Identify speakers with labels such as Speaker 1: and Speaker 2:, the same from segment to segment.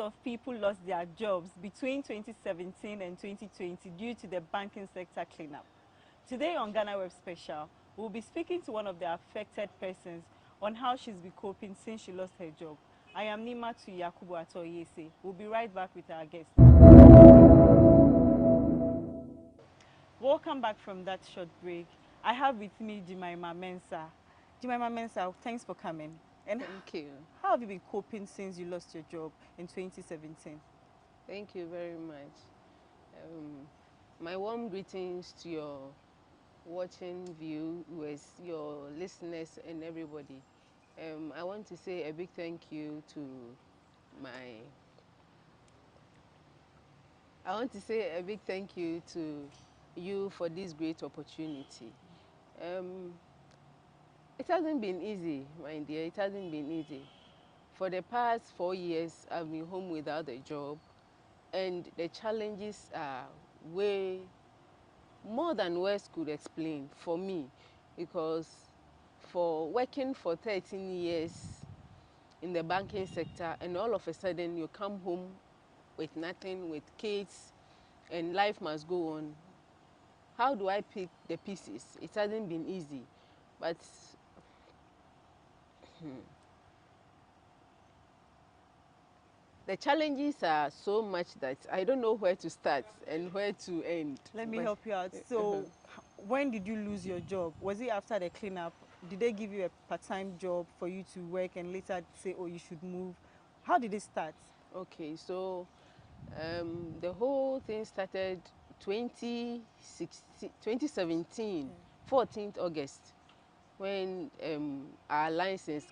Speaker 1: of people lost their jobs between 2017 and 2020 due to the banking sector cleanup. Today on GhanaWeb Special, we'll be speaking to one of the affected persons on how she's been coping since she lost her job. I am Nima to Yakubu Atoyese. We'll be right back with our guest. Welcome back from that short break. I have with me Jemima Mensah. Jemima Mensah, thanks for coming. And
Speaker 2: thank you.
Speaker 1: How have you been coping since you lost your job in 2017?
Speaker 2: Thank you very much. My warm greetings to your watching viewers, your listeners, and everybody. I want to say a big thank you to you for this great opportunity. It hasn't been easy, my dear. It hasn't been easy. For the past 4 years, I've been home without a job, and the challenges are way more than words could explain for me, because for working for 13 years in the banking sector, and all of a sudden you come home with nothing, with kids, and life must go on. How do I pick the pieces? It hasn't been easy, but the challenges are so much that I don't know where to start and where to end.
Speaker 1: Let me help you out. So, when did you lose your job? Was it after the cleanup? Did they give you a part-time job for you to work and later say, oh, you should move? How did it start?
Speaker 2: Okay, so the whole thing started 2017, 14th August, when our license,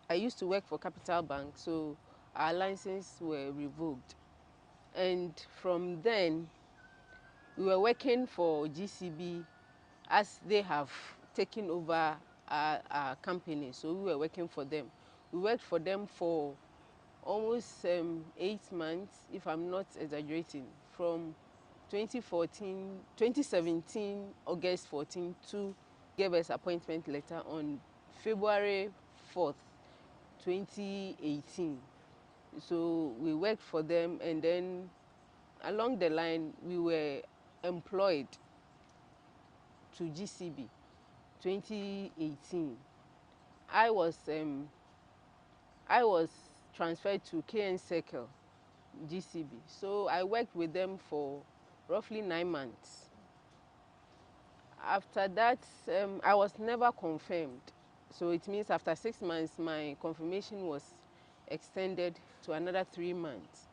Speaker 2: I used to work for Capital Bank, so our licenses were revoked. And from then, we were working for GCB as they have taken over our company, so we were working for them. We worked for them for almost 8 months, if I'm not exaggerating, from 2017, August 14, to gave us appointment letter on February 4th, 2018. So we worked for them, and then along the line we were employed to GCB 2018. I was transferred to KN Circle GCB. So I worked with them for roughly 9 months. After that, I was never confirmed. So it means after 6 months, my confirmation was extended to another 3 months.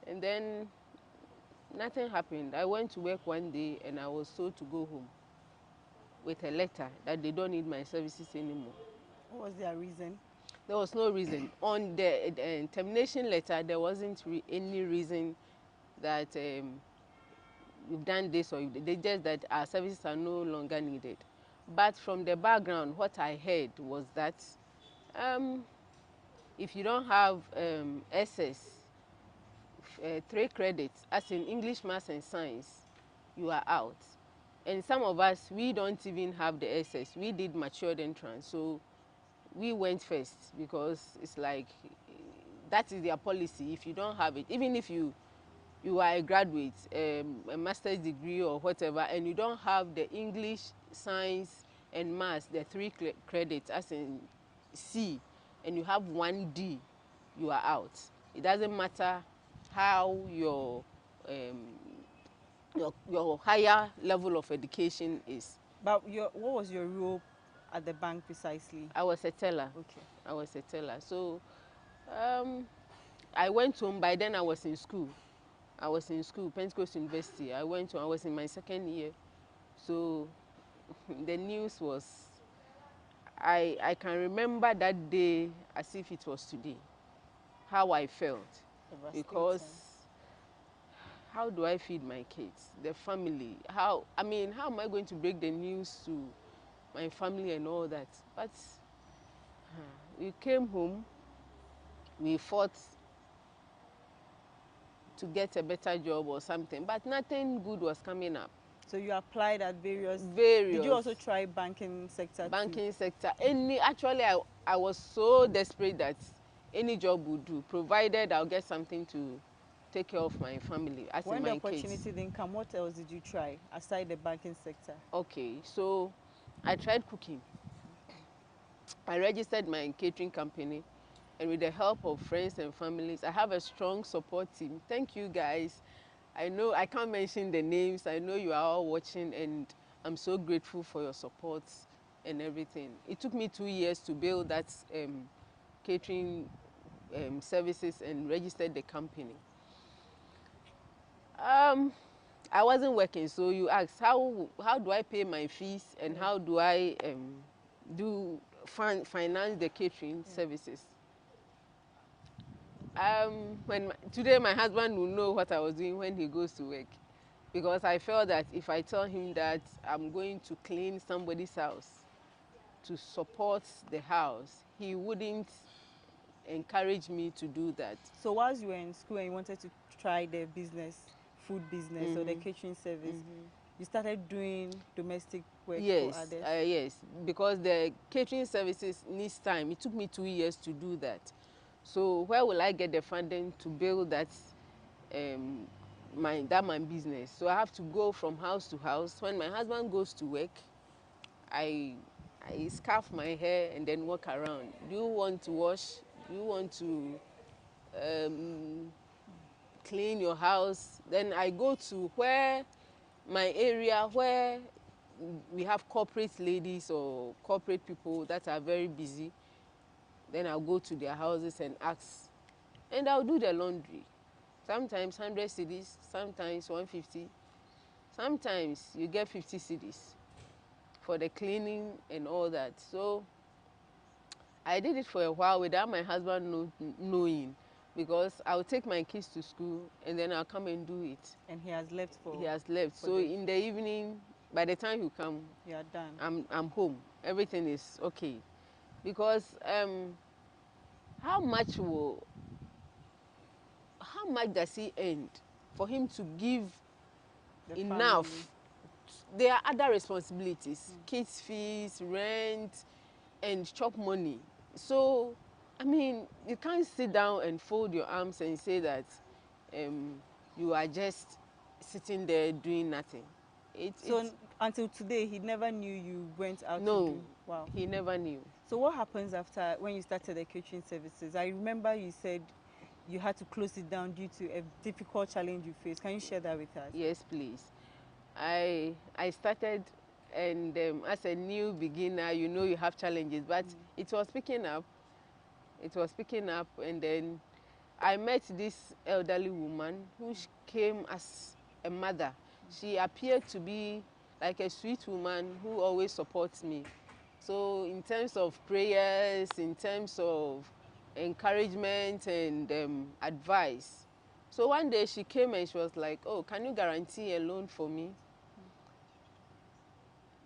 Speaker 2: And then nothing happened. I went to work one day and I was told to go home with a letter that they don't need my services anymore.
Speaker 1: What was their reason?
Speaker 2: There was no reason. On the termination letter, there wasn't any reason that you've done this, or they just that our services are no longer needed. But from the background, what I heard was that if you don't have SS, 3 credits, as in English, Maths, and Science, you are out. And some of us, we don't even have the SS. We did matured entrance, so we went first, because it's like that is their policy. If you don't have it, even if you are a graduate, a master's degree or whatever, and you don't have the English, Science, and Maths, the 3 credits, as in C, and you have 1 D, you are out. It doesn't matter how your higher level of education is.
Speaker 1: But what was your role at the bank precisely?
Speaker 2: I was a teller.
Speaker 1: Okay.
Speaker 2: I was a teller. So I went home. By then I was in school. Pentecost University. I went home. I was in my 2nd year. So the news was, I can remember that day as if it was today, how I felt. Because how do I feed my kids, the family? How am I going to break the news to my family and all that? But we came home, we fought to get a better job or something, but nothing good was coming up.
Speaker 1: So you applied at various. Did you also try banking sector?
Speaker 2: Banking sector. Actually, I was so desperate that any job will do, provided I'll get something to take care of my family, as
Speaker 1: When
Speaker 2: in
Speaker 1: the
Speaker 2: my
Speaker 1: opportunity
Speaker 2: case.
Speaker 1: didn't come, what else did you try aside the banking sector?
Speaker 2: Okay, so I tried cooking. I registered my catering company, and with the help of friends and families, I have a strong support team. Thank you guys. I know I can't mention the names. I know you are all watching, and I'm so grateful for your support and everything. It took me 2 years to build that catering services and registered the company. I wasn't working, so you asked how do I pay my fees and how do I finance the catering services. Today my husband will know what I was doing when he goes to work, because I felt that if I tell him that I'm going to clean somebody's house to support the house, he wouldn't encourage me to do that.
Speaker 1: So whilst you were in school and you wanted to try the business, food business or the catering service, you started doing domestic work for others?
Speaker 2: Yes, because the catering services needs time. It took me 2 years to do that. So where will I get the funding to build that my business? So I have to go from house to house. When my husband goes to work, I scarf my hair and then walk around. Do you want to wash? Do you want to clean your house? Then I go to my area where we have corporate ladies or corporate people that are very busy. Then I'll go to their houses and ask, and I'll do the laundry. Sometimes 100 cedis, sometimes 150, sometimes you get 50 cedis for the cleaning and all that. So I did it for a while without my husband knowing, because I'll take my kids to school and then I'll come and do it.
Speaker 1: And he has left for...
Speaker 2: He has left. So in the evening, by the time you come,
Speaker 1: you are done.
Speaker 2: I'm home. Everything is okay. Because how much does he earn for him to give
Speaker 1: The
Speaker 2: enough?
Speaker 1: family.
Speaker 2: There are other responsibilities, kids' fees, rent, and chop money. So, I mean, you can't sit down and fold your arms and say that you are just sitting there doing nothing.
Speaker 1: Until today, he never knew you went out to do...
Speaker 2: No,
Speaker 1: Wow.
Speaker 2: he never knew.
Speaker 1: So what happens after, when you started the catering services? I remember you said you had to close it down due to a difficult challenge you faced. Can you share that with us?
Speaker 2: Yes, please. I started, and as a new beginner, you know you have challenges, but it was picking up. It was picking up, and then I met this elderly woman who came as a mother. She appeared to be like a sweet woman who always supports me. So in terms of prayers, in terms of encouragement and advice. So one day she came and she was like, oh, can you guarantee a loan for me?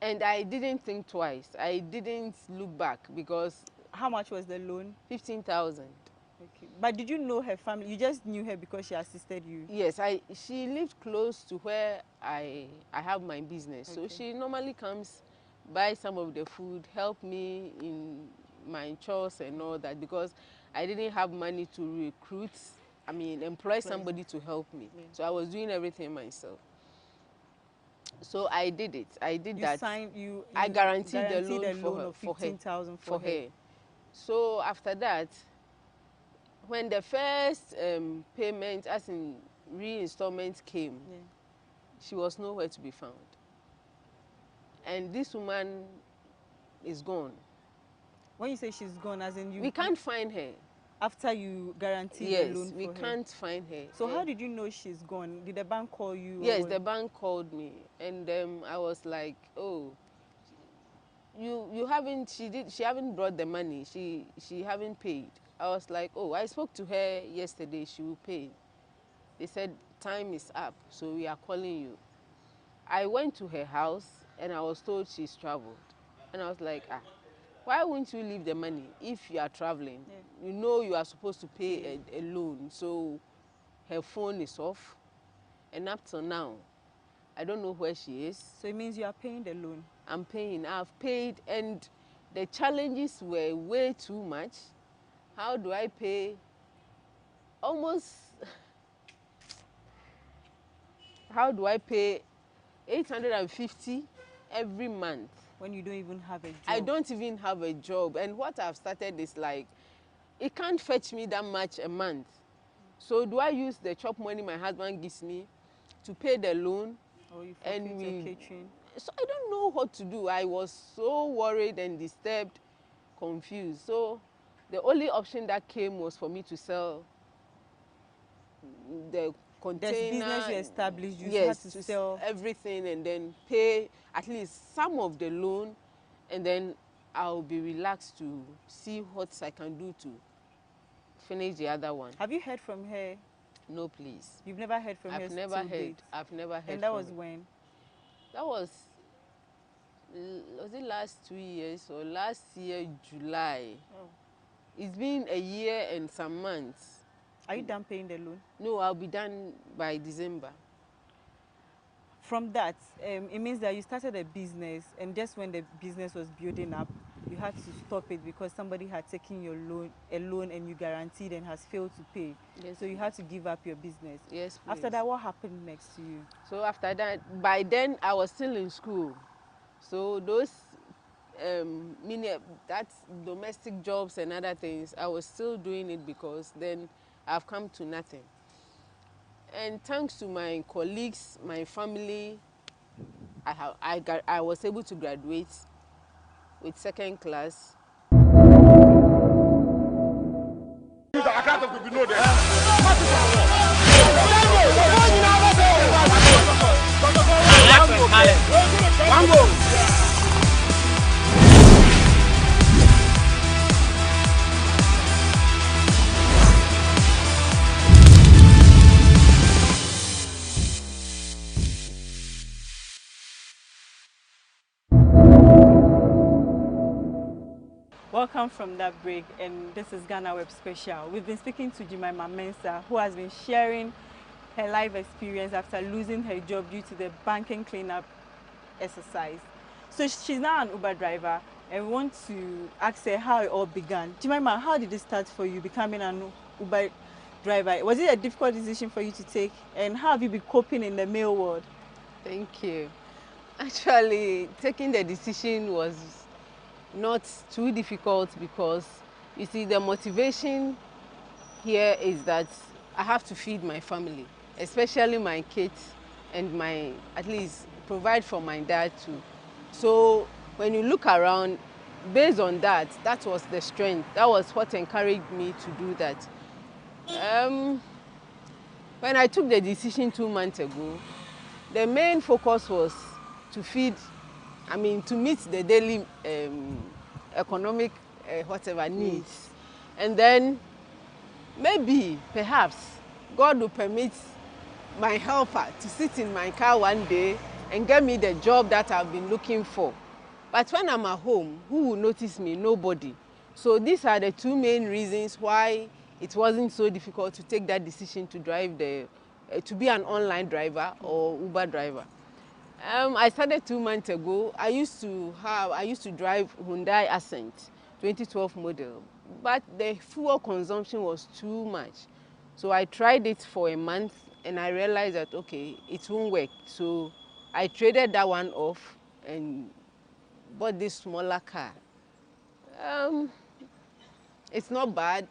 Speaker 2: And I didn't think twice. I didn't look back, because...
Speaker 1: How much was the loan?
Speaker 2: 15,000.
Speaker 1: Okay. But did you know her family? You just knew her because she assisted you?
Speaker 2: Yes, she lived close to where I have my business. Okay. So she normally comes, buy some of the food, help me in my chores and all that, because I didn't have money to employ somebody to help me. Yeah. So I was doing everything myself. So I did it. I guaranteed the loan
Speaker 1: of 15,000
Speaker 2: for her. So after that, when the first payment, as in reinstallment, came, she was nowhere to be found. And this woman is gone.
Speaker 1: When you say she's gone, as in
Speaker 2: we can't find her.
Speaker 1: After you guaranteed the loan for her?
Speaker 2: Yes, we can't find her.
Speaker 1: So how did you know she's gone? Did the bank call you?
Speaker 2: Yes, the bank called me, and I was like, oh, you haven't, she haven't brought the money, she haven't paid. I was like, oh, I spoke to her yesterday, she will pay. They said time is up, so we are calling you. I went to her house and I was told she's traveled, and I was like, why won't you leave the money if you are traveling? Yeah. You know you are supposed to pay a loan. So her phone is off, and up till now I don't know where she is.
Speaker 1: So it means you are paying the loan?
Speaker 2: I'm paying. I've paid, and the challenges were way too much. How do I pay? Almost, how do I pay 850 every month?
Speaker 1: When you don't even have a job.
Speaker 2: I don't even have a job. And what I've started is like, it can't fetch me that much a month. So do I use the chop money my husband gives me to pay the loan?
Speaker 1: Or you forfeit your catering?
Speaker 2: So I don't know what to do. I was so worried and disturbed, confused. So the only option that came was for me to sell the container.
Speaker 1: There's business you established, you
Speaker 2: yes,
Speaker 1: had to sell
Speaker 2: everything and then pay at least some of the loan, and then I'll be relaxed to see what I can do to finish the other one.
Speaker 1: Have you heard from her?
Speaker 2: No, please.
Speaker 1: You've never heard from her?
Speaker 2: I've never heard. I've never heard.
Speaker 1: And that was when?
Speaker 2: That was it last 2 years or last year, July?
Speaker 1: Oh.
Speaker 2: It's been a year and some months.
Speaker 1: Are you done paying the loan?
Speaker 2: No, I'll be done by December.
Speaker 1: From that, it means that you started a business, and just when the business was building up, you had to stop it because somebody had taken your loan, and you guaranteed and has failed to pay.
Speaker 2: Yes,
Speaker 1: so you had to give up your business.
Speaker 2: Yes, please.
Speaker 1: After that, what happened next to you?
Speaker 2: So after that, by then I was still in school. So those that's domestic jobs and other things, I was still doing it because then I've come to nothing. And thanks to my colleagues, my family, I was able to graduate with second class.
Speaker 1: Welcome from that break, and this is GhanaWeb Special. We've been speaking to Jemima Mensah, who has been sharing her life experience after losing her job due to the banking cleanup exercise. So she's now an Uber driver, and we want to ask her how it all began. Jemima, how did it start for you becoming an Uber driver? Was it a difficult decision for you to take, and how have you been coping in the mail world?
Speaker 2: Thank you. Actually, taking the decision was not too difficult because you see the motivation here is that I have to feed my family, especially my kids, and at least provide for my dad too. So when you look around, based on that, that was the strength. That was what encouraged me to do that. When I took the decision 2 months ago, the main focus was to to meet the daily economic needs. And then maybe, perhaps, God will permit my helper to sit in my car one day and get me the job that I've been looking for. But when I'm at home, who will notice me? Nobody. So these are the two main reasons why it wasn't so difficult to take that decision to drive to be an online driver or Uber driver. I started 2 months ago. I used to drive Hyundai Accent 2012 model, but the fuel consumption was too much. So I tried it for a month and I realized that, okay, it won't work. So I traded that one off and bought this smaller car. It's not bad.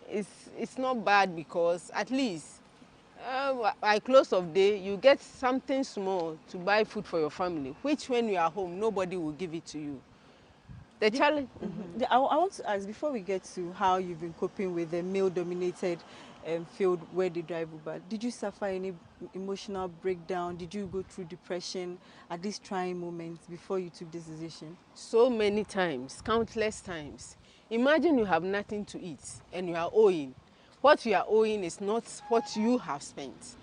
Speaker 2: It's not bad because at least by close of day, you get something small to buy food for your family, which when you are home, nobody will give it to you. The challenge...
Speaker 1: I want to ask, before we get to how you've been coping with the male-dominated field where they drive Uber, did you suffer any emotional breakdown? Did you go through depression at these trying moments before you took this decision?
Speaker 2: So many times, countless times. Imagine you have nothing to eat and you are owing. What you are owing is not what you have spent,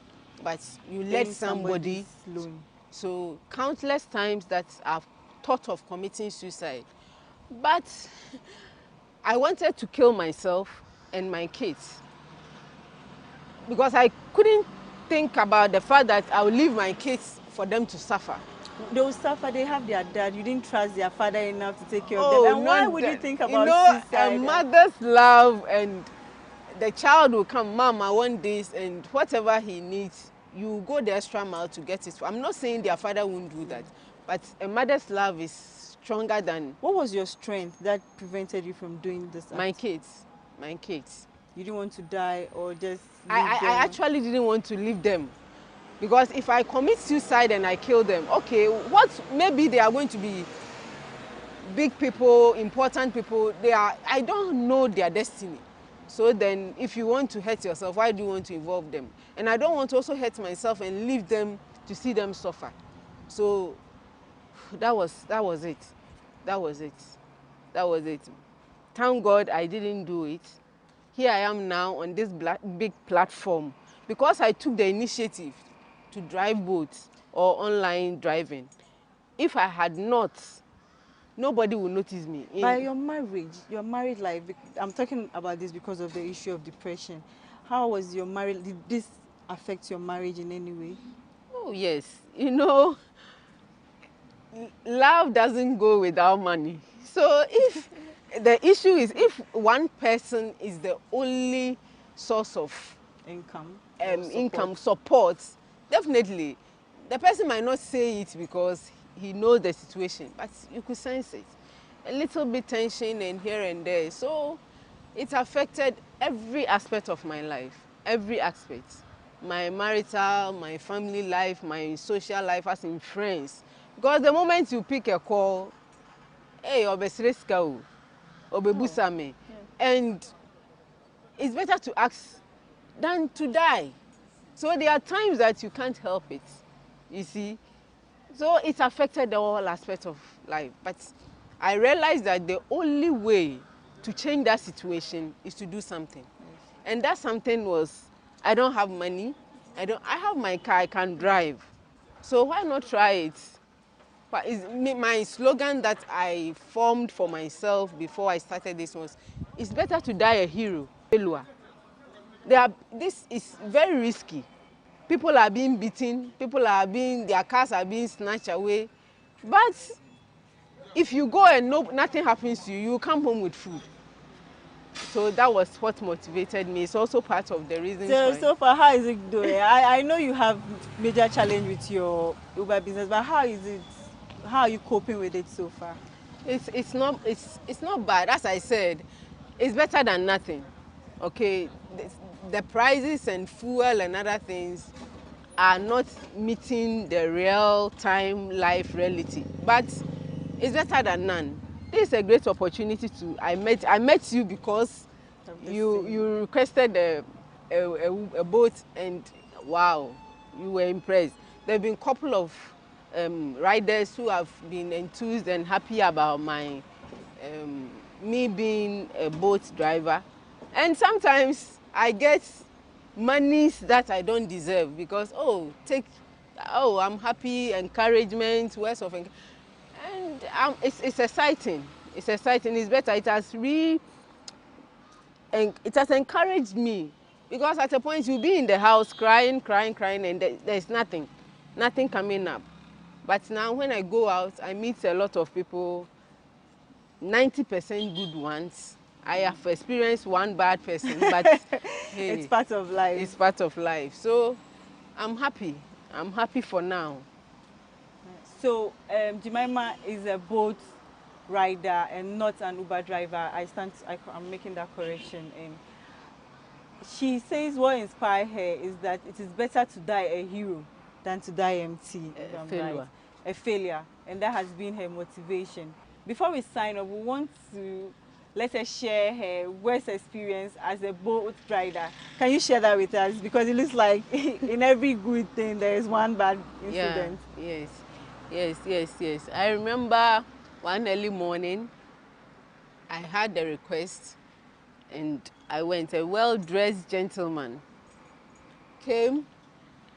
Speaker 2: but you let somebody loan. So countless times that I've thought of committing suicide. But I wanted to kill myself and my kids because I couldn't think about the fact that I will leave my kids for them to suffer.
Speaker 1: They will suffer. They have their dad. You didn't trust their father enough to take care of them.
Speaker 2: Oh,
Speaker 1: And why
Speaker 2: not
Speaker 1: would you
Speaker 2: that.
Speaker 1: think
Speaker 2: You
Speaker 1: about
Speaker 2: know, a
Speaker 1: suicide?
Speaker 2: mother's love, and the child will come, Mom, I want this, and whatever he needs, you go the extra mile to get it. I'm not saying their father won't do that, but a mother's love is stronger than...
Speaker 1: What was your strength that prevented you from doing this act?
Speaker 2: My kids. My kids.
Speaker 1: You didn't want to die or just leave
Speaker 2: I
Speaker 1: them?
Speaker 2: actually didn't want to leave them. Because if I commit suicide and I kill them, okay, what, maybe they are going to be big people, important people. I don't know their destiny. So then if you want to hurt yourself, why do you want to involve them? And I don't want to also hurt myself and leave them to see them suffer. So that was it. That was it. That was it. Thank God I didn't do it. Here I am now on this big platform because I took the initiative to drive boats or online driving. If I had not, nobody would notice me.
Speaker 1: By your marriage, your married life, I'm talking about this because of the issue of depression. How was your marriage? Did this affect your marriage in any way?
Speaker 2: Oh yes, you know, love doesn't go without money. So if the issue is if one person is the only source of income support, definitely the person might not say it because he knows the situation, but you could sense it. A little bit tension and here and there. So it affected every aspect of my life, every aspect. My marital, my family life, my social life, as in friends. Because the moment you pick a call, hey, obesreska, obebusame, and it's better to ask than to die. So there are times that you can't help it, you see. So it affected all aspects of life. But I realized that the only way to change that situation is to do something. And that something was, I don't have money. I have my car, I can drive. So why not try it? But my slogan that I formed for myself before I started this was, it's better to die a hero. This is very risky. People are being beaten, their cars are being snatched away. But if you go and nothing happens to you, you come home with food. So that was what motivated me. It's also part of the reason.
Speaker 1: So far, how is it doing? I know you have major challenge with your Uber business, but how is it? How are you coping with it so far?
Speaker 2: It's not bad. As I said, it's better than nothing. Okay, the prices and fuel and other things are not meeting the real time life reality, but it's better than none. This is a great opportunity to I met you because you requested a boat, and wow, you were impressed. There have been a couple of riders who have been enthused and happy about my me being a boat driver. And sometimes I get monies that I don't deserve because I'm happy, encouragement, words of encouragement. And it's exciting. It's exciting. It's better. It has encouraged me because at a point you'll be in the house crying, and there's nothing coming up. But now when I go out, I meet a lot of people, 90% good ones. I have experienced one bad person, but hey,
Speaker 1: it's part of life.
Speaker 2: It's part of life. So I'm happy. I'm happy for now.
Speaker 1: So Jemima is a boat rider and not an Uber driver. I'm making that correction. She says what inspired her is that it is better to die a hero than to die empty. A failure. And that has been her motivation. Before we sign up, we want to let her share her worst experience as a boat rider. Can you share that with us? Because it looks like in every good thing there is one bad incident.
Speaker 2: Yeah, yes. I remember one early morning, I had a request and I went. A well-dressed gentleman came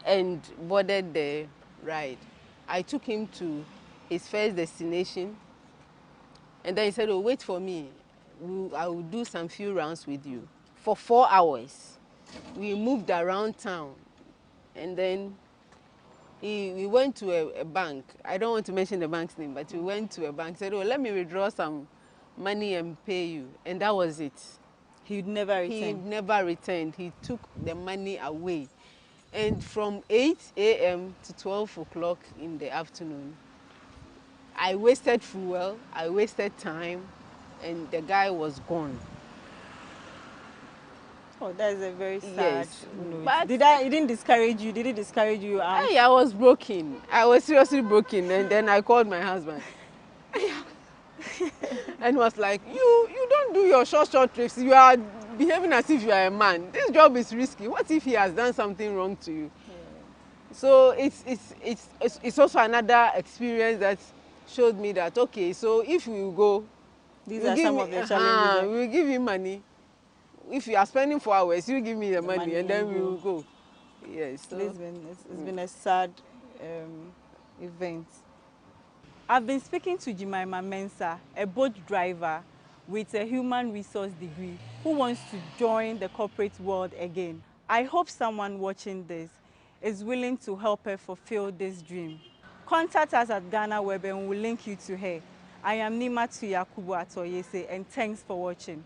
Speaker 2: and boarded the ride. I took him to his first destination, and then he said, "Oh, wait for me. I will do some few rounds with you." For 4 hours, we moved around town, and then we went to a bank. I don't want to mention the bank's name, but we went to a bank, said, oh, let me withdraw some money and pay you. And that was it.
Speaker 1: He never returned.
Speaker 2: He never returned. He took the money away. And from 8 a.m. to 12 o'clock in the afternoon, I wasted fuel, I wasted time, and the guy was gone.
Speaker 1: Oh, that is a very sad note.
Speaker 2: But
Speaker 1: it didn't discourage you? Did it discourage you?
Speaker 2: I was broken. I was seriously broken. And then I called my husband. And was like, you don't do your short trips. You are behaving as if you are a man. This job is risky. What if he has done something wrong to you? Yeah. So it's also another experience that showed me that, okay, so if we go,
Speaker 1: these are some of the challenges.
Speaker 2: We will give you money. If you are spending 4 hours, you give me the money and then we will go. Yes. So
Speaker 1: it's been a sad event. I've been speaking to Jemima Mensah, a boat driver with a human resource degree who wants to join the corporate world again. I hope someone watching this is willing to help her fulfill this dream. Contact us at GhanaWeb and we'll link you to her. I am Nimatu Yakubu Atoyese, and thanks for watching.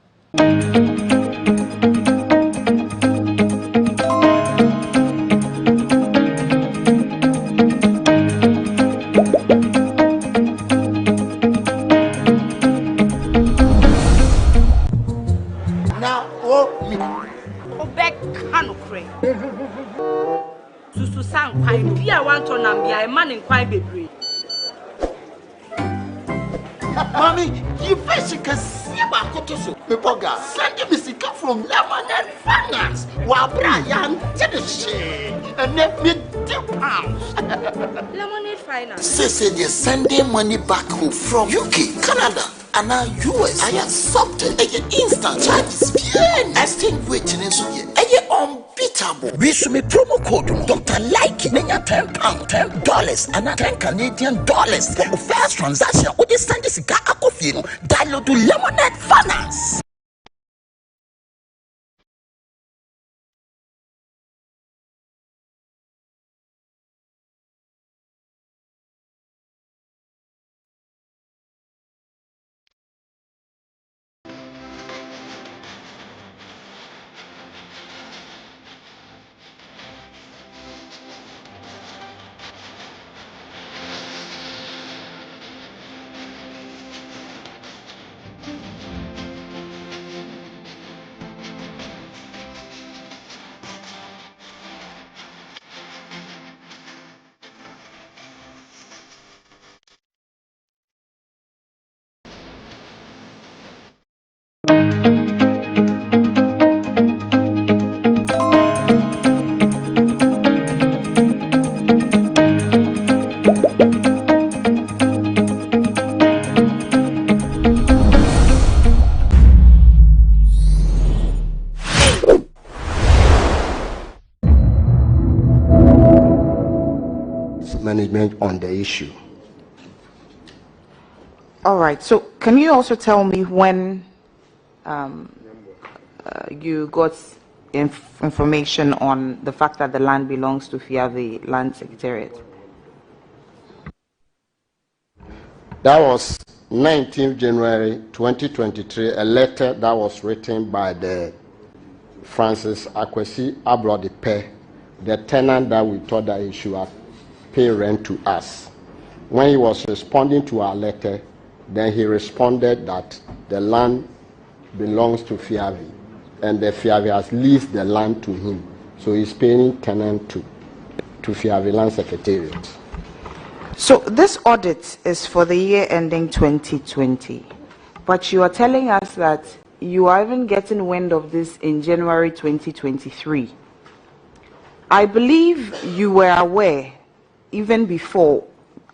Speaker 3: Susu sang kwai bi a wan to nam bia e man kwai bebre.
Speaker 4: Mommy, you fish can see about Kotoso. Pepoga, send me sika from Lemonade Finance. While Brian did the shit and let me £2.
Speaker 3: Lemonade Finance.
Speaker 4: Say they're sending money back home from UK, Canada, and now US. I accepted a instant charges. Exchange waiting in so unbeatable. We should make promo code Dr. Like Nenya £10, $10, and $10 Canadian for the first transaction. What is send this guy coffee? Download to Lemonade Finance. Management on the issue.
Speaker 5: All right, so can you also tell me when you got information on the fact that the land belongs to FIAVE Land Secretariat?
Speaker 4: That was 19th January 2023, a letter that was written by the Francis Akwesi Abrodipe, the tenant that we thought that he should have pay rent to us. When he was responding to our letter, then he responded that the land belongs to FIAVE and the FIAVE has leased the land to him. So he's paying tenant to FIAVE Land Secretariat.
Speaker 5: So this audit is for the year ending 2020, but you are telling us that you are even getting wind of this in January 2023. I believe you were aware even before,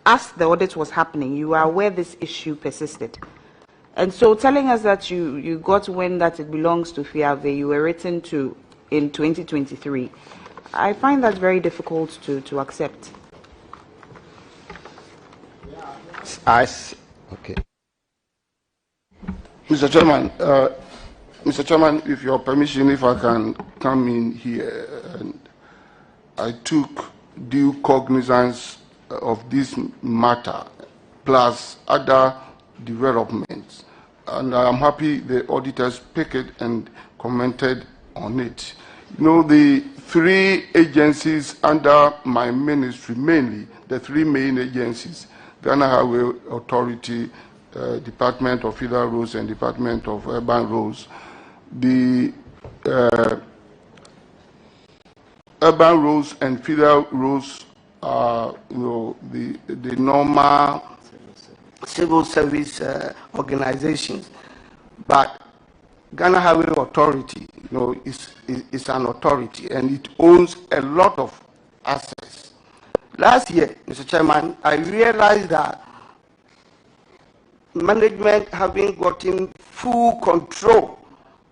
Speaker 5: as the audit was happening, you were aware this issue persisted. And so telling us that you got wind that it belongs to FIAVE, you were written to in 2023, I find that very difficult to accept.
Speaker 4: Okay.
Speaker 6: Mr. Chairman, with your permission, if I can come in here, and I took due cognizance of this matter, plus other developments. And I'm happy the auditors picked it and commented on it. You know, the three agencies under my ministry, mainly the three main agencies, Ghana Highway Authority, Department of Federal Roads and Department of Urban Roads, the urban roads and federal roads are, you know, the normal civil service organizations, but Ghana Highway Authority, you know, is an authority and it owns a lot of assets. Last year, Mr. Chairman, I realized that management having gotten full control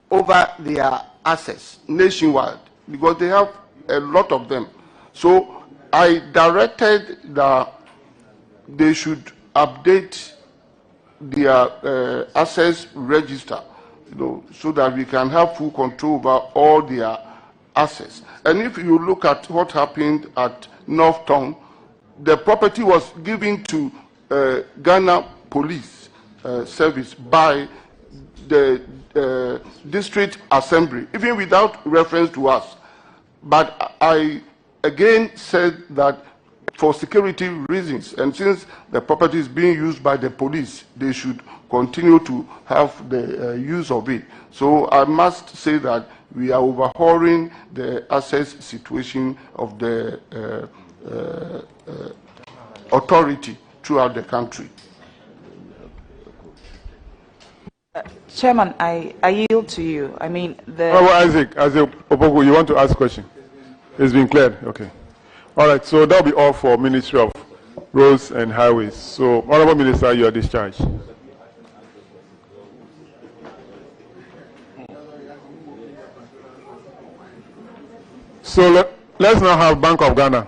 Speaker 6: over their assets nationwide because they have a lot of them. So I directed that they should update their assets register, you know, so that we can have full control over all their assets. And if you look at what happened at North Town, the property was given to Ghana Police Service by the District Assembly, even without reference to us. But I again said that for security reasons, and since the property is being used by the police, they should continue to have the use of it. So I must say that we are overhauling the assets situation of the authority throughout the country.
Speaker 5: Chairman, I yield to you. I mean,
Speaker 7: Isaac Opoku, you want to ask a question? It's been cleared. Okay. All right. So that'll be all for Ministry of Roads and Highways. So, Honorable Minister, you are discharged. So let's now have Bank of Ghana.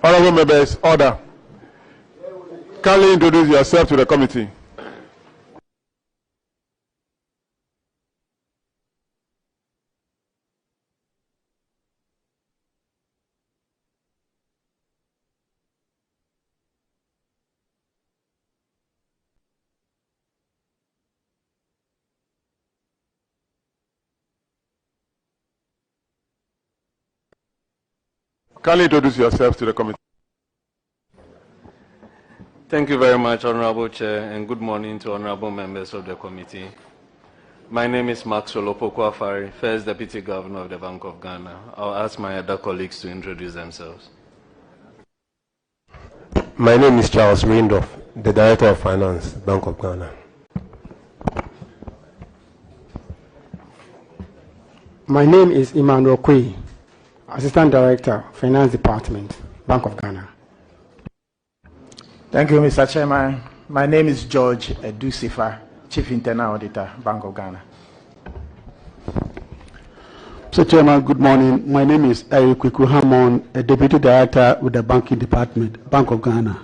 Speaker 7: Honorable members, order. Kindly introduce yourself to the committee. Kindly introduce yourself to the committee.
Speaker 8: Thank you very much, Honorable Chair, and good morning to honorable members of the committee. My name is Maxwell Opoku-Afari, First Deputy Governor of the Bank of Ghana. I'll ask my other colleagues to introduce themselves.
Speaker 9: My name is Charles Rindolph, the Director of Finance, Bank of Ghana.
Speaker 10: My name is Emmanuel Kwe, Assistant Director, Finance Department, Bank of Ghana.
Speaker 11: Thank you, Mr. Chairman. My name is George Edusifa, Chief Internal Auditor, Bank of Ghana.
Speaker 10: Mr. Chairman, good morning. My name is Eric Kwiku-Hamon, a Deputy Director with the Banking Department, Bank of Ghana.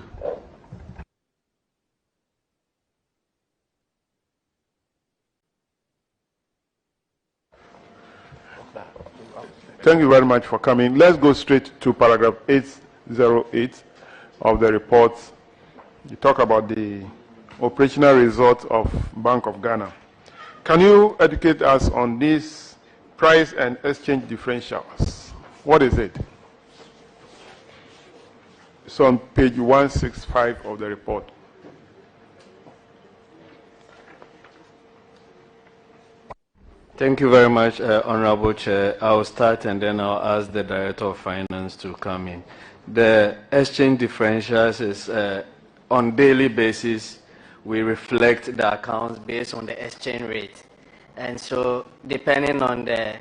Speaker 7: Thank you very much for coming. Let's go straight to paragraph 808 of the report. You talk about the operational results of Bank of Ghana. Can you educate us on this price and exchange differentials? What is it? It's on page 165 of the report.
Speaker 8: Thank you very much, Honorable Chair. I'll start and then I'll ask the Director of Finance to come in. The exchange differentials is on daily basis, we reflect the accounts based on the exchange rate. And so depending on the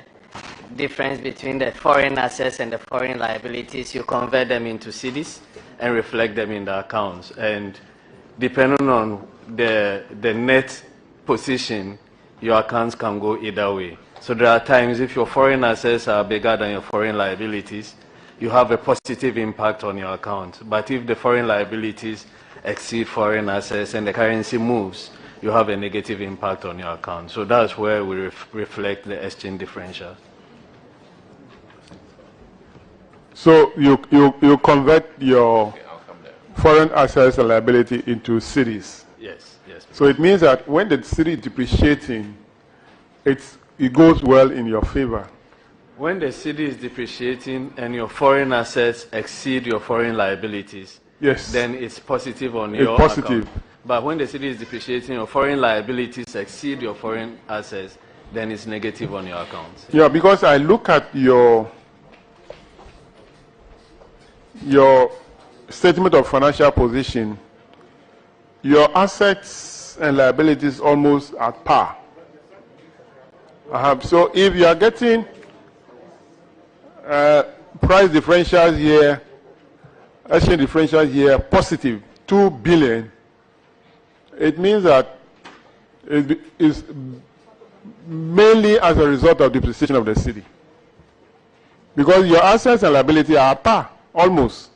Speaker 8: difference between the foreign assets and the foreign liabilities, you convert them into cedis and reflect them in the accounts. And depending on the net position, your accounts can go either way. So there are times if your foreign assets are bigger than your foreign liabilities, you have a positive impact on your account. But if the foreign liabilities exceed foreign assets and the currency moves, you have a negative impact on your account. So that's where we reflect the exchange differential.
Speaker 7: So you convert your foreign assets and liability into cedis.
Speaker 8: Yes, yes.
Speaker 7: So it means that when the cedi is depreciating, it goes well in your favor.
Speaker 8: When the cedi is depreciating and your foreign assets exceed your foreign liabilities,
Speaker 7: yes,
Speaker 8: then it's positive on your
Speaker 7: positive
Speaker 8: account. But when the cedi is depreciating, your foreign liabilities exceed your foreign assets, then it's negative on your account.
Speaker 7: Yeah, because I look at your statement of financial position, your assets and liabilities almost at par. So if you are getting price differentials here, exchange differentials here, positive 2 billion, it means that it is mainly as a result of depreciation of the cedi. Because your assets and liability are at par, almost.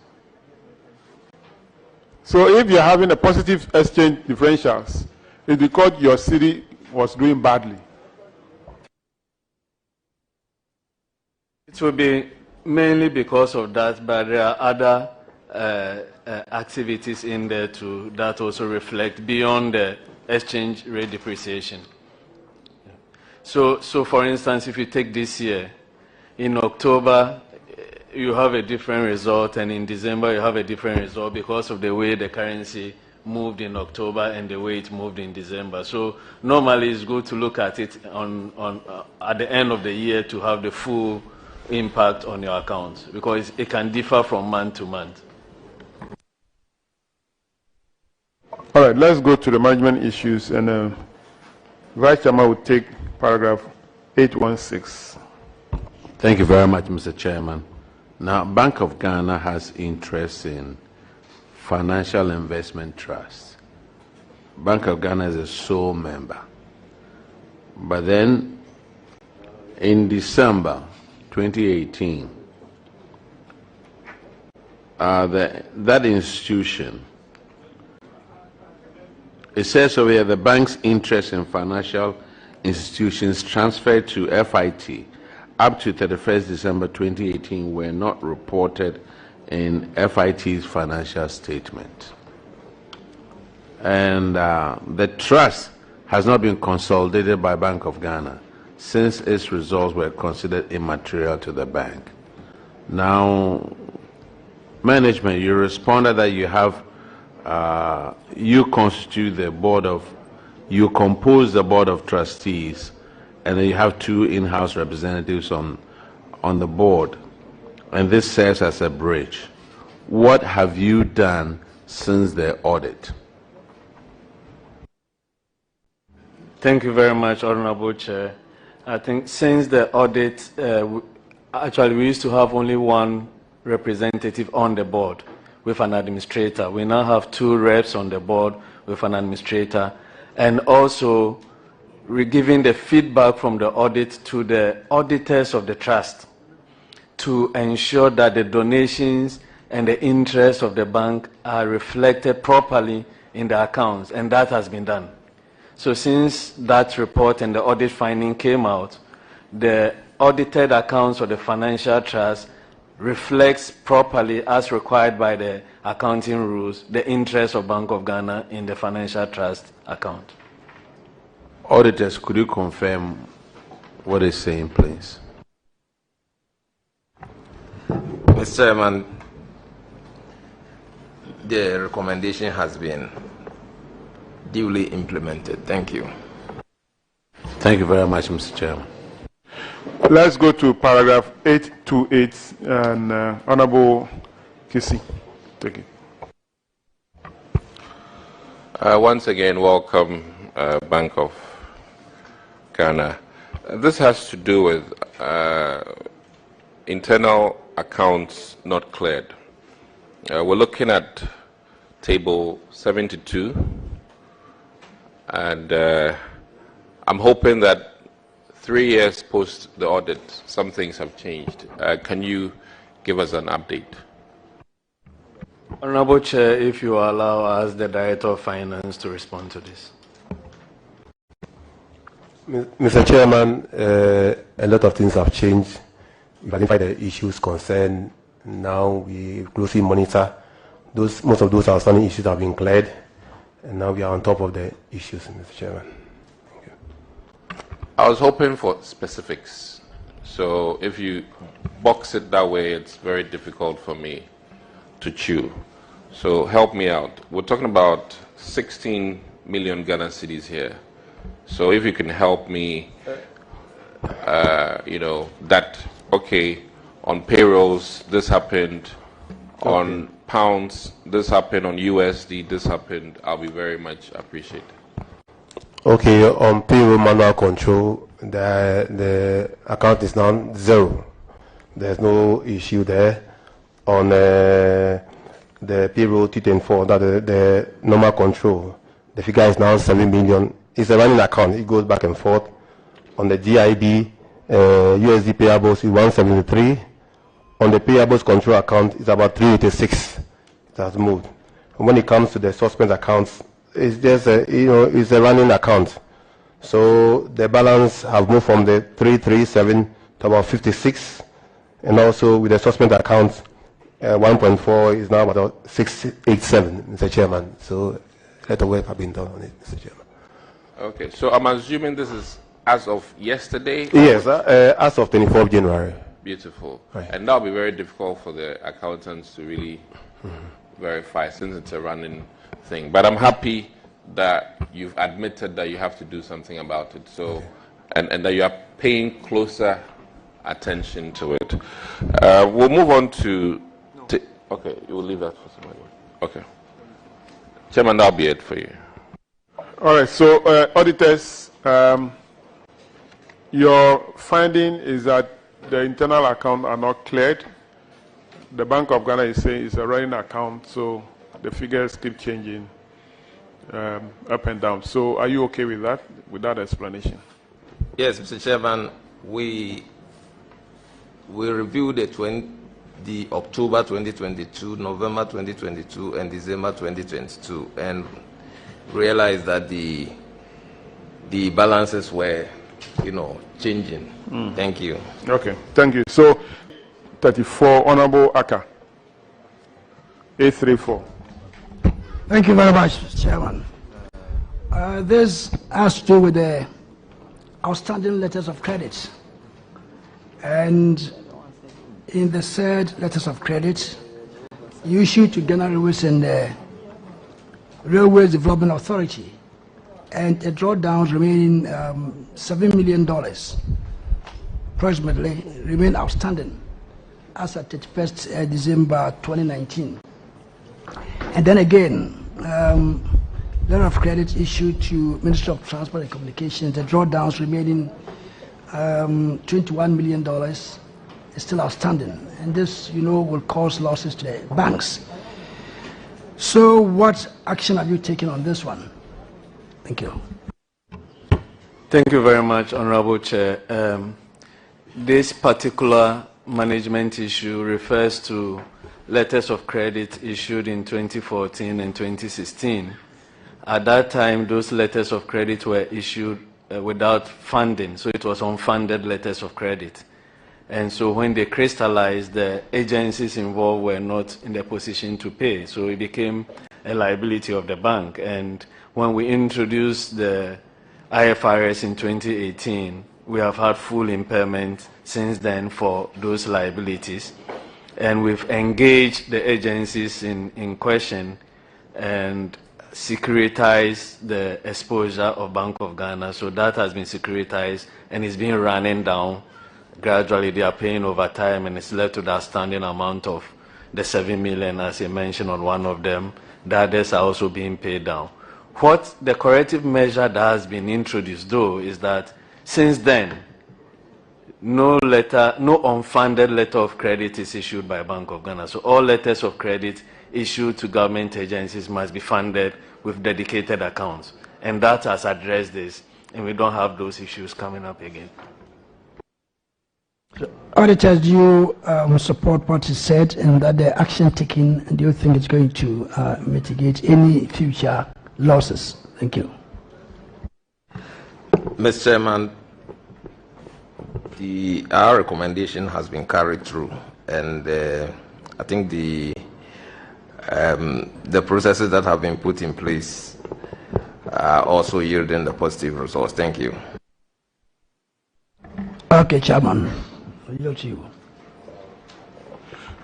Speaker 7: So if you're having a positive exchange differentials, it's because your cedi was doing badly.
Speaker 8: It will be mainly because of that, but there are other activities in there too that also reflect beyond the exchange rate depreciation. So for instance, if you take this year, in October you have a different result, and in December you have a different result because of the way the currency moved in October and the way it moved in December. So normally it's good to look at it at the end of the year to have the full impact on your account, because it can differ from month to month.
Speaker 7: All right, let's go to the management issues, and Vice Chairman will take paragraph 816.
Speaker 12: Thank you very much, Mr. Chairman. Now, Bank of Ghana has interest in financial investment trusts. Bank of Ghana is a sole member. But then, in December 2018, that institution, it says over here, the bank's interest in financial institutions transferred to FIT up to 31st December 2018 were not reported in FIT's financial statement. And the trust has not been consolidated by Bank of Ghana since its results were considered immaterial to the bank. Now, management, you responded that you have, you constitute the board of, you compose the board of trustees, and then you have 2 in-house representatives on the board, and this serves as a bridge. What have you done since the audit?
Speaker 8: Thank you very much, Honorable Chair. I think since the audit, actually we used to have only 1 representative on the board with an administrator. We now have 2 reps on the board with an administrator, and also we're giving the feedback from the audit to the auditors of the trust to ensure that the donations and the interests of the bank are reflected properly in the accounts, and that has been done. So since that report and the audit finding came out, the audited accounts of the financial trust reflects properly, as required by the accounting rules, the interest of Bank of Ghana in the financial trust account.
Speaker 12: Auditors, could you confirm what is saying, please?
Speaker 13: Mr. Chairman, the recommendation has been duly implemented. Thank you.
Speaker 12: Thank you very much, Mr. Chairman.
Speaker 7: Let's go to paragraph 828, and Honorable Kisi, take it.
Speaker 13: Once again, welcome, Bank of Ghana. This has to do with internal accounts not cleared. We're looking at table 72, and I'm hoping that 3 years post the audit, some things have changed. Can you give us an update?
Speaker 8: Honorable Chair, if you allow us, the Director of Finance, to respond to this.
Speaker 9: Mr. Chairman, a lot of things have changed. We've identified the issues concerned. Now we closely monitor those. Most of those outstanding issues have been cleared, and now we are on top of the issues, Mr. Chairman. Thank you.
Speaker 13: I was hoping for specifics. So if you box it that way, it's very difficult for me to chew. So help me out. We're talking about 16 million Ghana cedis here. So if you can help me, that, okay, on payrolls, this happened, okay, on pounds, this happened, on USD, this happened, I'll be very much appreciated.
Speaker 9: Okay, on payroll manual control, the account is now 0. There's no issue there. On the payroll T24, that the normal control, the figure is now 7 million. It's a running account. It goes back and forth. On the GIB, USD payables is 173. On the payables control account, it's about 386. It has moved. And when it comes to the suspense accounts, it's just it's a running account. So the balance have moved from the 337 to about 56, and also with the suspense accounts, 1.4 is now about 687, Mr. Chairman. So a lot of work have been done on it, Mr. Chairman.
Speaker 13: Okay, so I'm assuming this is as of yesterday?
Speaker 9: Yes, as of 24th January.
Speaker 13: Beautiful.
Speaker 9: Right.
Speaker 13: And that'll be very difficult for the accountants to really verify, since it's a running thing. But I'm happy that you've admitted that you have to do something about it. So, okay, and that you are paying closer attention to it. We'll move on to... Okay, you will leave that for somebody. Okay. Chairman, that'll be it for you.
Speaker 7: All right, so auditors, your finding is that the internal accounts are not cleared. The Bank of Ghana is saying it's a running account, so the figures keep changing up and down. So are you okay with that explanation?
Speaker 13: Yes, Mr. Chairman, we reviewed the October 2022, November 2022, and December 2022, and realized that the balances were, changing. Thank you.
Speaker 7: Okay, thank you. So, 34, Honorable Aka, 834.
Speaker 14: Thank you very much, Mr. Chairman. This has to do with the outstanding letters of credit. And in the said letters of credit issued to Ghana Railways and the Railways Development Authority, and a drawdown remaining $7 million approximately remain outstanding as at 31st December 2019. And then again, letter of credit issued to Ministry of Transport and Communications, the drawdowns remaining $21 million is still outstanding, and this, will cause losses to the banks. So what action are you taking on this one? Thank you.
Speaker 8: Thank you very much, Honorable Chair. This particular management issue refers to letters of credit issued in 2014 and 2016. At that time, those letters of credit were issued without funding, so it was unfunded letters of credit. And so when they crystallized, the agencies involved were not in the position to pay, so it became a liability of the bank. And when we introduced the IFRS in 2018, we have had full impairment since then for those liabilities. And we've engaged the agencies in question and securitized the exposure of Bank of Ghana. So that has been securitized and is being running down. Gradually they are paying over time, and it's led to the outstanding amount of the 7 million, as I mentioned on one of them. The others are also being paid down. What the corrective measure that has been introduced, though, is that since then, no unfunded letter of credit is issued by Bank of Ghana. So all letters of credit issued to government agencies must be funded with dedicated accounts. And that has addressed this, and we don't have those issues coming up again.
Speaker 14: Auditors, do you support what is said and that the action taken, and do you think it's going to mitigate any future losses? Thank you.
Speaker 15: Mr. Chairman, our recommendation has been carried through, and I think the processes that have been put in place are also yielding the positive results. Thank you.
Speaker 14: Okay, Chairman. Yield to you.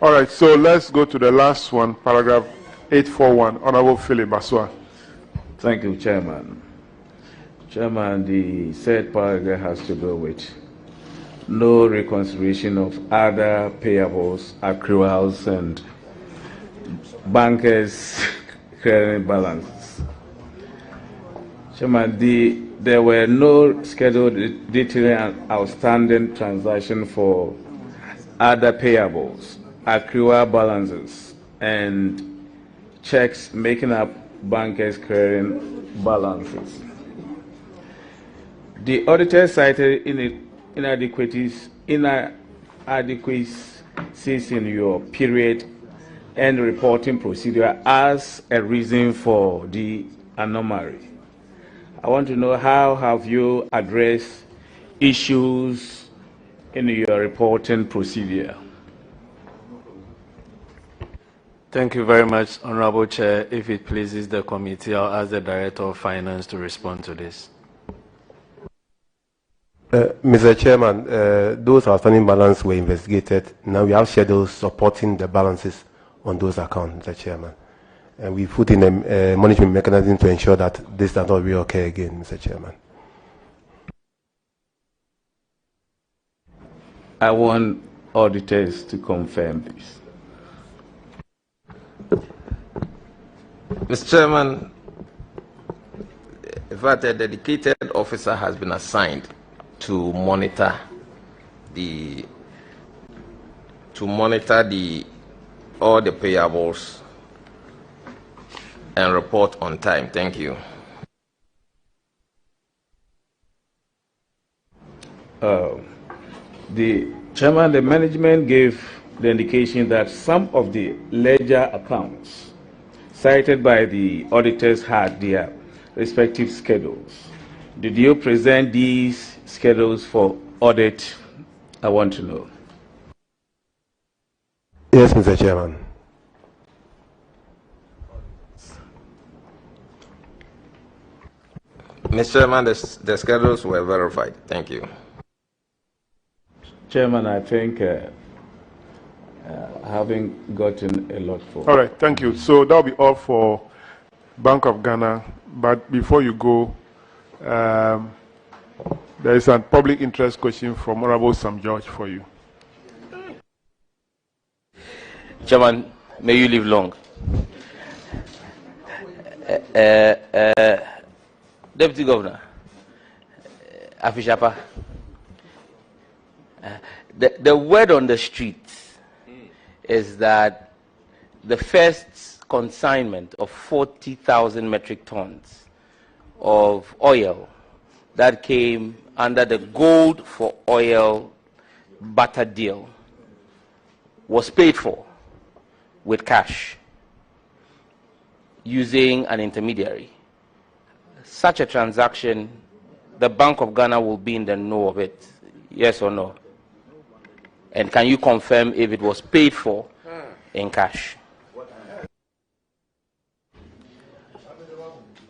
Speaker 7: All right, so let's go to the last one, paragraph 841. Honorable Philip Baswa.
Speaker 16: Thank you, Chairman. Chairman, the said paragraph has to do with no reconciliation of other payables, accruals, and bankers' credit balances. Chairman, there were no scheduled detailing outstanding transactions for other payables, accrual balances, and checks making up bankers' credit balances. The auditor cited inadequacies in your period and reporting procedure as a reason for the anomaly. I want to know, how have you addressed issues in your reporting procedure?
Speaker 8: Thank you very much, Honorable Chair. If it pleases the committee, I'll ask the Director of Finance to respond to this.
Speaker 9: Mr. Chairman, those outstanding balances were investigated. Now we have schedules supporting the balances on those accounts, Mr. Chairman. And we put in a monitoring mechanism to ensure that this does not reoccur again, Mr. Chairman.
Speaker 16: I want auditors to confirm this.
Speaker 15: Mr. Chairman, in fact, a dedicated officer has been assigned to monitor all the payables and report on time. Thank you.
Speaker 16: The Chairman, the management gave the indication that some of the ledger accounts cited by the auditors had their respective schedules. Did you present these schedules for audit? I want to know.
Speaker 9: Yes, Mr. Chairman.
Speaker 15: Mr. Chairman, the schedules were verified. Thank you.
Speaker 16: Chairman, I think having gotten a lot for.
Speaker 7: All right, thank you. So that'll be all for Bank of Ghana. But before you go, there is a public interest question from Honorable Sam George for you.
Speaker 17: Chairman, may you live long. Deputy Governor, Afishapa, the word on the street is that the first consignment of 40,000 metric tons of oil that came under the gold for oil butter deal was paid for with cash using an intermediary. Such a transaction, the Bank of Ghana will be in the know of it, yes or no? And can you confirm if it was paid for in cash?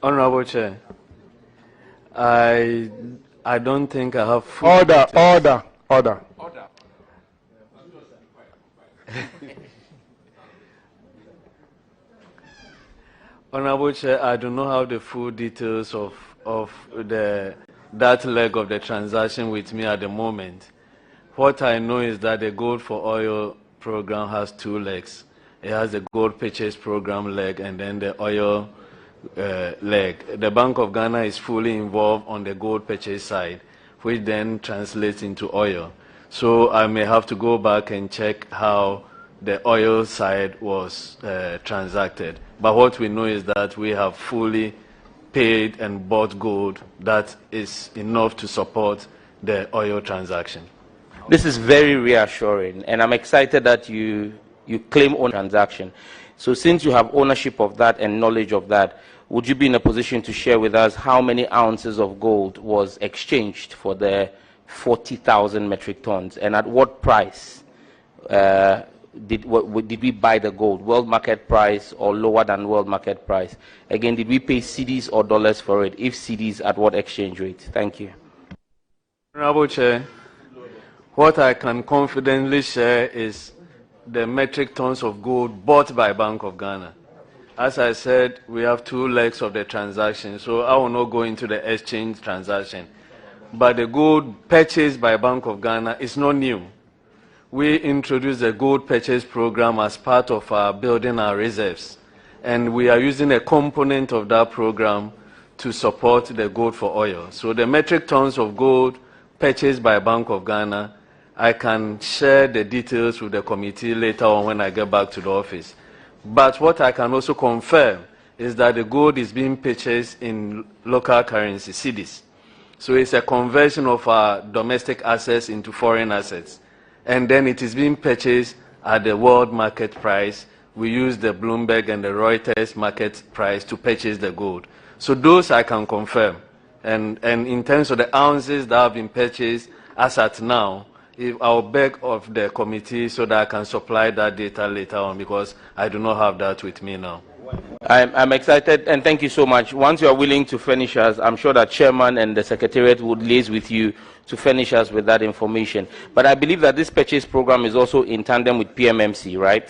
Speaker 8: Honorable Chair, I don't think I have full
Speaker 7: Order.
Speaker 8: Honorable Chair, I do not have the full details of that leg of the transaction with me at the moment. What I know is that the Gold for Oil program has two legs. It has the gold purchase program leg and then the oil leg. The Bank of Ghana is fully involved on the gold purchase side, which then translates into oil. So I may have to go back and check how the oil side was transacted. But what we know is that we have fully paid and bought gold that is enough to support the oil transaction.
Speaker 17: This is very reassuring, and I'm excited that you claim on transaction. So since you have ownership of that and knowledge of that, would you be in a position to share with us how many ounces of gold was exchanged for the 40,000 metric tons, and at what price did we buy the gold? World market price or lower than world market price? Again, did we pay cedis or dollars for it? If cedis, at what exchange rate? Thank you.
Speaker 8: Honorable Chair, what I can confidently share is the metric tons of gold bought by Bank of Ghana. As I said, we have two legs of the transaction, so I will not go into the exchange transaction. But the gold purchased by Bank of Ghana is not new. We introduced the gold purchase program as part of our building our reserves, and we are using a component of that program to support the gold for oil. So the metric tons of gold purchased by Bank of Ghana, I can share the details with the committee later on when I get back to the office. But what I can also confirm is that the gold is being purchased in local currency, cedis. So it's a conversion of our domestic assets into foreign assets. And then it is being purchased at the world market price. We use the Bloomberg and the Reuters market price to purchase the gold. So those I can confirm. And in terms of the ounces that have been purchased as at now, I'll beg of the committee so that I can supply that data later on, because I do not have that with me now.
Speaker 17: I'm excited, and thank you so much. Once you are willing to furnish us, I'm sure that Chairman and the Secretariat would liaise with you to furnish us with that information. But I believe that this purchase program is also in tandem with PMMC, right?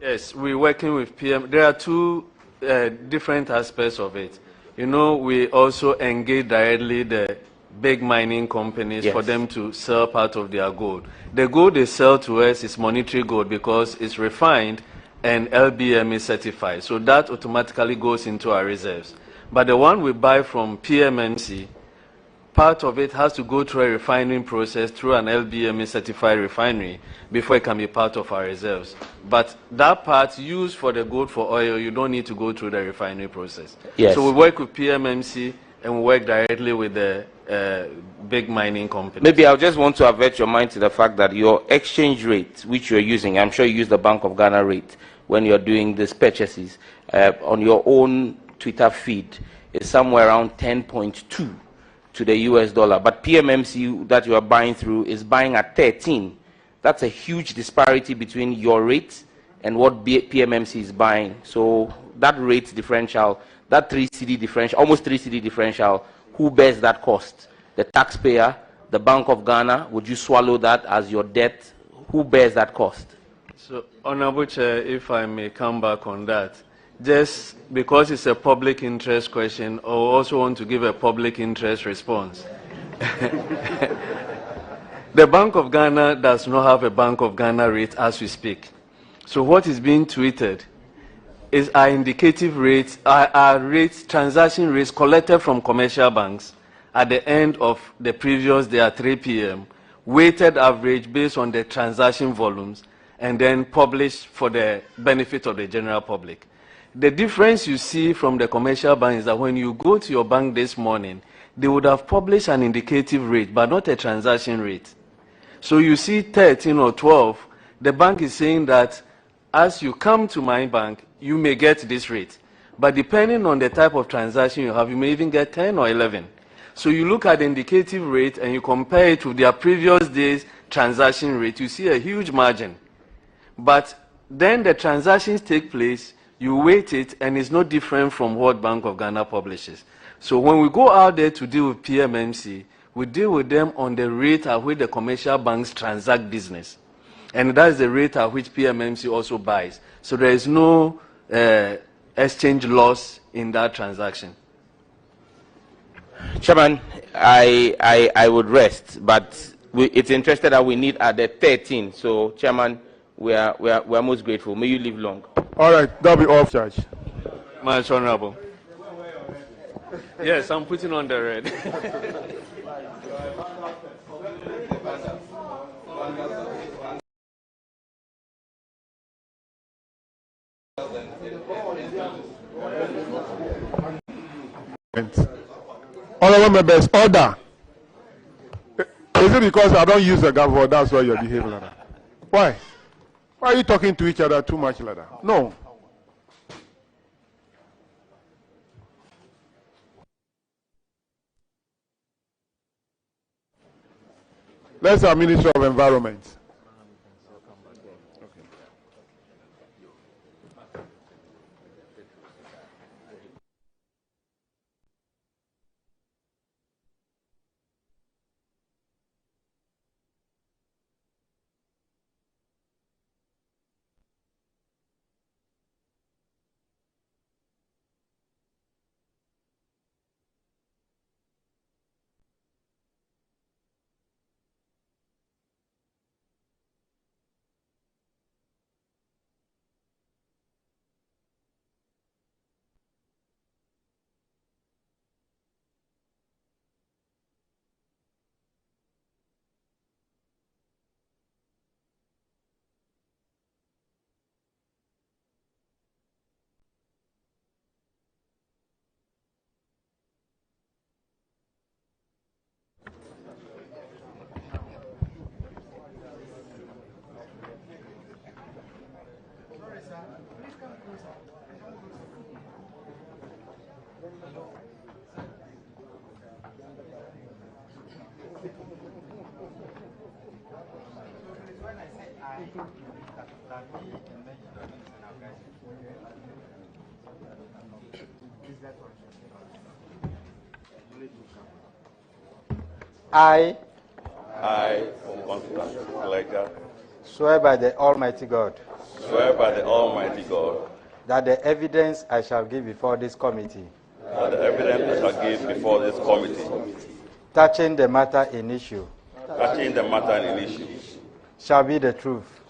Speaker 8: Yes, we're working with PM. There are two different aspects of it. You know, we also engage directly the big mining companies, yes, for them to sell part of their gold. The gold they sell to us is monetary gold because it's refined and LBMA certified. So that automatically goes into our reserves. But the one we buy from PMMC, part of it has to go through a refining process through an LBMA certified refinery before it can be part of our reserves. But that part used for the gold for oil, you don't need to go through the refinery process.
Speaker 17: Yes.
Speaker 8: So we work with PMMC and we work directly with the big mining companies.
Speaker 17: Maybe I just want to avert your mind to the fact that your exchange rate, which you're using, I'm sure you use the Bank of Ghana rate when you're doing these purchases, on your own Twitter feed, is somewhere around 10.2 to the US dollar. But PMMC that you are buying through is buying at 13. That's a huge disparity between your rate and what PMMC is buying. So that rate differential, that 3 CD differential, almost 3 CD differential, who bears that cost? The taxpayer, the Bank of Ghana? Would you swallow that as your debt? Who bears that cost?
Speaker 8: So, Honorable Chair, if I may come back on that, just because it's a public interest question, I also want to give a public interest response. The Bank of Ghana does not have a Bank of Ghana rate as we speak. So what is being tweeted is our indicative rates, our rates, transaction rates collected from commercial banks at the end of the previous day at 3 p.m., weighted average based on the transaction volumes, and then published for the benefit of the general public. The difference you see from the commercial bank is that when you go to your bank this morning, they would have published an indicative rate, but not a transaction rate. So you see 13 or 12, the bank is saying that as you come to my bank, you may get this rate. But depending on the type of transaction you have, you may even get 10 or 11. So you look at the indicative rate and you compare it to their previous day's transaction rate, you see a huge margin. But then the transactions take place, you weight it, and it's no different from what Bank of Ghana publishes. So when we go out there to deal with PMMC, we deal with them on the rate at which the commercial banks transact business. And that's the rate at which PMMC also buys. So there is no exchange loss in that transaction.
Speaker 17: Chairman, I would rest, but it's interested that we need at the 13. So, Chairman, we are most grateful. May you live long.
Speaker 7: All right, that'll be all, Judge.
Speaker 8: Much honorable. Yes, I'm putting on the red.
Speaker 7: Honorable members, order. Is it because I don't use the gavel, that's why you're behaving like that? Why? Why are you talking to each other too much like that? No. Let's have Minister of Environment.
Speaker 18: I,
Speaker 19: Elijah,
Speaker 18: swear by the Almighty God,
Speaker 19: swear by the Almighty God,
Speaker 18: that the evidence I shall give before this committee,
Speaker 19: that the evidence I shall give before this committee,
Speaker 18: touching the matter in issue, shall be the truth,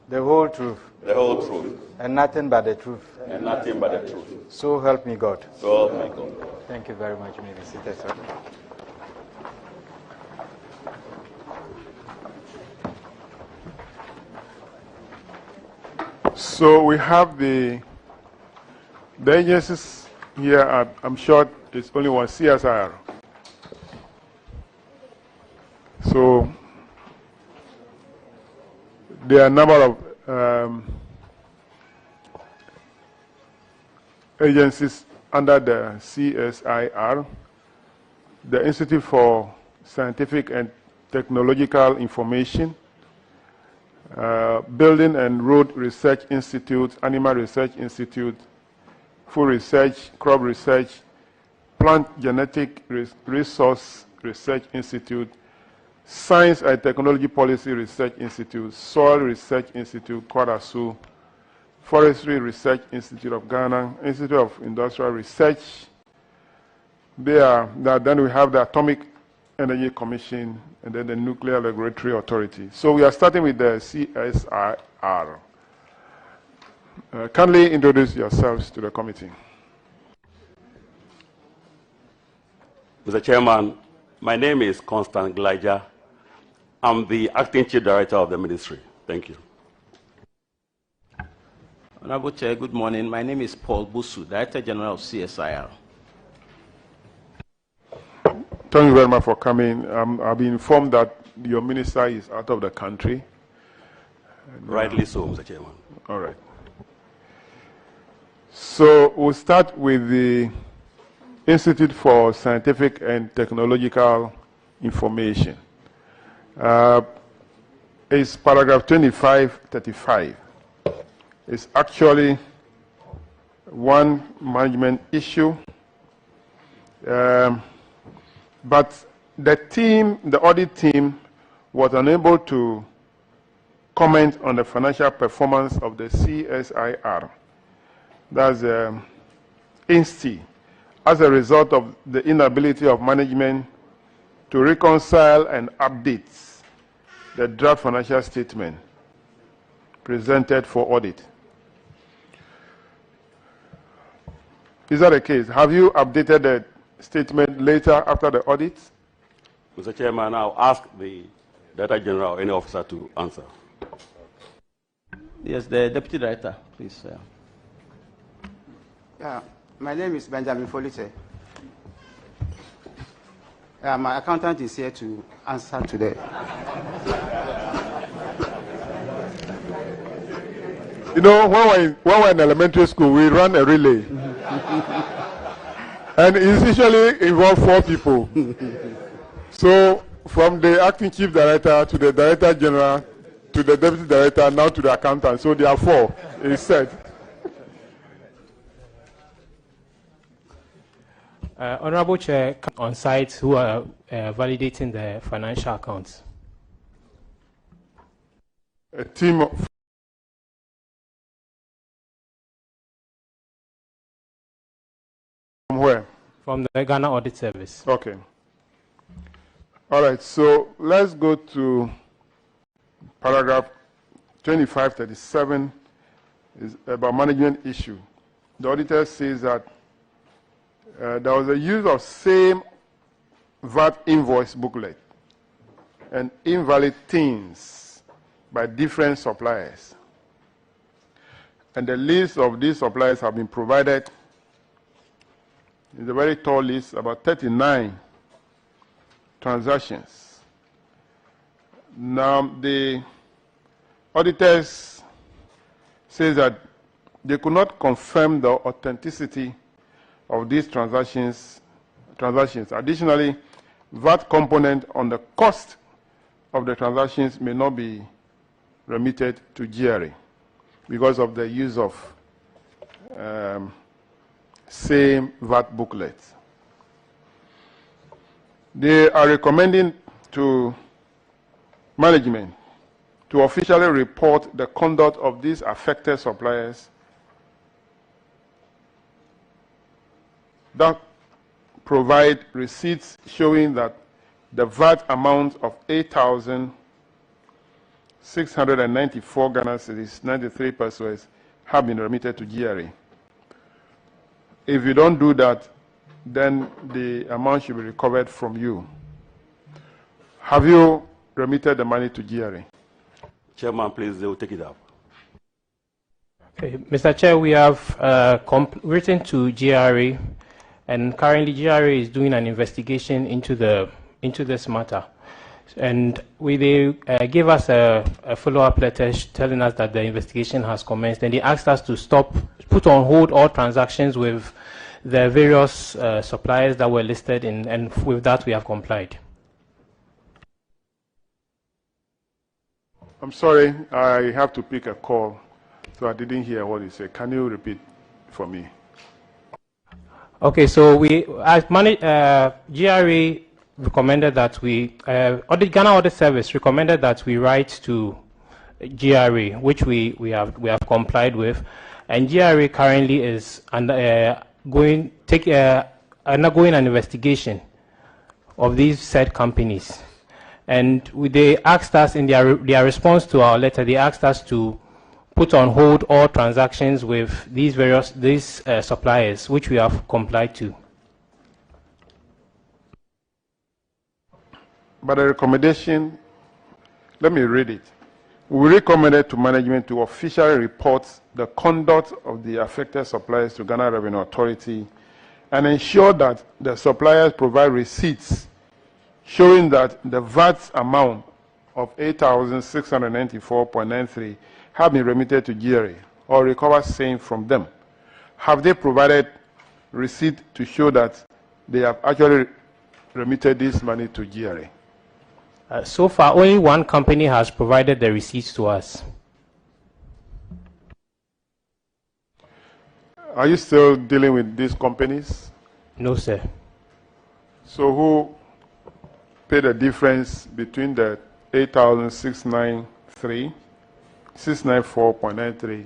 Speaker 18: the whole truth, and nothing but the truth. So help me God. Thank you very much. You may be seated, sir.
Speaker 7: So we have the agencies here. I'm sure it's only one, CSIR. So there are a number of agencies under the CSIR, the Institute for Scientific and Technological Information, Building and Road Research Institute, Animal Research Institute, Food Research, Crop Research, Plant Genetic Resource Research Institute, Science and Technology Policy Research Institute, Soil Research Institute, Kwadasu, Forestry Research Institute of Ghana, Institute of Industrial Research. Then we have the Atomic Energy Commission, and then the Nuclear Regulatory Authority. So we are starting with the CSIR. Kindly introduce yourselves to the committee.
Speaker 19: Mr. Chairman, my name is Constant Elijah. I'm the Acting Chief Director of the Ministry. Thank you.
Speaker 17: Honorable Chair, good morning. My name is Paul Busu, Director General of CSIR.
Speaker 7: Thank you very much for coming. I've been informed that your minister is out of the country.
Speaker 19: Rightly so, Mr. Chairman.
Speaker 7: All right. So we'll start with the Institute for Scientific and Technological Information. It's paragraph 2535. It's actually one management issue. But the audit team was unable to comment on the financial performance of the CSIR. That's INSTI, as a result of the inability of management to reconcile and update the draft financial statement presented for audit. Is that the case? Have you updated the statement later after the audit?
Speaker 19: Mr. Chairman, I'll ask the Director General or any officer to answer.
Speaker 11: Yes, the Deputy Director, please.
Speaker 20: Yeah, my name is Benjamin Folite. My accountant is here to answer today.
Speaker 7: You know, when we're in elementary school, we run a relay. And it usually involves 4 people. So, from the acting chief director to the director general to the deputy director, now to the accountant. So, there are 4, it's said.
Speaker 21: Honorable Chair, on site who are validating the financial accounts.
Speaker 7: A team of from where?
Speaker 21: From the Ghana Audit Service.
Speaker 7: Okay. All right, so let's go to paragraph 2537 is about management issue. The auditor says that there was a use of same VAT invoice booklet and invalid things by different suppliers. And the list of these suppliers have been provided. It's a very tall list, about 39 transactions. Now, the auditors say that they could not confirm the authenticity of these transactions. Additionally, VAT component on the cost of the transactions may not be remitted to GRA because of the use of same VAT booklets. They are recommending to management to officially report the conduct of these affected suppliers that provide receipts showing that the VAT amount of 8,694 Ghana cedis, 93 pesos, have been remitted to GRA. If you don't do that, then the amount should be recovered from you. Have you remitted the money to GRA?
Speaker 19: Chairman, please, they will take it up.
Speaker 21: Okay, Mr. Chair, we have written to GRA, and currently GRA is doing an investigation into this matter. And they gave us a follow-up letter telling us that the investigation has commenced, and they asked us to put on hold all transactions with the various suppliers that were listed, and with that we have complied.
Speaker 7: I'm sorry, I have to pick a call, so I didn't hear what you said. Can you repeat for me?
Speaker 21: Okay, so GRA recommended that Ghana Audit Service recommended that we write to GRA, which we have complied with, and GRA currently is undergoing an investigation of these said companies. And they asked us in their response to our letter, they asked us to put on hold all transactions with these suppliers, which we have complied to.
Speaker 7: But the recommendation, let me read it. We recommended to management to officially report the conduct of the affected suppliers to Ghana Revenue Authority and ensure that the suppliers provide receipts showing that the VAT amount of 8,694.93 have been remitted to GRA or recovered same from them. Have they provided receipt to show that they have actually remitted this money to GRA?
Speaker 21: So far, only one company has provided the receipts to us.
Speaker 7: Are you still dealing with these companies?
Speaker 21: No, sir.
Speaker 7: So who paid the difference between the 694.93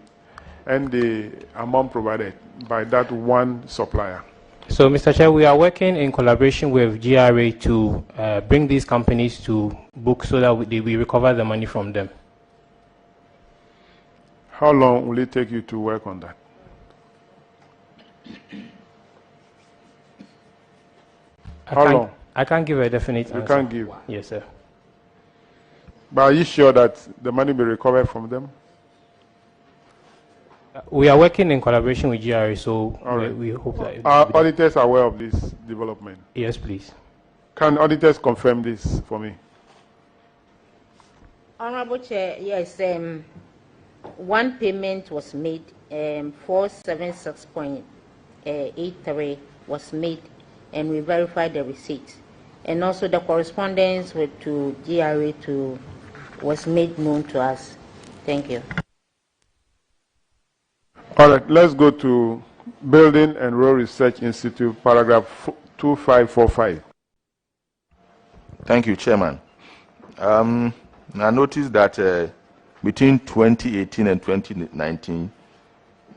Speaker 7: and the amount provided by that one supplier?
Speaker 21: So, Mr. Chair, we are working in collaboration with GRA to bring these companies to book so that we recover the money from them.
Speaker 7: How long will it take you to work on that? How long?
Speaker 21: I can't give a definite answer.
Speaker 7: You can't give?
Speaker 21: Yes, sir.
Speaker 7: But are you sure that the money will be recovered from them?
Speaker 21: We are working in collaboration with GRA, so we hope that...
Speaker 7: Are auditors aware of this development?
Speaker 21: Yes, please.
Speaker 7: Can auditors confirm this for me?
Speaker 2: Honorable Chair, yes, one payment was made, 476.83 was made, and we verified the receipt. And also the correspondence to GRA was made known to us. Thank you.
Speaker 7: All right, let's go to Building and Road Research Institute, paragraph 2545.
Speaker 22: Thank you, Chairman. I noticed that between 2018 and 2019,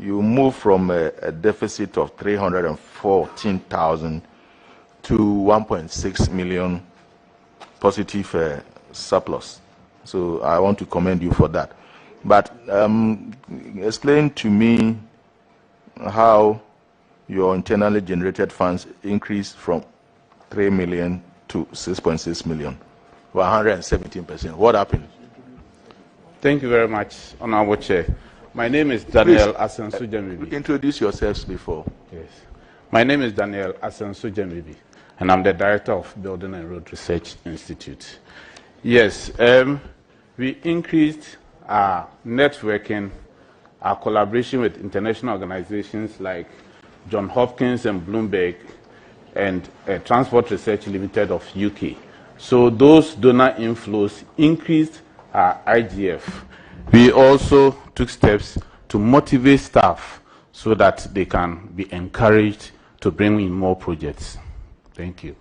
Speaker 22: you moved from a deficit of 314,000 to 1.6 million positive surplus. So I want to commend you for that. But explain to me how your internally generated funds increased from 3 million to 6.6 million, 117%. What happened?
Speaker 16: Thank you very much, Honorable Chair. My name is Daniel Asensu-Jemibi.
Speaker 22: Introduce yourselves before.
Speaker 16: Yes. My name is Daniel Asensu-Jemibi, and I'm the Director of Building and Road Research Institute. Yes, we increased our networking, our collaboration with international organizations like Johns Hopkins and Bloomberg and Transport Research Limited of UK. So those donor inflows increased our IGF. We also took steps to motivate staff so that they can be encouraged to bring in more projects. Thank you.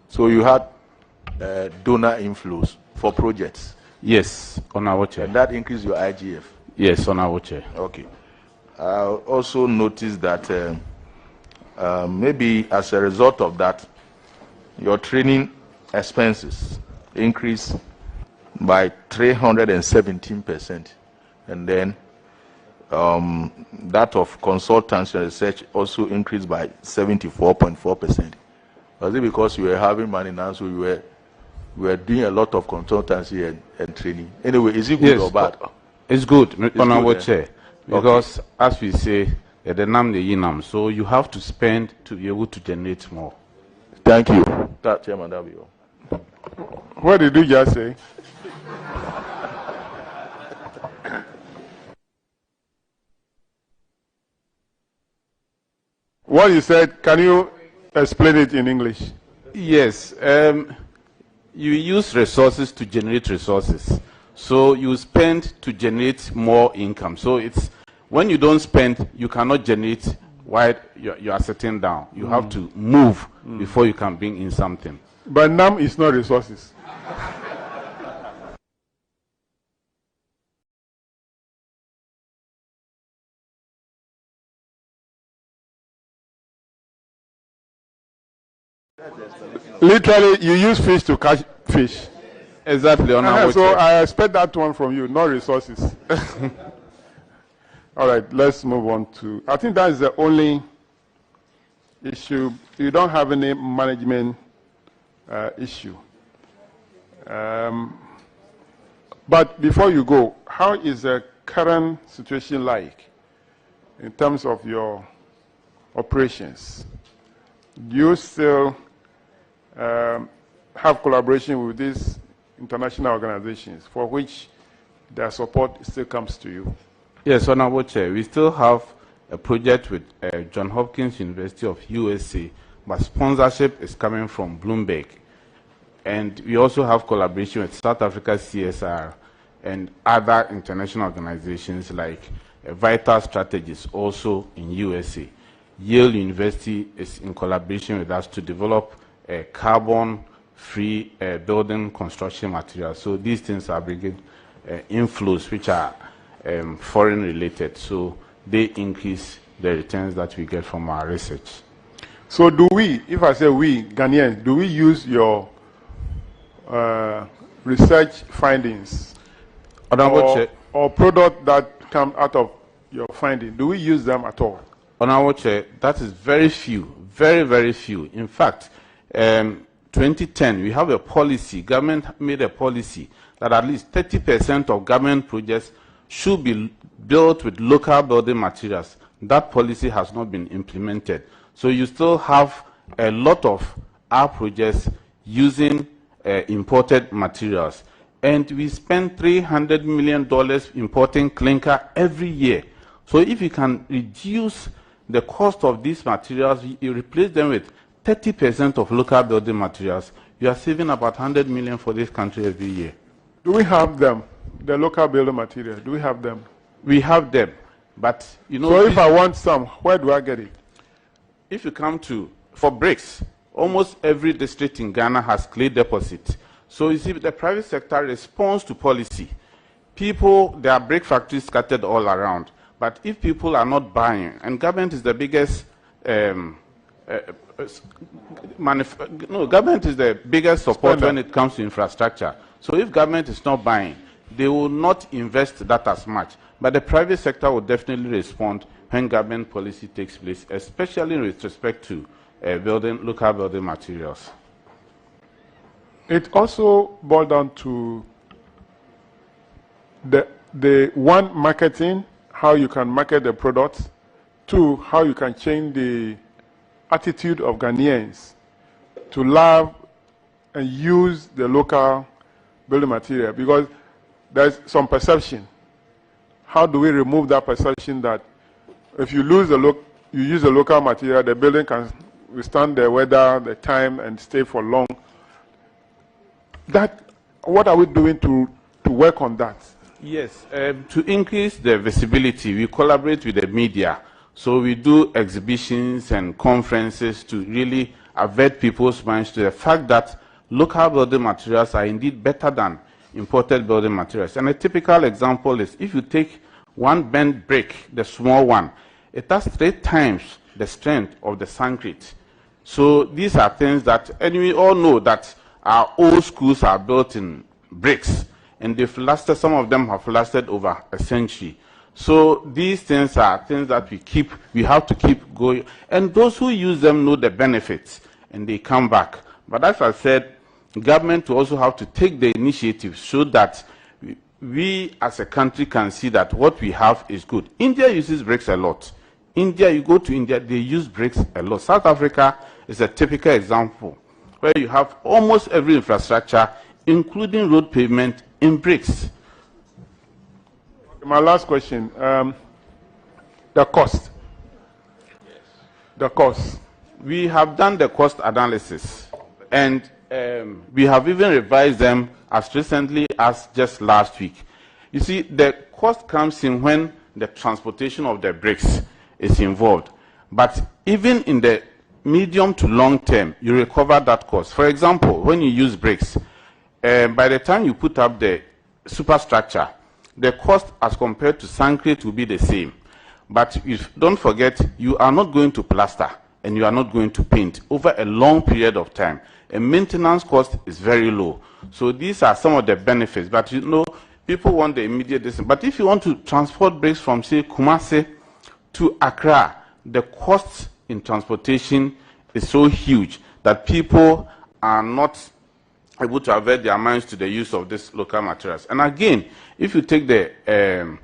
Speaker 22: So you had donor inflows for projects?
Speaker 16: Yes, on our chair.
Speaker 22: And that increased your IGF?
Speaker 16: Yes, on our chair.
Speaker 22: Okay. I also noticed that maybe as a result of that, your training expenses increased by 317%, and then that of consultants and research also increased by 74.4%. Was it because you were having money now, so you were doing a lot of consultancy and training? Anyway, is it good or bad?
Speaker 16: It's good, Honorable Chair, because as we say, the NAM the YINAM, so you have to spend to be able to generate more.
Speaker 22: Thank you. Chairman, that'll be all.
Speaker 7: What did you just say? What you said, can you explain it in English?
Speaker 16: Yes. You use resources to generate resources. So you spend to generate more income. So it's when you don't spend, you cannot generate while you are sitting down. You have to move before you can bring in something.
Speaker 7: But NAM is not resources. Literally, you use fish to catch fish.
Speaker 16: Exactly. On our
Speaker 7: so I expect that one from you, not resources. All right, let's move on to... I think that is the only issue. You don't have any management issue. But before you go, how is the current situation like in terms of your operations? Do you still have collaboration with these international organizations for which their support still comes to you?
Speaker 16: Yes, Honorable Chair, we still have a project with Johns Hopkins University of USA, but sponsorship is coming from Bloomberg. And we also have collaboration with South Africa's CSIR and other international organizations like Vital Strategies, also in USA. Yale University is in collaboration with us to develop carbon-free building construction materials. So these things are bringing inflows which are foreign related. So they increase the returns that we get from our research.
Speaker 7: So do we, if I say we, Ghanaians, do we use your research findings or product that come out of your finding, do we use them at all?
Speaker 12: Honorable Chair, that is very few, very, very few. In fact, 2010, we have a policy, government made a policy that at least 30% of government projects should be built with local building materials. That policy has not been implemented. So you still have a lot of our projects using imported materials. And we spend $300 million importing clinker every year. So if you can reduce the cost of these materials, you replace them with 30% of local building materials, you are saving about 100 million for this country every year.
Speaker 7: Do we have them, the local building materials? Do we have them?
Speaker 12: We have them, but you know.
Speaker 7: So if I want some, where do I get it?
Speaker 12: If you come to, for bricks, almost every district in Ghana has clay deposit. So you see, the private sector responds to policy. People, there are brick factories scattered all around. But if people are not buying, and government is the biggest, government is the biggest support when it comes to infrastructure. So if government is not buying, they will not invest that as much. But the private sector will definitely respond when government policy takes place, especially with respect to local building materials.
Speaker 7: It also boils down to the one, marketing, how you can market the products. Two, how you can change the attitude of Ghanaians to love and use the local building material, because there's some perception. How do we remove that perception that if you use the local material, the building can withstand the weather, the time, and stay for long? What are we doing to work on that?
Speaker 12: Yes, to increase the visibility, we collaborate with the media. So we do exhibitions and conferences to really avert people's minds to the fact that local building materials are indeed better than imported building materials. And a typical example is if you take one bent brick, the small one, it has 3 times the strength of the concrete. So these are things that, and we all know that our old schools are built in bricks, and they've lasted, some of them have lasted over a century. So these things are things that we have to keep going. And those who use them know the benefits, and they come back. But as I said, government will also have to take the initiative so that we as a country can see that what we have is good. India uses bricks a lot. India, you go to India, they use bricks a lot. South Africa is a typical example where you have almost every infrastructure, including road pavement, in bricks.
Speaker 7: My last question, the cost.
Speaker 12: Yes.
Speaker 7: The cost.
Speaker 12: We have done the cost analysis, and we have even revised them as recently as just last week. You see, the cost comes in when the transportation of the bricks is involved. But even in the medium to long term, you recover that cost. For example, when you use bricks, by the time you put up the superstructure, the cost as compared to concrete will be the same. But don't forget, you are not going to plaster and you are not going to paint over a long period of time. A maintenance cost is very low. So these are some of the benefits. But you know, people want the immediate distance. But if you want to transport bricks from, say, Kumasi to Accra, the cost in transportation is so huge that people are not able to avert their minds to the use of these local materials. And again, if you take the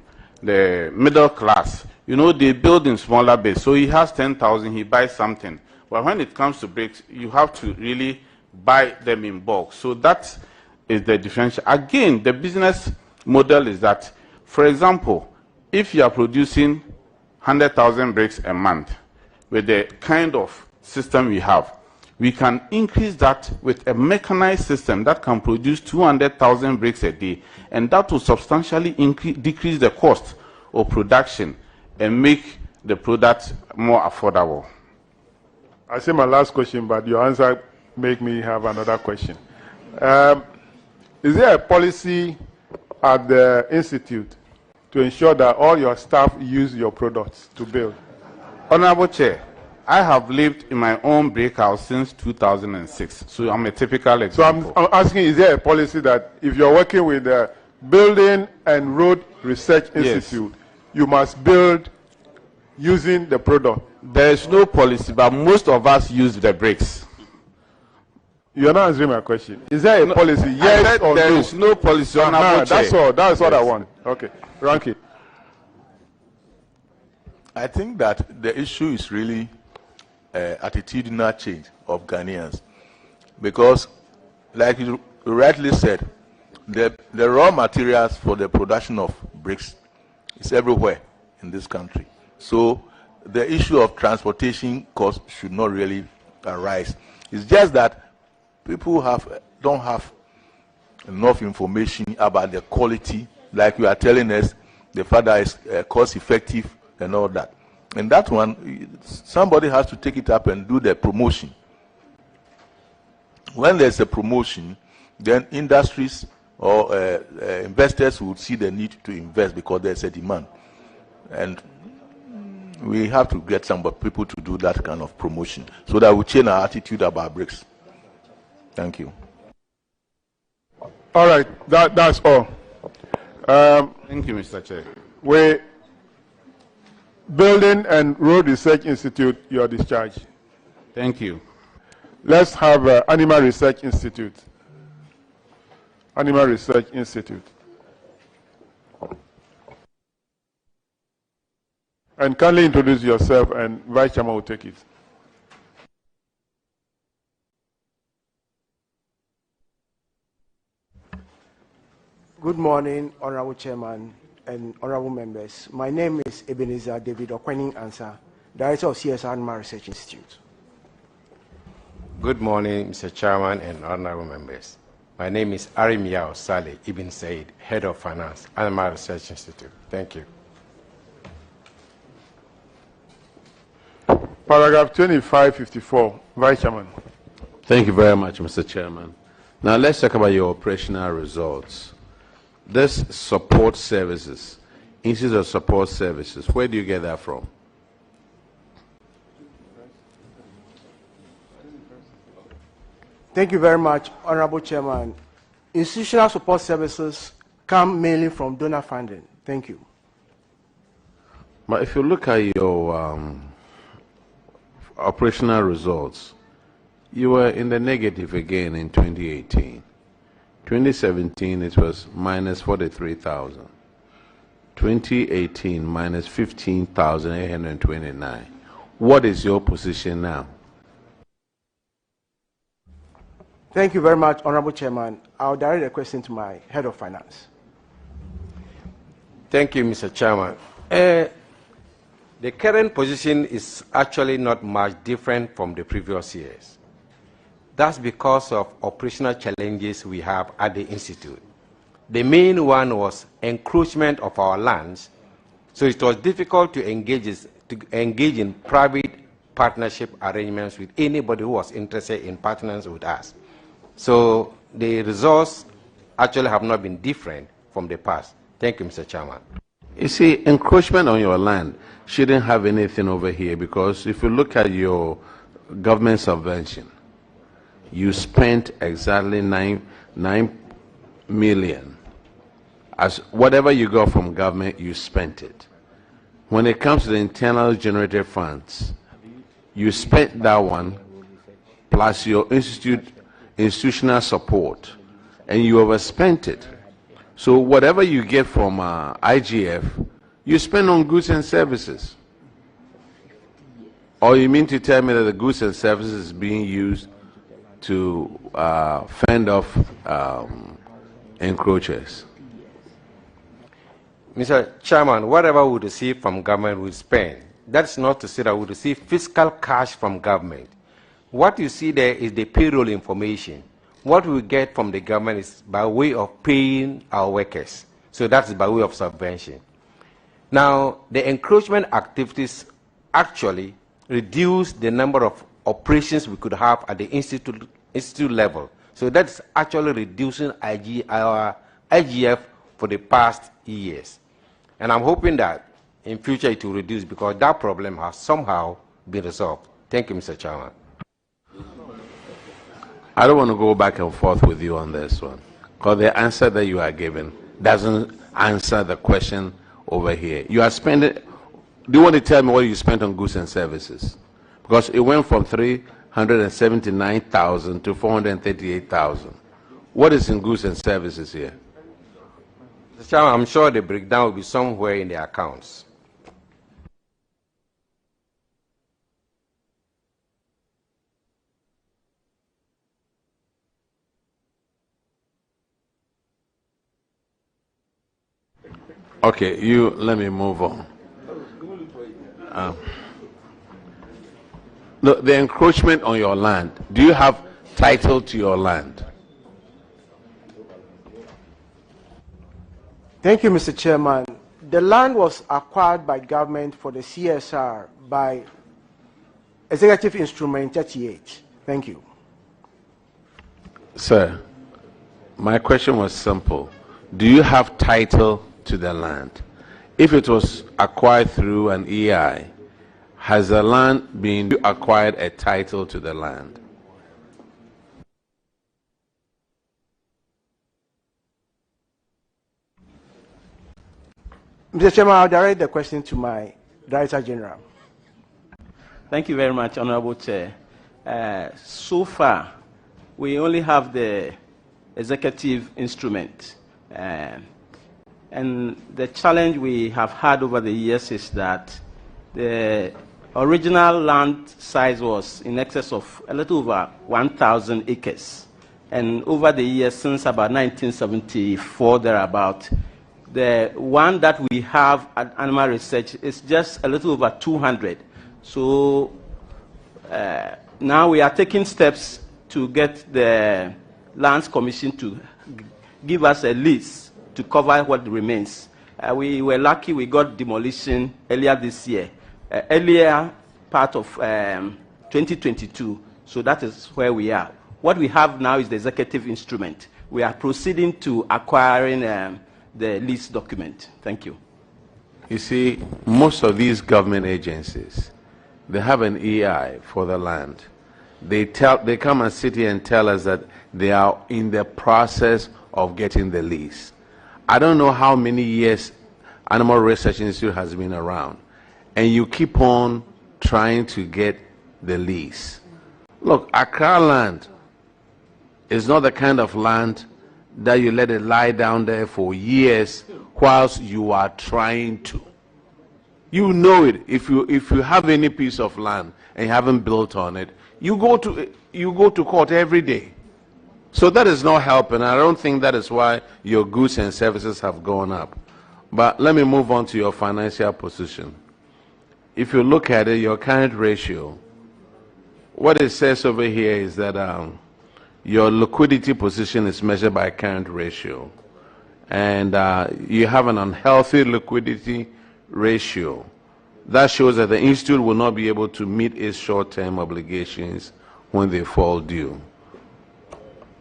Speaker 12: middle class, you know, they build in smaller base. So he has 10,000, he buys something. But when it comes to bricks, you have to really buy them in bulk. So that is the differential. Again, the business model is that, for example, if you are producing 100,000 bricks a month with the kind of system we have, we can increase that with a mechanized system that can produce 200,000 bricks a day, and that will substantially decrease the cost of production and make the product more affordable.
Speaker 7: I say my last question, but your answer make me have another question. Is there a policy at the institute to ensure that all your staff use your products to build?
Speaker 12: Honorable Chair, I have lived in my own brick house since 2006, so I'm a typical example.
Speaker 7: So I'm asking, is there a policy that if you're working with the Building and Road Research Institute, you must build using the product?
Speaker 12: There is no policy, but most of us use the bricks.
Speaker 7: You're not answering my question. Is there a policy? Yes or no?
Speaker 12: There is no policy.
Speaker 7: That's all. That's what I want. Okay. Ranky.
Speaker 22: I think that the issue is really attitudinal change of Ghanaians. Because, like you rightly said, the raw materials for the production of bricks is everywhere in this country. So the issue of transportation costs should not really arise. It's just that people don't have enough information about the quality, like you are telling us, the fact that it's cost effective and all that. And that one, somebody has to take it up and do the promotion. When there's a promotion, then industries or investors would see the need to invest because there's a demand. And we have to get some people to do that kind of promotion so that we change our attitude about bricks. Thank you.
Speaker 7: All right, that's all.
Speaker 12: Thank you, Mr. Chair.
Speaker 7: Building and Road Research Institute, your discharge.
Speaker 12: Thank you.
Speaker 7: Let's have Animal Research Institute. Animal Research Institute. And kindly introduce yourself, and Vice Chairman will take it.
Speaker 1: Good morning, Honorable Chairman and Honorable Members. My name is Ebenezer David Okwening Ansah, Director of CSIR Animal Research Institute.
Speaker 3: Good morning, Mr. Chairman and Honorable Members. My name is Arimia Saleh Ibn Said, Head of Finance, Animal Research Institute. Thank you.
Speaker 7: Paragraph 2554, Vice Chairman.
Speaker 12: Thank you very much, Mr. Chairman. Now let's talk about your operational results. This support services, Institute of Support Services, where do you get that from?
Speaker 1: Thank you very much, Honorable Chairman. Institutional support services come mainly from donor funding. Thank you.
Speaker 12: But if you look at your operational results, you were in the negative again in 2018. 2017, it was minus 43,000. 2018, minus 15,829. What is your position now?
Speaker 1: Thank you very much, Honorable Chairman. I'll direct the question to my Head of Finance.
Speaker 3: Thank you, Mr. Chairman. The current position is actually not much different from the previous years. That's because of operational challenges we have at the Institute. The main one was encroachment of our lands, so it was difficult to engage in private partnership arrangements with anybody who was interested in partners with us. So the results actually have not been different from the past. Thank you, Mr. Chairman.
Speaker 12: You see, encroachment on your land shouldn't have anything over here, because if you look at your government subvention, you spent exactly 9 million. As whatever you got from government, you spent it. When it comes to the internal generated funds, you spent that one plus your institutional support, and you overspent it. So whatever you get from IGF, you spend on goods and services. Or you mean to tell me that the goods and services is being used to fend off encroachers?
Speaker 3: Mr. Chairman, whatever we receive from government, we spend. That's not to say that we receive fiscal cash from government. What you see there is the payroll information. What we get from the government is by way of paying our workers. So that's by way of subvention. Now, the encroachment activities actually reduce the number of operations we could have at the institute level. So that's actually reducing our IGF for the past years. And I'm hoping that in future it will reduce, because that problem has somehow been resolved. Thank you, Mr. Chairman.
Speaker 12: I don't want to go back and forth with you on this one, because the answer that you are giving doesn't answer the question over here. You are spending Do you want to tell me what you spent on goods and services? Because it went from 379,000 to 438,000. What is in goods and services here?
Speaker 3: Mr. Chairman, I'm sure the breakdown will be somewhere in the accounts.
Speaker 12: Okay, let me move on. The encroachment on your land, do you have title to your land?
Speaker 1: Thank you, Mr. Chairman. The land was acquired by government for the CSIR by Executive Instrument 38. Thank you.
Speaker 12: Sir, my question was simple. Do you have title to the land? If it was acquired through an EI, has the land been acquired a title to the land?
Speaker 1: Mr. Chairman, I'll direct the question to my Director General.
Speaker 4: Thank you very much, Honorable Chair. So far, we only have the executive instrument. And the challenge we have had over the years is that the original land size was in excess of a little over 1,000 acres. And over the years, since about 1974, thereabout, the one that we have at Animal Research is just a little over 200. So now we are taking steps to get the Lands Commission to give us a lease to cover what remains. We were lucky we got demolition earlier this year, earlier part of 2022, so that is where we are. What we have now is the executive instrument. We are proceeding to acquiring the lease document. Thank you.
Speaker 12: You see, most of these government agencies, they have an EI for the land. They come and sit here and tell us that they are in the process of getting the lease. I don't know how many years Animal Research Institute has been around, and you keep on trying to get the lease. Look, Accra land is not the kind of land that you let it lie down there for years whilst you are trying to. You know it. If you have any piece of land and you haven't built on it, you go to court every day. So that is not helping. I don't think that is why your goods and services have gone up. But let me move on to your financial position. If you look at it, your current ratio, what it says over here is that your liquidity position is measured by current ratio. And you have an unhealthy liquidity ratio. That shows that the institute will not be able to meet its short-term obligations when they fall due.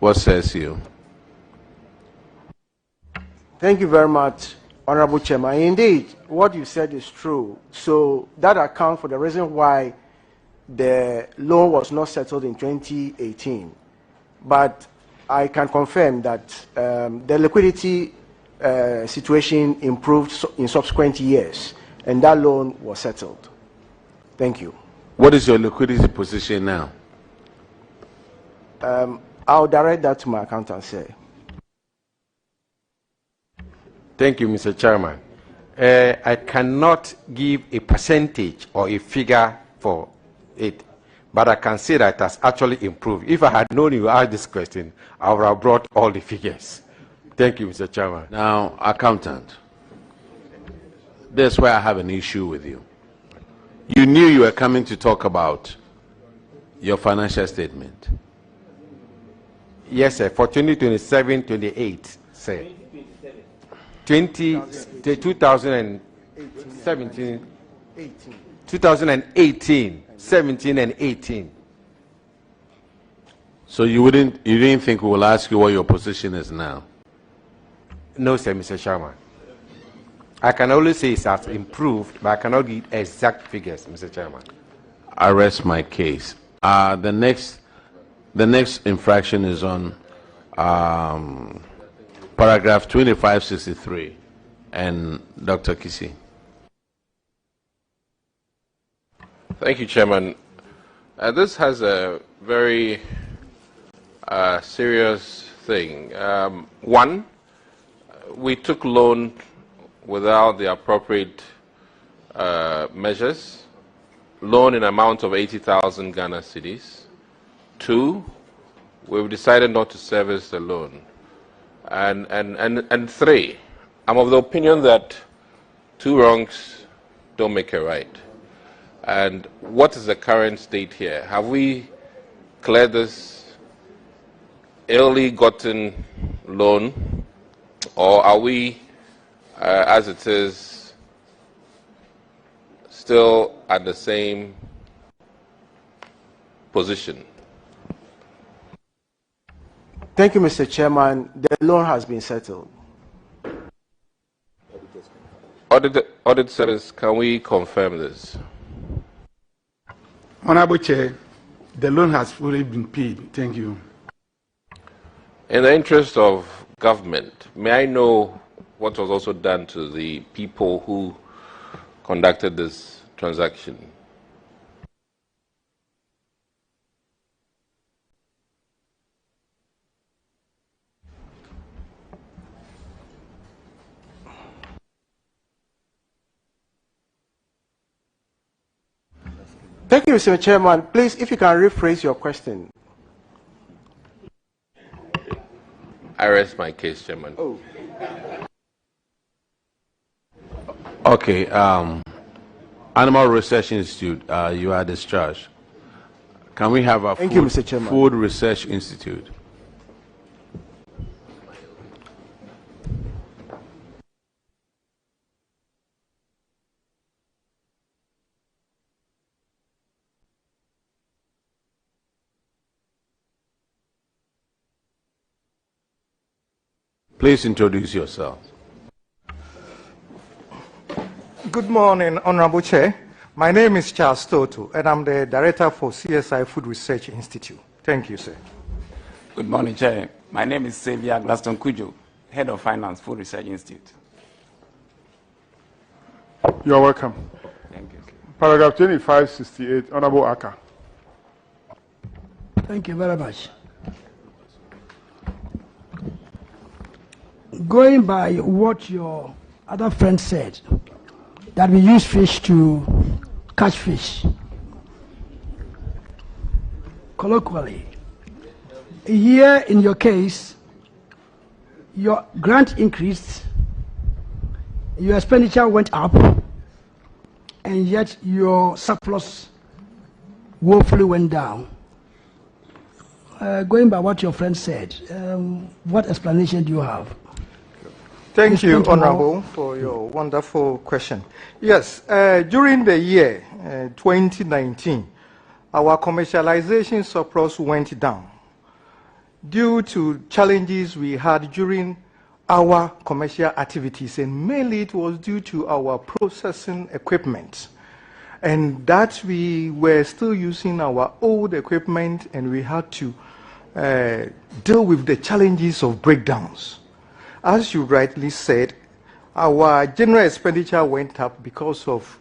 Speaker 12: What says you?
Speaker 1: Thank you very much, Honorable Chairman. Indeed, what you said is true. So that accounts for the reason why the loan was not settled in 2018. But I can confirm that the liquidity situation improved in subsequent years, and that loan was settled. Thank you.
Speaker 12: What is your liquidity position now?
Speaker 1: I'll direct that to my accountant, sir.
Speaker 3: Thank you, Mr. Chairman. I cannot give a percentage or a figure for it, but I can say that it has actually improved. If I had known you asked this question, I would have brought all the figures. Thank you, Mr. Chairman.
Speaker 12: Now, accountant, that's where I have an issue with you. You knew you were coming to talk about your financial statement.
Speaker 3: Yes, sir, for 2027-28, sir. 2017, 2018, 17 and 18.
Speaker 12: So you didn't think we will ask you what your position is now?
Speaker 3: No, sir, Mr. Chairman. I can only say it has improved, but I cannot give exact figures, Mr. Chairman.
Speaker 12: I rest my case. The next infraction is on paragraph 2563, and Dr. Kisi.
Speaker 13: Thank you, Chairman. This has a very serious thing. One, we took loan without the appropriate measures, loan in amount of 80,000 Ghana cedis. Two, we've decided not to service the loan. And three, I'm of the opinion that two wrongs don't make a right. And what is the current state here? Have we cleared this illegally gotten loan, or are we, as it is, still at the same position?
Speaker 1: Thank you, Mr. Chairman. The loan has been settled.
Speaker 13: Audit Service, can we confirm this?
Speaker 10: Honorable Chair, the loan has fully been paid. Thank you.
Speaker 13: In the interest of government, may I know what was also done to the people who conducted this transaction?
Speaker 1: Thank you, Mr. Chairman. Please, if you can rephrase your question.
Speaker 13: I rest my case, Chairman.
Speaker 1: Oh.
Speaker 12: Okay. Animal Research Institute, you are discharged. Can we have a Food Research Institute? Please introduce yourself.
Speaker 5: Good morning, Honorable Chair. My name is Charles Toto, and I'm the Director for CSIR Food Research Institute. Thank you, sir.
Speaker 6: Good morning, Chair. My name is Xavier Glaston Kujo, Head of Finance, Food Research Institute.
Speaker 7: You're welcome.
Speaker 6: Thank you.
Speaker 7: Paragraph 2568, Honorable Aka.
Speaker 14: Thank you very much. Going by what your other friend said, that we use fish to catch fish, colloquially, here in your case, your grant increased, your expenditure went up, and yet your surplus woefully went down. Going by what your friend said, what explanation do you have?
Speaker 5: Thank you, Honorable, for your wonderful question. Yes, during the year 2019, our commercialization surplus went down due to challenges we had during our commercial activities, and mainly it was due to our processing equipment, and that we were still using our old equipment, and we had to deal with the challenges of breakdowns. As you rightly said, our general expenditure went up because of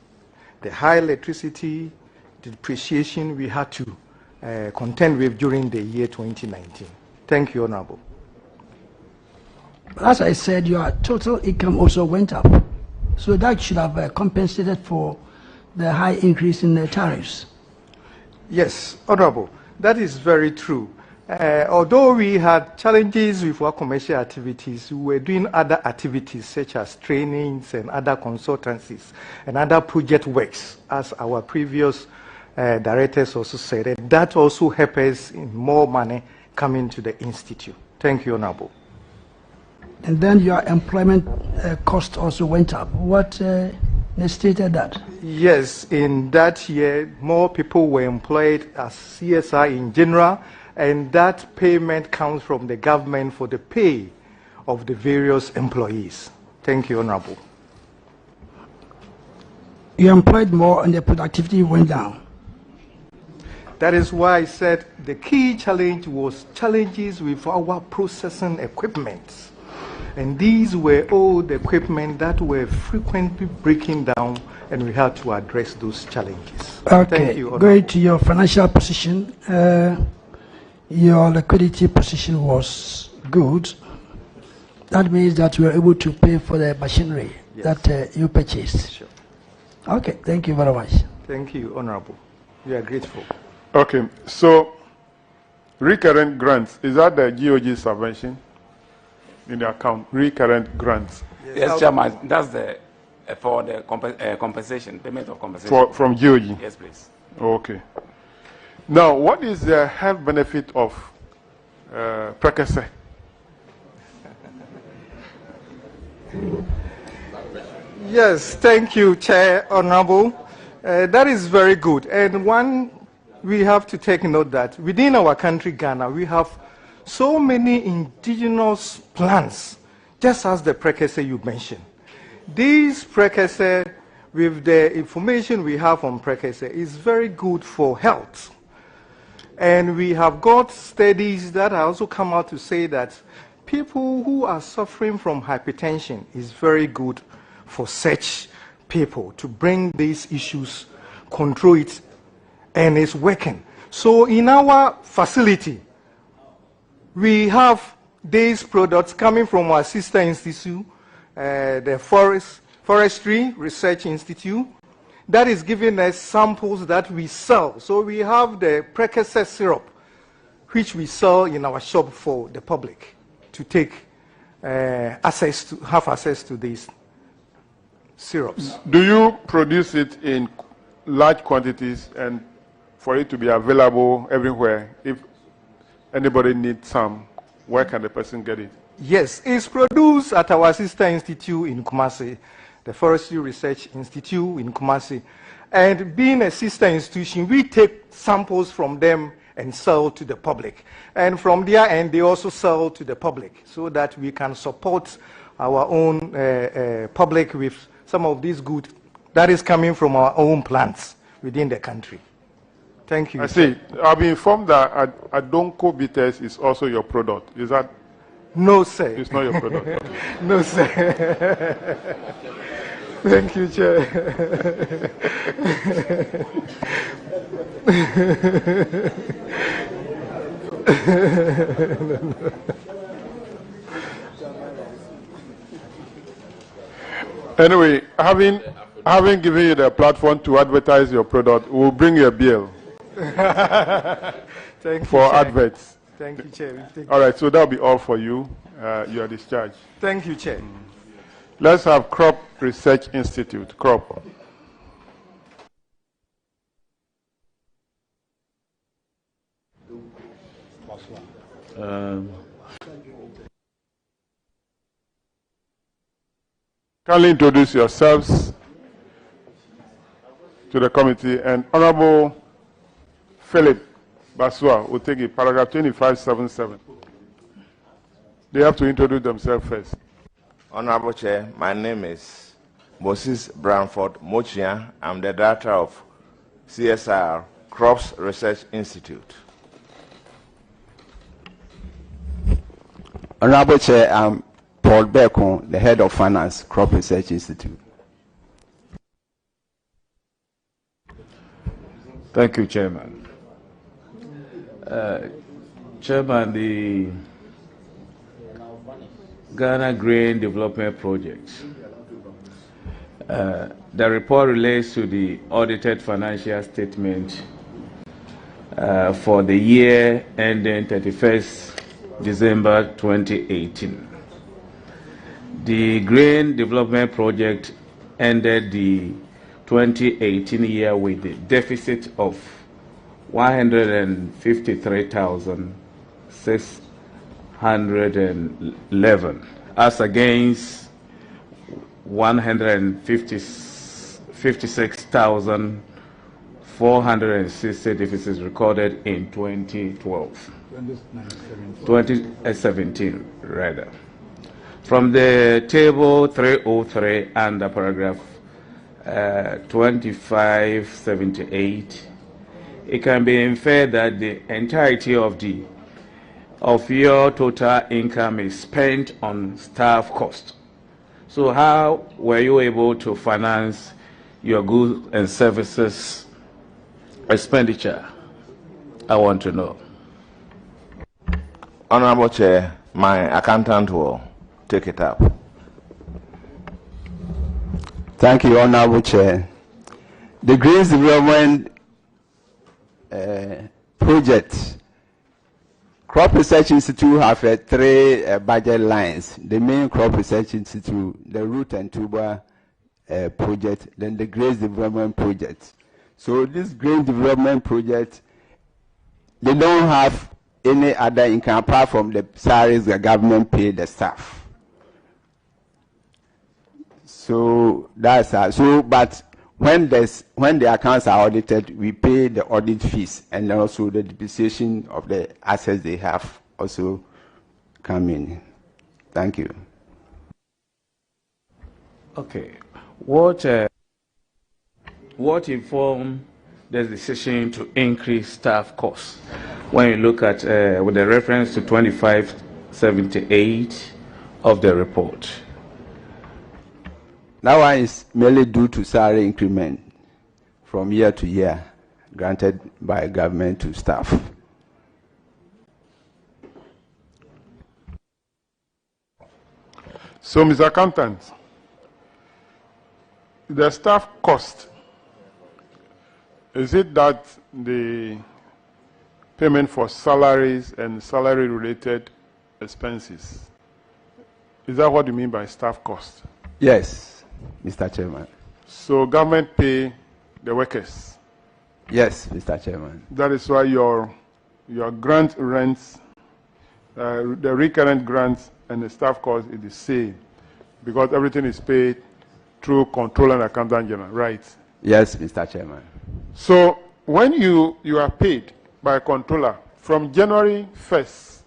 Speaker 5: the high electricity depreciation we had to contend with during the year 2019. Thank you, Honorable.
Speaker 14: As I said, your total income also went up, so that should have compensated for the high increase in the tariffs.
Speaker 5: Yes, Honorable, that is very true. Although we had challenges with our commercial activities, we were doing other activities such as trainings and other consultancies and other project works, as our previous directors also said. And that also helped us in more money coming to the institute. Thank you, Honorable.
Speaker 14: And then your employment cost also went up. What stated that?
Speaker 5: Yes, in that year, more people were employed as CSIR in general, and that payment comes from the government for the pay of the various employees. Thank you, Honorable.
Speaker 14: You employed more and the productivity went down.
Speaker 5: That is why I said the key challenge was challenges with our processing equipment. And these were all the equipment that were frequently breaking down, and we had to address those challenges.
Speaker 14: Okay,
Speaker 5: Thank you.
Speaker 14: going to your financial position, your liquidity position was good. That means that you were able to pay for the machinery that you purchased.
Speaker 5: Sure.
Speaker 14: Okay, thank you very much.
Speaker 5: Thank you, Honorable. We are grateful.
Speaker 7: Okay, so recurrent grants, is that the GOG subvention in the account? Recurrent grants?
Speaker 6: Yes, Chairman, that's the for the compensation, payment of compensation.
Speaker 7: From GOG?
Speaker 6: Yes, please.
Speaker 7: Okay. Now, what is the health benefit of Prekese?
Speaker 5: Yes, thank you, Chair, Honorable. That is very good. And one, we have to take note that within our country, Ghana, we have so many indigenous plants, just as the Prekese you mentioned. These Prekese, with the information we have on Prekese, is very good for health. And we have got studies that have also come out to say that people who are suffering from hypertension is very good for such people to bring these issues, control it, and it's working. So in our facility, we have these products coming from our sister institute, the Forestry Research Institute, that is giving us samples that we sell. So we have the Prekese syrup, which we sell in our shop for the public to take have access to these syrups.
Speaker 7: Do you produce it in large quantities and for it to be available everywhere? If anybody needs some, where can the person get it?
Speaker 5: Yes, it's produced at our sister institute in Kumasi, the Forestry Research Institute in Kumasi. And being a sister institution, we take samples from them and sell to the public. And from their end, they also sell to the public so that we can support our own public with some of this good that is coming from our own plants within the country. Thank you.
Speaker 7: I see. I've been informed that Adonko Bitters is also your product. Is that?
Speaker 5: No, sir.
Speaker 7: It's not your product. Okay.
Speaker 5: No, sir. Thank you, Chair.
Speaker 7: Anyway, having given you the platform to advertise your product, we'll bring you a bill.
Speaker 5: Thank you,
Speaker 7: for
Speaker 5: Chair.
Speaker 7: adverts.
Speaker 5: Thank you, Chair.
Speaker 7: All right, so that'll be all for you. You are discharged.
Speaker 5: Thank you, Chair.
Speaker 7: Let's have Crop Research Institute. Crop. Kindly introduce yourselves to the committee, and Honorable Philip Basua will take it, paragraph 2577. They have to introduce themselves first.
Speaker 9: Honorable Chair, my name is Moses Branford Mochia. I'm the director of CSIR, Crops Research Institute.
Speaker 20: Honorable Chair, I'm Paul Becon, the head of finance, Crop Research Institute.
Speaker 16: Thank you, Chairman. Chairman, the Ghana Grain Development Project. The report relates to the audited financial statement for the year ending 31st December 2018. The Grain Development Project ended the 2018 year with a deficit of 153,611 as against 156,460 deficits recorded in 2017 rather. From the table 303 under paragraph 2578, it can be inferred that the entirety of the of your total income is spent on staff cost. So how were you able to finance your goods and services expenditure? I want to know.
Speaker 9: Honorable Chair, my accountant will take it up.
Speaker 20: Thank you, Honorable Chair. The Greens Development Project, Crop Research Institute have three budget lines. The main Crop Research Institute, the Root and Tuber project, then the Greens Development Project. So this Greens Development Project, they don't have any other income apart from the salaries the government pay the staff. So that's so. But when the accounts are audited, we pay the audit fees, and also the depreciation of the assets they have also come in. Thank you.
Speaker 16: Okay, what informed the decision to increase staff costs? When you look at with the reference to 2578 of the report.
Speaker 20: That one is merely due to salary increment from year to year granted by government to staff.
Speaker 7: So, Mr. Accountant, the staff cost, is it that the payment for salaries and salary-related expenses? Is that what you mean by staff cost?
Speaker 20: Yes, Mr. Chairman.
Speaker 7: So government pay the workers?
Speaker 20: Yes, Mr. Chairman.
Speaker 7: That is why your grant rents, the recurrent grants and the staff cost is the same, because everything is paid through Controller and Accountant General, right?
Speaker 20: Yes, Mr. Chairman.
Speaker 7: So when you are paid by a controller from January 1st,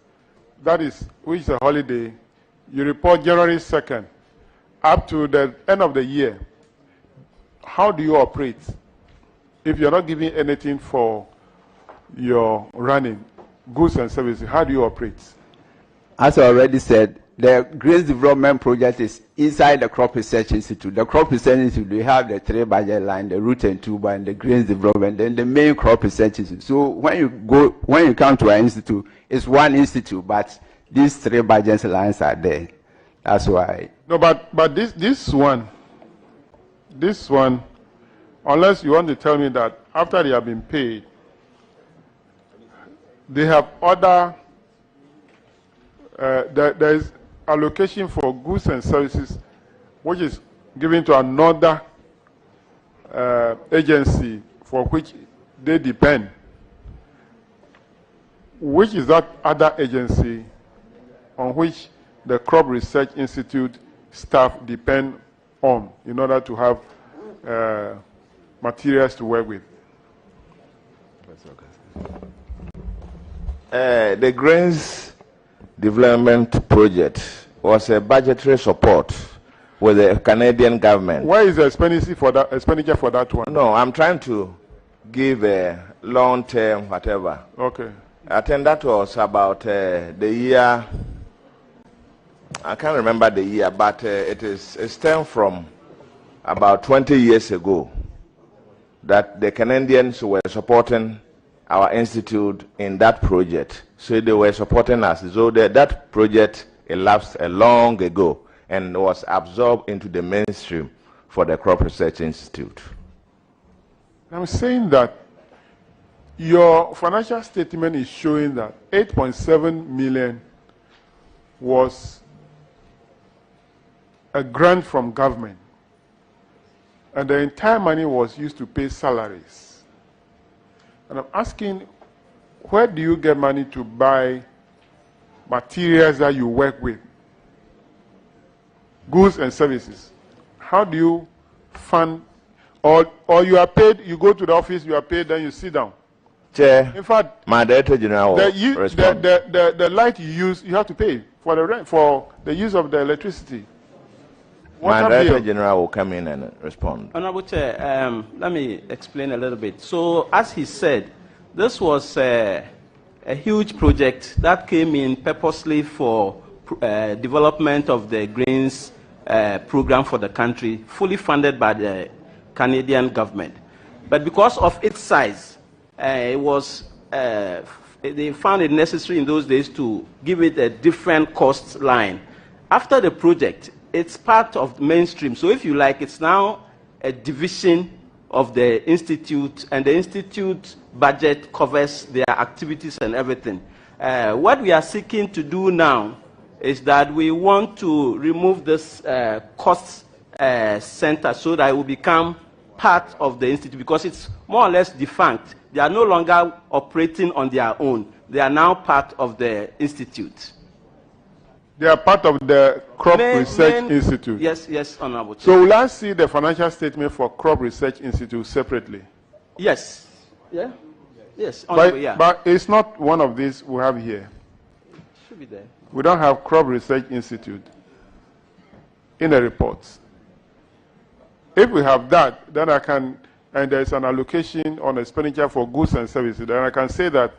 Speaker 7: that is, which is a holiday, you report January 2nd, up to the end of the year, how do you operate? If you're not giving anything for your running, goods and services, how do you operate?
Speaker 20: As I already said, the Greens Development Project is inside the Crop Research Institute. The Crop Research Institute, we have the three budget line, the Root and Tuber, and the Greens Development, and the main Crop Research Institute. So when you come to our institute, it's one institute, but these three budget lines are there. That's why.
Speaker 7: No, but this one, unless you want to tell me that after they have been paid, they have other, there is allocation for goods and services, which is given to another agency for which they depend. Which is that other agency on which the Crop Research Institute staff depend on in order to have materials to work with?
Speaker 9: The Greens Development Project was a budgetary support with the Canadian government.
Speaker 7: Where is the expenditure for that one?
Speaker 9: No, I'm trying to give a long-term whatever.
Speaker 7: Okay.
Speaker 9: I think that was about the year, I can't remember the year, but it stemmed from about 20 years ago that the Canadians were supporting our institute in that project. So they were supporting us. So that project elapsed long ago and was absorbed into the mainstream for the Crop Research Institute.
Speaker 7: I'm saying that your financial statement is showing that 8.7 million was a grant from government, and the entire money was used to pay salaries. And I'm asking, where do you get money to buy materials that you work with? Goods and services. How do you fund, or you are paid, you go to the office, you are paid, then you sit down?
Speaker 9: Chair,
Speaker 7: in fact,
Speaker 9: my Director General will respond.
Speaker 7: The light you use, you have to pay for the rent, for the use of the electricity.
Speaker 9: My Director General will come in and respond.
Speaker 4: Honorable Chair, let me explain a little bit. So, as he said, this was a huge project that came in purposely for development of the grains program for the country, fully funded by the Canadian government. But because of its size, it was they found it necessary in those days to give it a different cost line. After the project, it's part of mainstream. So if you like, it's now a division of the institute, and the institute budget covers their activities and everything. What we are seeking to do now is that we want to remove this cost center so that it will become part of the institute, because it's more or less defunct. They are no longer operating on their own. They are now part of the institute.
Speaker 7: They are part of the Crop Research Institute.
Speaker 4: Yes, yes, Honorable Chair.
Speaker 7: So will I see the financial statement for Crop Research Institute separately?
Speaker 4: Yes. Yeah. Yes.
Speaker 7: But, but it's not one of these we have here.
Speaker 4: Should be there.
Speaker 7: We don't have Crop Research Institute in the reports. If we have that, then I can, and there's an allocation on expenditure for goods and services, then I can say that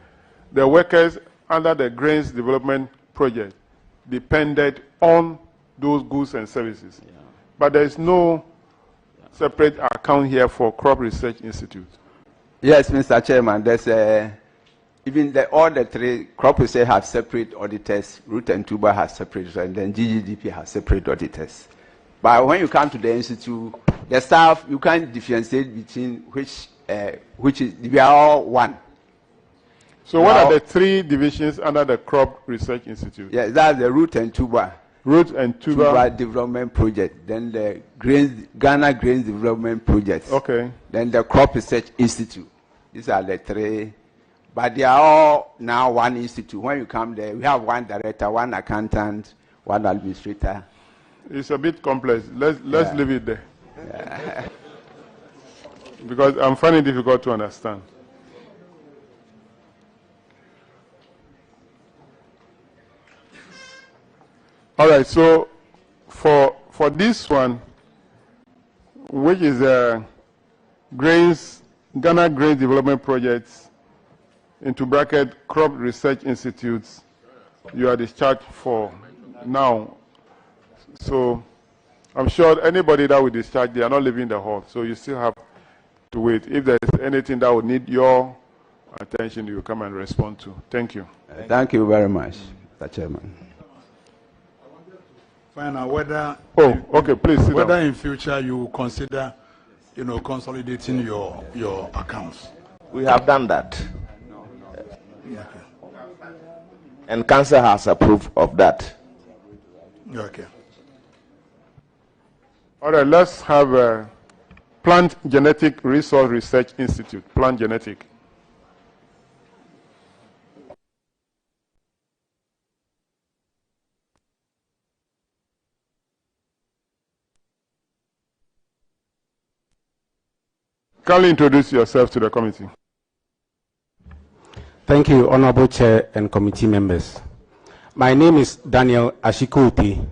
Speaker 7: the workers under the Grains Development Project depended on those goods and services. Yeah. But there's no separate account here for Crop Research Institute.
Speaker 20: Yes, Mr. Chairman, there's even all the three, Crop Research have separate auditors, Root and Tuber have separate, and then GGDP has separate auditors. But when you come to the institute, the staff, you can't differentiate between which is, we are all one.
Speaker 7: So what are the three divisions under the Crop Research Institute?
Speaker 20: Yes, that's the Root and Tuber.
Speaker 7: Root and Tuber
Speaker 20: Development Project. Then the Ghana Grains Development Project.
Speaker 7: Okay.
Speaker 20: Then the Crop Research Institute. These are the three. But they are all now one institute. When you come there, we have one director, one accountant, one administrator.
Speaker 7: It's a bit complex. Let's leave it there. Yeah. Because I'm finding it difficult to understand. All right, so for this one, which is Ghana Grains Development Projects, into bracket Crop Research Institutes, you are discharged for now. So I'm sure anybody that will discharge, they are not leaving the hall. So you still have to wait. If there's anything that would need your attention, you will come and respond to. Thank you.
Speaker 20: Thank you very much, Mr. Chairman.
Speaker 8: Find out whether
Speaker 7: okay, please sit
Speaker 8: whether
Speaker 7: down.
Speaker 8: in future you will consider, consolidating your accounts.
Speaker 9: We have done that. And Council has approved of that.
Speaker 8: Okay.
Speaker 7: All right, let's have a Plant Genetic Resource Research Institute, Plant Genetic. Kindly introduce yourself to the committee.
Speaker 21: Thank you, Honorable Chair and committee members. My name is Daniel Ashikuti,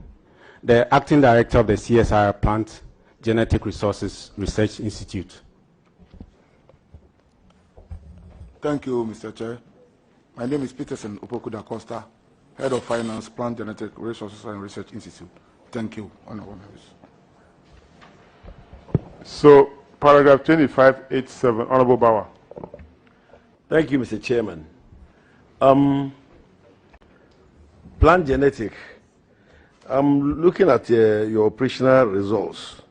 Speaker 21: the Acting Director of the CSIR Plant Genetic Resources Research Institute.
Speaker 8: Thank you, Mr. Chair. My name is Peterson Opoku da Costa, Head of Finance, Plant Genetic Resources and Research Institute. Thank you, Honorable members.
Speaker 7: So, paragraph 2587, Honorable Bauer.
Speaker 15: Thank you, Mr. Chairman. Plant Genetic, I'm looking at your operational results,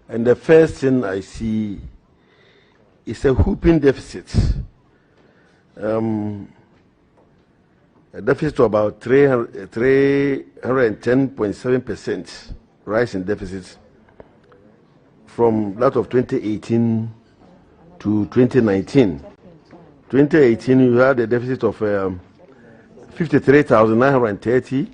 Speaker 15: and the first thing I see is a whooping deficit. A deficit of about 310.7% rise in deficit from that of 2018 to 2019. 2018, you had a deficit of 53,930,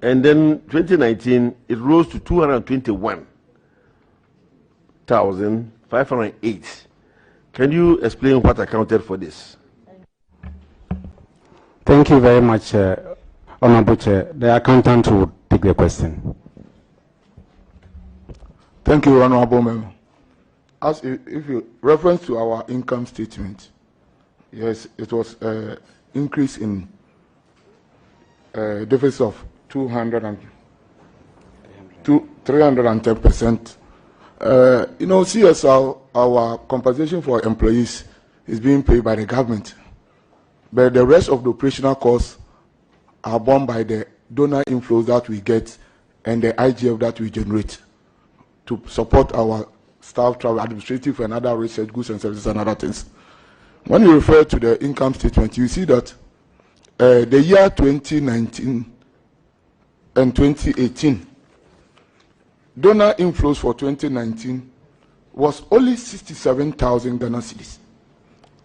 Speaker 15: and then 2019 it rose to 221,508. Can you explain what accounted for this?
Speaker 21: Thank you very much, Honorable Chair. The accountant will take the question.
Speaker 8: Thank you, Honorable Member. As if you reference to our income statement, yes, it was increase in deficit of 310%. CSIR, our compensation for employees is being paid by the government, but the rest of the operational costs are borne by the donor inflows that we get and the IGF that we generate to support our staff, travel, administrative, and other research, goods and services, and other things. When you refer to the income statement, you see that the year 2019 and 2018, donor inflows for 2019 was only 67,000 Ghana cedis,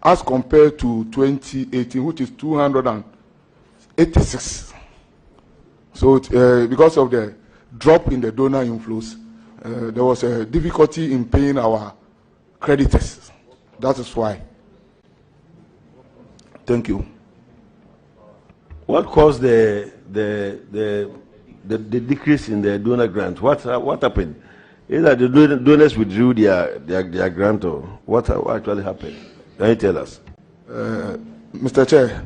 Speaker 8: as compared to 2018, which is 286. So because of the drop in the donor inflows, there was a difficulty in paying our creditors. That is why. Thank you.
Speaker 15: What caused the decrease in the donor grant? What happened? Is that the donors withdrew their grant, or what actually happened? Can you tell us?
Speaker 8: Mr. Chair,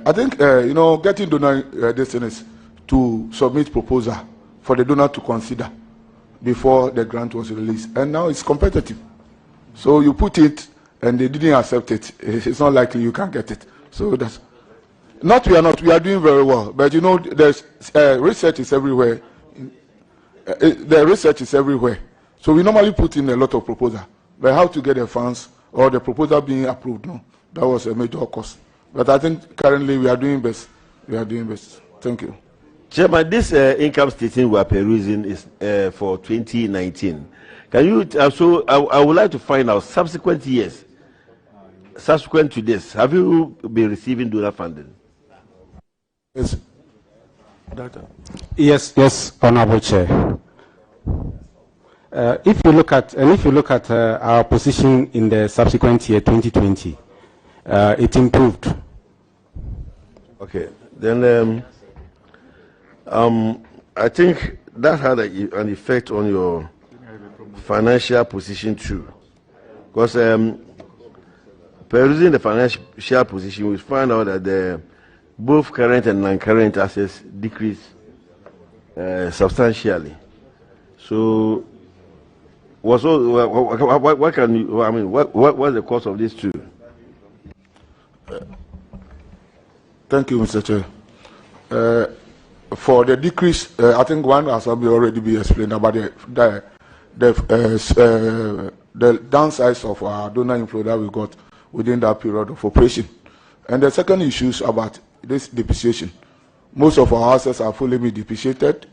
Speaker 8: I think getting donor destinies to submit proposal for the donor to consider before the grant was released, and now it's competitive. So you put it and they didn't accept it. It's not likely you can get it. So that's we are doing very well. But there's research is everywhere. The research is everywhere. So we normally put in a lot of proposal, but how to get the funds or the proposal being approved? No, that was a major cost. But I think currently we are doing best. We are doing best. Thank you.
Speaker 15: Chairman, this income statement we are perusing is for 2019. Can you also? I would like to find out subsequent years. Subsequent to this, have you been receiving donor funding?
Speaker 8: Yes.
Speaker 10: Yes, Honorable Chair. If you look at our position in the subsequent year 2020, it improved.
Speaker 15: Okay, then I think that had an effect on your financial position too, because perusing the financial position, we find out that both current and non-current assets decreased substantially. So, what's the cause of this too?
Speaker 8: Thank you, Mr. Chair. For the decrease, I think one has already been explained about the downsides of our donor inflow that we got within that period of operation. And the second issue is about this depreciation. Most of our assets are fully depreciated,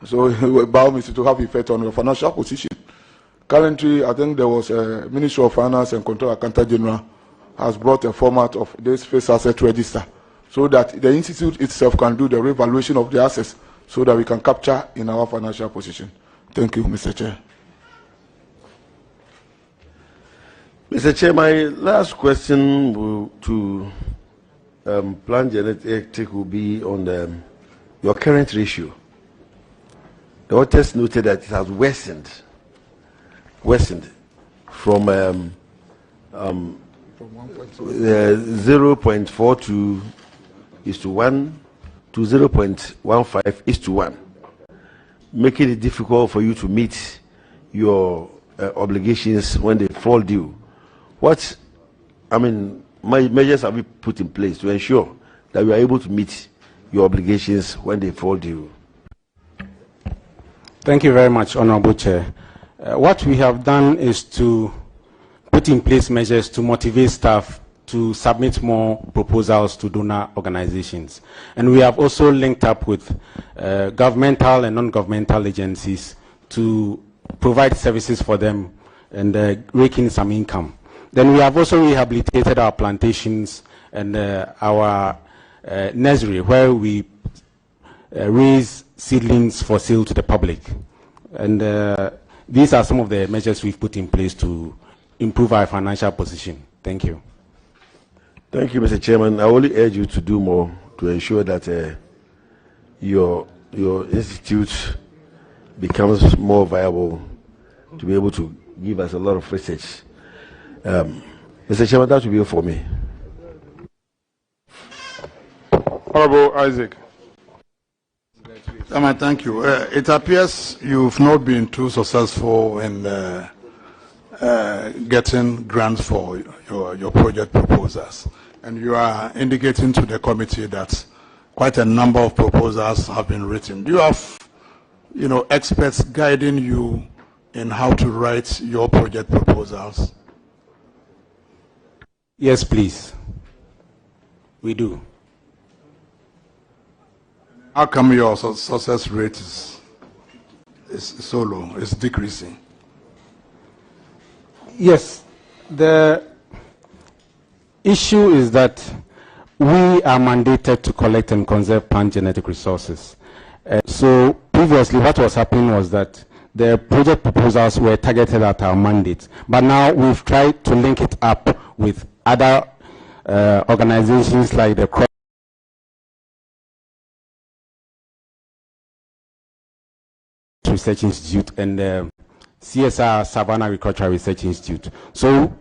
Speaker 8: so it will allow me to have effect on your financial position. Currently, I think there was a Ministry of Finance and Control Accountant General has brought a format of this fixed asset register, so that the institute itself can do the revaluation of the assets, so that we can capture in our financial position. Thank you, Mr. Chair.
Speaker 15: Mr. Chair, my last question to Plan Genetic will be on your current ratio. The auditors noted that it has worsened from 0.42 is to 1 to 0.15 is to 1, making it difficult for you to meet your obligations when they fall due. What measures have you put in place to ensure that we are able to meet your obligations when they fall due?
Speaker 10: Thank you very much, Honorable Chair. What we have done is to put in place measures to motivate staff to submit more proposals to donor organizations. And we have also linked up with governmental and non-governmental agencies to provide services for them and rake in some income. Then we have also rehabilitated our plantations and our nursery, where we raise seedlings for sale to the public. And these are some of the measures we've put in place to improve our financial position. Thank you.
Speaker 15: Thank you, Mr. Chairman. I only urge you to do more to ensure that your institute becomes more viable, to be able to give us a lot of research. Mr. Chairman, that will be all for me.
Speaker 7: Honorable Isaac.
Speaker 17: Chairman, thank you. It appears you've not been too successful in getting grants for your project proposals. And you are indicating to the committee that quite a number of proposals have been written. Do you have, experts guiding you in how to write your project proposals?
Speaker 10: Yes, please. We do.
Speaker 17: How come your success rate is so low, it's decreasing?
Speaker 10: Yes, the issue is that we are mandated to collect and conserve plant genetic resources. So previously what was happening was that the project proposals were targeted at our mandate, but now we've tried to link it up with other organizations like the Crop Research Institute and the CSIR Savannah Agricultural Research Institute. So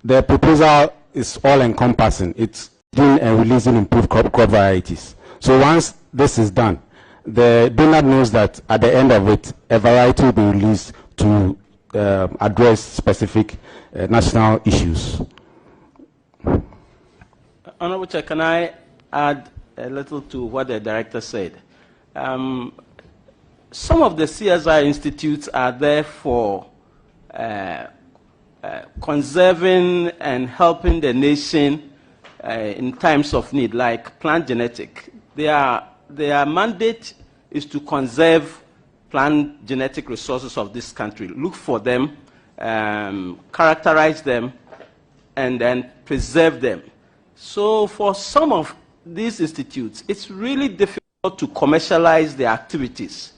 Speaker 10: the proposal is all encompassing. It's doing and releasing improved crop varieties. So once this is done, the donor knows that at the end of it, a variety will be released to address specific national issues.
Speaker 4: Honorable Chair, can I add a little to what the director said? Some of the CSIR institutes are there for conserving and helping the nation in times of need, like plant genetic. Their mandate is to conserve plant genetic resources of this country, look for them, characterize them, and then preserve them. So for some of these institutes, it's really difficult to commercialize their activities.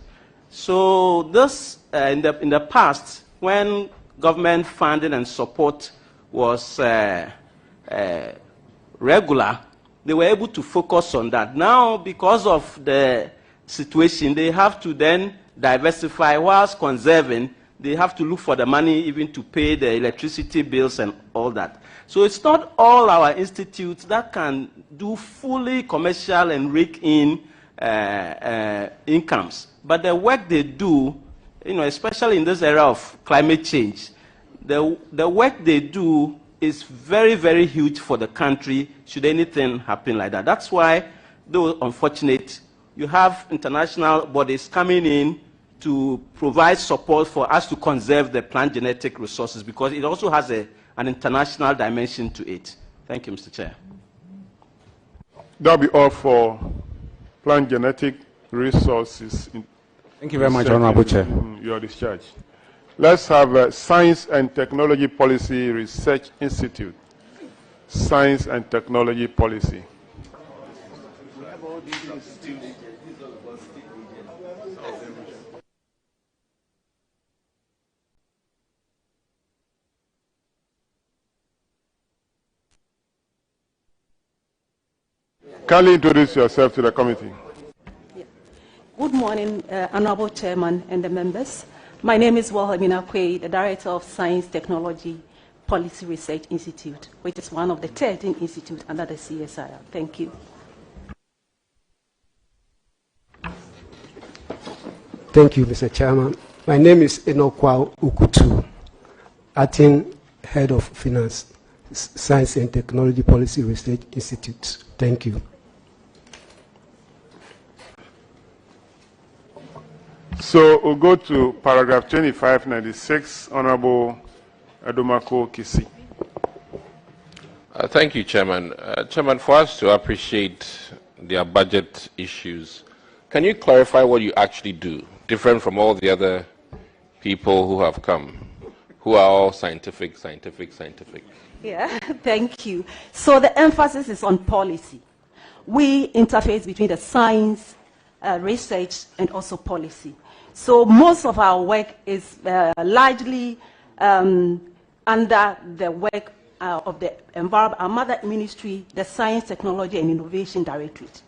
Speaker 4: So this, in the past, when government funding and support was regular, they were able to focus on that. Now, because of the situation, they have to then diversify whilst conserving. They have to look for the money even to pay the electricity bills and all that. So it's not all our institutes that can do fully commercial and rake in incomes. But the work they do, especially in this era of climate change, the work they do is very, very huge for the country should anything happen like that. That's why, though unfortunate, you have international bodies coming in to provide support for us to conserve the plant genetic resources, because it also has an international dimension to it. Thank you, Mr. Chair.
Speaker 7: That'll be all for plant genetic resources.
Speaker 10: Thank you very much, Honorable Chair.
Speaker 7: Your discharge. Let's have Science and Technology Policy Research Institute. Science and Technology Policy. Kindly introduce yourself to the committee.
Speaker 18: Good morning, Honorable Chairman and the members. My name is Wilhelmina Kwei, the Director of Science Technology Policy Research Institute, which is one of the 13 institutes under the CSIR. Thank you.
Speaker 23: Thank you, Mr. Chairman. My name is Enokwa Ukutu, Acting Head of Finance, Science and Technology Policy Research Institute. Thank you.
Speaker 7: So we'll go to paragraph 2596, Honorable Adomako Kisi.
Speaker 13: Thank you, Chairman. Chairman, for us to appreciate their budget issues, can you clarify what you actually do, different from all the other people who have come, who are all scientific?
Speaker 18: Yeah, thank you. So the emphasis is on policy. We interface between the science, research, and also policy. So most of our work is largely under the work of the environment, our mother ministry, the Science, Technology, and Innovation Directorate.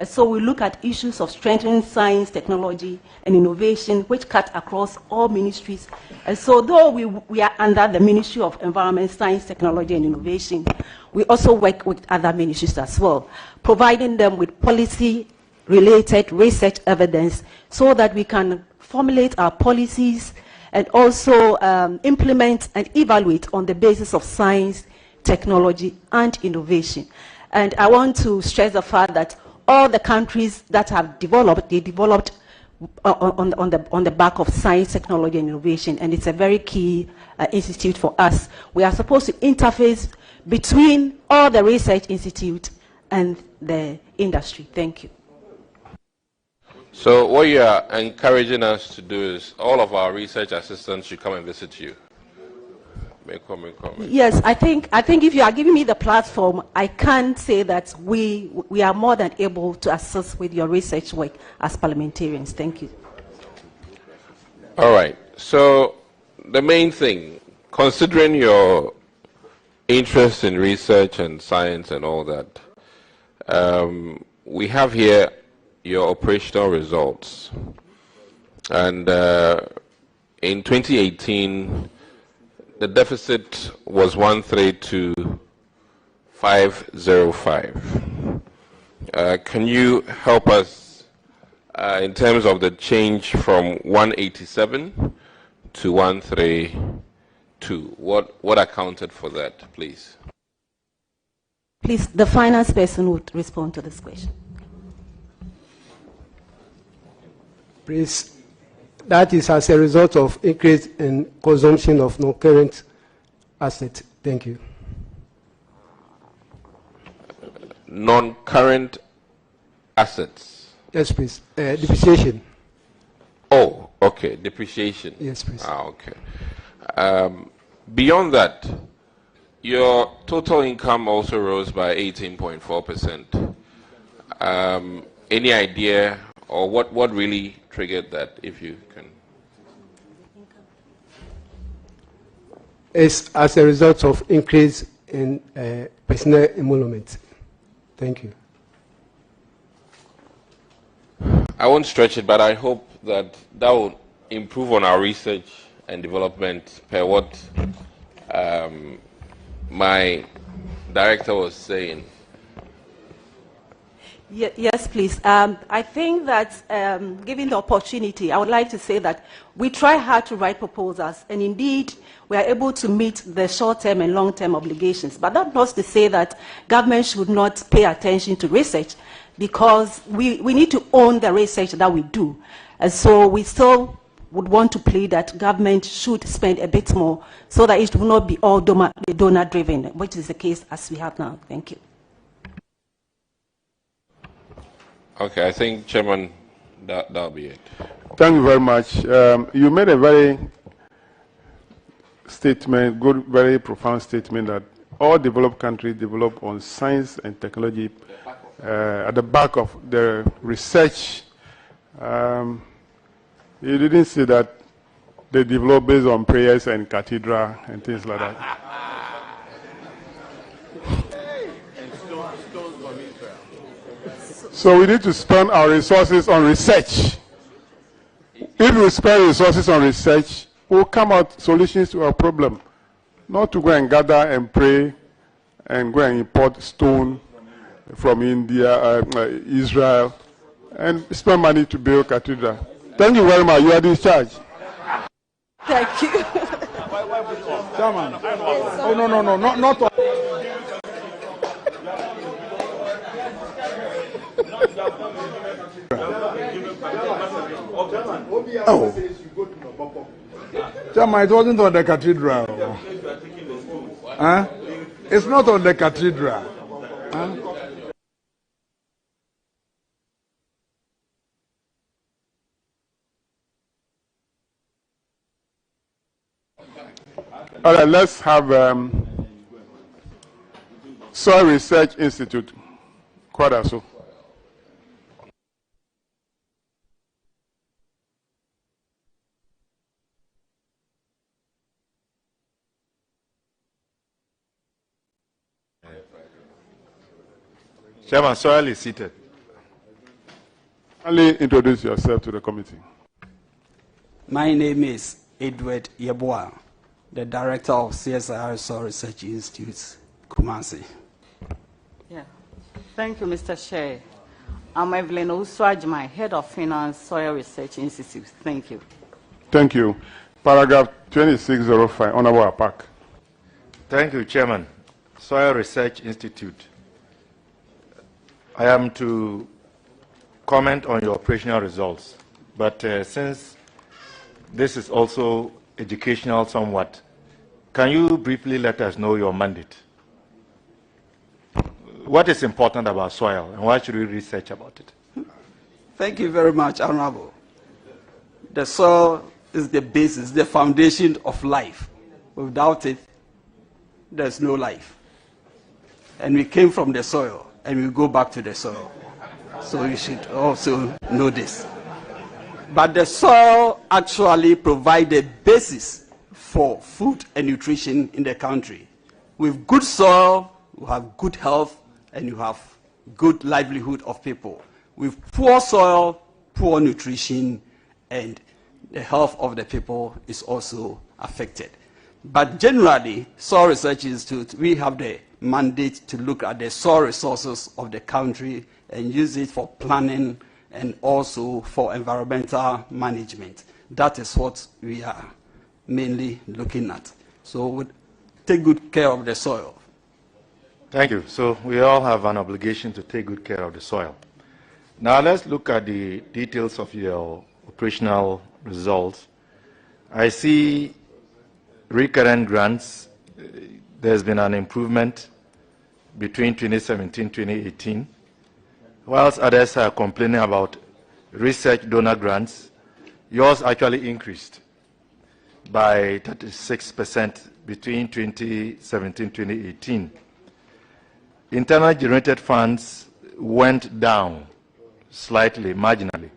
Speaker 18: So we look at issues of strengthening science, technology, and innovation, which cut across all ministries. And so though we are under the Ministry of Environment, Science, Technology, and Innovation, we also work with other ministries as well, providing them with policy-related research evidence so that we can formulate our policies and also implement and evaluate on the basis of science, technology, and innovation. And I want to stress the fact that all the countries that have developed, they developed on the back of science, technology, and innovation, and it's a very key institute for us. We are supposed to interface between all the research institutes and the industry. Thank you.
Speaker 13: So what you are encouraging us to do is all of our research assistants should come and visit you.
Speaker 18: Yes, I think if you are giving me the platform, I can say that we are more than able to assist with your research work as parliamentarians. Thank you.
Speaker 13: All right. So the main thing, considering your interest in research and science and all that, we have here your operational results. And in 2018, the deficit was 132,505. Can you help us in terms of the change from 187 to 132? What accounted for that, please?
Speaker 18: Please, the finance person would respond to this question.
Speaker 23: Please. That is as a result of increase in consumption of non-current assets. Thank you.
Speaker 13: Non-current assets?
Speaker 23: Yes, please. Depreciation.
Speaker 13: Oh, okay. Depreciation.
Speaker 23: Yes, please.
Speaker 13: Okay. Beyond that, your total income also rose by 18.4%. Any idea or what really triggered that, if you can?
Speaker 23: It's as a result of increase in personnel emolument. Thank you.
Speaker 13: I won't stretch it, but I hope that will improve on our research and development per what my director was saying.
Speaker 18: Yes, please. I think that given the opportunity, I would like to say that we try hard to write proposals, and indeed we are able to meet the short-term and long-term obligations. But that's not to say that government should not pay attention to research, because we need to own the research that we do. And so we still would want to plead that government should spend a bit more so that it will not be all donor-driven, which is the case as we have now. Thank you.
Speaker 13: Okay, I think, Chairman, that'll be it.
Speaker 7: Thank you very much. You made a very very profound statement that all developed countries develop on science and technology at the back of their research. You didn't say that they develop based on prayers and cathedral and things like that. So we need to spend our resources on research. If we spend resources on research, we'll come out solutions to our problem. Not to go and gather and pray and go and import stone from India, Israel, and spend money to build cathedral. Thank you very much. You are discharged.
Speaker 18: Thank you.
Speaker 17: Chairman. Oh, no, not all. Oh. Chairman, it wasn't on the cathedral. Huh? It's not on the cathedral. Huh?
Speaker 7: All right, let's have Soil Research Institute, Kwadaso.
Speaker 22: Chairman, soil is seated.
Speaker 7: Kindly introduce yourself to the committee.
Speaker 2: My name is Edward Yeboah, the director of CSIR Soil Research Institute, Kumasi.
Speaker 11: Yeah. Thank you, Mr. Chair. I'm Evelyn Uswajima, head of Finance Soil Research Institute. Thank you.
Speaker 7: Thank you. Paragraph 2605, Honorable Apak.
Speaker 3: Thank you, Chairman. Soil Research Institute. I am to comment on your operational results, but since this is also educational somewhat, can you briefly let us know your mandate? What is important about soil, and why should we research about it?
Speaker 2: Thank you very much, Honorable. The soil is the basis, the foundation of life. Without it, there's no life. And we came from the soil, and we go back to the soil. So you should also know this. But the soil actually provides the basis for food and nutrition in the country. With good soil, you have good health, and you have good livelihood of people. With poor soil, poor nutrition, and the health of the people is also affected. But generally, Soil Research Institute, we have the mandate to look at the soil resources of the country and use it for planning and also for environmental management. That is what we are mainly looking at. So we take good care of the soil.
Speaker 3: Thank you. So we all have an obligation to take good care of the soil. Now let's look at the details of your operational results. I see recurrent grants. There's been an improvement between 2017 and 2018, whilst others are complaining about research donor grants. Yours actually increased by 36% between 2017 and 2018. Internally generated funds went down slightly, marginally.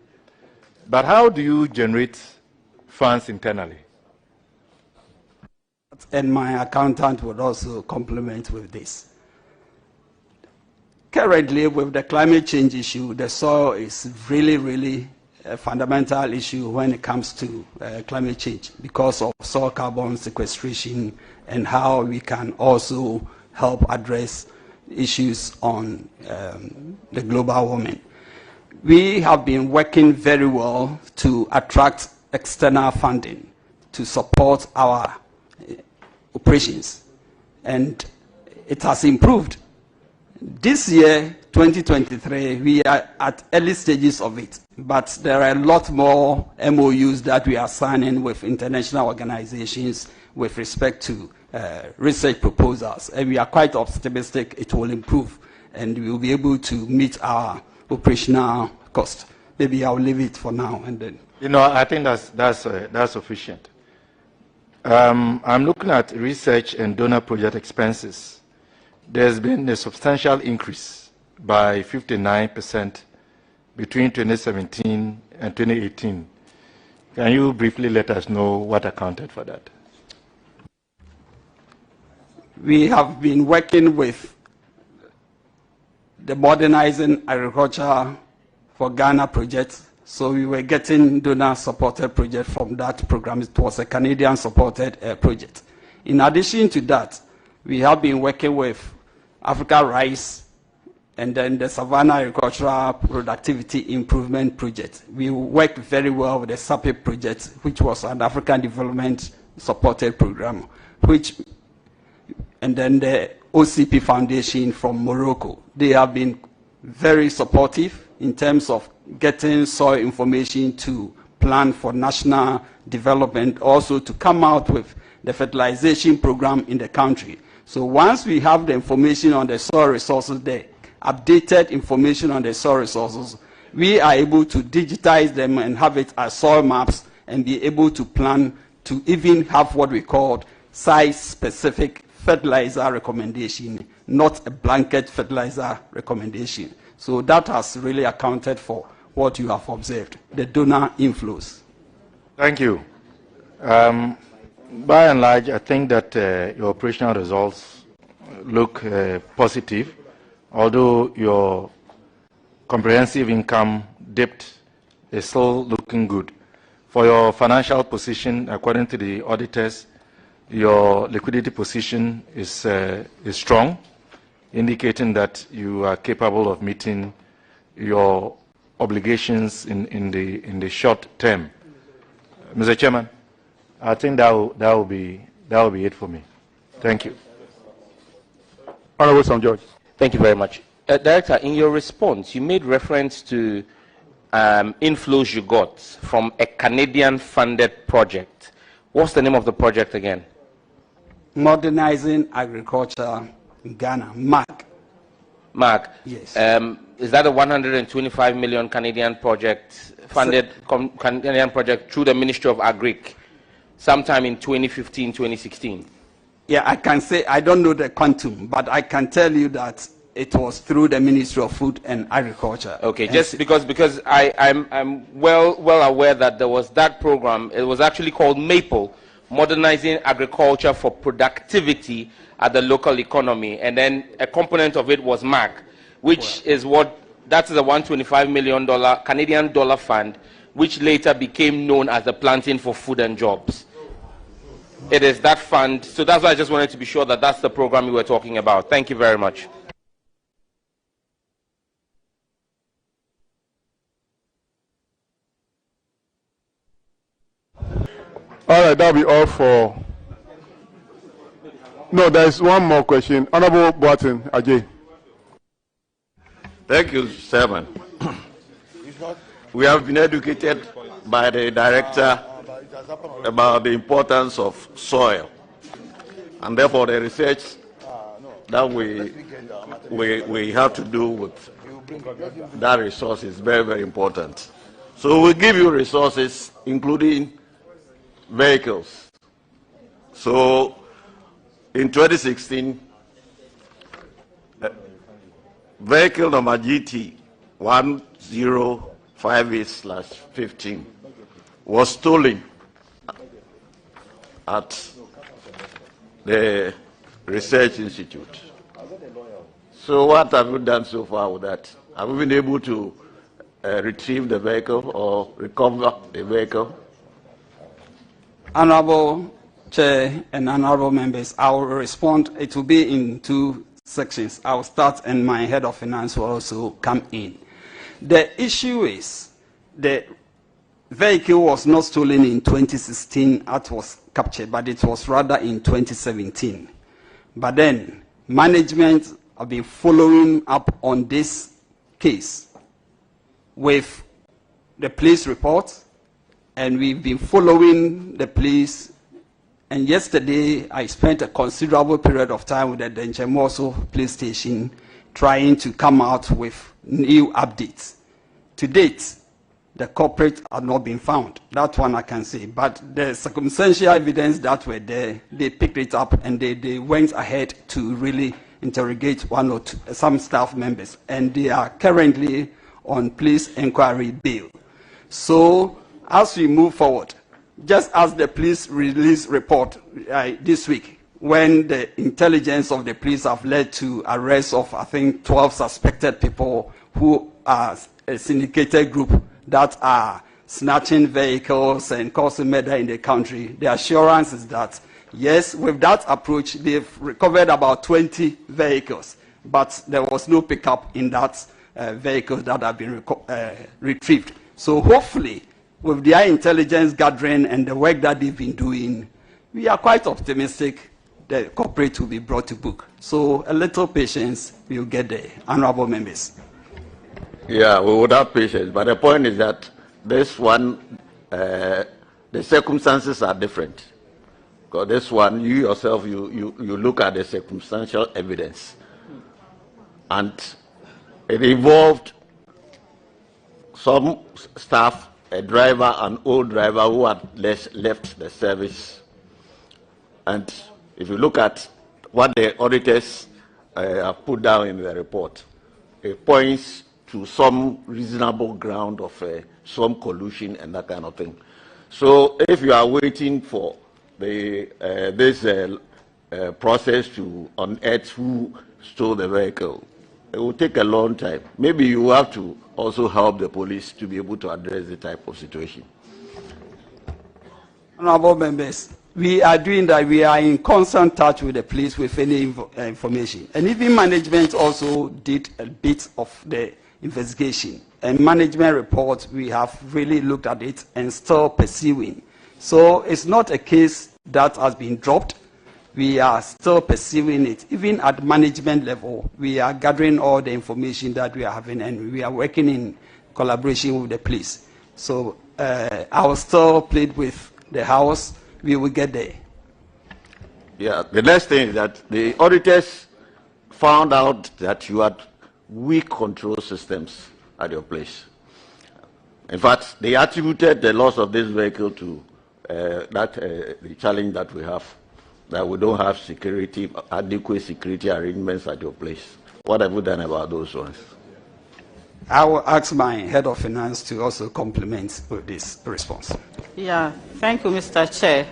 Speaker 3: But how do you generate funds internally?
Speaker 2: And my accountant would also complement with this. Currently, with the climate change issue, the soil is really a fundamental issue when it comes to climate change because of soil carbon sequestration and how we can also help address issues on the global warming. We have been working very well to attract external funding to support our operations, and it has improved. This year, 2023, we are at early stages of it, but there are a lot more MOUs that we are signing with international organizations with respect to research proposals, and we are quite optimistic it will improve and we will be able to meet our operational cost. Maybe I'll leave it for now and then.
Speaker 3: You know, I think that's sufficient. I'm looking at research and donor project expenses. There's been a substantial increase by 59% between 2017 and 2018. Can you briefly let us know what accounted for that?
Speaker 2: We have been working with the Modernizing Agriculture for Ghana project. So we were getting donor-supported project from that program. It was a Canadian-supported project. In addition to that, we have been working with Africa Rice and then the Savannah Agricultural Productivity Improvement Project. We worked very well with the SAPIP project, which was an African Development-supported program, and then the OCP Foundation from Morocco. They have been very supportive in terms of getting soil information to plan for national development, also to come out with the fertilization program in the country. So once we have the information on the soil resources there, updated information on the soil resources, we are able to digitize them and have it as soil maps and be able to plan to even have what we call size-specific fertilizer recommendation, not a blanket fertilizer recommendation. So that has really accounted for what you have observed, the donor inflows.
Speaker 3: Thank you. By and large, I think that your operational results look positive, although your comprehensive income dipped
Speaker 1: is still looking good. For your financial position, according to the auditors, your liquidity position is strong, indicating that you are capable of meeting your obligations in the short term. Mr. Chairman, I think that will be it for me. Thank you.
Speaker 7: Honorable Sam George.
Speaker 12: Thank you very much. Director, in your response, you made reference to inflows you got from a Canadian-funded project. What's the name of the project again?
Speaker 2: Modernizing Agriculture in Ghana, MAG.
Speaker 12: MAG.
Speaker 2: Yes.
Speaker 12: Is that a 125 million Canadian project, funded Canadian project through the Ministry of Agric, sometime in 2015, 2016?
Speaker 2: Yeah, I can say, I don't know the quantum, but I can tell you that it was through the Ministry of Food and Agriculture.
Speaker 12: Okay, just because I'm well aware that there was that program. It was actually called MAPLE, Modernizing Agriculture for Productivity at the Local Economy, and then a component of it was MAG, which is that's the $125 million Canadian dollar fund, which later became known as the Planting for Food and Jobs. It is that fund, so that's why I just wanted to be sure that that's the program we were talking about. Thank you very much.
Speaker 7: All right, that'll be all for. No, there is one more question. Honorable Boatin Ajay.
Speaker 19: Thank you, Chairman. We have been educated by the director about the importance of soil, and therefore the research that we have to do with that resource is very, very important. So we give you resources, including vehicles. So in 2016, vehicle number GT 1058/15 was stolen at the Research Institute. So what have you done so far with that? Have you been able to retrieve the vehicle or recover the vehicle?
Speaker 2: Honorable Chair and honorable members, I will respond. It will be in two sections. I will start and my head of finance will also come in. The issue is the vehicle was not stolen in 2016 as was captured, but it was rather in 2017. But then management have been following up on this case with the police report, and we've been following the police. And yesterday, I spent a considerable period of time with the Denchemoso police station trying to come out with new updates. To date, the culprits have not been found. That one I can say. But the circumstantial evidence that were there, they picked it up and they went ahead to really interrogate one or two, some staff members. And they are currently on police inquiry bail. So as we move forward, just as the police release report this week, when the intelligence of the police have led to arrest of, I think, 12 suspected people who are a syndicated group that are snatching vehicles and causing murder in the country, the assurance is that, yes, with that approach, they've recovered about 20 vehicles, but there was no pickup in that vehicles that have been retrieved. So hopefully, with their intelligence gathering and the work that they've been doing, we are quite optimistic the culprit will be brought to book. So a little patience, we'll get there. Honorable members.
Speaker 19: Yeah, we would have patience, but the point is that this one, the circumstances are different. Because this one, you yourself, you look at the circumstantial evidence, and it involved some staff, a driver, an old driver who had left the service. And if you look at what the auditors have put down in the report, it points to some reasonable ground of some collusion and that kind of thing. So if you are waiting for this process to unearth who stole the vehicle, it will take a long time. Maybe you have to also help the police to be able to address the type of situation.
Speaker 2: Honorable members, we are doing that. We are in constant touch with the police with any information. And even management also did a bit of the investigation. And management report, we have really looked at it and still pursuing. So it's not a case that has been dropped. We are still pursuing it. Even at management level, we are gathering all the information that we are having, and we are working in collaboration with the police. So I will still plead with the House. We will get there.
Speaker 19: Yeah, the next thing is that the auditors found out that you had weak control systems at your place. In fact, they attributed the loss of this vehicle to the challenge that we have, that we don't have adequate security arrangements at your place. What have you done about those ones?
Speaker 2: I will ask my head of finance to also complement with this response.
Speaker 11: Yeah, thank you, Mr. Chair.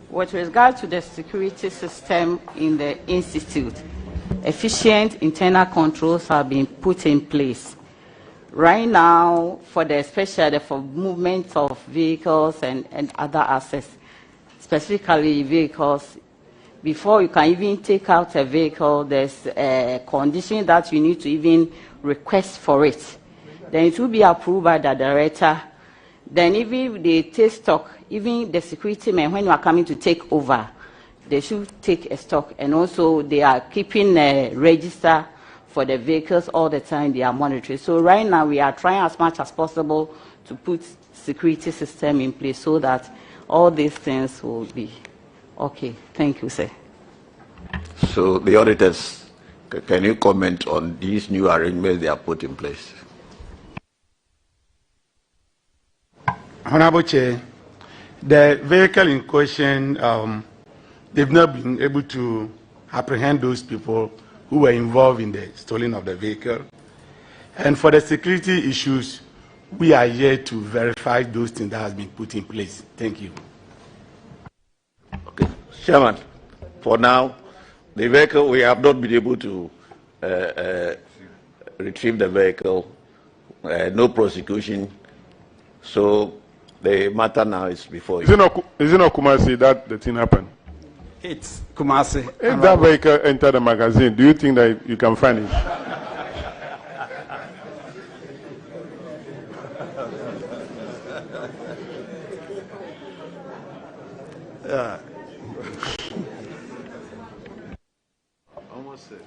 Speaker 11: With regard to the security system in the Institute, efficient internal controls have been put in place. Right now, especially for movement of vehicles and other assets, specifically vehicles, before you can even take out a vehicle, there's a condition that you need to even request for it. Then it will be approved by the director. Then even they take stock, even the security men, when you are coming to take over, they should take a stock. And also they are keeping a register for the vehicles all the time. They are monitoring. So right now we are trying as much as possible to put security system in place so that all these things will be okay. Thank you, sir.
Speaker 19: So the auditors, can you comment on these new arrangements they have put in place?
Speaker 17: Honorable Chair, the vehicle in question, they've not been able to apprehend those people who were involved in the stealing of the vehicle. And for the security issues, we are here to verify those things that have been put in place. Thank you.
Speaker 19: Okay. Chairman, for now, the vehicle, we have not been able to retrieve the vehicle, no prosecution. So the matter now is before you.
Speaker 7: Is it not Kumasi that the thing happened?
Speaker 2: It's Kumasi.
Speaker 7: If that vehicle entered the magazine, do you think that you can find it?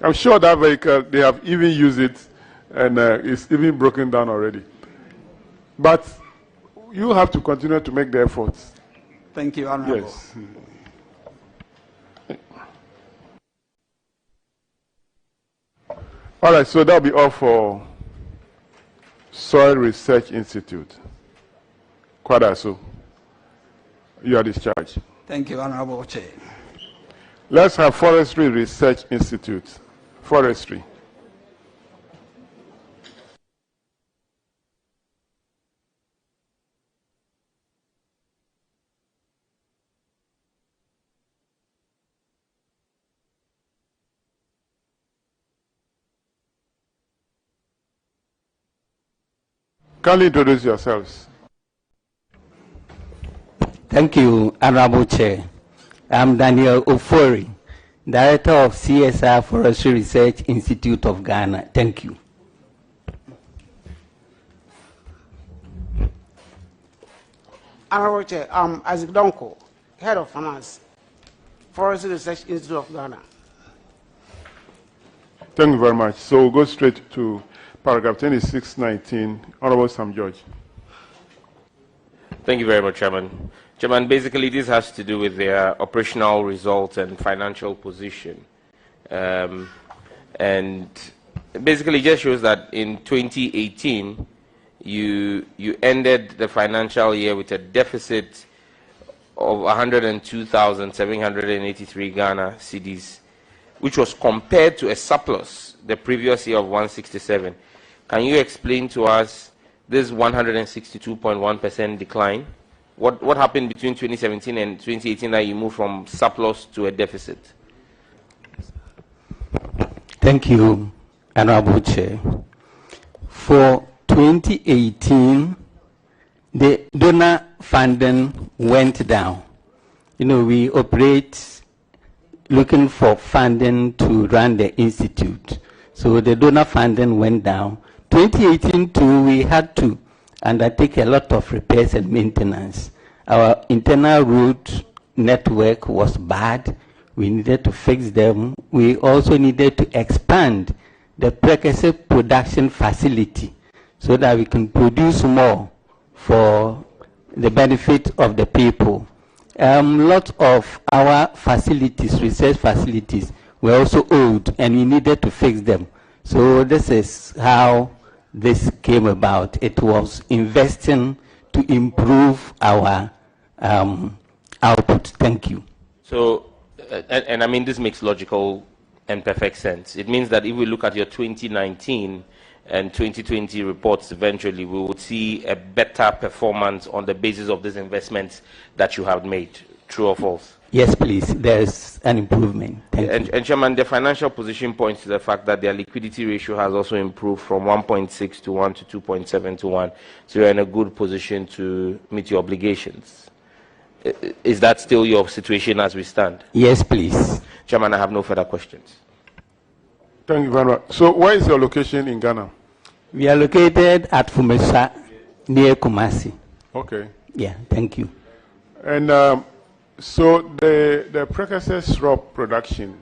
Speaker 7: I'm sure that vehicle, they have even used it, and it's even broken down already. But you have to continue to make the efforts.
Speaker 2: Thank you, Honorable.
Speaker 7: Yes. All right, so that'll be all for Soil Research Institute. Kwadaso, you are discharged.
Speaker 2: Thank you, Honorable Chair.
Speaker 7: Let's have Forestry Research Institute. Forestry. Kindly introduce yourselves.
Speaker 5: Thank you, Honorable Chair. I'm Daniel Ofori, Director of CSIR Forestry Research Institute of Ghana. Thank you.
Speaker 6: Honorable Chair, I'm Isaac Donko, Head of Finance, Forestry Research Institute of Ghana.
Speaker 7: Thank you very much. So we'll go straight to paragraph 2619. Honorable Sam George.
Speaker 12: Thank you very much, Chairman. Chairman, basically this has to do with their operational results and financial position. And basically just shows that in 2018, you ended the financial year with a deficit of 102,783 Ghana cedis, which was compared to a surplus the previous year of 167. Can you explain to us this 162.1% decline? What happened between 2017 and 2018 that you moved from surplus to a deficit?
Speaker 5: Thank you, Honorable Chair. For 2018, the donor funding went down. You know, we operate looking for funding to run the institute. So the donor funding went down. 2018 too, we had to undertake a lot of repairs and maintenance. Our internal road network was bad. We needed to fix them. We also needed to expand the precursor production facility so that we can produce more for the benefit of the people. Lots of our facilities, research facilities, were also old and we needed to fix them. So this is how this came about. It was investing to improve our output. Thank you.
Speaker 12: So, and I mean, this makes logical and perfect sense. It means that if we look at your 2019 and 2020 reports, eventually we will see a better performance on the basis of these investments that you have made. True or false?
Speaker 5: Yes, please. There's an improvement. Thank you.
Speaker 12: And Chairman, the financial position points to the fact that their liquidity ratio has also improved from 1.6 to 1 to 2.7 to 1. So you're in a good position to meet your obligations. Is that still your situation as we stand?
Speaker 5: Yes, please.
Speaker 12: Chairman, I have no further questions.
Speaker 7: Thank you very much. So where is your location in Ghana?
Speaker 5: We are located at Fumesa, near Kumasi.
Speaker 7: Okay.
Speaker 5: Yeah, thank you.
Speaker 7: And so the precursor syrup production,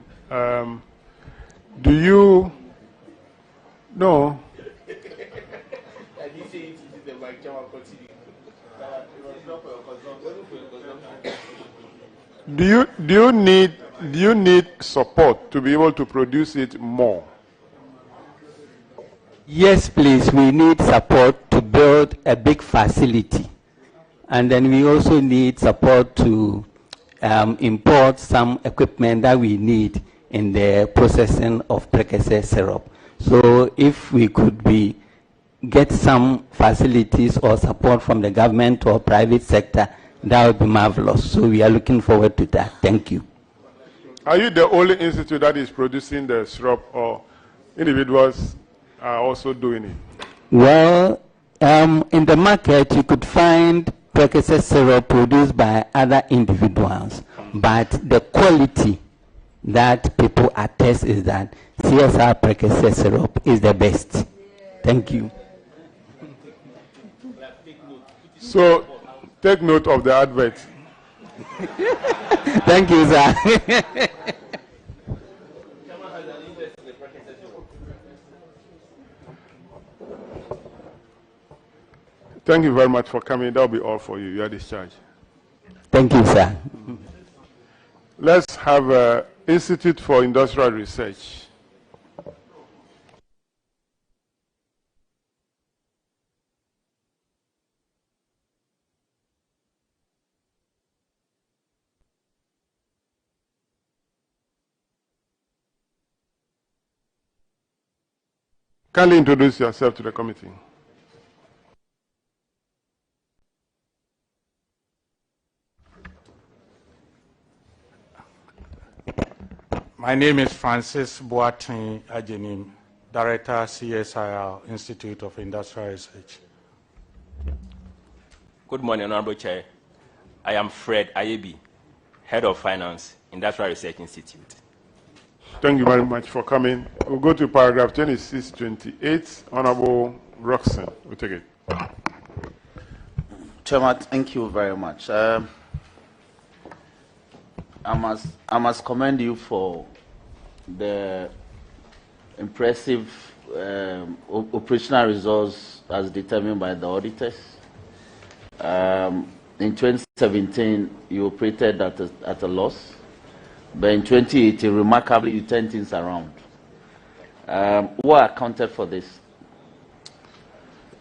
Speaker 7: do you know? Do you need support to be able to produce it more?
Speaker 5: Yes, please. We need support to build a big facility. And then we also need support to import some equipment that we need in the processing of precursor syrup. So if we could get some facilities or support from the government or private sector, that would be marvelous. So we are looking forward to that. Thank you.
Speaker 7: Are you the only institute that is producing the syrup, or individuals are also doing it?
Speaker 5: Well, in the market, you could find precursor syrup produced by other individuals, but the quality that people attest is that CSIR precursor syrup is the best. Thank you.
Speaker 7: So take note of the advert.
Speaker 5: Thank you, sir.
Speaker 7: Thank you very much for coming. That will be all for you. You are discharged.
Speaker 5: Thank you, sir.
Speaker 7: Let's have Institute for Industrial Research. Kindly introduce yourself to the committee.
Speaker 10: My name is Francis Boateng Ajenim, Director, CSIR, Institute of Industrial Research.
Speaker 14: Good morning, Honorable Chair. I am Fred Ayebi, Head of Finance, Industrial Research Institute.
Speaker 7: Thank you very much for coming. We'll go to paragraph 2628. Honorable Roxanne, we'll take it.
Speaker 16: Chairman, thank you very much. I must commend you for the impressive operational results as determined by the auditors. In 2017, you operated at a loss, but in 2018, remarkably, you turned things around. What accounted for this?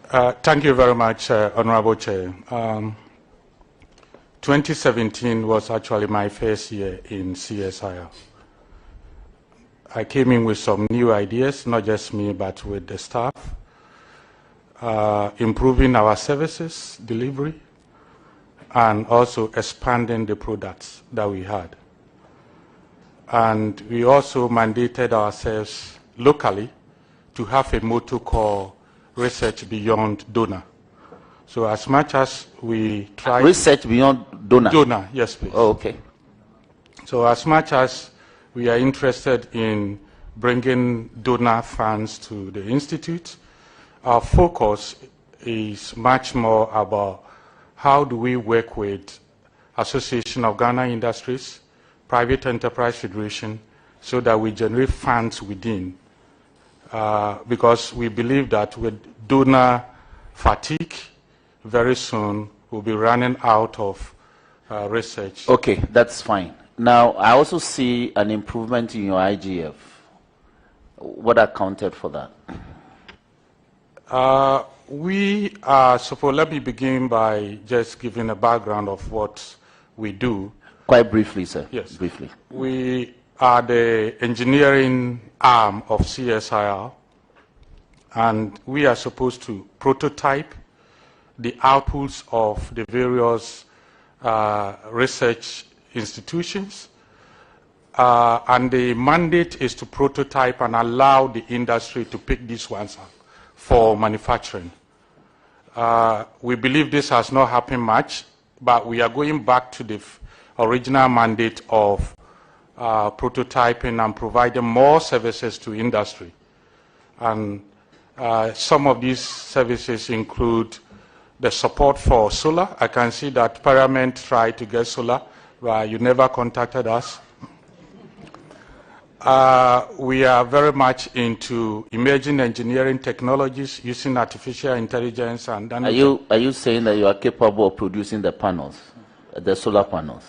Speaker 10: Thank you very much, Honorable Chair. 2017 was actually my first year in CSIR. I came in with some new ideas, not just me, but with the staff, improving our services delivery, and also expanding the products that we had. And we also mandated ourselves locally
Speaker 17: to have a motto called research beyond donor. So as much as we try...
Speaker 16: Research beyond donor?
Speaker 17: Donor, yes, please.
Speaker 16: Oh, okay.
Speaker 17: So as much as we are interested in bringing donor funds to the Institute, our focus is much more about how do we work with Association of Ghana Industries, Private Enterprise Federation, so that we generate funds within. Because we believe that with donor fatigue, very soon we'll be running out of research.
Speaker 16: Okay, that's fine. Now, I also see an improvement in your IGF. What accounted for that?
Speaker 17: We are supposed, let me begin by just giving a background of what we do.
Speaker 16: Quite briefly, sir.
Speaker 17: Yes.
Speaker 16: Briefly.
Speaker 17: We are the engineering arm of CSIR, and we are supposed to prototype the outputs of the various research institutions, and the mandate is to prototype and allow the industry to pick these ones up for manufacturing. We believe this has not happened much, but we are going back to the original mandate of prototyping and providing more services to industry. And some of these services include the support for solar. I can see that Parliament tried to get solar, but you never contacted us. We are very much into emerging engineering technologies using artificial intelligence and...
Speaker 16: Are you saying that you are capable of producing the panels, the solar panels?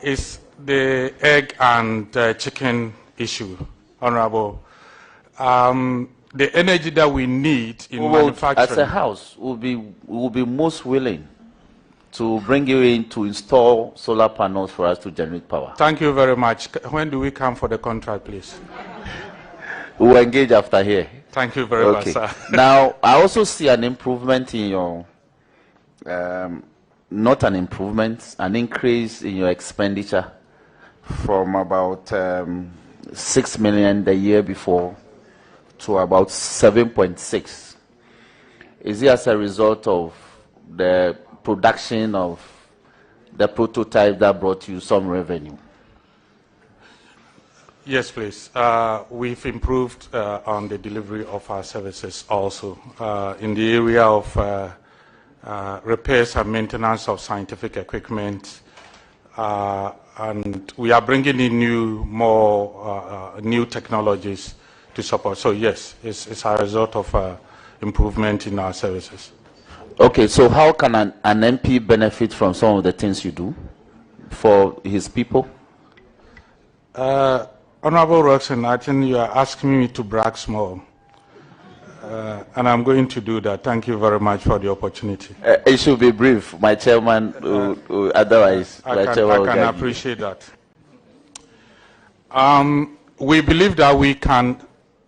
Speaker 17: It's the egg and chicken issue, Honorable. The energy that we need in manufacturing...
Speaker 16: As a house, we'll be most willing to bring you in to install solar panels for us to generate power.
Speaker 17: Thank you very much. When do we come for the contract, please?
Speaker 16: We'll engage after here.
Speaker 17: Thank you very much, sir.
Speaker 16: Now, I also see an improvement in your, not an improvement, an increase in your expenditure from about 6 million the year before to about 7.6. Is it as a result of the production of the prototype that brought you some revenue?
Speaker 17: Yes, please. We've improved on the delivery of our services also in the area of repairs and maintenance of scientific equipment, and we are bringing in new technologies to support. So yes, it's a result of improvement in our services.
Speaker 16: Okay, so how can an MP benefit from some of the things you do for his people?
Speaker 17: Honorable Roxanne, I think you are asking me to brag small, and I'm going to do that. Thank you very much for the opportunity.
Speaker 16: It should be brief. My chairman, otherwise,
Speaker 17: I can appreciate that. We believe that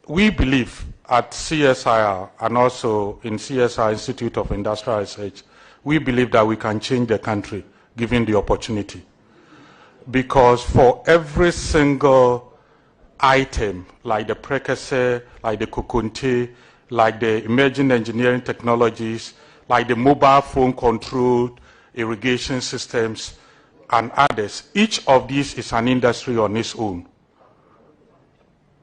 Speaker 17: we believe at CSIR and also in CSIR Institute of Industrial Research, we believe that we can change the country given the opportunity. Because for every single item, like the precursor, like the Kokonte, like the emerging engineering technologies, like the mobile phone controlled irrigation systems and others, each of these is an industry on its own.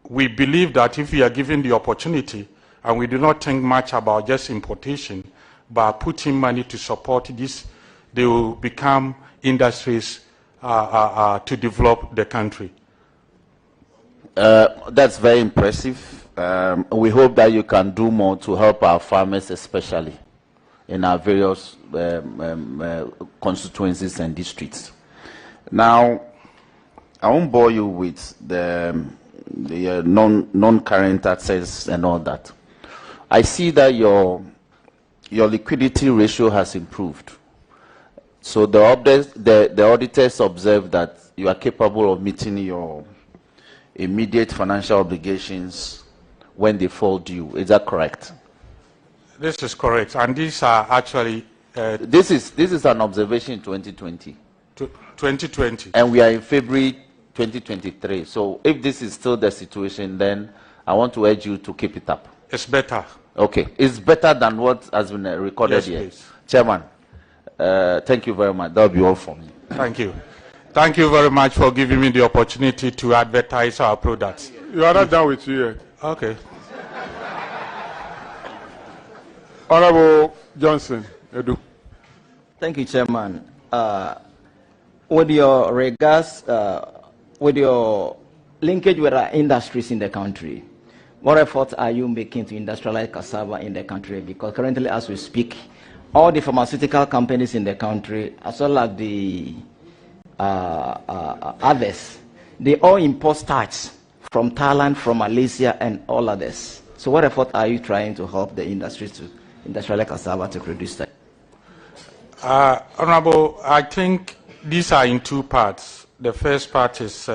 Speaker 17: We believe that if we are given the opportunity, and we do not think much about just importation, but putting money to support this, they will become industries to develop the country.
Speaker 16: That's very impressive. We hope that you can do more to help our farmers, especially in our various constituencies and districts. Now, I won't bore you with the non-current assets and all that. I see that your liquidity ratio has improved. So the auditors observe that you are capable of meeting your immediate financial obligations when they fall due. Is that correct?
Speaker 17: This is correct, and these are actually...
Speaker 16: this is an observation in 2020.
Speaker 17: 2020.
Speaker 16: And we are in February 2023. So if this is still the situation, then I want to urge you to keep it up.
Speaker 1: It's better.
Speaker 16: Okay, it's better than what has been recorded
Speaker 1: Yes,
Speaker 16: here.
Speaker 1: please.
Speaker 16: Chairman, thank you very much. That will be all from me.
Speaker 1: Thank you. Thank you very much for giving me the opportunity to advertise our products.
Speaker 7: You are not done with you yet.
Speaker 1: Okay.
Speaker 7: Honorable Johnson, Edu.
Speaker 9: Thank you, Chairman. With your regards, with your linkage with our industries in the country, what efforts are you making to industrialize cassava in the country? Because currently, as we speak, all the pharmaceutical companies in the country, as well as the others, they all import starch from Thailand, from Malaysia, and all others. So what effort are you trying to help the industry to industrialize cassava to produce that?
Speaker 1: Honorable, I think these are in two parts. The first part is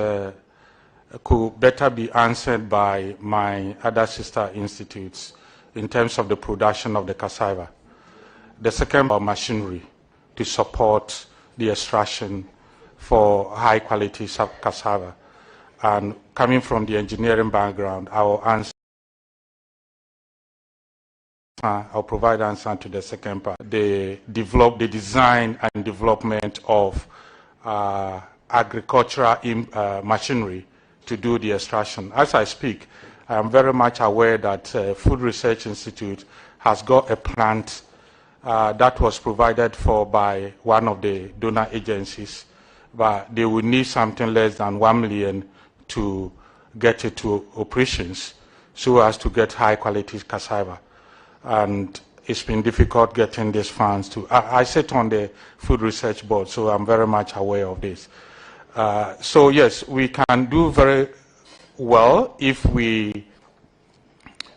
Speaker 1: could better be answered by my other sister institutes in terms of the production of the cassava. The second part, machinery to support the extraction for high quality cassava. And coming from the engineering background, I will answer. I'll provide answer to the second part. The design and development of agricultural machinery to do the extraction. As I speak, I am very much aware that Food Research Institute has got a plant that was provided for by one of the donor agencies, but they would need something less than 1 million to get it to operations so as to get high quality cassava. And it's been difficult getting these funds to. I sit on the Food Research Board, so I'm very much aware of this. So yes, we can do very well if we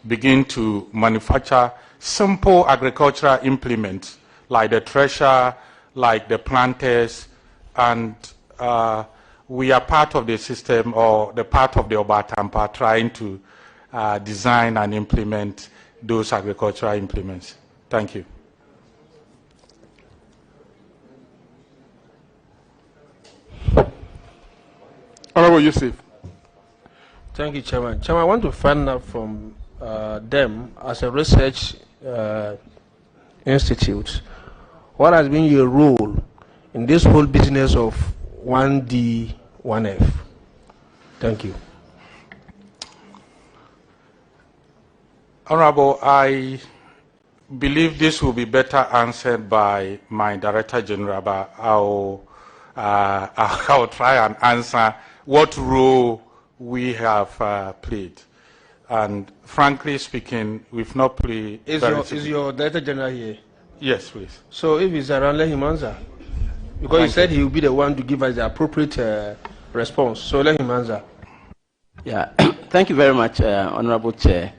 Speaker 1: begin to manufacture simple agricultural implements like the thresher, like the planters, and we are part of the system or the part of the Obatampa trying to design and implement those agricultural implements. Thank you.
Speaker 20: Honorable Yusuf. Thank you, Chairman. Chairman, I want to find out from them as a research institute, what has been your role in this whole business of 1D, 1F? Thank you.
Speaker 1: Honorable, I believe this will be better answered by my Director General, but I'll try and answer what role we have played. And frankly speaking, we've not played.
Speaker 20: Is your Director General here?
Speaker 1: Yes, please.
Speaker 20: So if he's around, let him answer. Because he said he will be the one to give us the appropriate response. So let him answer.
Speaker 4: Yeah, thank you very much, Honorable Chair.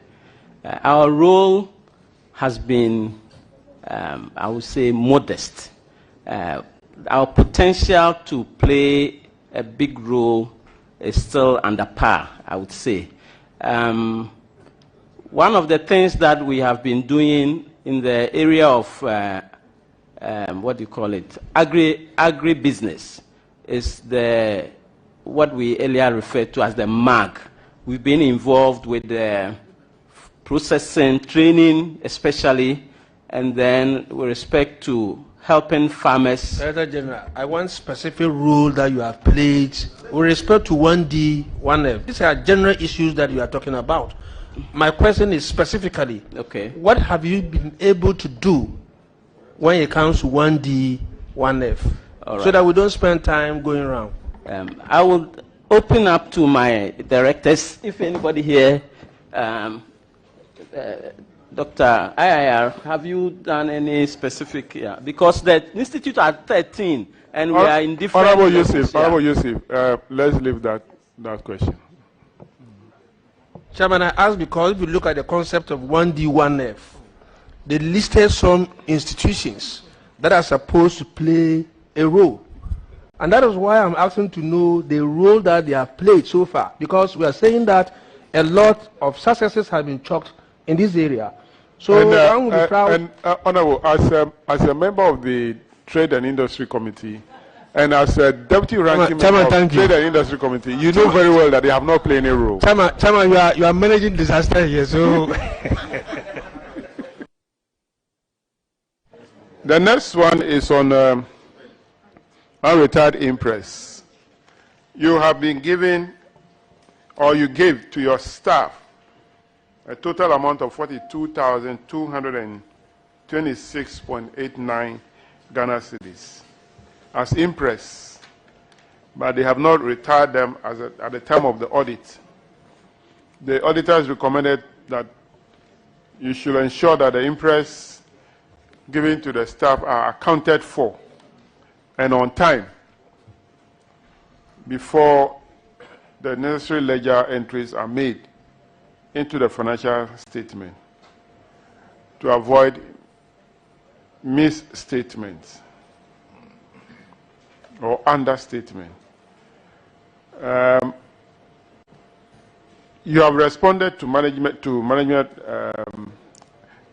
Speaker 4: Our role has been, I would say, modest. Our potential to play a big role is still under par, I would say. One of the things that we have been doing in the area of, what do you call it, agribusiness is what we earlier referred to as the MAG. We've been involved with the processing, training especially, and then with respect to helping farmers.
Speaker 20: Director General, I want specific role that you have played with respect to 1D, 1F. These are general issues that you are talking about. My question is specifically, what have you been able to do when it comes to 1D, 1F? Right. So that we don't spend time going around.
Speaker 4: I will open up to my directors, if anybody here, Dr. IIR, have you done any specific, because the institute are 13 and we are in different
Speaker 7: Honorable Yusuf, Honorable Yusuf, let's leave that question.
Speaker 20: Chairman, I ask because if you look at the concept of 1D, 1F, they listed some institutions that are supposed to play a role. And that is why I'm asking to know the role that they have played so far, because we are saying that a lot of successes have been chalked in this area. So I will be proud.
Speaker 7: Honorable, as a member of the Trade and Industry Committee, And as a deputy ranking member of Trade and Industry Committee, you know very well that they have not played any role.
Speaker 20: Chairman, you are managing disaster here, so.
Speaker 7: The next one is on unretired impress. You have been given, or you gave to your staff, a total amount of 42,226.89 Ghana cedis as impress, but they have not retired them at the time of the audit. The auditors recommended that you should ensure that the impress given to the staff are accounted for and on time before the necessary ledger entries are made into the financial statement to avoid misstatements or understatement. You have responded to management the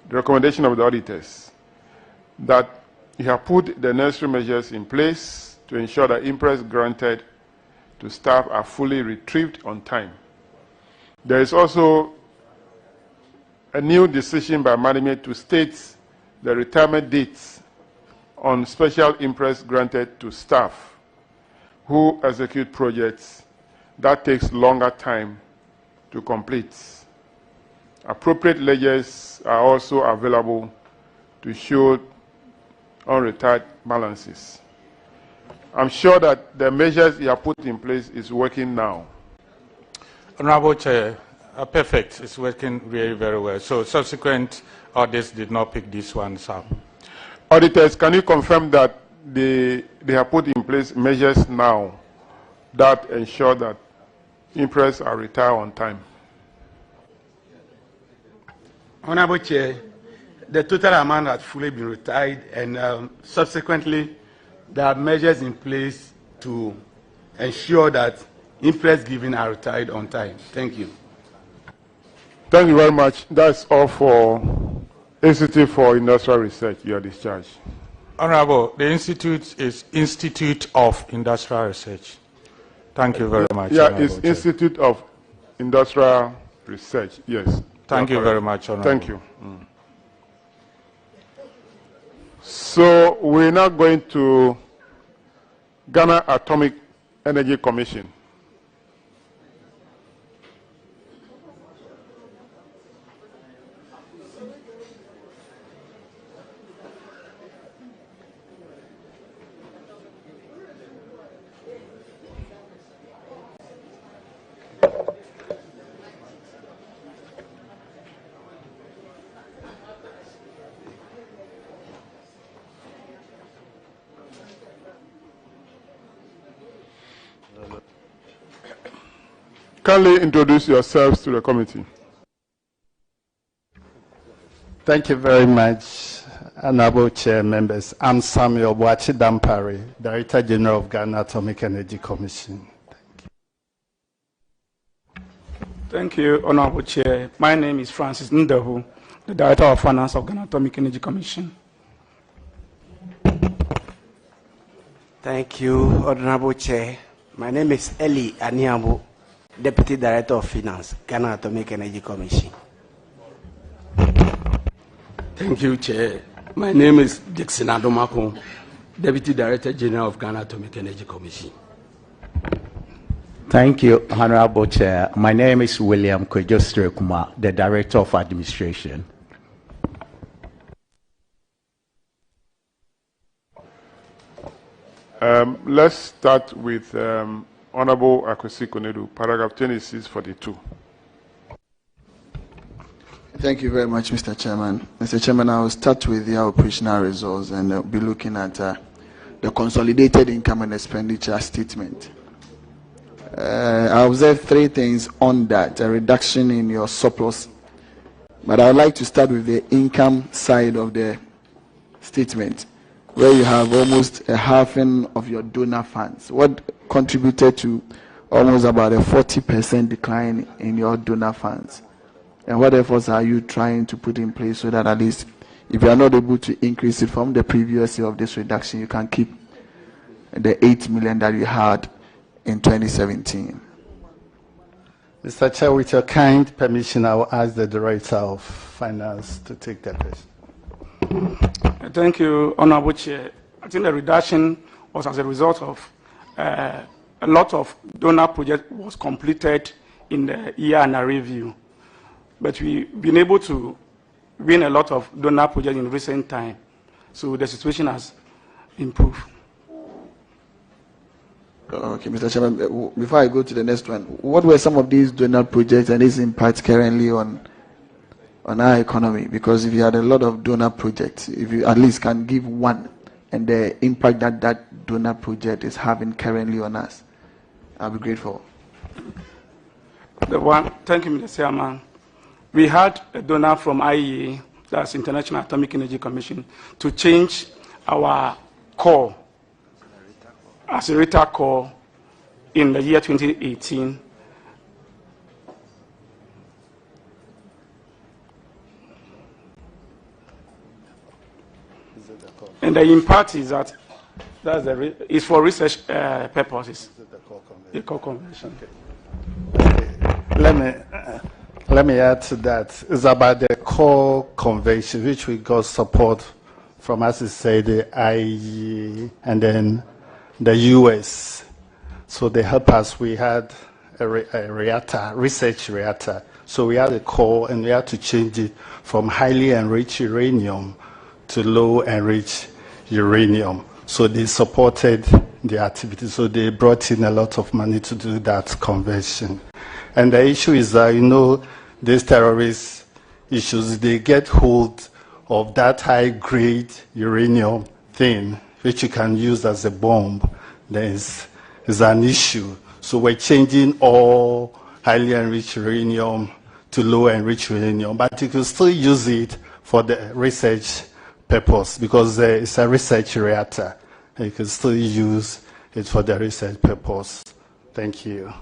Speaker 7: recommendation of the auditors that you have put the necessary measures in place to ensure that impress granted to staff are fully retrieved on time. There is also a new decision by management to state the retirement dates on special impress granted to staff who execute projects that takes longer time to complete. Appropriate ledgers are also available to show unretired balances. I'm sure that the measures you have put in place is working now.
Speaker 1: Honorable Chair, perfect. It's working very, very well. So subsequent audits did not pick these ones up.
Speaker 7: Auditors, can you confirm that they have put in place measures now that ensure that impress are retired on time?
Speaker 23: Honorable Chair, the total amount has fully been retired, and subsequently there are measures in place to ensure that impress given are retired on time. Thank you.
Speaker 7: Thank you very much. That's all for Institute for Industrial Research. You are discharged.
Speaker 1: Honorable, the institute is Institute of Industrial Research. Thank you very much.
Speaker 7: Yeah, it's Institute of Industrial Research. Yes.
Speaker 1: Thank you very much, Honorable.
Speaker 7: Thank you. So we're now going to Ghana Atomic Energy Commission. Kindly introduce yourselves to the committee.
Speaker 8: Thank you very much, Honorable Chair members. I'm Samuel Boachi Dampari, Director General of Ghana Atomic Energy Commission.
Speaker 15: Thank you, Honorable Chair. My name is Francis Ndehu, the Director of Finance of Ghana Atomic Energy Commission.
Speaker 6: Thank you, Honorable Chair. My name is Eli Aniabu, Deputy Director of Finance, Ghana Atomic Energy Commission.
Speaker 23: Thank you, Chair. My name is Dixon Adomako, Deputy Director General of Ghana Atomic Energy Commission.
Speaker 21: Thank you, Honorable Chair. My name is William Kwejostrekuma, the Director of Administration.
Speaker 7: Let's start with Honorable Akwesi Konedu, paragraph 2642.
Speaker 24: Thank you very much, Mr. Chairman. Mr. Chairman, I will start with the operational results and be looking at the consolidated income and expenditure statement. I observed three things on that: a reduction in your surplus, but I would like to start with the income side of the statement, where you have almost a halving of your donor funds. What contributed to almost about a 40% decline in your donor funds? And what efforts are you trying to put in place so that at least if you are not able to increase it from the previous year of this reduction, you can keep the 8 million that we had in 2017?
Speaker 8: Mr. Chair, with your kind permission, I will ask the Director of Finance to take that question.
Speaker 15: Thank you, Honorable Chair. I think the reduction was as a result of a lot of donor projects was completed in the year under review. But we've been able to win a lot of donor projects in recent time. So the situation has improved.
Speaker 24: Okay, Mr. Chairman, before I go to the next one, what were some of these donor projects and its impact currently on our economy? Because if you had a lot of donor projects, if you at least can give one and the impact that that donor project is having currently on us, I'll be grateful.
Speaker 15: Thank you, Mr. Chairman. We had a donor from IEA, that's International Atomic Energy Commission, to change our core, accelerator core, in the year 2018. And the impact is that it's for research purposes. The core convention.
Speaker 8: Let me add to that. It's about the core convention, which we got support from, as you say, the IEA and then the US. So they help us. We had a research reactor. So we had a core and we had to change it from highly enriched uranium to low enriched uranium. So they supported the activity. So they brought in a lot of money to do that conversion. And the issue is that, you know, these terrorist issues, they get hold of that high-grade uranium thing, which you can use as a bomb. There's an issue. So we're changing all highly enriched uranium to low enriched uranium, but you can still use it for the research purpose because it's a research reactor. You can still use it for the research purpose. Thank you.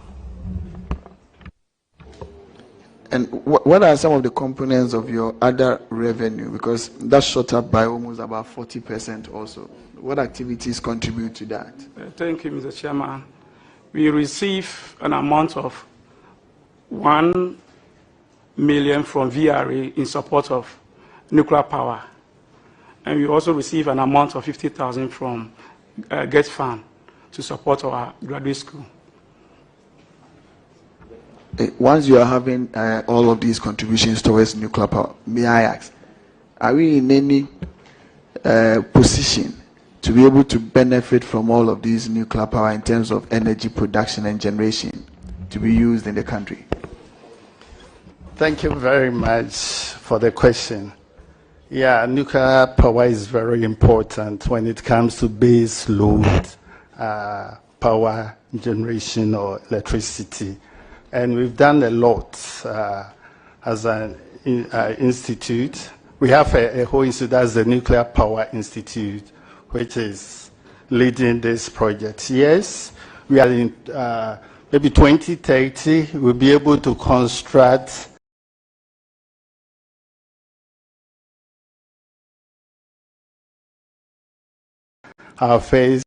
Speaker 24: And what are some of the components of your other revenue? Because that's shot up by almost about 40% also. What activities contribute to that?
Speaker 15: Thank you, Mr. Chairman. We receive an amount of 1 million from VRA in support of nuclear power. And we also receive an amount of 50,000 from GET Fund to support our graduate school.
Speaker 24: Once you are having all of these contributions towards nuclear power, may I ask, are we in any position to be able to benefit from all of these nuclear power in terms of energy production and generation to be used in the country?
Speaker 8: Thank you very much for the question. Yeah, nuclear power is very important when it comes to base load power generation or electricity. And we've done a lot as an institute. We have a whole institute, that's the Nuclear Power Institute, which is leading this project. Yes, we are in maybe 2030, we'll be able to construct our first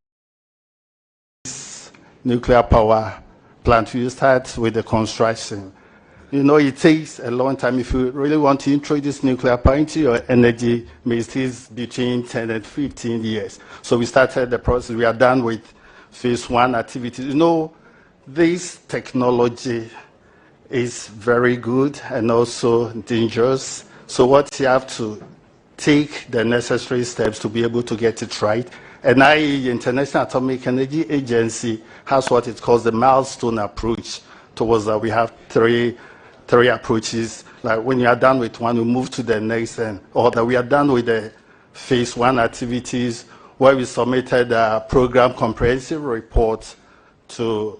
Speaker 8: nuclear power plant. We start with the construction. You know, it takes a long time. If you really want to introduce nuclear power into your energy mix, it's between 10 and 15 years. So we started the process. We are done with phase one activities. You know, this technology is very good and also dangerous. So what you have to take the necessary steps to be able to get it right. And IEA, International Atomic Energy Agency, has what it calls the milestone approach towards that. We have three approaches. Like when you are done with one, we move to the next, or that we are done with the phase one activities, where we submitted a program comprehensive report to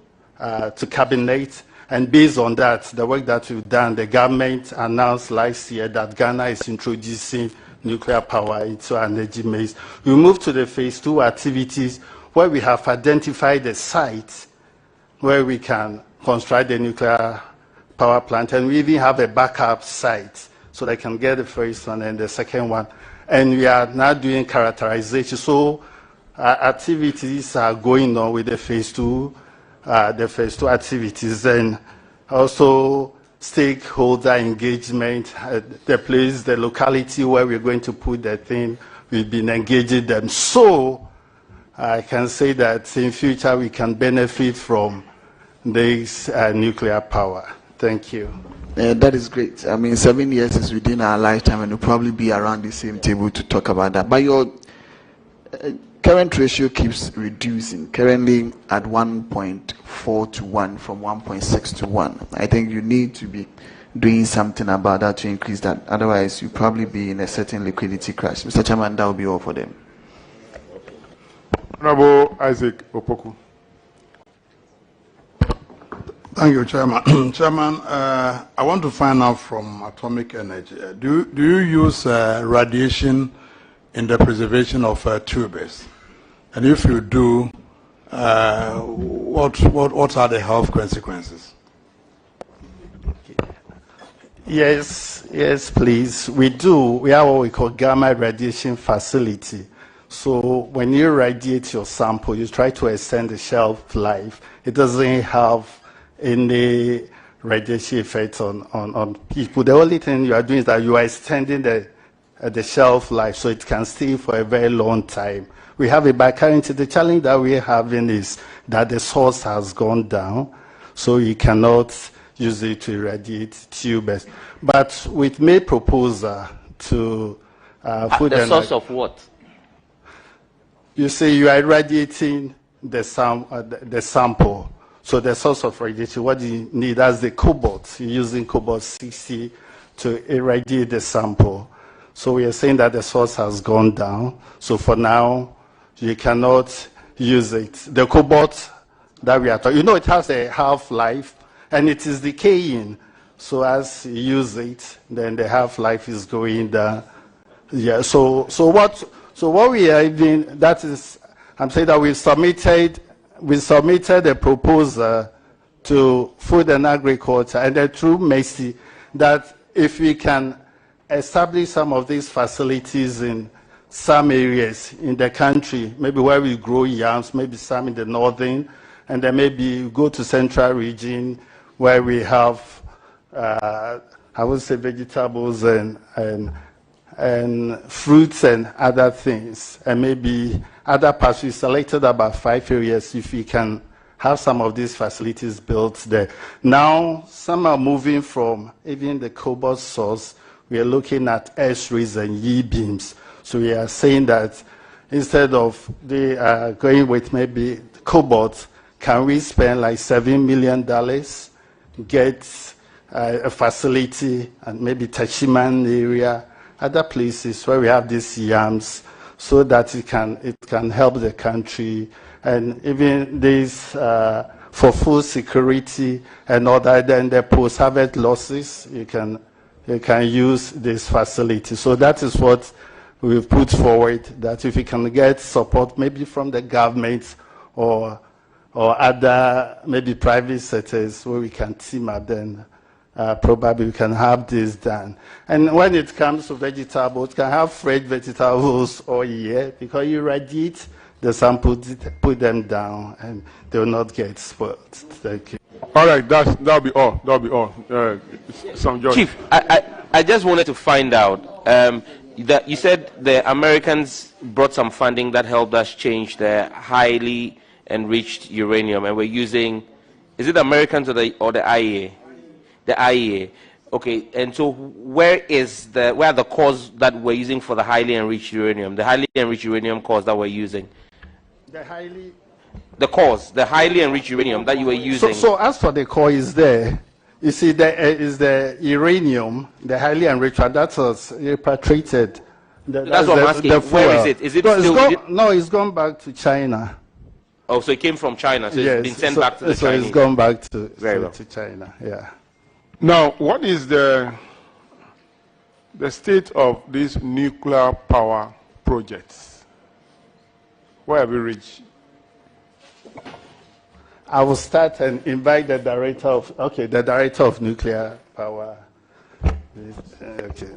Speaker 8: cabinet. And based on that, the work that we've done, the government announced last year that Ghana is introducing nuclear power into our energy mix. We move to the phase two activities where we have identified the sites where we can construct the nuclear power plant, and we even have a backup site so they can get the first one and the second one. And we are now doing characterization. So activities are going on with the phase two activities, and also stakeholder engagement, the place, the locality where we're going to put the thing, we've been engaging them. So I can say that in future we can benefit from this nuclear power. Thank you.
Speaker 24: That is great. I mean, 7 years is within our lifetime, and we'll probably be around the same table to talk about that. But your current ratio keeps reducing, currently at 1.4 to 1 from 1.6 to 1. I think you need to be doing something about that to increase that. Otherwise, you'll probably be in a certain liquidity crash. Mr. Chairman, that will be all for them.
Speaker 7: Honorable Isaac Opoku.
Speaker 17: Thank you, Chairman. Chairman, I want to find out from Atomic Energy, do you use radiation in the preservation of tubers? And if you do, what are the health consequences?
Speaker 8: Yes, please. We do. We have what we call gamma radiation facility. So when you radiate your sample, you try to extend the shelf life. It doesn't have any radiation effect on people. The only thing you are doing is that you are extending the shelf life so it can stay for a very long time. We have it, but currently the challenge that we're having is that the source has gone down, so you cannot use it to irradiate tubers. But with my proposal to put
Speaker 12: the source of what?
Speaker 8: You say you are irradiating the sample. So the source of radiation, what you need, that's the cobalt. You're using cobalt 60 to irradiate the sample. So we are saying that the source has gone down. So for now, you cannot use it. The cobalt that we are talking, it has a half-life, and it is decaying. So as you use it, then the half-life is going down. Yeah. So what we are doing, that is, I'm saying that we submitted a proposal to Food and Agriculture, and then through Mercy, that if we can establish some of these facilities in some areas in the country, maybe where we grow yams, maybe some in the northern, and then maybe go to central region where we have, I would say, vegetables and fruits and other things, and maybe other parts. We selected about 5 areas if we can have some of these facilities built there. Now, some are moving from even the cobalt source. We are looking at X-rays and E-beams. So we are saying that instead of going with maybe cobalt, can we spend like $7 million, get a facility, and maybe Tachiman area, other places where we have these yams, so that it can help the country, and even this for food security and other than the post-harvest losses, you can use this facility. So that is what we've put forward, that if we can get support maybe from the government or other maybe private sectors where we can team up, then probably we can have this done. And when it comes to vegetables, can have fresh vegetables all year, because you radiate the sample, put them down, and they will not get spoiled. Thank you.
Speaker 7: All right, that'll be all.
Speaker 12: Chief, I just wanted to find out that you said the Americans brought some funding that helped us change the highly enriched uranium, and we're using, is it the Americans or the IEA? The IEA. Okay, and so where are the cores that we're using for the highly enriched uranium? The highly enriched uranium cores that we're using. The highly enriched uranium that you were using.
Speaker 8: So as for the core is there, you see there is the uranium, the highly enriched one, that was repatriated.
Speaker 12: That's what I'm asking. Where is it? Is it
Speaker 8: it's gone back to China.
Speaker 12: Oh, so it came from China, so
Speaker 8: yes,
Speaker 12: it's been sent back to the Chinese.
Speaker 8: So it's gone back to
Speaker 12: to
Speaker 8: China, yeah.
Speaker 7: Now, what is the state of these nuclear power projects? Where have we reached?
Speaker 8: I will start and invite the director of nuclear power. Okay.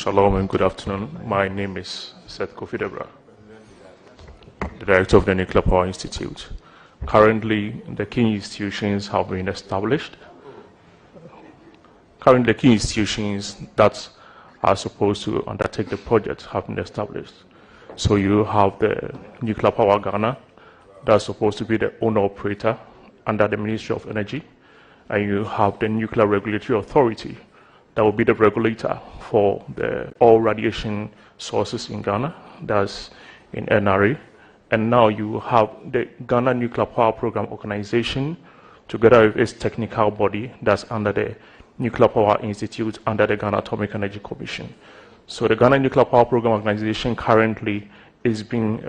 Speaker 3: Shalom and good afternoon. My name is Seth Kofi Debra, the Director of the Nuclear Power Institute. Currently, the key institutions have been established. Currently, the key institutions that are supposed to undertake the project have been established. So you have the Nuclear Power Ghana, that's supposed to be the owner-operator under the Ministry of Energy, and you have the Nuclear Regulatory Authority, that will be the regulator for all radiation sources in Ghana, that's in NRA. And now you have the Ghana Nuclear Power Program Organization, together with its technical body, that's under the Nuclear Power Institute, under the Ghana Atomic Energy Commission. So the Ghana Nuclear Power Program Organization currently is being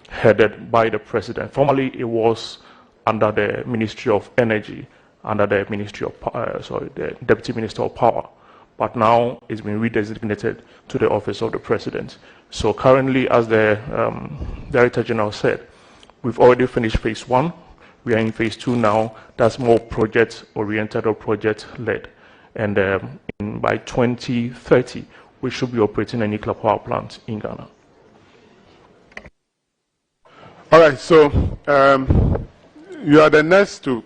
Speaker 3: headed by the president. Formerly, it was under the Ministry of Energy, under the Ministry of the Deputy Minister of Power, but now it's been redesignated to the Office of the President. So currently, as the Director General said, we've already finished phase 1. We are in phase 2 now. That's more project-oriented or project-led. And by 2030, we should be operating a nuclear power plant in Ghana.
Speaker 7: All right, so you are the next to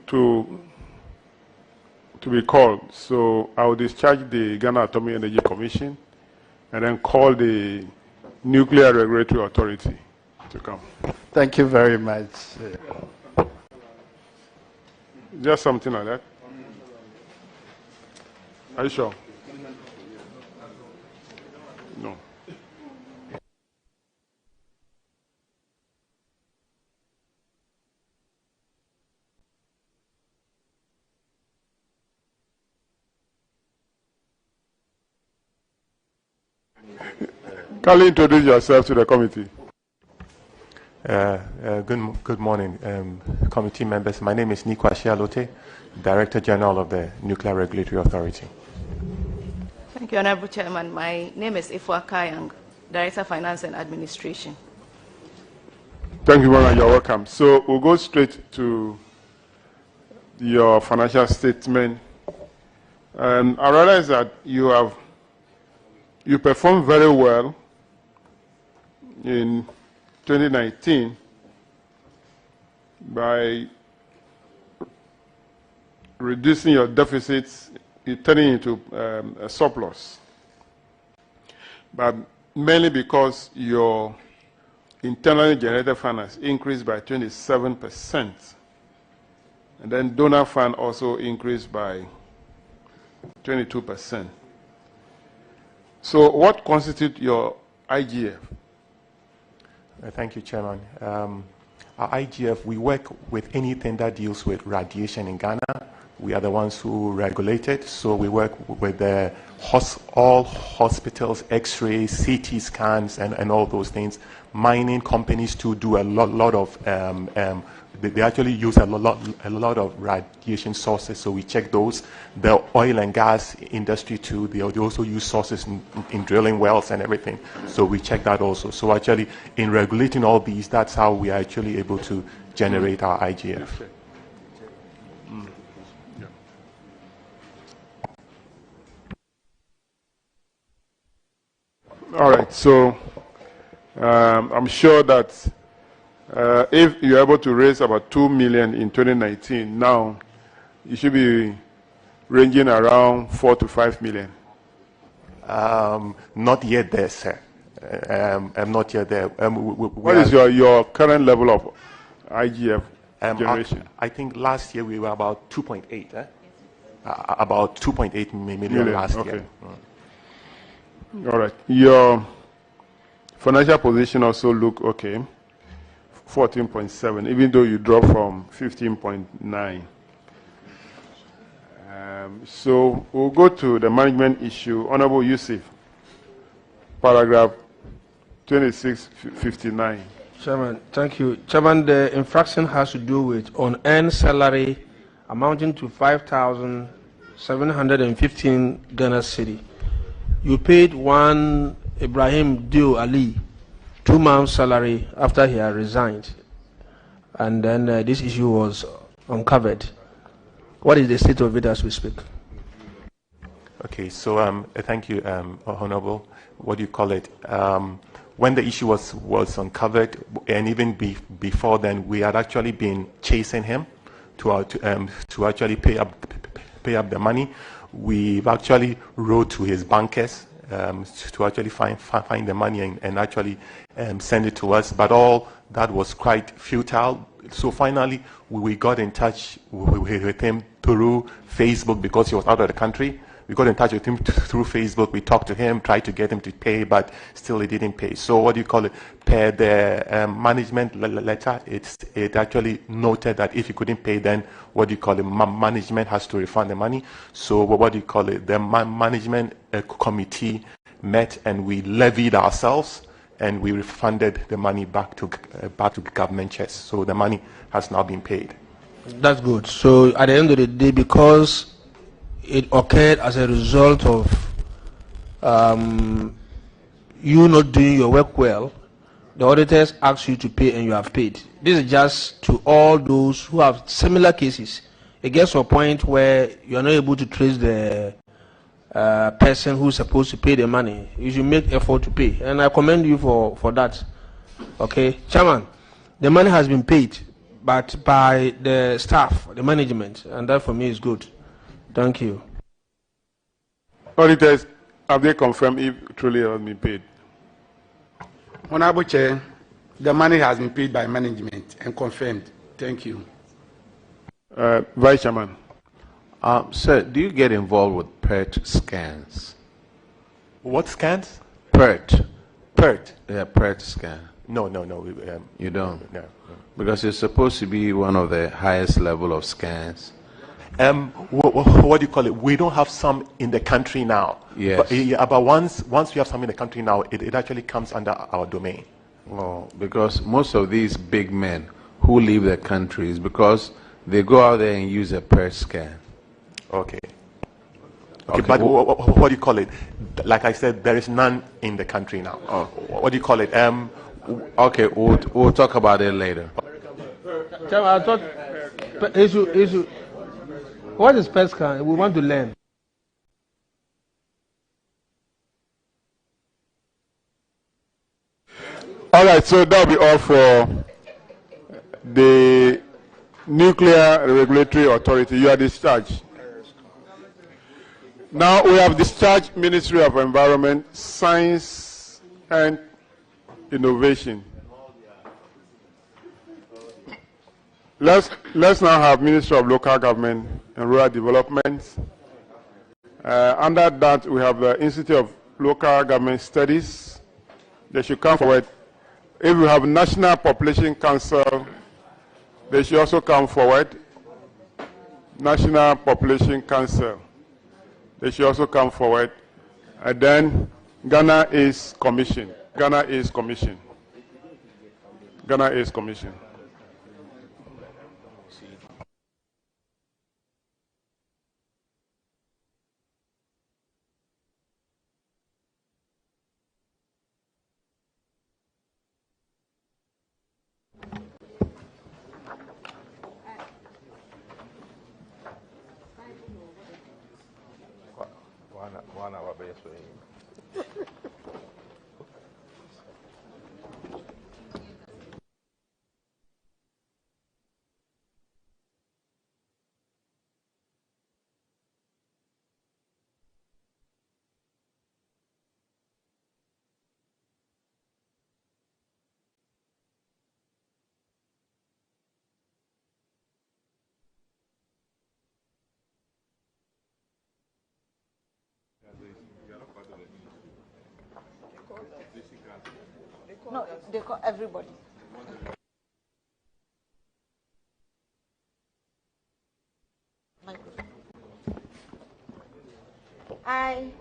Speaker 7: be called. So I will discharge the Ghana Atomic Energy Commission and then call the Nuclear Regulatory Authority to come.
Speaker 8: Thank you very much.
Speaker 7: Just something like that. Are you sure? No. Kindly introduce yourself to the committee.
Speaker 13: Good morning, committee members. My name is Nikwa Shialote, Director General of the Nuclear Regulatory Authority.
Speaker 18: Thank you, Honorable Chairman. My name is Ifwa Kayang, Director of Finance and Administration.
Speaker 7: Thank you very much. You're welcome. So we'll go straight to your financial statement. I realize that you performed very well in 2019 by reducing your deficits, turning into a surplus. But mainly because your internally generated finance increased by 27%. And then donor fund also increased by 22%. So what constitutes your IGF?
Speaker 13: Thank you, Chairman. Our IGF, we work with anything that deals with radiation in Ghana. We are the ones who regulate it. So we work with all hospitals, X-rays, CT scans, and all those things. Mining companies too do a lot of they actually use a lot of radiation sources, so we check those. The oil and gas industry too, they also use sources in drilling wells and everything, so we check that also. So actually, in regulating all these, that's how we are actually able to generate our IGF.
Speaker 7: All right, so I'm sure that if you're able to raise about 2 million in 2019, now you should be ranging around 4 to 5 million.
Speaker 13: Not yet there, sir. I'm not yet there.
Speaker 7: What is your current level of IGF generation?
Speaker 13: I think last year we were about 2.8. About 2.8 million last year.
Speaker 7: All right. Your financial position also look okay. 14.7, even though you dropped from 15.9. So we'll go to the management issue. Honorable Yusuf, paragraph 2659.
Speaker 20: Chairman, thank you. Chairman, the infraction has to do with unearned salary amounting to 5,715 Ghana cedi. You paid one Ibrahim Dio Ali 2 months' salary after he had resigned, and then this issue was uncovered. What is the state of it as we speak?
Speaker 13: Okay, so thank you, Honorable. What do you call it? When the issue was uncovered, and even before then, we had actually been chasing him to actually pay up the money. We've actually wrote to his bankers to actually find the money and actually send it to us, but all that was quite futile. So finally, we got in touch with him through Facebook because he was out of the country. We got in touch with him through Facebook. We talked to him, tried to get him to pay, but still he didn't pay. So what do you call it? Per the management letter, it actually noted that if he couldn't pay, then what do you call it? Management has to refund the money. So what do you call it? The management committee met and we levied ourselves and we refunded the money back to government chest. So the money has now been paid.
Speaker 20: That's good. So at the end of the day, because it occurred as a result of you not doing your work well, the auditors ask you to pay and you have paid. This is just to all those who have similar cases. It gets to a point where you are not able to trace the person who's supposed to pay the money. You should make effort to pay, and I commend you for that. Okay, Chairman, the money has been paid, but by the staff, the management, and that for me is good. Thank you.
Speaker 7: Auditors, have they confirmed if truly it has been paid?
Speaker 8: Honorable Chair, the money has been paid by management and confirmed. Thank you.
Speaker 7: Vice Chairman.
Speaker 2: Sir, do you get involved with PERT scans?
Speaker 13: What scans?
Speaker 2: PERT.
Speaker 13: PERT?
Speaker 2: Yeah, PERT scan.
Speaker 13: No.
Speaker 2: You don't?
Speaker 13: No.
Speaker 2: Because it's supposed to be one of the highest level of scans.
Speaker 13: What do you call it? We don't have some in the country now.
Speaker 2: Yes.
Speaker 13: But once we have some in the country now, it actually comes under our domain.
Speaker 2: Oh, because most of these big men who leave the country is because they go out there and use a PERT scan.
Speaker 13: Okay, but what do you call it? Like I said, there is none in the country now.
Speaker 2: Oh.
Speaker 13: What do you call it?
Speaker 2: Okay, we'll talk about it later.
Speaker 20: I thought issue. What is PERT scan? We want to learn.
Speaker 7: All right, so that'll be all for the Nuclear Regulatory Authority. You are discharged. Now we have discharged Ministry of Environment, Science and Innovation. Let's now have Ministry of Local Government and Rural Development. Under that, we have the Institute of Local Government Studies. They should come forward. If we have National Population Council, they should also come forward. National Population Council, they should also come forward. And then Ghana is Commission. Ghana is Commission. Ghana is Commission.
Speaker 2: One hour best way.
Speaker 11: No, they call everybody. I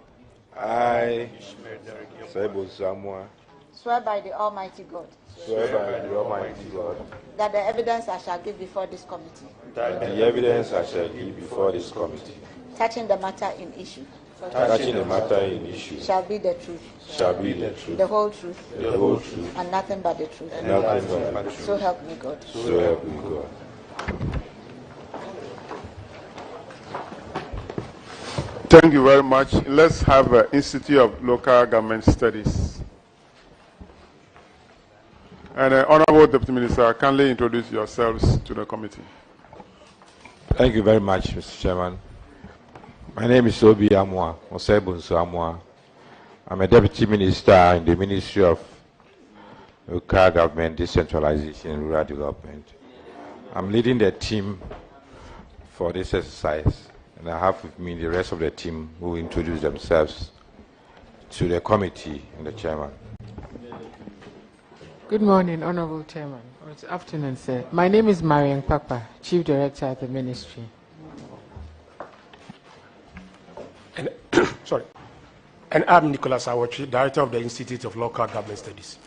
Speaker 11: swear by the Almighty God.
Speaker 19: Swear by the Almighty God.
Speaker 11: That the evidence I shall give before this committee.
Speaker 19: That the evidence I shall give before this committee.
Speaker 11: Touching the matter in issue.
Speaker 19: Touching the matter in issue.
Speaker 11: Shall be the truth.
Speaker 19: Shall be the truth.
Speaker 11: The whole truth.
Speaker 19: The whole truth.
Speaker 11: And nothing but the truth.
Speaker 19: And nothing but the truth.
Speaker 11: So help me God.
Speaker 19: So help me God.
Speaker 7: Thank you very much. Let's have Institute of Local Government Studies. And Honorable Deputy Minister, kindly introduce yourselves to the committee.
Speaker 19: Thank you very much, Mr. Chairman. My name is Obi Amwa, Osebunso Amwa. I'm a Deputy Minister in the Ministry of Local Government, Decentralization and Rural Development. I'm leading the team for this exercise, and I have with me the rest of the team who introduce themselves to the committee and the chairman.
Speaker 5: Good morning, Honorable Chairman. Good afternoon, sir. My name is Marian Papa, Chief Director at the Ministry.
Speaker 10: And I'm Nicholas Awachi, Director of the Institute of Local Government Studies.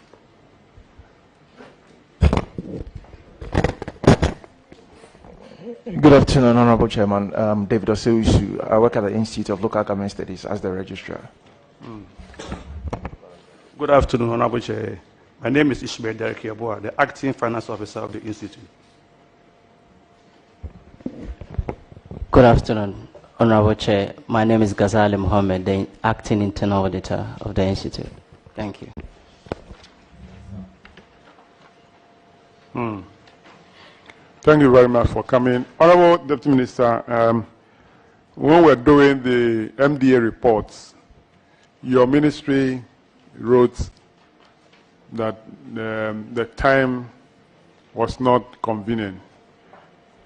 Speaker 14: Good afternoon, Honorable Chairman. David Oseusu. I work at the Institute of Local Government Studies as the registrar.
Speaker 15: Good afternoon, Honorable Chair. My name is Ishmael Derek Yabua, the Acting Finance Officer of the Institute.
Speaker 22: Good afternoon, Honorable Chair. My name is Ghazali Mohammed, the Acting Internal Auditor of the Institute. Thank you.
Speaker 7: Thank you very much for coming. Honorable Deputy Minister, when we're doing the MDA reports, your ministry wrote that the time was not convenient.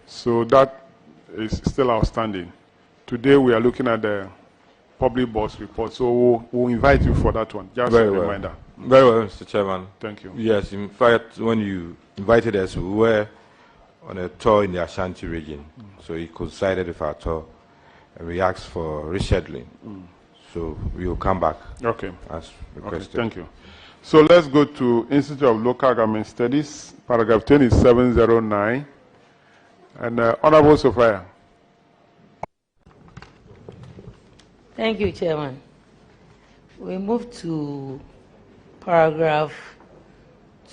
Speaker 7: So that is still outstanding. Today we are looking at the public boss report, so we'll invite you for that one. Just a reminder.
Speaker 19: Very well, Mr. Chairman.
Speaker 7: Thank you.
Speaker 19: Yes, in fact, when you invited us, we were on a tour in the Ashanti region. So it coincided with our tour, and we asked for rescheduling. So we will come back as requested.
Speaker 7: Okay, thank you. So let's go to Institute of Local Government Studies, paragraph 2709. And Honorable Sophia.
Speaker 25: Thank you, Chairman. We move to paragraph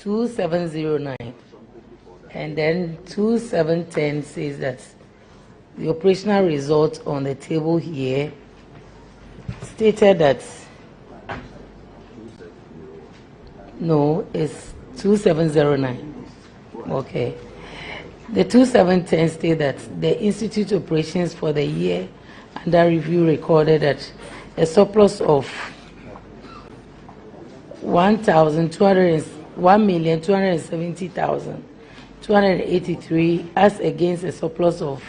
Speaker 25: 2709. And then 2710 says that the operational result on the table here stated that no, it's 2709. Okay. The 2710 states that the Institute operations for the year under review recorded that a surplus of 1,270,283 as against a surplus of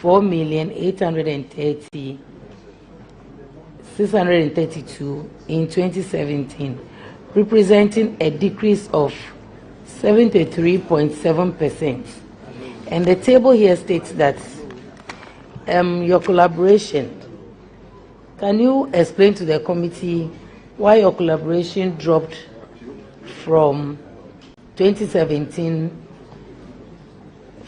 Speaker 25: 4,830,632 in 2017, representing a decrease of 73.7%. And the table here states that your collaboration, can you explain to the committee why your collaboration dropped from 2017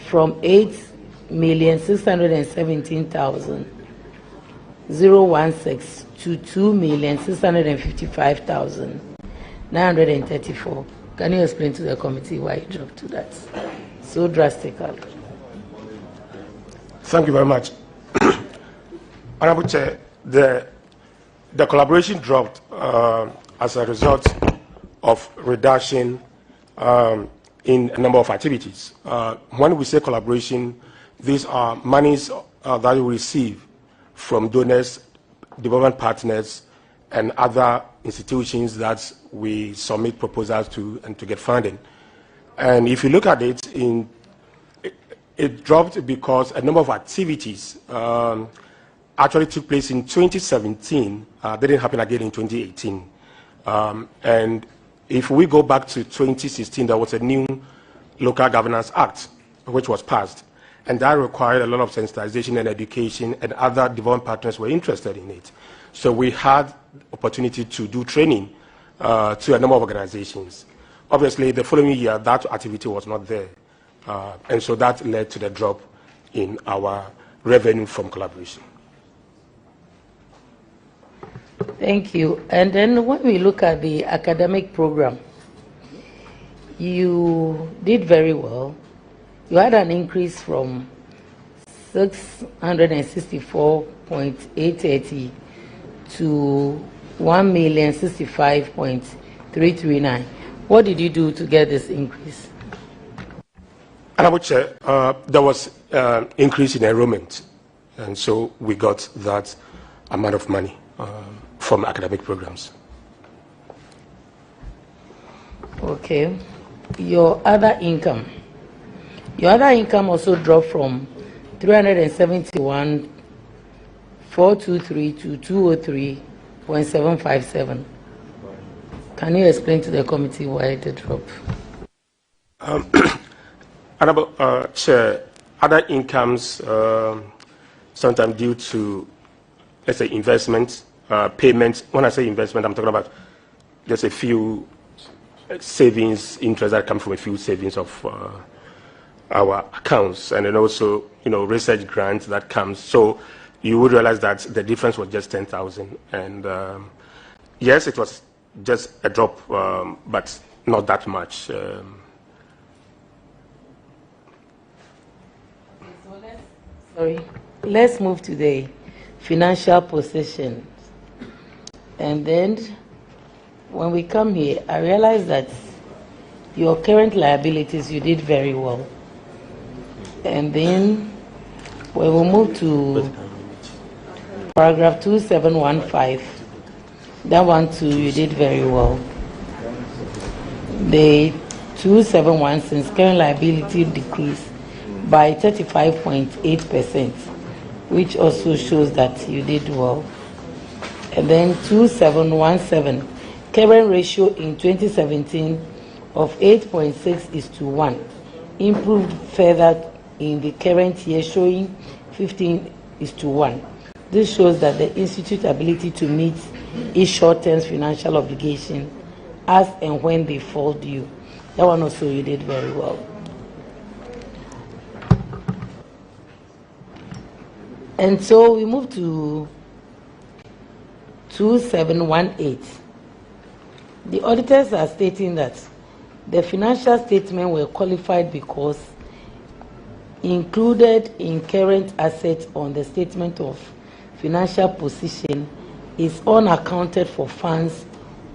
Speaker 25: from 8,617,016 to 2,655,934? Can you explain to the committee why it dropped to that so drastically?
Speaker 10: Thank you very much. Honorable Chair, the collaboration dropped as a result of reduction in a number of activities. When we say collaboration, these are monies that we receive from donors, development partners, and other institutions that we submit proposals to and to get funding. And if you look at it, it dropped because a number of activities actually took place in 2017. They didn't happen again in 2018. And if we go back to 2016, there was a new Local Governance Act, which was passed. And that required a lot of sensitization and education, and other development partners were interested in it. So we had opportunity to do training to a number of organizations. Obviously, the following year, that activity was not there. And so that led to the drop in our revenue from collaboration.
Speaker 25: Thank you. And then when we look at the academic program, you did very well. You had an increase from 664.830 to 1,065.339. What did you do to get this increase?
Speaker 10: Honorable Chair, there was increase in enrollment, and so we got that amount of money from academic programs.
Speaker 25: Okay. Your other income also dropped from 371,423 to 203.757. Can you explain to the committee why it did drop?
Speaker 10: Honorable Chair, other incomes sometimes due to, let's say, investment, payments. When I say investment, I'm talking about just a few savings, interest that come from a few savings of our accounts, and then also, research grants that comes. So you would realize that the difference was just 10,000, and yes, it was just a drop, but not that much.
Speaker 25: Let's move to the financial position. And then when we come here, I realize that your current liabilities, you did very well. And then when we move to paragraph 2715, that one too, you did very well. The 2716, current liability decreased by 35.8%, which also shows that you did well. And then 2717, current ratio in 2017 of 8.6:1, improved further in the current year, showing 15:1. This shows that the Institute's ability to meet its short-term financial obligation as and when they fall due. That one also you did very well. And so we move to 2718. The auditors are stating that the financial statements were qualified because included in current assets on the statement of financial position is unaccounted for funds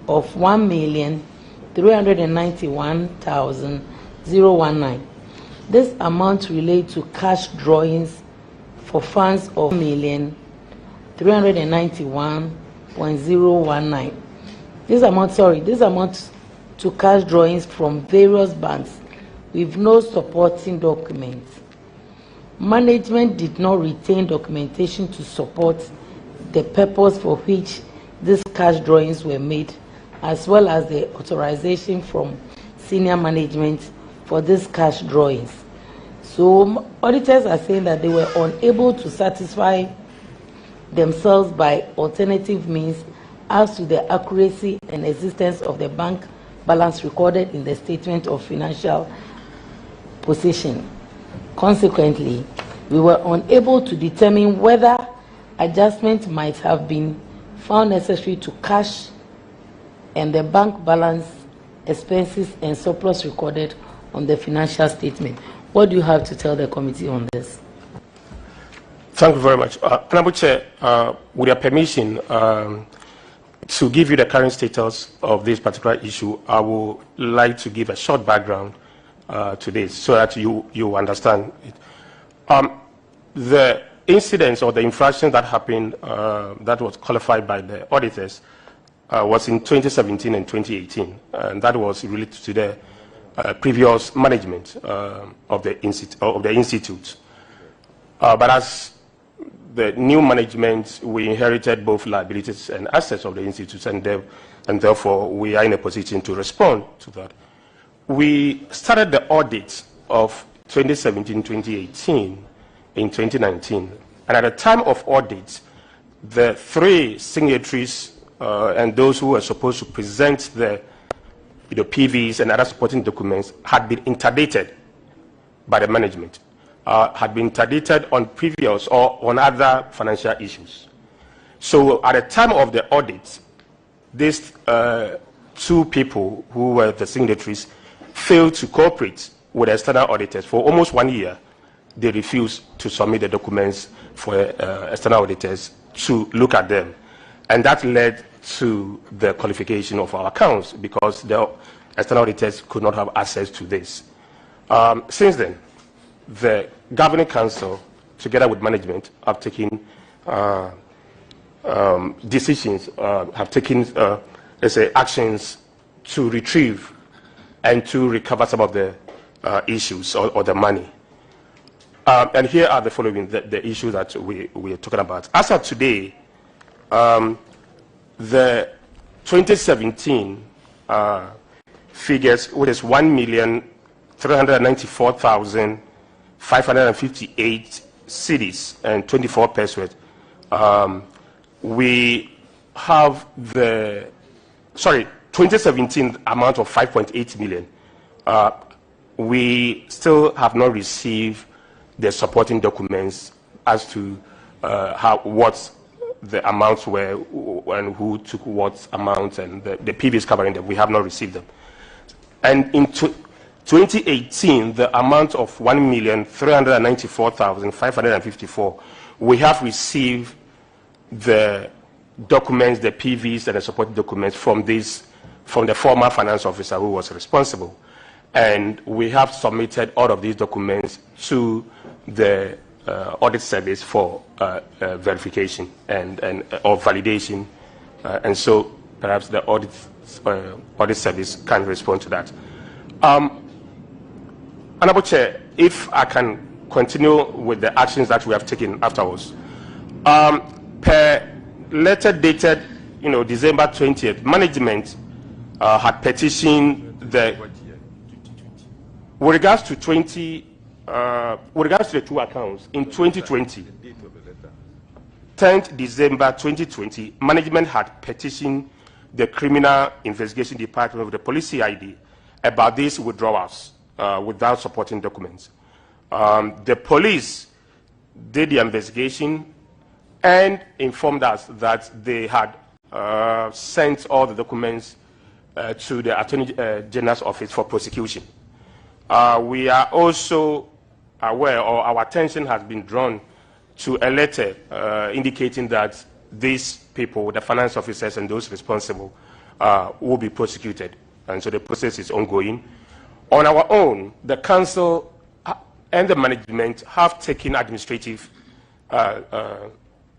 Speaker 25: of 1,391,019. This amount relates to cash drawings for funds of 1,391,019. This amount to cash drawings from various banks with no supporting documents. Management did not retain documentation to support the purpose for which these cash drawings were made, as well as the authorization from senior management for these cash drawings. So auditors are saying that they were unable to satisfy themselves by alternative means as to the accuracy and existence of the bank balance recorded in the statement of financial position. Consequently, we were unable to determine whether adjustment might have been found necessary to cash and the bank balance, expenses and surplus recorded on the financial statement. What do you have to tell the committee on this?
Speaker 10: Thank you very much. Honorable Chair, with your permission, to give you the current status of this particular issue, I would like to give a short background to this so that you understand it. The incidents or the infraction that happened that was qualified by the auditors was in 2017 and 2018, and that was related to the previous management of the institute. But as the new management, we inherited both liabilities and assets of the institute, and therefore we are in a position to respond to that. We started the audit of 2017-2018 in 2019, and at the time of audit, the three signatories and those who were supposed to present the PVs and other supporting documents had been interdicted by the management, had been interdicted on previous or on other financial issues. So at the time of the audit, these two people who were the signatories failed to cooperate with the external auditors for almost 1 year, they refused to submit the documents for external auditors to look at them. And that led to the qualification of our accounts because the external auditors could not have access to this. Since then, the Governing Council, together with management, have taken decisions, have taken, let's say, actions to retrieve and to recover some of the issues or the money. And here are the following, the issues that we are talking about. As of today, the 2017 figures, which is 1,394,558 cities and 24 pesewas. We have the, 2017 amount of 5.8 million. We still have not received the supporting documents as to what the amounts were and who took what amounts and the PVs covering them. We have not received them. And in 2018, the amount of 1,394,554, we have received the documents, the PVs and the supporting documents from the former finance officer who was responsible. And we have submitted all of these documents to the audit service for verification and or validation, and so perhaps the audit service can respond to that. Honourable Chair, if I can continue with the actions that we have taken afterwards. Per letter dated, December 20th, management had petitioned the with regards to the two accounts in 2020, 10th December 2020, management had petitioned the Criminal Investigation Department of the Police CID about these withdrawals without supporting documents. The police did the investigation and informed us that they had sent all the documents to the Attorney General's office for prosecution. We are also aware, or our attention has been drawn to a letter indicating that these people, the finance officers and those responsible, will be prosecuted. And so the process is ongoing. On our own, the council and the management have taken administrative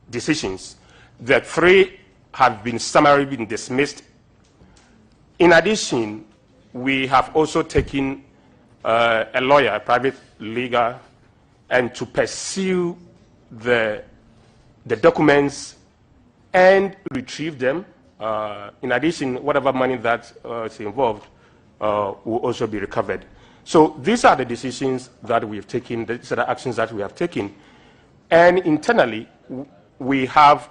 Speaker 10: decisions. The 3 have been summarily been dismissed. In addition, we have also taken a lawyer, a private legal, and to pursue the documents and retrieve them. In addition, whatever money that is involved will also be recovered. So these are the decisions that we have taken, these are the actions that we have taken. And internally, we have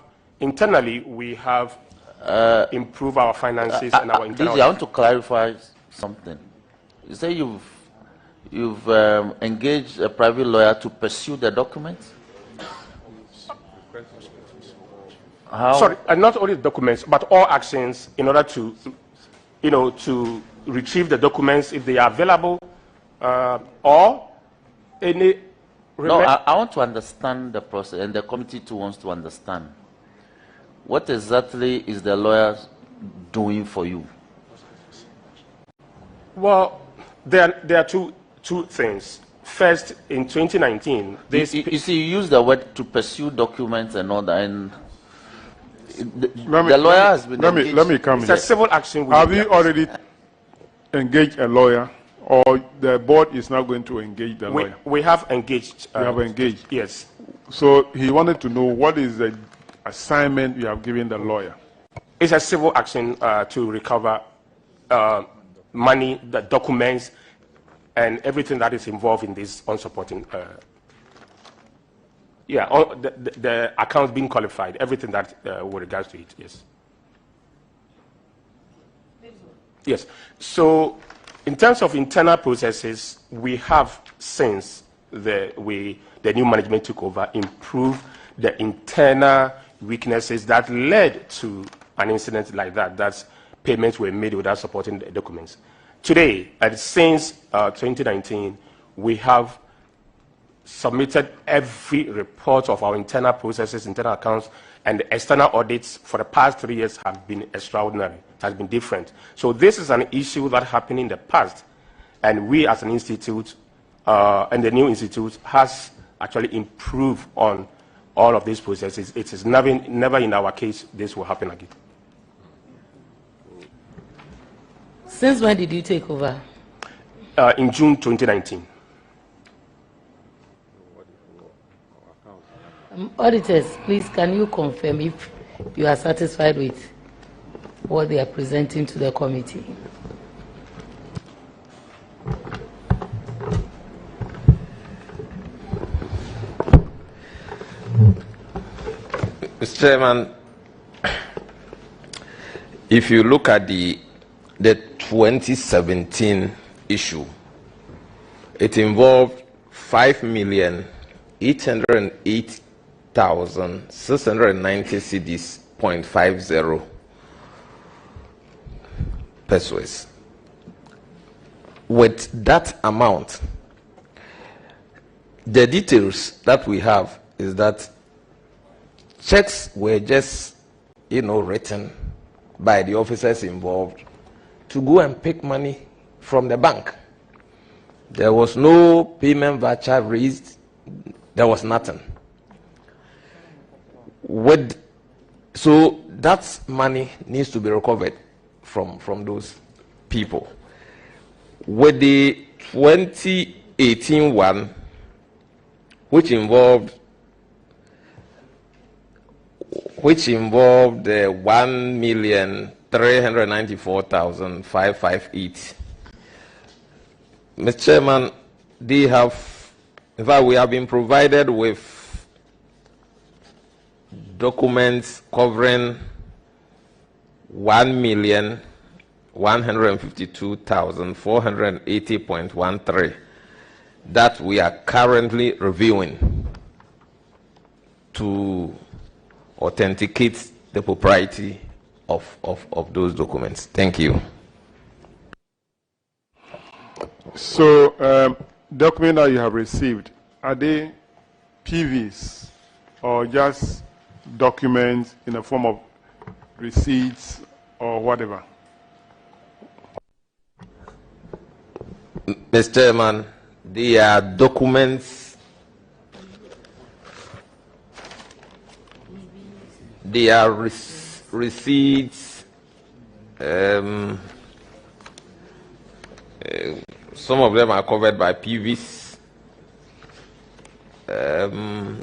Speaker 10: improved our finances and our internal...
Speaker 1: I want to clarify something. You say you've engaged a private lawyer to pursue the documents? How?
Speaker 10: Sorry, not only the documents, but all actions in order to, to retrieve the documents if they are available, or any...
Speaker 1: No, I want to understand the process, and the committee too wants to understand. What exactly is the lawyer doing for you?
Speaker 10: Well, there are two things. First, in 2019,
Speaker 1: you see, you use the word to pursue documents and all that, and the lawyer has been engaged.
Speaker 7: Let me come in.
Speaker 10: It's a civil action.
Speaker 7: Have you already engaged a lawyer, or the board is now going to engage the lawyer?
Speaker 10: We have engaged.
Speaker 7: You have engaged?
Speaker 10: Yes.
Speaker 7: So he wanted to know what is the assignment you have given the lawyer.
Speaker 10: It's a civil action to recover money, the documents, and everything that is involved in this unsupporting. The accounts being qualified, everything that with regards to it, yes. Yes. So, in terms of internal processes, we have, since the new management took over, improved the internal weaknesses that led to an incident like that, that payments were made without supporting the documents. Today, and since 2019, we have submitted every report of our internal processes, internal accounts, and the external audits for the past 3 years have been extraordinary. It has been different. So this is an issue that happened in the past, and we as an institute, and the new institute, has actually improved on all of these processes. It is never in our case this will happen again.
Speaker 25: Since when did you take over?
Speaker 10: In June 2019.
Speaker 25: Auditors, please, can you confirm if you are satisfied with what they are presenting to the committee?
Speaker 4: Mr. Chairman, if you look at the 2017 issue, it involved 5,808,690 cedis, 0.50 pesos. With that amount, the details that we have is that checks were just, written by the officers involved to go and pick money from the bank. There was no payment voucher raised. There was nothing. So that money needs to be recovered from those people. With the 2018 one, which involved 1,394,558. Mr. Chairman, they have, in fact, we have been provided with documents covering 1,152,480.13 that we are currently reviewing to authenticate the propriety of those documents. Thank you.
Speaker 7: So, documents that you have received, are they PVs or just documents in the form of receipts or whatever?
Speaker 4: Mr. Chairman, they are documents. They are receipts. Some of them are covered by PVs.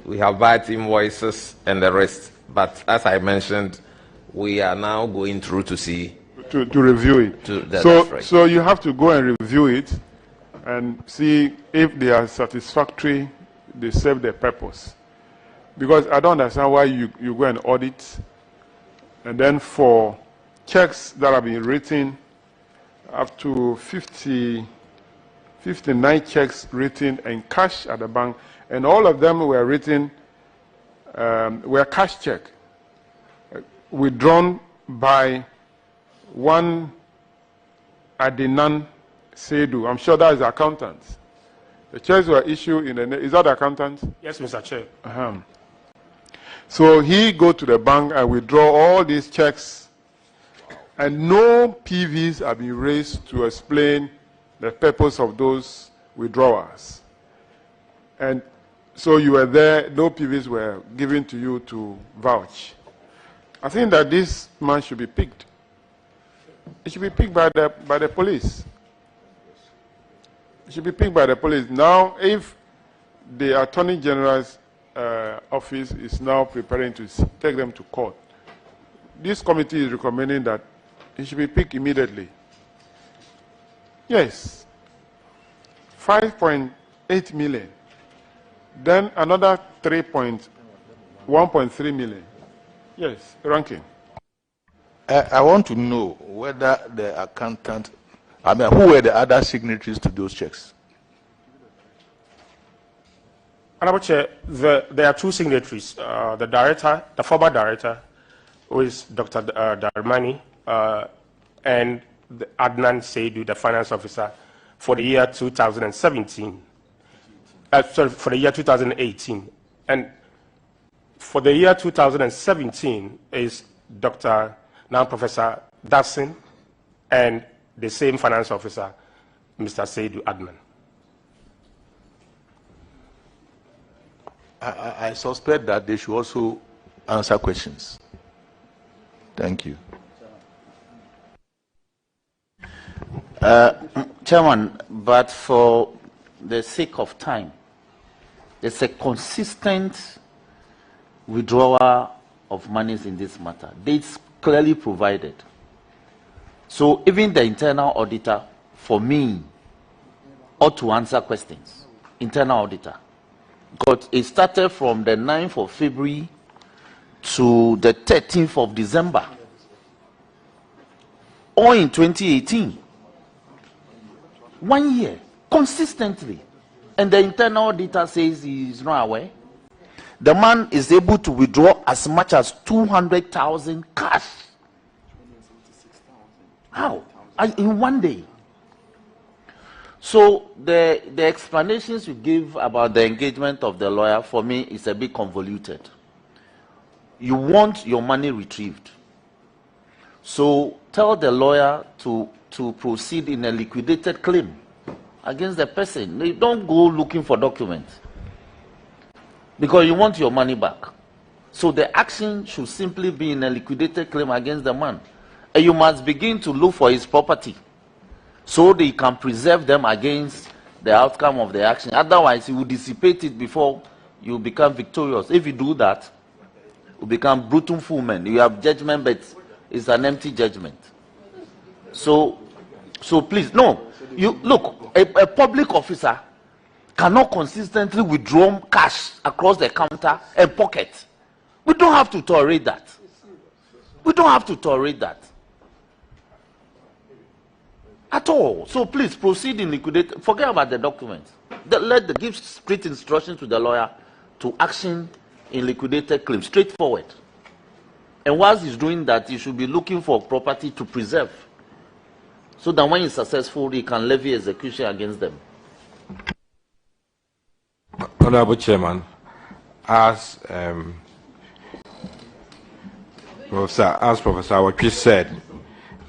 Speaker 4: We have VAT invoices and the rest. But as I mentioned, we are now going through to see.
Speaker 7: To review it. So you have to go and review it and see if they are satisfactory, they serve their purpose. Because I don't understand why you go and audit, and then for checks that have been written, up to 59 checks written and cash at the bank, and all of them were written, were cash check, withdrawn by one Adinan Sedu. I'm sure that is the accountant. The checks were issued in the, is that the accountant?
Speaker 10: Yes, Mr. Chair.
Speaker 7: So he go to the bank and withdraw all these checks, and no PVs have been raised to explain the purpose of those withdrawals. And so you were there, no PVs were given to you to vouch. I think that this man should be picked. It should be picked by the police. It should be picked by the police. Now, if the Attorney General's office is now preparing to take them to court, this committee is recommending that it should be picked immediately. Yes. 5.8 million. Then another 1.3 million. Yes, ranking.
Speaker 6: I want to know whether the accountant, who were the other signatories to those checks?
Speaker 10: Honorable Chair, there are two signatories. The director, the former director, who is Dr. Darmani, and Adnan Seidu, the finance officer, for the year 2017. for the year 2018. And for the year 2017 is Dr. now Professor Dassin and the same finance officer, Mr. Seidu Adman.
Speaker 6: I suspect that they should also answer questions. Thank you.
Speaker 1: Chairman, but for the sake of time, there's a consistent withdrawal of monies in this matter. Dates clearly provided. So even the internal auditor, for me, ought to answer questions. Internal auditor. Because it started from the 9th of February to the 13th of December. Or in 2018. 1 year, consistently. And the internal auditor says he is not aware. The man is able to withdraw as much as 200,000 cash. How? In 1 day. So the explanations you give about the engagement of the lawyer, for me, is a bit convoluted. You want your money retrieved. So tell the lawyer to proceed in a liquidated claim against the person. They don't go looking for documents because you want your money back. So the action should simply be in a liquidated claim against the man. And you must begin to look for his property so they can preserve them against the outcome of the action. Otherwise, you will dissipate it before you become victorious. If you do that, you become brutal foolmen. You have judgment, but it's an empty judgment. So please, no. You look, a public officer cannot consistently withdraw cash across the counter and pocket. We don't have to tolerate that. We don't have to tolerate that at all. So please proceed in liquidate. Forget about the documents. Give strict instructions to the lawyer to action in liquidated claims, straightforward. And whilst he's doing that, he should be looking for property to preserve, so that when he's successful, he can levy execution against them.
Speaker 19: Honorable Chairman, as Professor Awatri said,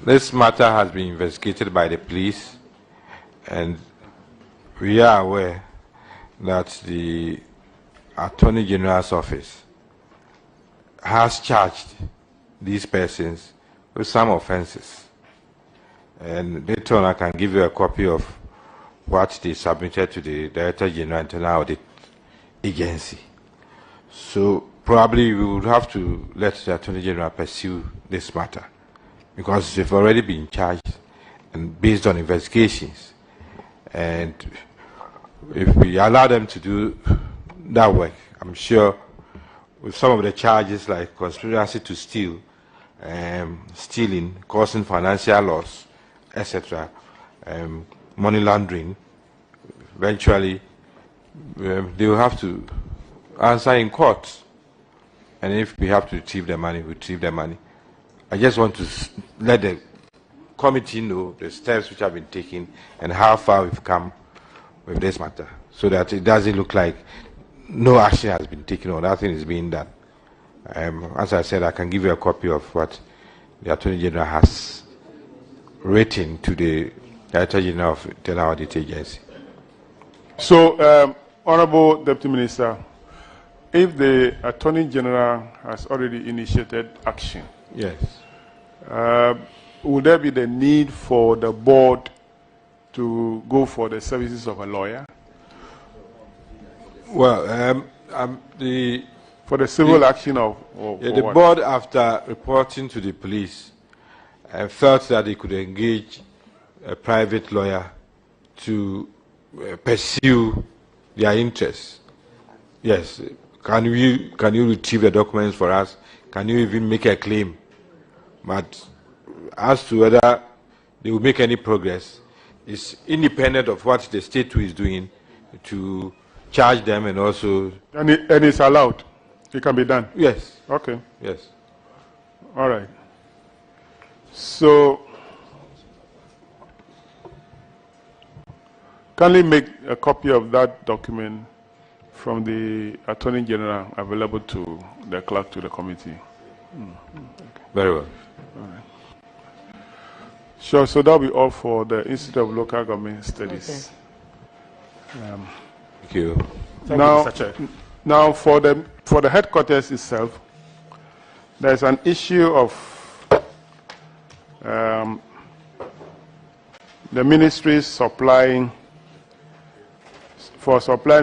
Speaker 19: this matter has been investigated by the police, and we are aware that the Attorney General's office has charged these persons with some offenses. And later on, I can give you a copy of what they submitted to the Director General Internal Audit Agency. So probably we would have to let the Attorney General pursue this matter, because they've already been charged and based on investigations. And if we allow them to do that work, I'm sure with some of the charges like conspiracy to steal, stealing, causing financial loss, etc., money laundering, eventually they will have to answer in court. And if we have to retrieve the money, we retrieve the money. I just want to let the committee know the steps which have been taken and how far we've come with this matter, so that it doesn't look like no action has been taken or nothing is being done. As I said, I can give you a copy of what the Attorney General has written to the Director General of Internal Audit Agency.
Speaker 7: So, Honorable Deputy Minister, if the Attorney General has already initiated action,
Speaker 19: yes,
Speaker 7: would there be the need for the board to go for the services of a lawyer?
Speaker 19: Well,
Speaker 7: for the civil action of
Speaker 19: the board, after reporting to the police, felt that they could engage a private lawyer to pursue their interests. Yes, can you retrieve the documents for us? Can you even make a claim? But as to whether they will make any progress, it's independent of what the state is doing to charge them, and also...
Speaker 7: And it's allowed? It can be done?
Speaker 19: Yes.
Speaker 7: Okay.
Speaker 19: Yes.
Speaker 7: All right. So, kindly make a copy of that document from the Attorney General available to the clerk to the committee.
Speaker 19: Okay. Very well.
Speaker 7: All right. Sure, so that'll be all for the Institute of Local Government Studies.
Speaker 19: Okay. Thank you.
Speaker 7: Thank you, Mr. Chair. Now, for the headquarters itself, there's an issue of the ministry supplying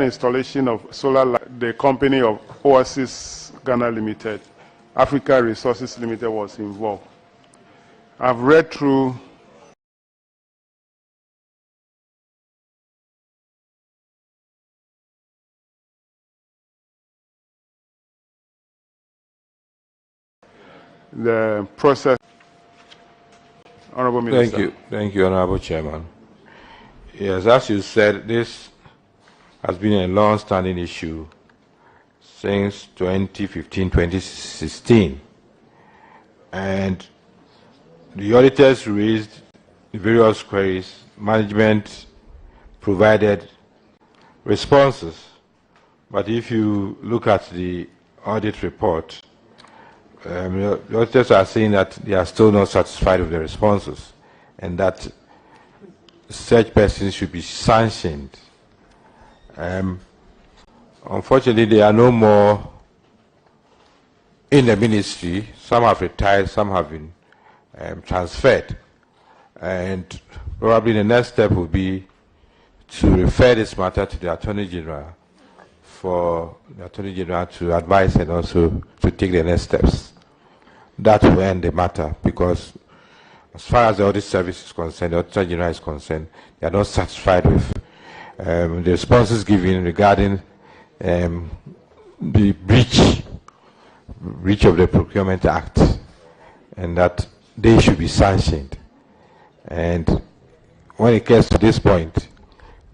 Speaker 7: installation of solar light. The company of Oasis Ghana Limited, Africa Resources Limited was involved. I've read through the process. Honorable Minister.
Speaker 19: Thank you, Honorable Chairman. Yes, as you said, this has been a long-standing issue since 2015, 2016. And the auditors raised various queries, management provided responses. But if you look at the audit report, the auditors are saying that they are still not satisfied with the responses and that such persons should be sanctioned. Unfortunately, there are no more in the ministry. Some have retired, some have been transferred. And probably the next step will be to refer this matter to the Attorney General for the Attorney General to advise and also to take the next steps. That will end the matter, because as far as the audit service is concerned, the Auditor General is concerned, they are not satisfied with the responses given regarding the breach of the Procurement Act, and that they should be sanctioned. And when it gets to this point,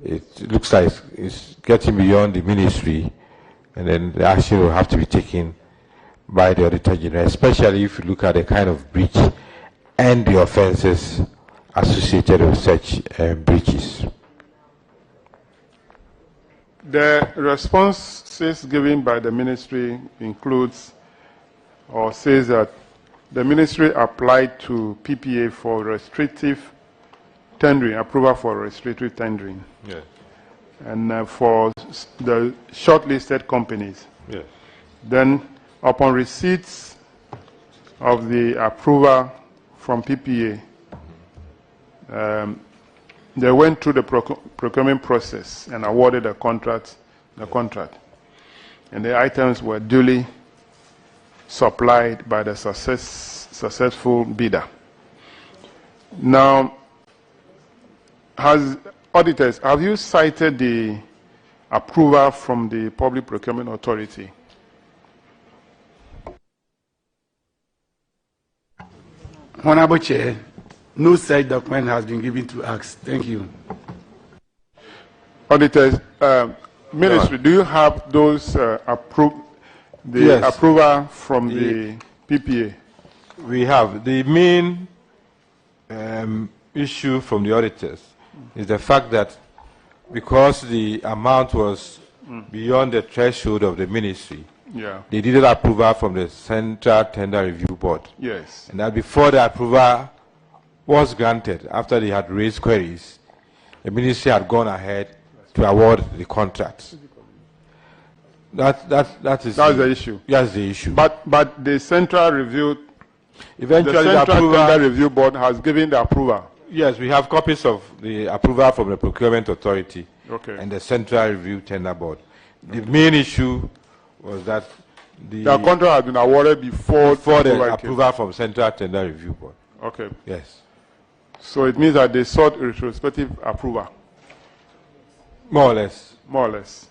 Speaker 19: it looks like it's getting beyond the ministry, and then the action will have to be taken by the Auditor General, especially if you look at the kind of breach and the offences associated with such breaches.
Speaker 7: The responses given by the ministry includes or says that the ministry applied to PPA for restrictive tendering, approval for restrictive tendering.
Speaker 19: Yes.
Speaker 7: And for the shortlisted companies.
Speaker 19: Yes.
Speaker 7: Then, upon receipt of the approval from PPA, they went through the procurement process and awarded the contract. And the items were duly supplied by the successful bidder. Now, auditors, have you cited the approval from the Public Procurement Authority?
Speaker 8: Honorable Chair, no such document has been given to us. Thank you.
Speaker 7: Auditors, Ministry, do you have those approval from the PPA?
Speaker 19: We have. The main issue from the auditors is the fact that because the amount was beyond the threshold of the ministry, they needed approval from the Central Tender Review Board.
Speaker 7: Yes.
Speaker 19: And that before the approval was granted, after they had raised queries, the ministry had gone ahead to award the contracts. That's
Speaker 7: the issue.
Speaker 19: That's the issue.
Speaker 7: But the Central Review,
Speaker 19: eventually
Speaker 7: the Central Tender Review Board has given the approval.
Speaker 19: Yes, we have copies of the approval from the Procurement Authority and the Central Review Tender Board. The main issue was that the
Speaker 7: contract had been awarded before
Speaker 19: the approval from Central Tender Review Board.
Speaker 7: Okay.
Speaker 19: Yes.
Speaker 7: So it means that they sought retrospective approval.
Speaker 19: More or less.
Speaker 7: More or less.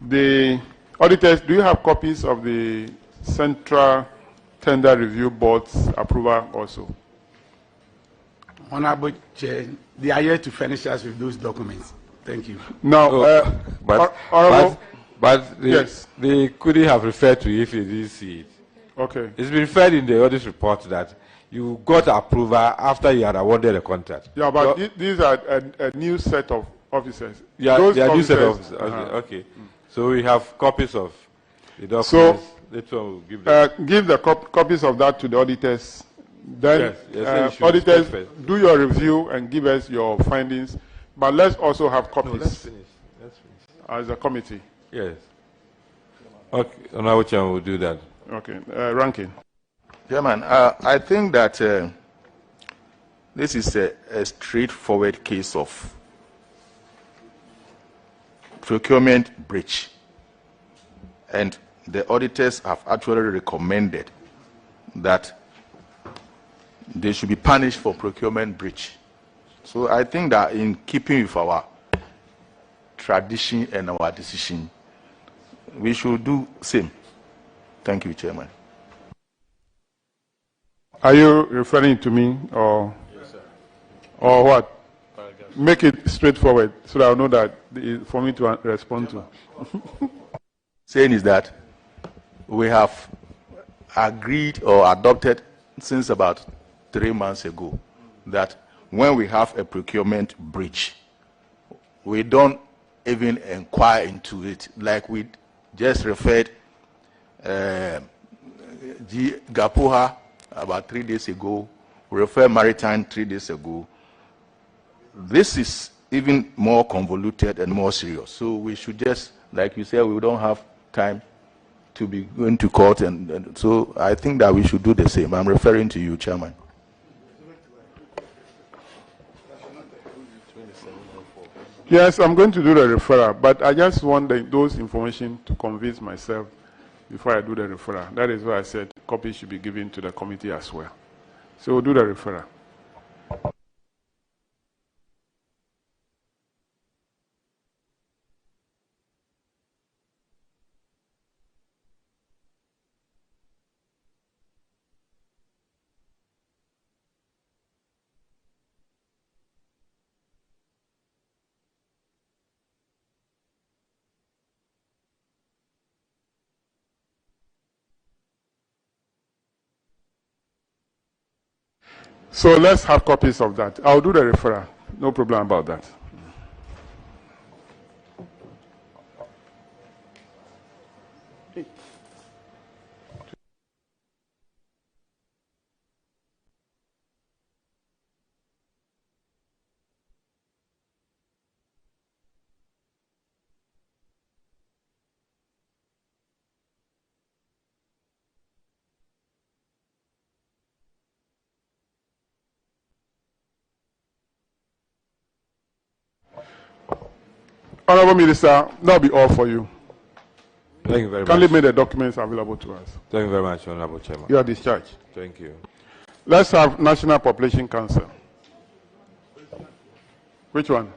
Speaker 7: The auditors, do you have copies of the Central Tender Review Board's approval also?
Speaker 8: Honorable Chair, they are here to furnish us with those documents. Thank you.
Speaker 7: Now,
Speaker 19: yes, they couldn't have referred to it if they didn't see it.
Speaker 7: Okay.
Speaker 19: It's been referred in the audit report that you got approval after you had awarded the contract.
Speaker 7: Yeah, but these are a new set of officers.
Speaker 2: Yeah,
Speaker 7: Those
Speaker 2: they are new set of
Speaker 7: officers,
Speaker 2: officers. Okay. So we have copies of the documents.
Speaker 7: So,
Speaker 2: That one will give them.
Speaker 7: give the copies of that to the auditors. Then,
Speaker 2: Yes,
Speaker 7: auditors, do your review and give us your findings. But let's also have copies.
Speaker 2: No, let's finish.
Speaker 7: As a committee.
Speaker 2: Yes. Okay, Honorable Chairman will do that.
Speaker 7: Okay, Ranking.
Speaker 6: Chairman, I think that this is a straightforward case of procurement breach. And the auditors have actually recommended that they should be punished for procurement breach. So I think that in keeping with our tradition and our decision, we should do same. Thank you, Chairman.
Speaker 7: Are you referring to me or,
Speaker 6: yes, sir.
Speaker 7: Or what? Make it straightforward so that I know that for me to respond to.
Speaker 6: Saying is that we have agreed or adopted since about 3 months ago that when we have a procurement breach, we don't even inquire into it. Like we just referred Gapuha about 3 days ago, we referred Maritime 3 days ago. This is even more convoluted and more serious. So we should just, like you said, we don't have time to be going to court, and so I think that we should do the same. I'm referring to you, Chairman.
Speaker 7: Yes, I'm going to do the referral, but I just want those information to convince myself before I do the referral. That is why I said copies should be given to the committee as well. So we'll do the referral. So let's have copies of that. I'll do the referral. No problem about that. Honorable Minister, that'll be all for you.
Speaker 2: Thank you very much.
Speaker 7: Kindly make the documents available to us.
Speaker 2: Thank you very much, Honorable Chairman.
Speaker 7: You are discharged.
Speaker 2: Thank you.
Speaker 7: Let's have National Population Council. Which one?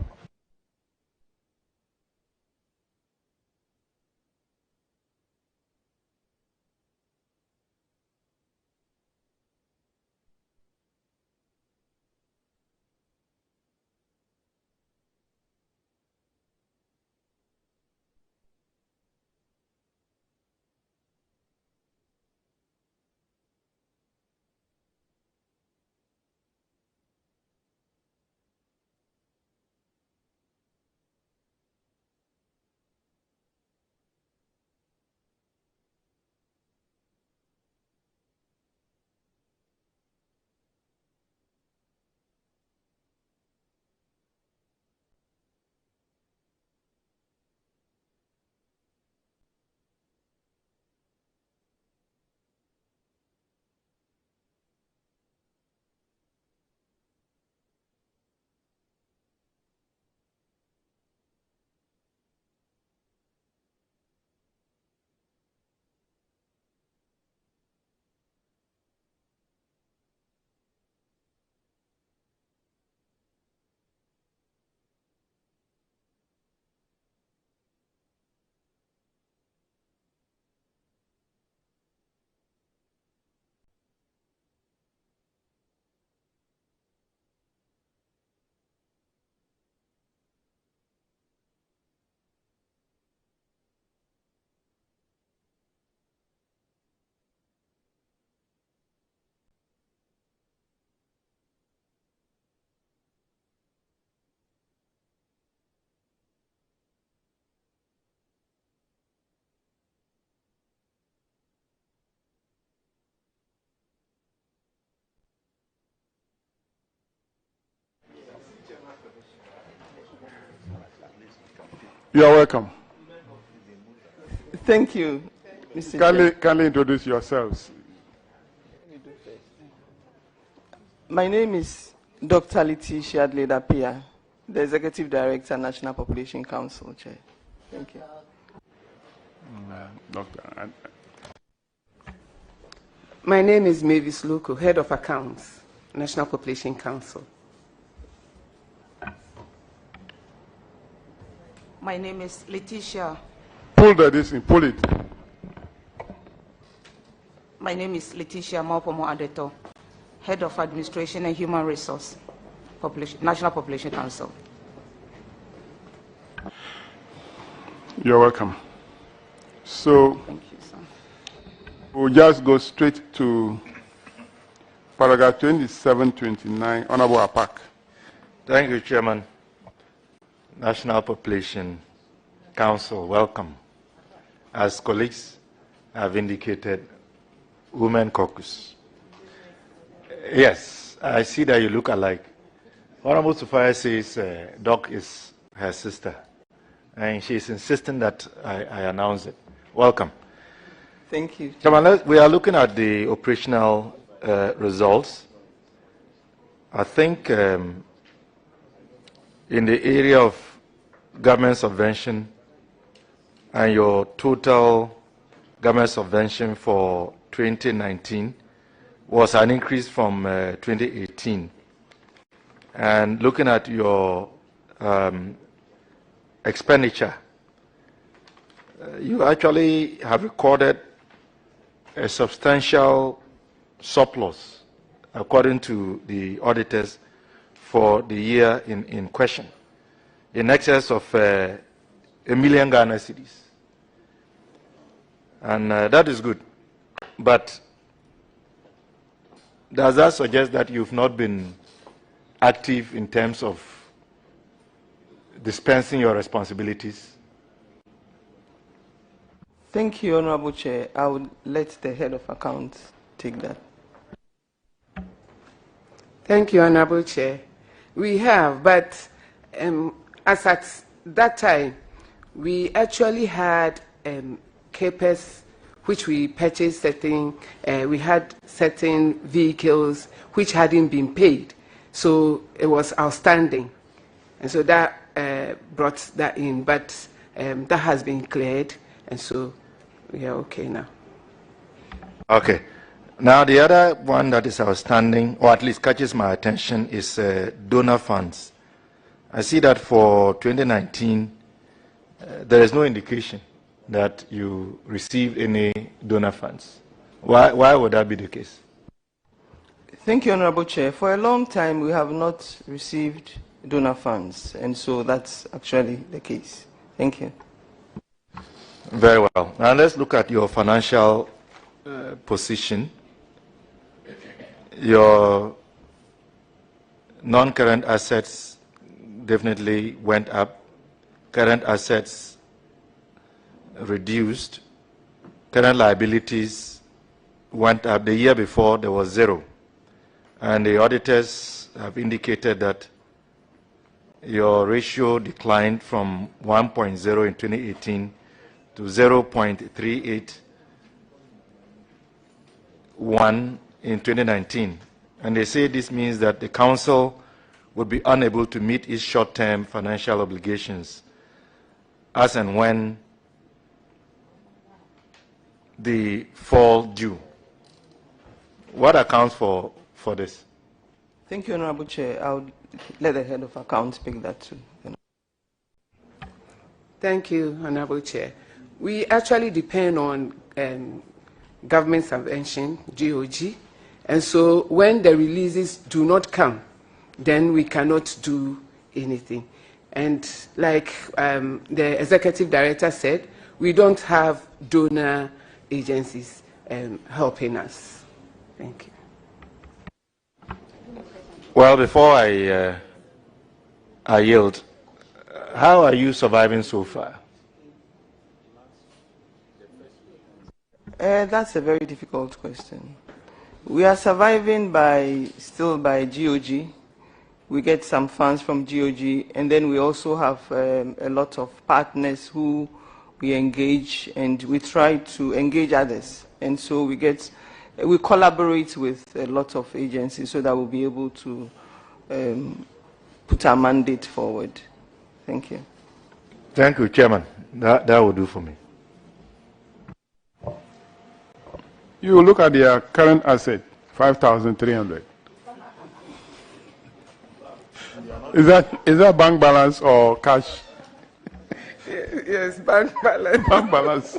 Speaker 7: You are welcome.
Speaker 9: Thank you, Mr. Chair.
Speaker 7: Kindly introduce yourselves.
Speaker 9: My name is Dr. Letitia Adledapia, the Executive Director, National Population Council, Chair. Thank you.
Speaker 7: Doctor.
Speaker 16: My name is Mavis Luko, Head of Accounts, National Population Council.
Speaker 21: My name is Letitia.
Speaker 7: Pull it.
Speaker 21: My name is Letitia Maupomo Adeto, Head of Administration and Human Resource, National Population Council.
Speaker 7: You're welcome. So,
Speaker 21: thank you, sir.
Speaker 7: We'll just go straight to paragraph 2729, Honorable Apak.
Speaker 23: Thank you, Chairman. National Population Council, welcome. As colleagues have indicated, Women Caucus. Yes, I see that you look alike. Honorable Sufaya says Doc is her sister, and she's insisting that I announce it. Welcome.
Speaker 9: Thank you.
Speaker 23: Chairman, we are looking at the operational results. I think in the area of government subvention and your total government subvention for 2019 was an increase from 2018. And looking at your expenditure, you actually have recorded a substantial surplus, according to the auditors, for the year in question, in excess of $1 million Ghana cedis. And that is good. But does that suggest that you've not been active in terms of dispensing your responsibilities?
Speaker 9: Thank you, Honorable Chair. I would let the Head of Accounts take that.
Speaker 16: Thank you, Honorable Chair. We have, but as at that time, we actually had CAPEX, which we purchased certain, we had certain vehicles which hadn't been paid. So it was outstanding. And so that brought that in, but that has been cleared, and so we are okay now.
Speaker 23: Okay. Now the other one that is outstanding, or at least catches my attention, is donor funds. I see that for 2019, there is no indication that you received any donor funds. Why would that be the case?
Speaker 9: Thank you, Honorable Chair. For a long time, we have not received donor funds, and so that's actually the case. Thank you.
Speaker 23: Very well. Now let's look at your financial position. Your non-current assets definitely went up. Current assets reduced. Current liabilities went up. The year before, there was zero. And the auditors have indicated that your ratio declined from 1.0 in 2018 to 0.381 in 2019. And they say this means that the council would be unable to meet its short-term financial obligations as and when they fall due. What accounts for this?
Speaker 9: Thank you, Honorable Chair. I'll let the Head of Accounts pick that too.
Speaker 16: Thank you, Honorable Chair. We actually depend on government subvention, GOG, and so when the releases do not come, then we cannot do anything. And like the Executive Director said, we don't have donor agencies helping us. Thank you.
Speaker 23: Well, before I yield, how are you surviving so far?
Speaker 9: That's a very difficult question. We are surviving still by GOG, we get some funds from GOG, and then we also have a lot of partners who we engage, and we try to engage others. And so we collaborate with a lot of agencies so that we'll be able to put our mandate forward. Thank you.
Speaker 23: Thank you, Chairman. That will do for me.
Speaker 7: You look at their current asset, 5,300. Is that bank balance or cash?
Speaker 9: Yes, bank balance.
Speaker 7: Bank balance.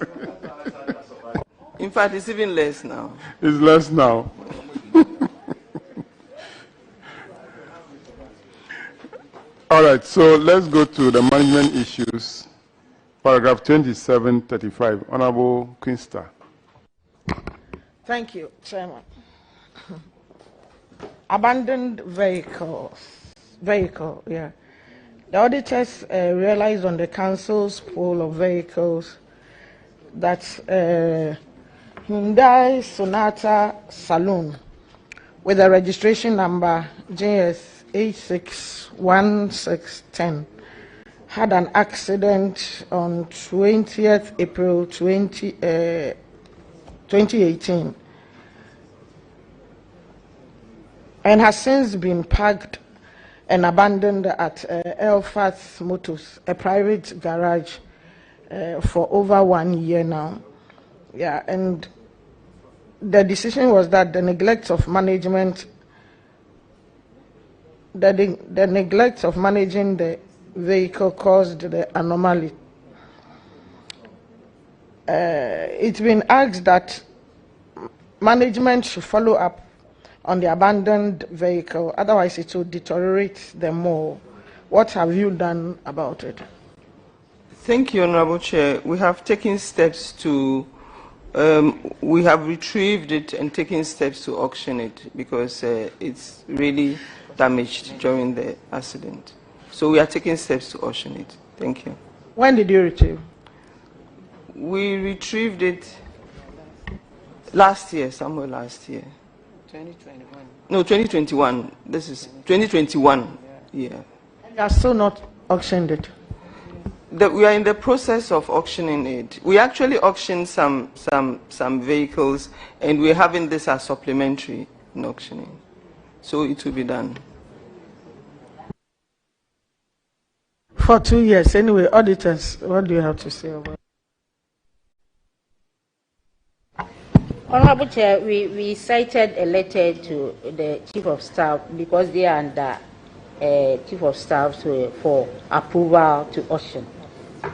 Speaker 9: In fact, it's even less now.
Speaker 7: It's less now. All right, so let's go to the management issues. Paragraph 2735. Honorable Queenster.
Speaker 3: Thank you, Chairman. Abandoned vehicle, yeah. The auditors realized on the council's pool of vehicles that Hyundai Sonata Saloon with a registration number JS 861610 had an accident on 20th April 2018 and has since been parked and abandoned at Elfast Motors, a private garage, for over 1 year now. Yeah, and the decision was that the neglect of management, the neglect of managing the vehicle caused the anomaly. It's been asked that management should follow up on the abandoned vehicle, otherwise it will deteriorate them more. What have you done about it?
Speaker 9: Thank you, Honorable Chair. We have taken steps to, we have retrieved it and taken steps to auction it because it's really damaged during the accident. So we are taking steps to auction it. Thank you.
Speaker 3: When did you retrieve?
Speaker 9: We retrieved it last year, somewhere last year.
Speaker 3: 2021.
Speaker 9: No, 2021. This is 2021. Yeah.
Speaker 3: You are still not auctioned it?
Speaker 9: We are in the process of auctioning it. We actually auctioned some vehicles, and we're having this as supplementary in auctioning. So it will be done.
Speaker 3: For 2 years. Anyway, auditors, what do you have to say about it?
Speaker 11: Honorable Chair, we cited a letter to the Chief of Staff because they are under Chief of Staff for approval to auction.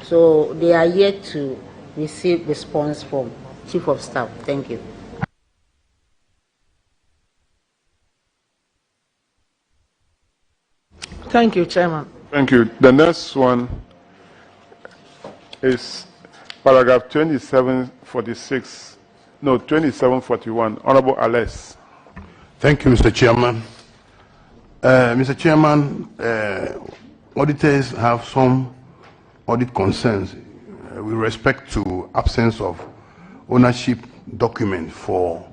Speaker 11: So they are yet to receive response from Chief of Staff. Thank you.
Speaker 3: Thank you, Chairman.
Speaker 7: Thank you. The next one is paragraph 2746. No, 2741. Honorable Alès.
Speaker 12: Thank you, Mr. Chairman. Mr. Chairman, auditors have some audit concerns with respect to absence of ownership document for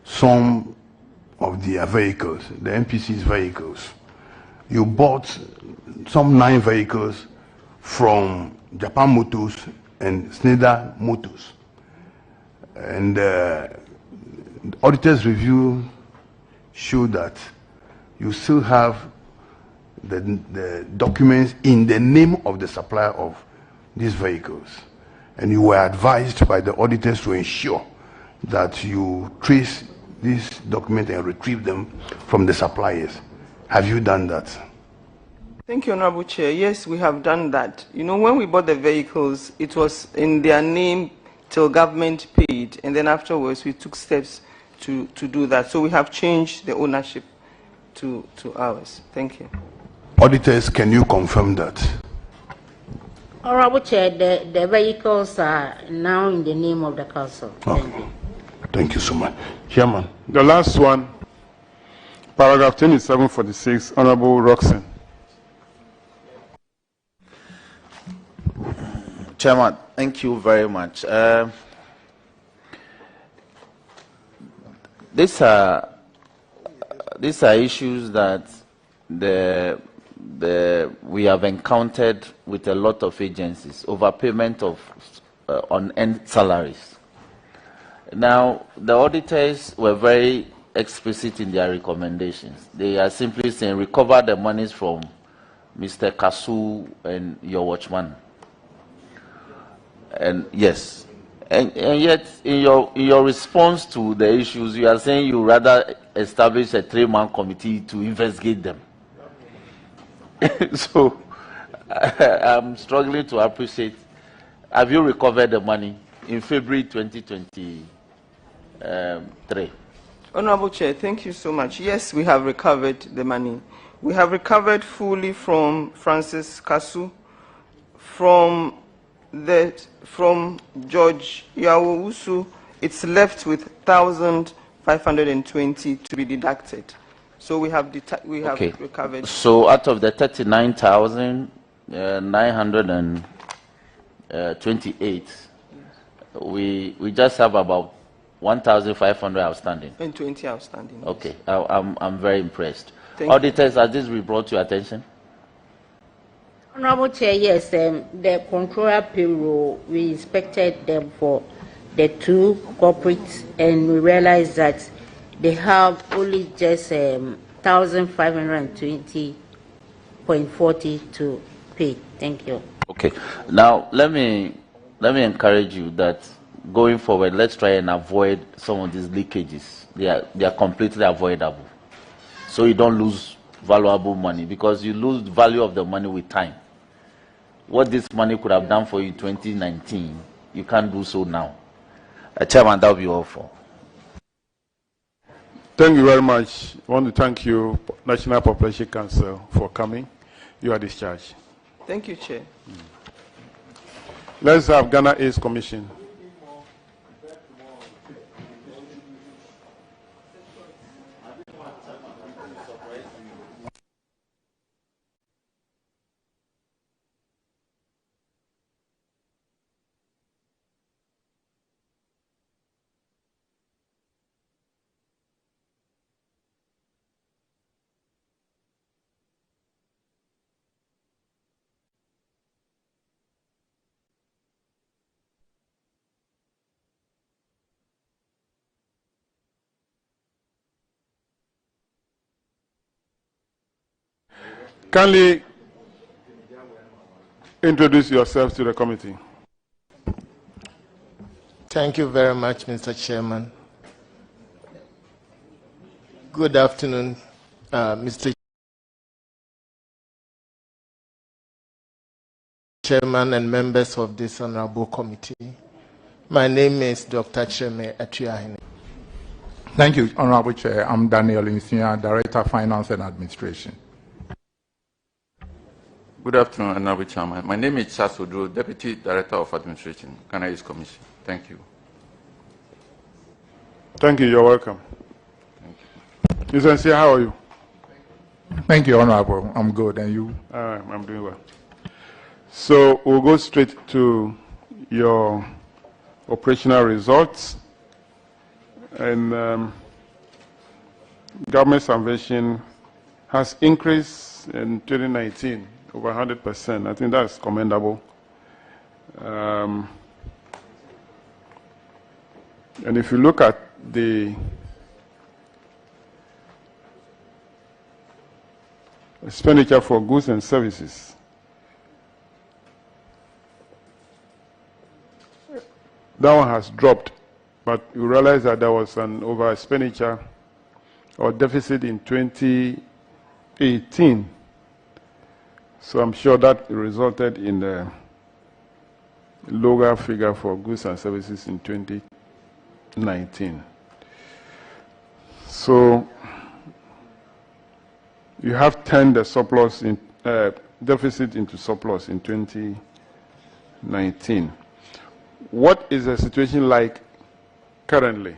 Speaker 12: some of their vehicles, the NPC's vehicles. You bought some 9 vehicles from Japan Motors and Schneider Motors. And the auditor's review showed that you still have the documents in the name of the supplier of these vehicles. And you were advised by the auditors to ensure that you trace these documents and retrieve them from the suppliers. Have you done that?
Speaker 9: Thank you, Honorable Chair. Yes, we have done that. You know, when we bought the vehicles, it was in their name till government paid, and then afterwards we took steps to do that. So we have changed the ownership to ours. Thank you.
Speaker 12: Auditors, can you confirm that?
Speaker 11: Honorable Chair, the vehicles are now in the name of the council.
Speaker 12: Okay.
Speaker 11: Thank you.
Speaker 12: Thank you so much. Chairman.
Speaker 7: The last one, paragraph 2746, Honorable Roxanne.
Speaker 1: Chairman, thank you very much. These are issues that we have encountered with a lot of agencies overpayment of on end salaries. Now, the auditors were very explicit in their recommendations. They are simply saying recover the monies from Mr. Kasu and your watchman. And yes, and yet in your response to the issues, you are saying you rather establish a 3-man committee to investigate them. So I'm struggling to appreciate. Have you recovered the money in February 2023?
Speaker 9: Honorable Chair, thank you so much. Yes, we have recovered the money. We have recovered fully from Francis Kasu, from George Yawusu. It's left with 1,520 to be deducted. So we have recovered.
Speaker 1: So out of the 39,928, we just have about 1,500 outstanding.
Speaker 9: And 20 outstanding.
Speaker 1: Okay, I'm very impressed.
Speaker 9: Auditors,
Speaker 1: has this been brought to your attention?
Speaker 11: Honorable Chair, yes, the controller payroll, we inspected them for the 2 corporates, and we realized that they have only just 1,520.40 to pay. Thank you.
Speaker 1: Okay. Now let me encourage you that going forward, let's try and avoid some of these leakages. They are completely avoidable. So you don't lose valuable money, because you lose the value of the money with time. What this money could have done for you in 2019, you can't do so now. Chairman, that will be all for.
Speaker 7: Thank you very much. I want to thank you, National Population Council, for coming. You are discharged.
Speaker 9: Thank you, Chair.
Speaker 7: Let's have Ghana AIDS Commission. Kindly introduce yourself to the committee.
Speaker 13: Thank you very much, Mr. Chairman. Good afternoon, Mr. Chairman and members of this honorable committee. My name is Dr. Cheme Atuahine.
Speaker 17: Thank you, Honorable Chair. I'm Daniel Insia, Director of Finance and Administration.
Speaker 18: Good afternoon, Honorable Chairman. My name is Charles Odro, Deputy Director of Administration, Ghana AIDS Commission. Thank you.
Speaker 7: Thank you. You're welcome.
Speaker 18: Thank you.
Speaker 7: Mr. Nsia, how are you?
Speaker 17: Thank you, Honorable. I'm good. And you?
Speaker 7: I'm doing well. So we'll go straight to your operational results. And government subvention has increased in 2019 over 100%. I think that's commendable. And if you look at the expenditure for goods and services, that one has dropped, but you realize that there was an over expenditure or deficit in 2018. So I'm sure that resulted in the lower figure for goods and services in 2019. So you have turned the surplus in deficit into surplus in 2019. What is the situation like currently?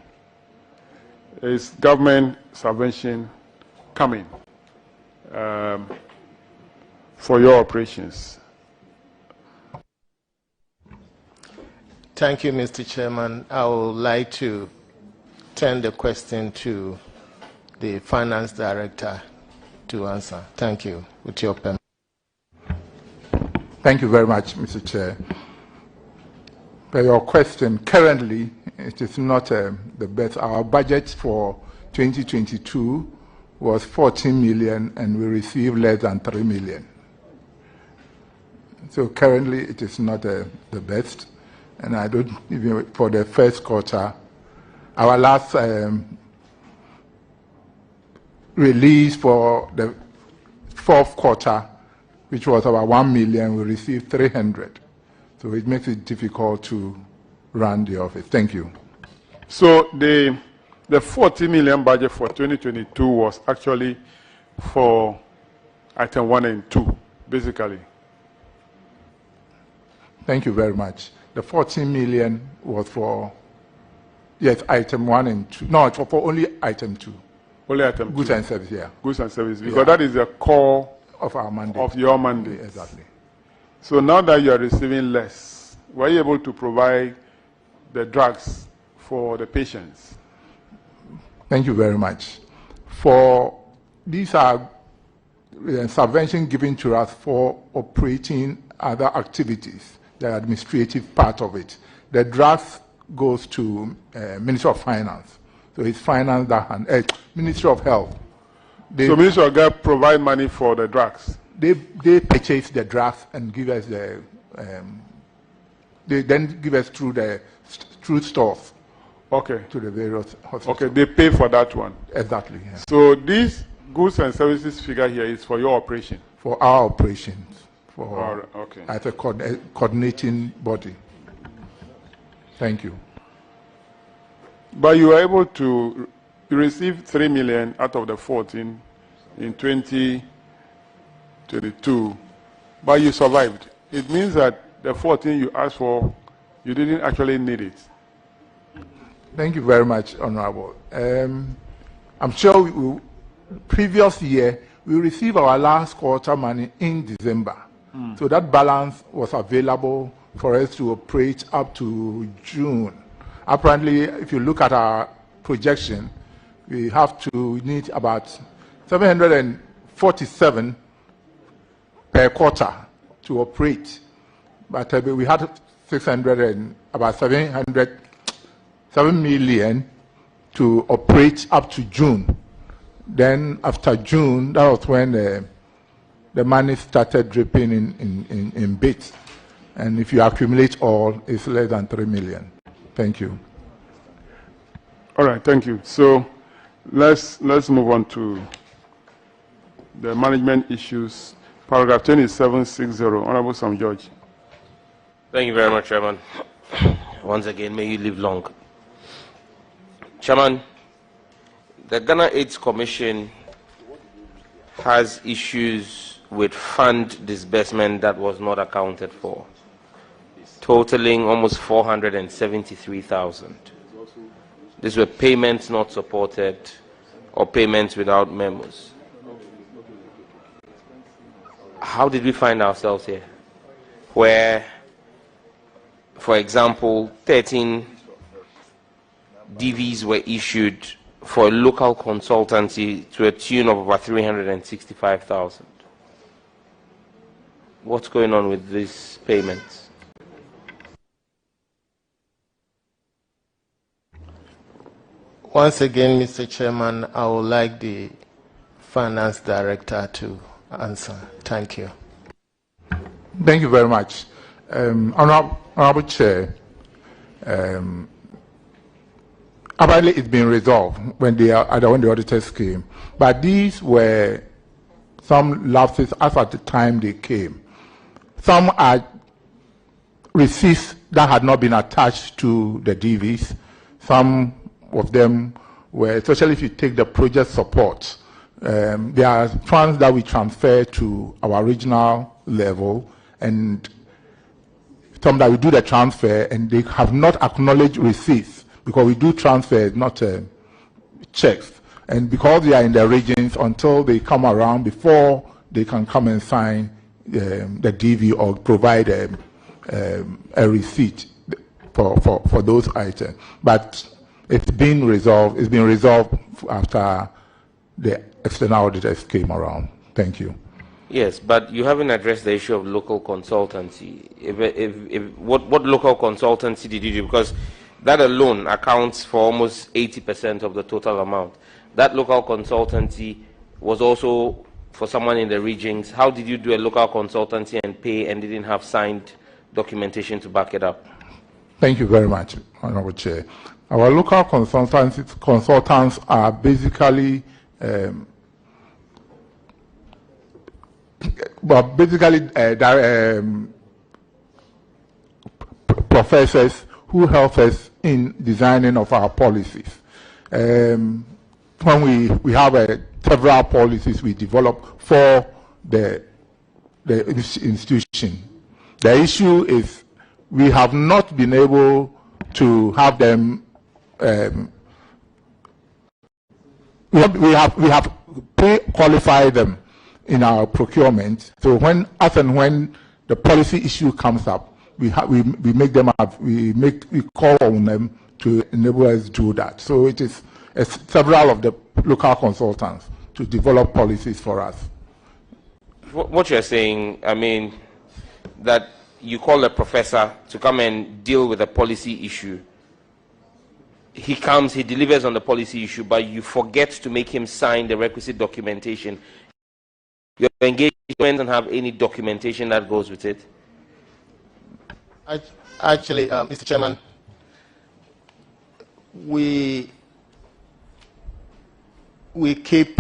Speaker 7: Is government subvention coming for your operations?
Speaker 13: Thank you, Mr. Chairman. I would like to turn the question to the Finance Director to answer. Thank you. With your permission.
Speaker 17: Thank you very much, Mr. Chair. For your question, currently it is not the best. Our budget for 2022 was 14 million and we received less than 3 million. So currently it is not the best. And I don't even, for the first quarter, our last release for the fourth quarter, which was about 1 million, we received 300. So it makes it difficult to run the office. Thank you.
Speaker 7: So the 40 million budget for 2022 was actually for item 1 and 2, basically.
Speaker 17: Thank you very much. The 14 million was for, yes, item 1 and 2. No, it's for only item 2.
Speaker 7: Only item 2.
Speaker 17: Goods and service, yeah.
Speaker 7: Goods and service, because that is the core
Speaker 17: of our mandate.
Speaker 7: Of your mandate.
Speaker 17: Exactly.
Speaker 7: So now that you are receiving less, were you able to provide the drugs for the patients?
Speaker 17: Thank you very much. For these are subvention given to us for operating other activities, the administrative part of it. The drugs goes to Ministry of Finance. So it's finance that Ministry of Health. So
Speaker 7: Ministry of Health provide money for the drugs?
Speaker 17: They purchase the drugs and give us the, they then give us through stores.
Speaker 7: Okay.
Speaker 17: To the various hospitals.
Speaker 7: Okay, they pay for that one.
Speaker 17: Exactly. Yeah.
Speaker 7: So this goods and services figure here is for your operation?
Speaker 17: For our operations. For
Speaker 7: okay.
Speaker 17: As a coordinating body. Thank you.
Speaker 7: But you were able to receive 3 million out of the 14 in 2022, but you survived. It means that the 14 you asked for, you didn't actually need it.
Speaker 17: Thank you very much, Honorable. I'm sure previous year, we received our last quarter money in December. So that balance was available for us to operate up to June. Apparently, if you look at our projection, we need about 747 per quarter to operate. But we had about 7 million to operate up to June. Then after June, that was when the money started dripping in bits. And if you accumulate all, it's less than 3 million. Thank you.
Speaker 7: All right, thank you. So let's move on to the management issues. Paragraph 2760, Honorable Sam George.
Speaker 5: Thank you very much, Chairman. Once again, may you live long. Chairman, the Ghana AIDS Commission has issues with fund disbursement that was not accounted for, totaling almost 473,000. These were payments not supported or payments without memos. How did we find ourselves here? Where, for example, 13 DVs were issued for a local consultancy to a tune of about 365,000. What's going on with these payments?
Speaker 13: Once again, Mr. Chairman, I would like the Finance Director to answer. Thank you.
Speaker 17: Thank you very much. Honorable Chair, apparently it's been resolved when the auditors came, but these were some lapses as at the time they came. Some are receipts that had not been attached to the DVs. Some of them were, especially if you take the project support, there are funds that we transfer to our regional level, and some that we do the transfer and they have not acknowledged receipts, because we do transfer, not checks. And because they are in the regions, until they come around, before they can come and sign the DV or provide a receipt for those items. But it's been resolved. It's been resolved after the external auditors came around. Thank you.
Speaker 5: Yes, but you haven't addressed the issue of local consultancy. What local consultancy did you do? Because that alone accounts for almost 80% of the total amount. That local consultancy was also for someone in the regions. How did you do a local consultancy and pay and didn't have signed documentation to back it up?
Speaker 17: Thank you very much, Honorable Chair. Our local consultants are basically professors who help us in designing of our policies. When we have several policies we develop for the institution. The issue is we have not been able to have them. We have pre-qualified them in our procurement. So when the policy issue comes up, we make them up. We call on them to enable us to do that. So it is several of the local consultants to develop policies for us.
Speaker 5: What you're saying, I mean, that you call a professor to come and deal with a policy issue. He comes, he delivers on the policy issue, but you forget to make him sign the requisite documentation. Your engagement doesn't have any documentation that goes with it.
Speaker 13: Actually, Mr. Chairman, we keep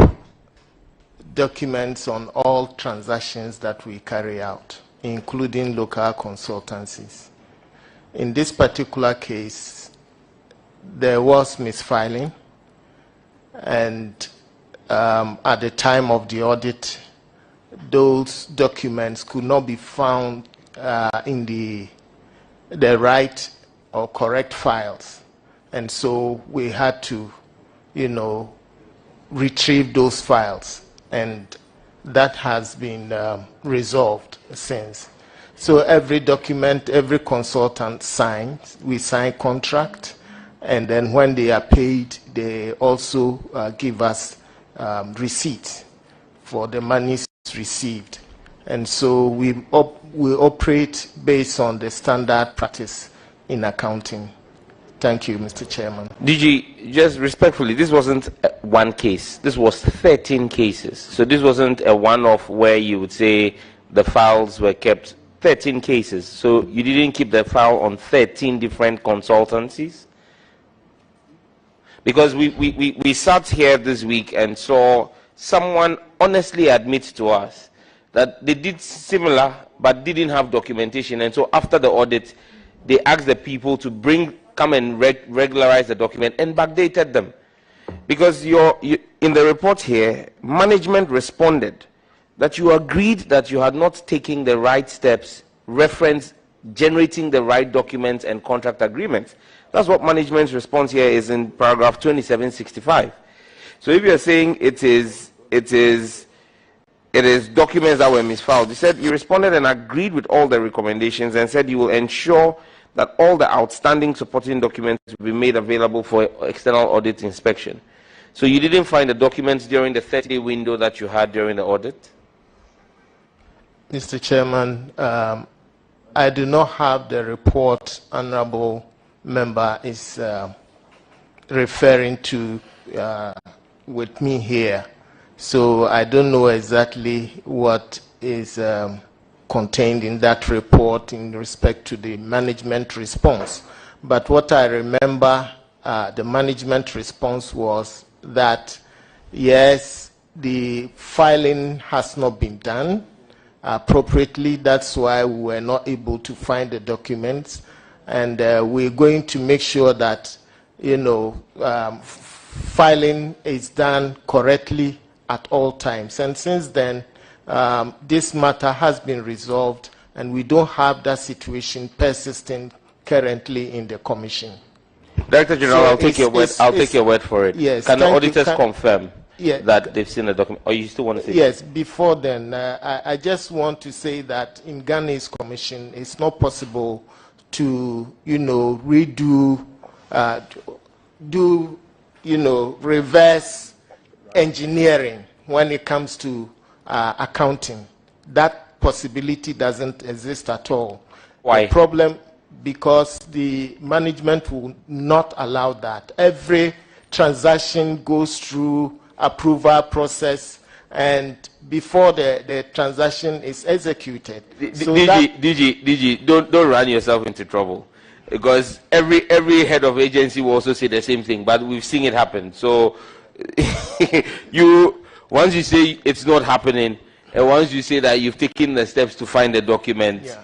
Speaker 13: documents on all transactions that we carry out, including local consultancies. In this particular case, there was misfiling, and at the time of the audit, those documents could not be found in the right or correct files, and so we had to, retrieve those files, and that has been resolved since. So every document, every consultant signs, we sign contract, and then when they are paid, they also give us receipts for the monies received. And so we operate based on the standard practice in accounting. Thank you, Mr. Chairman.
Speaker 5: DG, just respectfully, this wasn't one case. This was 13 cases. So this wasn't a one-off where you would say the files were kept. 13 cases. So you didn't keep the file on 13 different consultancies? Because we sat here this week and saw someone honestly admit to us that they did similar but didn't have documentation. And so after the audit, they asked the people to come and regularize the document and backdated them. Because in the report here, management responded that you agreed that you had not taken the right steps, reference generating the right documents and contract agreements. That's what management's response here is in paragraph 2765. So if you're saying it is documents that were misfiled, you said you responded and agreed with all the recommendations and said you will ensure that all the outstanding supporting documents will be made available for external audit inspection. So you didn't find the documents during the 30-day window that you had during the audit?
Speaker 13: Mr. Chairman, I do not have the report honorable member is referring to with me here. So I don't know exactly what is contained in that report in respect to the management response. But what I remember, the management response was that, yes, the filing has not been done appropriately. That's why we were not able to find the documents. And we're going to make sure that, filing is done correctly at all times. And since then, this matter has been resolved, and we don't have that situation persisting currently in the Commission.
Speaker 5: Director General, so I'll take your word for it.
Speaker 13: Yes.
Speaker 5: Can the auditors confirm that they've seen the document? Or you still want to say?
Speaker 13: Yes. Before then, I just want to say that in Ghana's Commission, it's not possible to, redo, reverse engineering when it comes to accounting. That possibility doesn't exist at all.
Speaker 5: Why?
Speaker 13: The problem, because the management will not allow that. Every transaction goes through approval process, and before the transaction is executed.
Speaker 5: DG, don't run yourself into trouble, because every head of agency will also say the same thing, but we've seen it happen. So once you say it's not happening, and once you say that you've taken the steps to find the documents,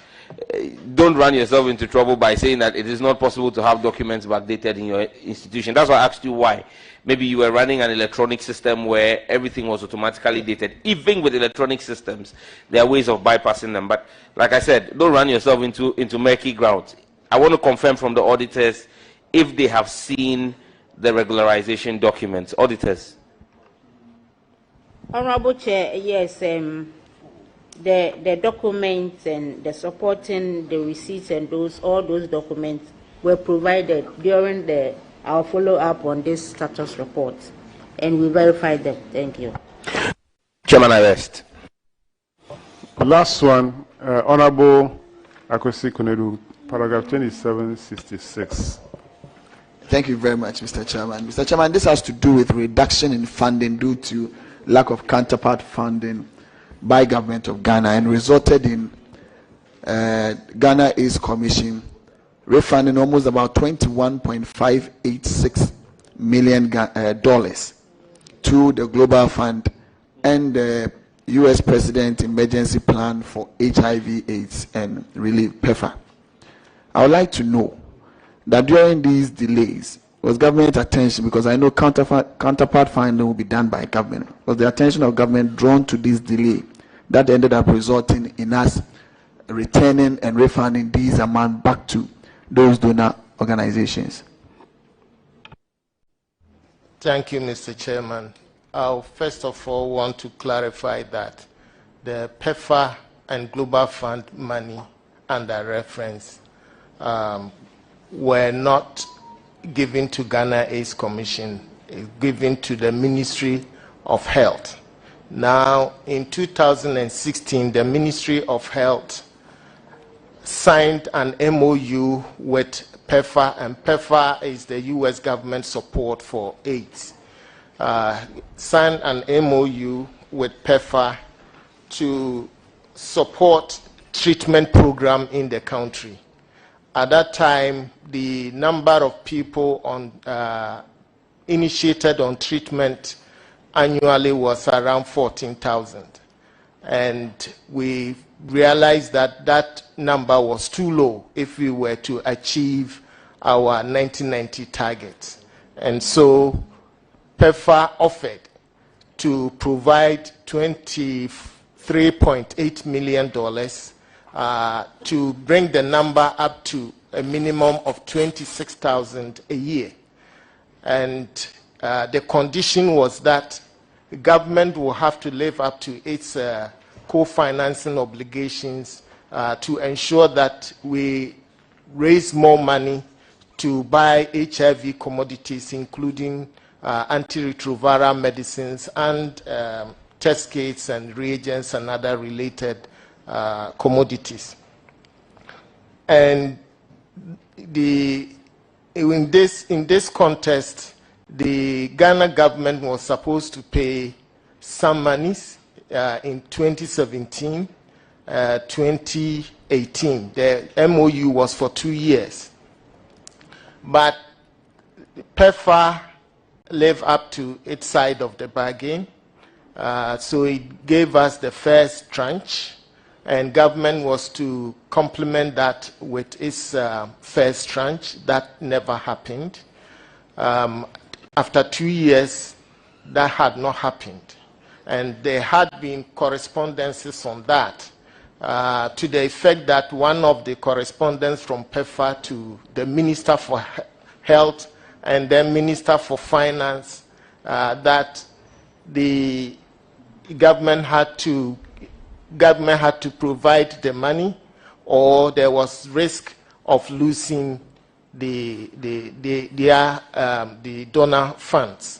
Speaker 5: don't run yourself into trouble by saying that it is not possible to have documents backdated in your institution. That's why I asked you why. Maybe you were running an electronic system where everything was automatically dated. Even with electronic systems, there are ways of bypassing them. But like I said, don't run yourself into murky grounds. I want to confirm from the auditors if they have seen the regularization documents. Auditors.
Speaker 11: Honorable Chair, yes, the documents and the supporting the receipts and all those documents were provided during our follow-up on this status report, and we verified them. Thank you.
Speaker 5: Chairman, I rest.
Speaker 7: Last one, Honorable Akwesi Konedu, paragraph 2766.
Speaker 14: Thank you very much, Mr. Chairman. Mr. Chairman, this has to do with reduction in funding due to lack of counterpart funding by government of Ghana, and resulted in Ghana East Commission refunding almost about $21.586 million to the Global Fund and the U.S. President Emergency Plan for HIV/AIDS and Relief, PEPFAR. I would like to know that during these delays, was government attention, because I know counterpart funding will be done by government, was the attention of government drawn to this delay that ended up resulting in us returning and refunding these amounts back to those donor organizations?
Speaker 13: Thank you, Mr. Chairman. I first of all want to clarify that the PEPFAR and Global Fund money under reference were not given to Ghana AIDS Commission, given to the Ministry of Health. Now, in 2016, the Ministry of Health signed an MOU with PEPFAR, and PEPFAR is the U.S. government support for AIDS. Signed an MOU with PEPFAR to support treatment program in the country. At that time, the number of people initiated on treatment annually was around 14,000. And we realized that that number was too low if we were to achieve our 1990 targets. And so PEPFAR offered to provide $23.8 million to bring the number up to a minimum of 26,000 a year. And the condition was that the government will have to live up to its co-financing obligations to ensure that we raise more money to buy HIV commodities, including antiretroviral medicines and test kits and reagents and other related commodities. And in this context, the Ghana government was supposed to pay some monies in 2017, 2018. The MOU was for 2 years. But PEPFAR lived up to its side of the bargain. So it gave us the first tranche, and government was to complement that with its first tranche. That never happened. After 2 years, that had not happened. And there had been correspondences on that to the effect that one of the correspondence from PEPFAR to the Minister for Health and then Minister for Finance, that the government had to provide the money, or there was risk of losing the donor funds.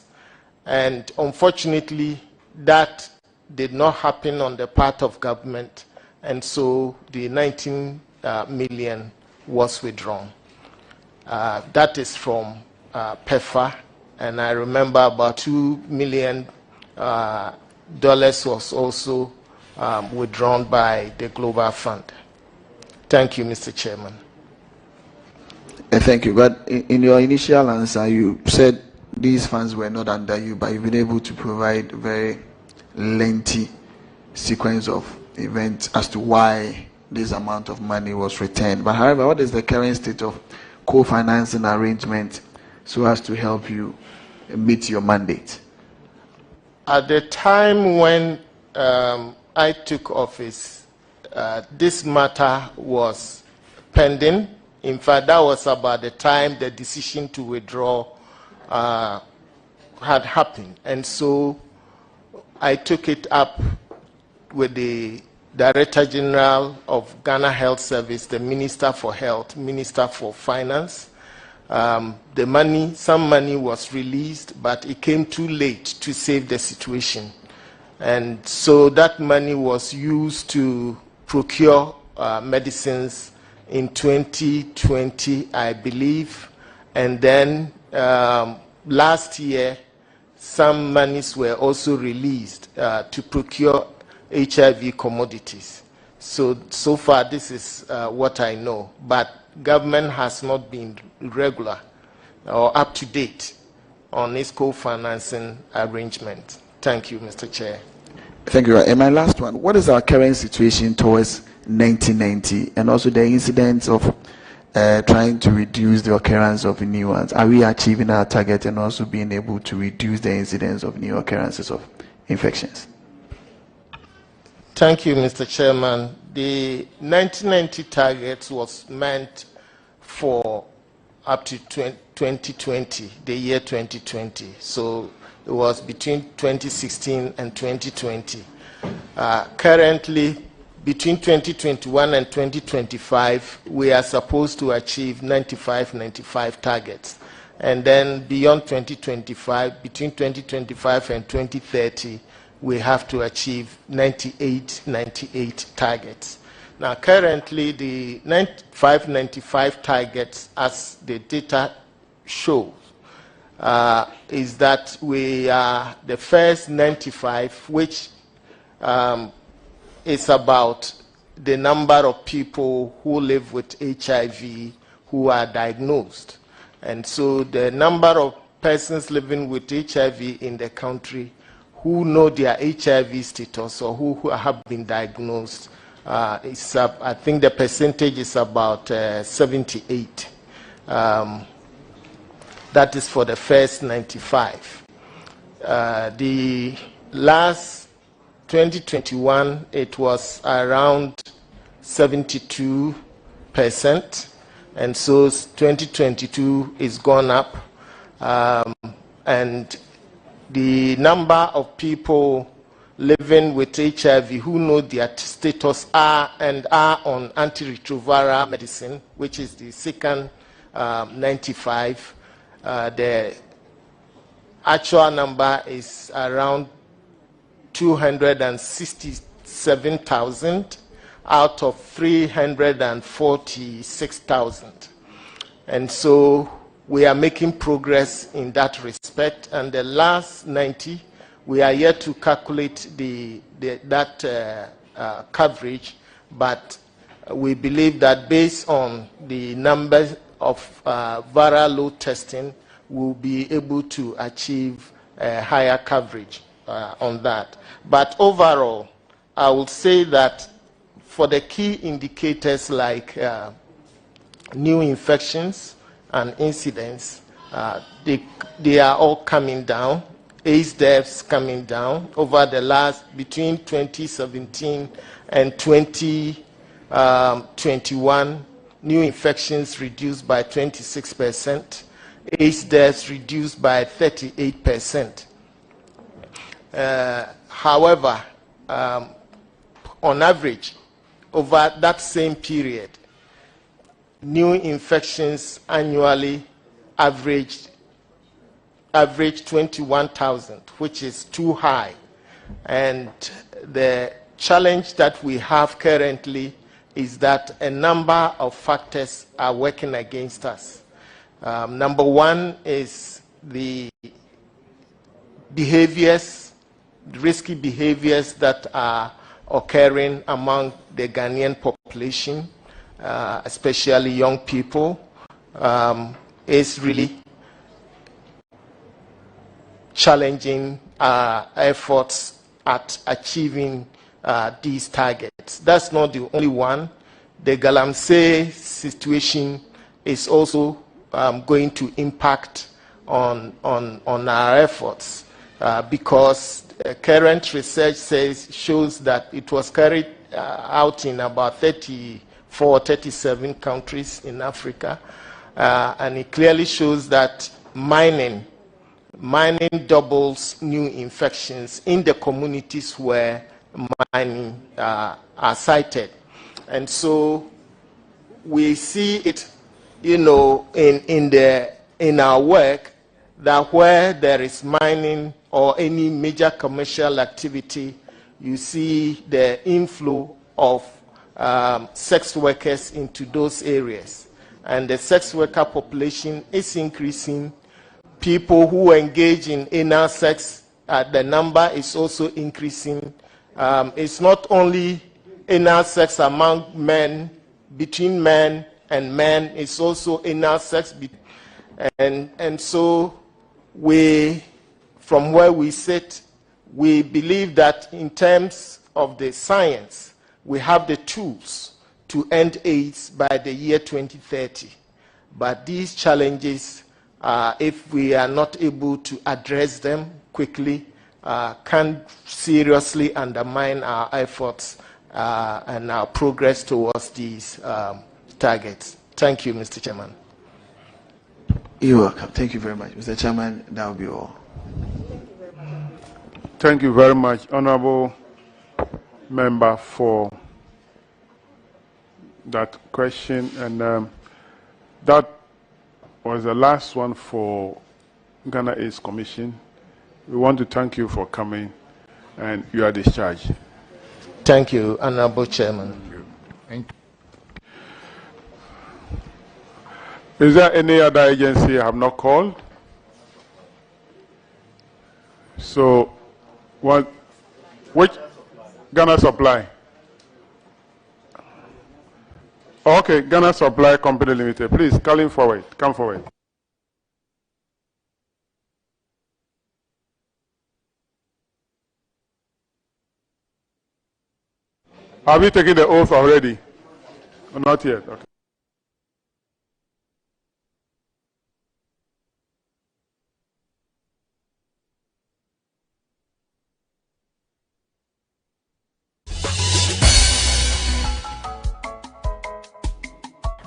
Speaker 13: And unfortunately, that did not happen on the part of government, and so the 19 million was withdrawn. That is from PEFA, and I remember about $2 million was also withdrawn by the Global Fund. Thank you, Mr. Chairman.
Speaker 14: Thank you. But in your initial answer, you said these funds were not under you, but you've been able to provide a very lengthy sequence of events as to why this amount of money was returned. But however, what is the current state of co-financing arrangement so as to help you meet your mandate?
Speaker 13: At the time when I took office, this matter was pending. In fact, that was about the time the decision to withdraw had happened. And so I took it up with the Director General of Ghana Health Service, the Minister for Health, Minister for Finance. The money, some money was released, but it came too late to save the situation. And so that money was used to procure medicines in 2020, I believe. And then last year, some monies were also released to procure HIV commodities. So far, this is what I know. But government has not been regular or up to date on its co-financing arrangement. Thank you, Mr. Chair.
Speaker 14: Thank you. And my last one, what is our current situation towards 1990 and also the incidents of trying to reduce the occurrence of new ones? Are we achieving our target and also being able to reduce the incidence of new occurrences of infections?
Speaker 13: Thank you, Mr. Chairman. The 1990 target was meant for up to 2020, the year 2020. So it was between 2016 and 2020. Currently, between 2021 and 2025, we are supposed to achieve 95 targets. And then beyond 2025, between 2025 and 2030, we have to achieve 98 targets. Now, currently, the 95 targets, as the data shows, is that we are the first 95, which is about the number of people who live with HIV who are diagnosed. And so the number of persons living with HIV in the country who know their HIV status or who have been diagnosed, I think the percentage is about 78. That is for the first 95. The last 2021, it was around 72%, and so 2022 is gone up, and the number of people living with HIV who know their status are on antiretroviral medicine, which is the second 95. The actual number is around 267,000 out of 346,000. And so we are making progress in that respect. And the last 90, we are yet to calculate that coverage, but we believe that based on the numbers of viral load testing, we'll be able to achieve higher coverage on that. But overall, I would say that for the key indicators like new infections and incidents, they are all coming down. AIDS deaths coming down over the last, between 2017 and 2021, new infections reduced by 26%, AIDS deaths reduced by 38%. However, on average, over that same period, new infections annually averaged average 21,000, which is too high. And the challenge that we have currently is that a number of factors are working against us. Number one is the behaviors, risky behaviors that are occurring among the Ghanaian population, especially young people, is really challenging our efforts at achieving these targets. That's not the only one. The Galamsey situation is also going to impact on our efforts because current research shows that it was carried out in about 34, 37 countries in Africa, and it clearly shows that mining doubles new infections in the communities where mining are cited. And so we see it, in our work, that where there is mining or any major commercial activity, you see the inflow of sex workers into those areas. And the sex worker population is increasing. People who engage in anal sex, the number is also increasing. It's not only anal sex among men, between men and men, it's also anal sex. And so from where we sit, we believe that in terms of the science, we have the tools to end AIDS by the year 2030. But these challenges, if we are not able to address them quickly, can seriously undermine our efforts and our progress towards these targets. Thank you, Mr. Chairman.
Speaker 14: You're welcome. Thank you very much. Mr. Chairman, that will be all.
Speaker 7: Thank you very much, Honorable Member, for that question. And that was the last one for Ghana AIDS Commission. We want to thank you for coming, and you are discharged.
Speaker 13: Thank you, Honorable Chairman.
Speaker 7: Thank you. Is there any other agency I have not called? So, which Ghana Supply? Okay, Ghana Supply Company Limited. Please, come forward. Have you taken the oath already? Or not yet? Okay.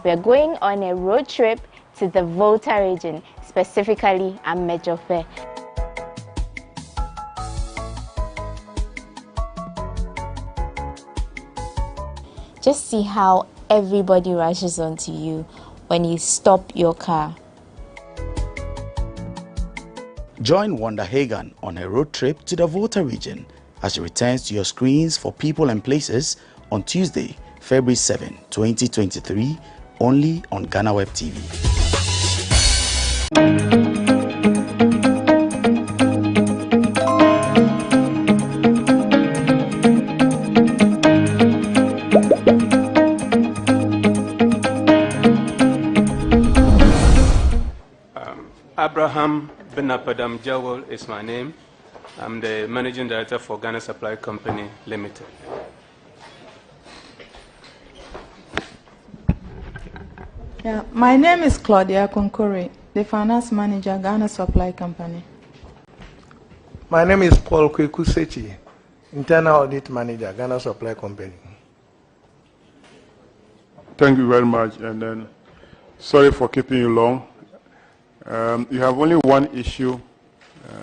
Speaker 15: We are going on a road trip to the Volta region, specifically Amejofe. Just see how everybody rushes onto you when you stop your car.
Speaker 20: Join Wanda Hagan on her road trip to the Volta region as she returns to your screens for People and Places on Tuesday, February 7, 2023, only on GhanaWeb TV.
Speaker 22: Abraham Benapadam Jawol is my name. I'm the Managing Director for Ghana Supply Company Limited.
Speaker 24: Yeah, my name is Claudia Konkore, the Finance Manager, Ghana Supply Company.
Speaker 25: My name is Paul Kwekusechi, Internal Audit Manager, Ghana Supply Company.
Speaker 7: Thank you very much, and then sorry for keeping you long. You have only one issue,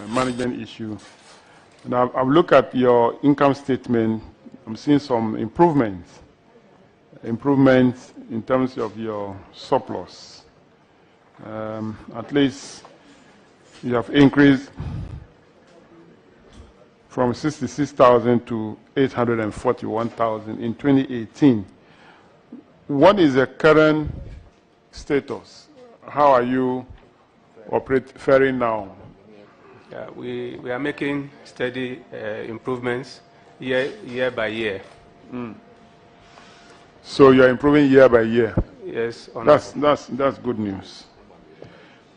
Speaker 7: management issue. And I've looked at your income statement. I'm seeing some improvements in terms of your surplus. At least You have increased from 66,000 to 841,000 in 2018. What is the current status? How are you faring now?
Speaker 22: Yeah, we are making steady improvements year by year.
Speaker 7: So you are improving year by year?
Speaker 22: Yes.
Speaker 7: That's good news.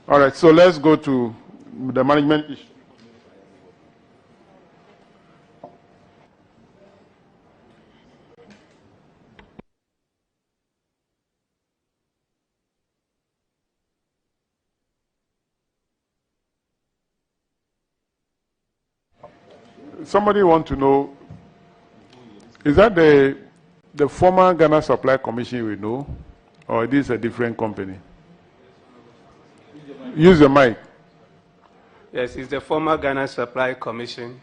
Speaker 7: All right, so let's go to the management issue. Somebody want to know, is that the former Ghana Supply Commission we know, or is this a different company? Use the mic.
Speaker 22: Yes, it's the former Ghana Supply Commission,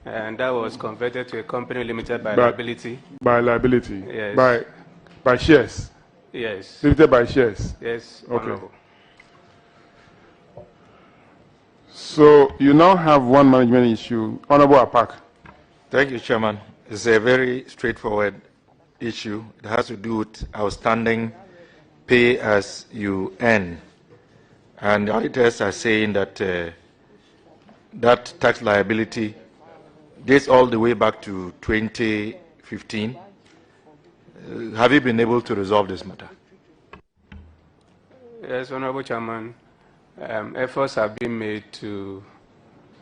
Speaker 22: and that was converted to a company limited by liability.
Speaker 7: By liability?
Speaker 22: Yes.
Speaker 7: By shares?
Speaker 22: Yes.
Speaker 7: Limited by shares?
Speaker 22: Yes.
Speaker 7: Okay.
Speaker 22: Honorable.
Speaker 7: So you now have one management issue. Honorable Apak.
Speaker 23: Thank you, Chairman. It's a very straightforward issue. It has to do with outstanding pay as you earn. And the auditors are saying that that tax liability dates all the way back to 2015. Have you been able to resolve this matter?
Speaker 22: Yes, Honorable Chairman. Efforts have been made to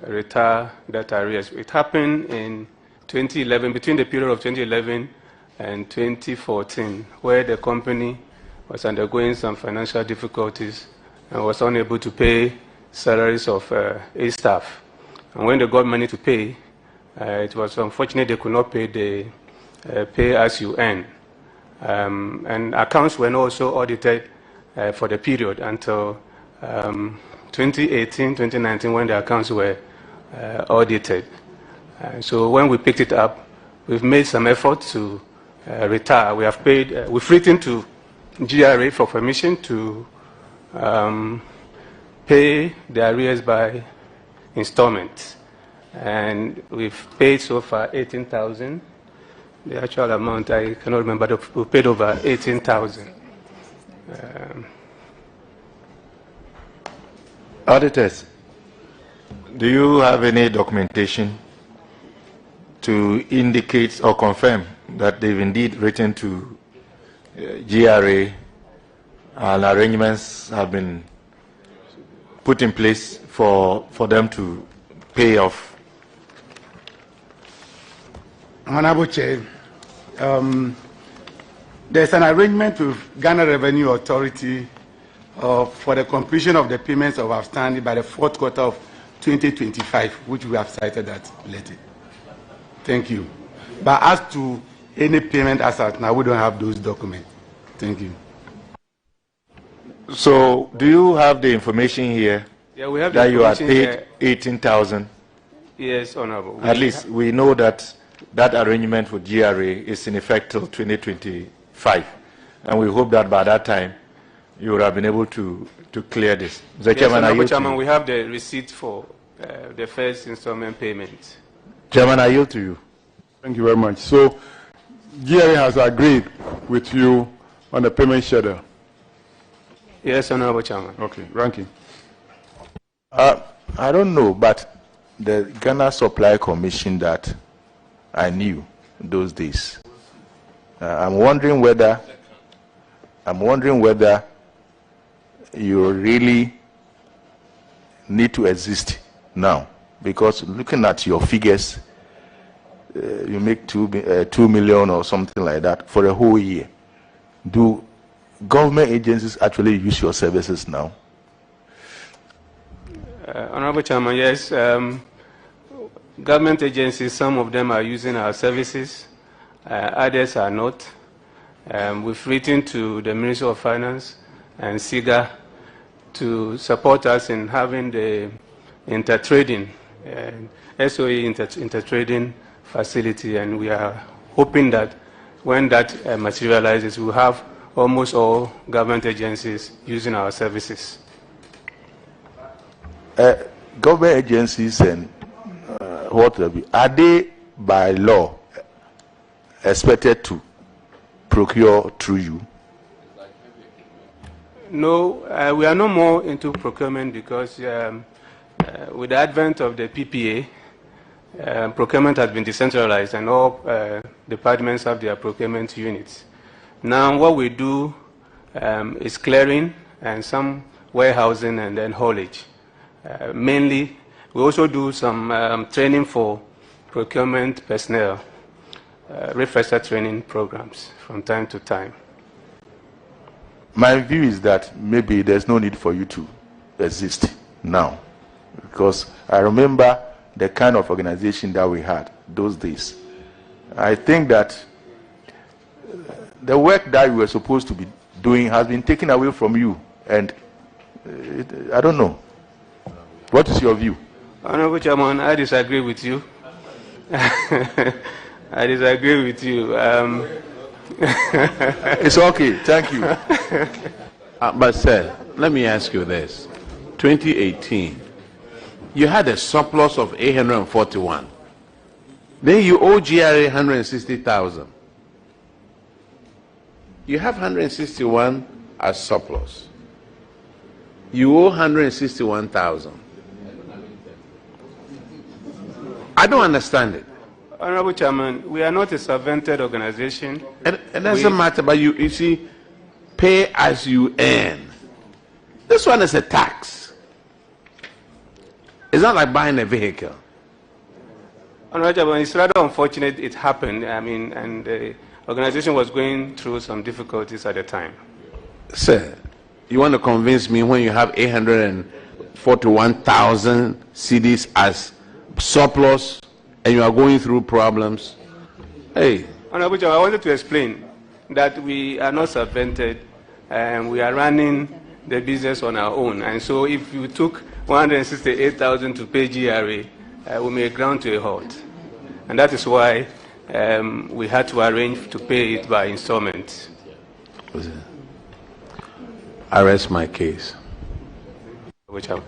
Speaker 22: retire that arrears. It happened in 2011, between the period of 2011 and 2014, where the company was undergoing some financial difficulties and was unable to pay salaries of its staff. And when they got money to pay, it was unfortunate they could not pay the pay as you earn. And accounts were also audited for the period until 2018, 2019, when the accounts were audited. So when we picked it up, we've made some effort to retire. We have paid, we've written to GRA for permission to pay the arrears by installment. And we've paid so far 18,000. The actual amount, I cannot remember, but we've paid over 18,000.
Speaker 23: Auditors, do you have any documentation to indicate or confirm that they've indeed written to GRA and arrangements have been put in place for them to pay off?
Speaker 4: Honorable Chair, there's an arrangement with Ghana Revenue Authority for the completion of the payments of outstanding by the fourth quarter of 2025, which we have cited that later. Thank you. But as to any payment as at now, we don't have those documents. Thank you.
Speaker 23: So, do you have the information here?
Speaker 22: Yeah, we have
Speaker 23: that
Speaker 22: the
Speaker 23: you are
Speaker 22: information
Speaker 23: paid 18,000?
Speaker 22: Yes, Honorable.
Speaker 23: At least we know that that arrangement with GRA is in effect till 2025, and we hope that by that time you would have been able to clear this.
Speaker 22: Yes, Honorable Chairman, we have the receipt for the first installment payment.
Speaker 23: Chairman, I yield to you.
Speaker 7: Thank you very much. So, GRA has agreed with you on the payment schedule?
Speaker 22: Yes, Honorable Chairman.
Speaker 7: Okay, ranking.
Speaker 2: I don't know, but the Ghana Supply Commission that I knew those days, I'm wondering whether you really need to exist now, because looking at your figures, you make 2 million or something like that for a whole year. Do government agencies actually use your services now?
Speaker 22: Honorable Chairman, yes. Government agencies, some of them are using our services, others are not. We've written to the Ministry of Finance and SIGA to support us in having the intertrading, SOE intertrading facility, and we are hoping that when that materializes, we'll have almost all government agencies using our services.
Speaker 2: government agencies and what are they by law expected to procure through you?
Speaker 22: No, we are no more into procurement because with the advent of the PPA, procurement has been decentralized and all departments have their procurement units. Now what we do is clearing and some warehousing and then haulage. Mainly, we also do some training for procurement personnel, refresher training programs from time to time.
Speaker 2: My view is that maybe there's no need for you to exist now, because I remember the kind of organization that we had those days. I think that the work that you were supposed to be doing has been taken away from you, and I don't know. What is your view?
Speaker 22: Honorable Chairman, I disagree with you. I disagree with you.
Speaker 2: It's okay, thank you.
Speaker 6: But sir, let me ask you this. 2018, you had a surplus of 841. Then you owe GRA 160,000. You have 161 as surplus. You owe 161,000. I don't understand it.
Speaker 22: Honorable Chairman, we are not a subvented organization.
Speaker 6: It doesn't matter, but you see, pay as you earn. This one is a tax. It's not like buying a vehicle.
Speaker 22: Honorable Chairman, it's rather unfortunate it happened. I mean, and the organization was going through some difficulties at the time.
Speaker 6: Sir, you want to convince me when you have 841,000 CDs as surplus and you are going through problems? Hey.
Speaker 22: Honorable Chairman, I wanted to explain that we are not subvented and we are running the business on our own. And so if you took 168,000 to pay GRA, we may ground to a halt. And that is why we had to arrange to pay it by installment.
Speaker 6: I rest my case.
Speaker 22: Which I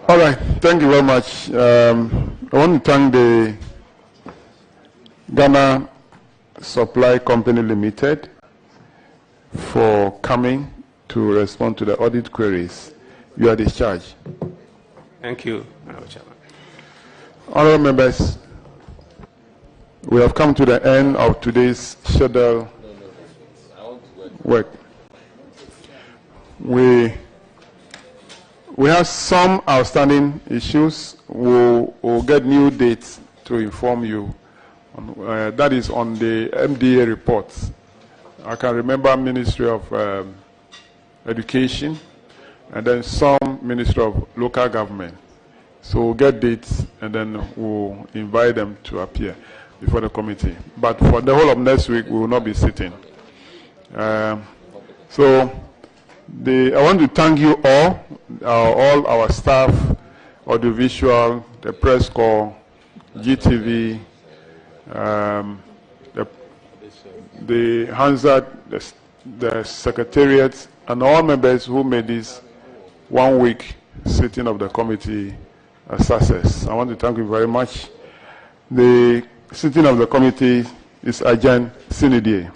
Speaker 7: All right, thank you very much. I want to thank the Ghana Supply Company Limited for coming to respond to the audit queries. You are discharged.
Speaker 22: Thank you, Honorable Chairman.
Speaker 7: Honorable members, we have come to the end of today's scheduled work. We have some outstanding issues. We'll get new dates to inform you. That is on the MDA reports. I can remember Ministry of Education and then some Ministry of Local Government. So we'll get dates and then we'll invite them to appear before the committee. But for the whole of next week, we will not be sitting. I want to thank you all our staff, audiovisual, the press corps, GTV, the Hansard, the secretariat, and all members who made this 1 week sitting of the committee a success. I want to thank you very much. The sitting of the committee is adjourned sine die.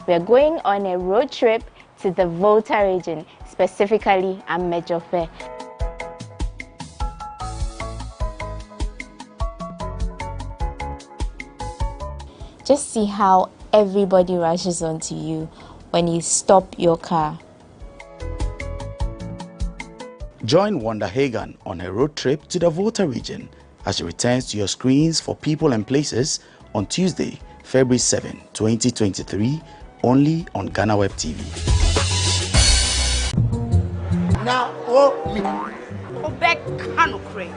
Speaker 15: We are going on a road trip to the Volta region, specifically Amejofe. Just see how everybody rushes onto you when you stop your car.
Speaker 20: Join Wanda Hagan on a road trip to the Volta region as she returns to your screens for People and Places on Tuesday, February 7, 2023, only on GhanaWeb TV.
Speaker 8: Now, back Canocre.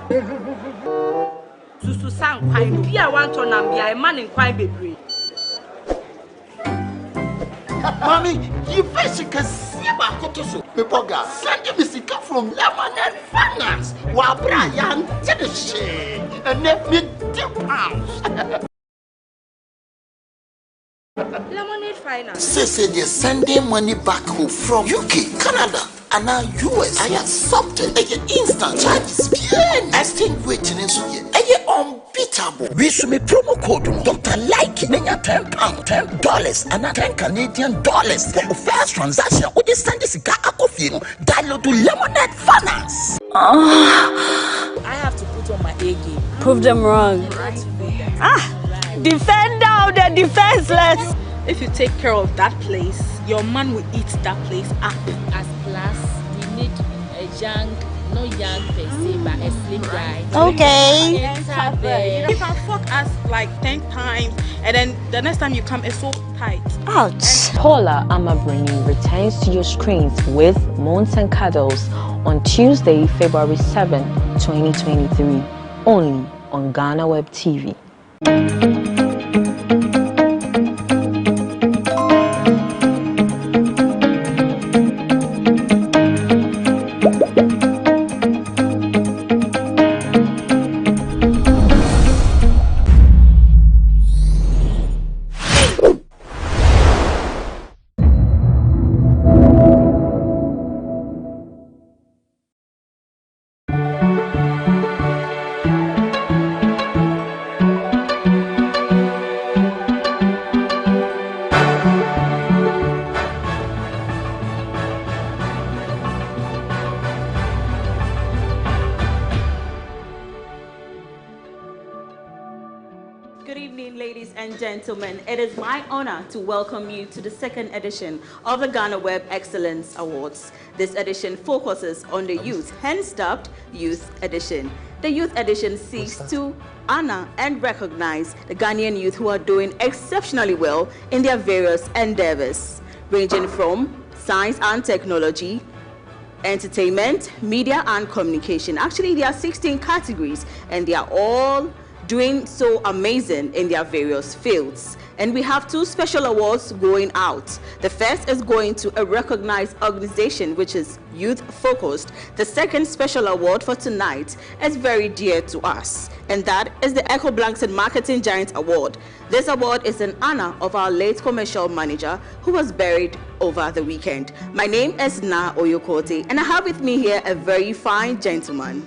Speaker 8: Susu Sang Pine, Pia Wanton, and be a man in Quine Baby.
Speaker 10: Mommy, you can see about Kotoso. Pepoga, send me sick from Lemonade Finance. While Brian did the shade and let me £2.
Speaker 8: Lemonade Finance.
Speaker 10: Say they're sending money back home from UK, Canada, and now US. I accepted a instant charges. Exchange waiting in so unbeatable. We should make promo code Dr. Like Nanya £10, $10, and $10 Canadian dollars for the first transaction. With this send this guy download to Lemonade Finance.
Speaker 8: I have to put on my A game.
Speaker 16: Prove them wrong. Defend now the defenseless.
Speaker 8: If you take care of that place, your man will eat that place up.
Speaker 19: As class, we need a young, not young per se, but a slim guy.
Speaker 16: Okay.
Speaker 8: You can fuck us like 10 times, and then the next time you come, it's so tight.
Speaker 16: Ouch.
Speaker 21: Paula Amabrini returns to your screens with Moons and Cuddles on Tuesday, February 7, 2023, only on GhanaWeb TV.
Speaker 26: Gentlemen, it is my honor to welcome you to the second edition of the GhanaWeb Excellence Awards. This edition focuses on the youth, hence dubbed Youth Edition. The Youth Edition seeks to honor and recognize the Ghanaian youth who are doing exceptionally well in their various endeavors, ranging from science and technology, entertainment, media and communication. Actually, there are 16 categories and they are all doing so amazing in their various fields. And we have two special awards going out. The first is going to a recognized organization which is youth focused. The second special award for tonight is very dear to us, and that is the Echo Blankson Marketing Giant Award. This award is in honor of our late commercial manager who was buried over the weekend. My name is Na Oyokote, and I have with me here a very fine gentleman.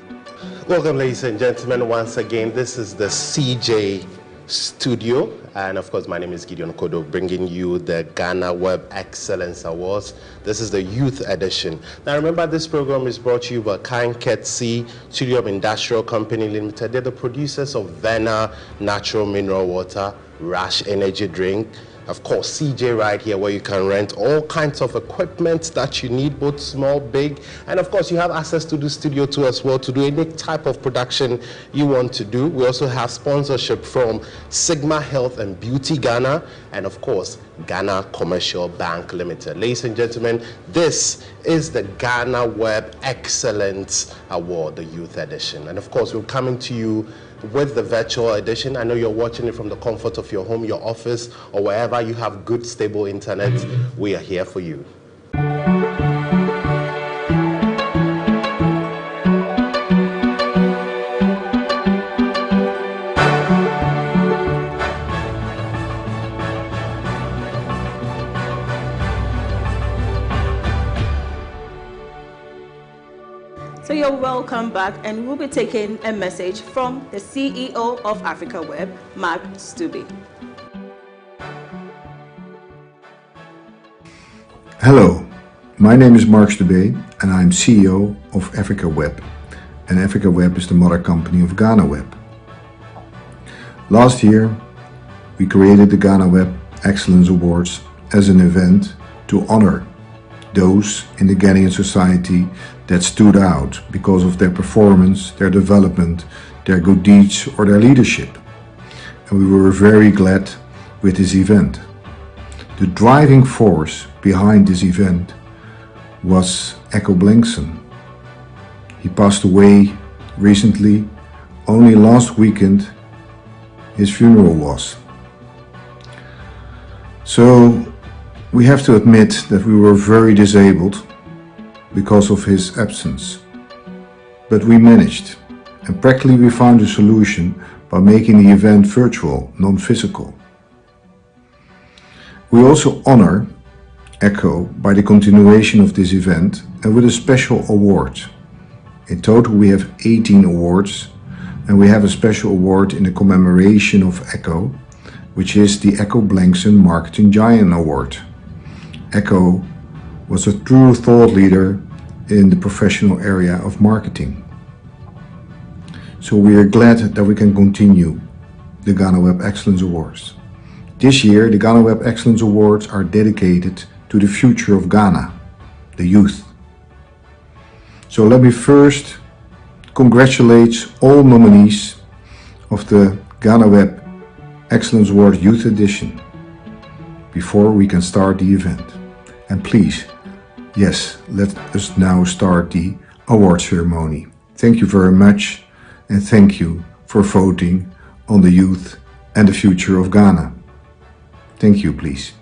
Speaker 27: Welcome, ladies and gentlemen, once again. This is the CJ Studio, and of course my name is Gideon Kodo, bringing you the GhanaWeb Excellence Awards. This is the Youth Edition. Now remember, this program is brought to you by Kanketsi Studio of Industrial Company Limited. They're the producers of Vena Natural Mineral Water, Rash Energy Drink, of course CJ right here, where you can rent all kinds of equipment that you need, both small, big, and of course you have access to the studio too as well to do any type of production you want to do. We also have sponsorship from Sigma Health and Beauty Ghana, and of course Ghana Commercial Bank Limited. Ladies and gentlemen, this is the GhanaWeb Excellence Award, the Youth Edition, and of course we're coming to you with the virtual edition. I know you're watching it from the comfort of your home, your office, or wherever you have good, stable internet. We are here for you.
Speaker 26: So you're welcome back, and we'll be taking a message from the CEO of Africa Web, Mark Stubbe.
Speaker 1: Hello, my name is Mark Stubbe and I'm CEO of AfricaWeb. And AfricaWeb is the mother company of GhanaWeb. Last year, we created the GhanaWeb Excellence Awards as an event to honor those in the Ghanaian society that stood out because of their performance, their development, their good deeds or their leadership. And we were very glad with this event. The driving force behind this event was Echo Blankson. He passed away recently. Only last weekend his funeral was. So we have to admit that we were very disabled because of his absence. But we managed, and practically we found a solution by making the event virtual, non-physical. We also honor Echo by the continuation of this event and with a special award. In total we have 18 awards, and we have a special award in the commemoration of Echo, which is the Echo Blankson Marketing Giant Award. Echo was a true thought leader in the professional area of marketing. So we are glad that we can continue the GhanaWeb Excellence Awards. This year, the GhanaWeb Excellence Awards are dedicated to the future of Ghana, the youth. So let me first congratulate all nominees of the GhanaWeb Excellence Award Youth Edition before we can start the event. And please, yes, let us now start the award ceremony. Thank you very much, and thank you for voting on the youth and the future of Ghana. Thank you, please.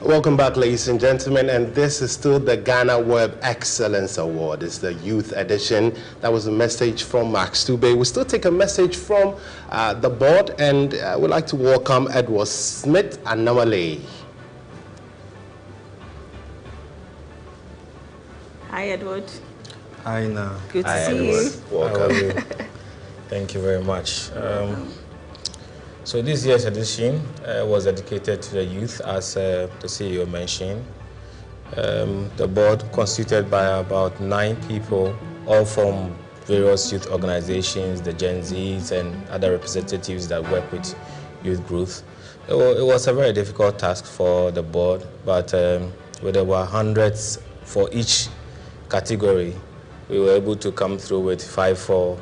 Speaker 27: Welcome back, ladies and gentlemen, and this is still the GhanaWeb Excellence Award. It's the youth edition. That was a message from Mark Stubbe. We still take a message from the board, and we'd like to welcome Edward Smith and Namale.
Speaker 26: Hi, Edward.
Speaker 3: Hi, Na.
Speaker 26: Good to see you.
Speaker 27: Welcome.
Speaker 3: Thank you very much. So this year's edition was dedicated to the youth, as the CEO mentioned. The board constituted by about 9 people, all from various youth organizations, the Gen Zs and other representatives that work with youth groups. It was a very difficult task for the board, but there were hundreds for each category. We were able to come through with 5 for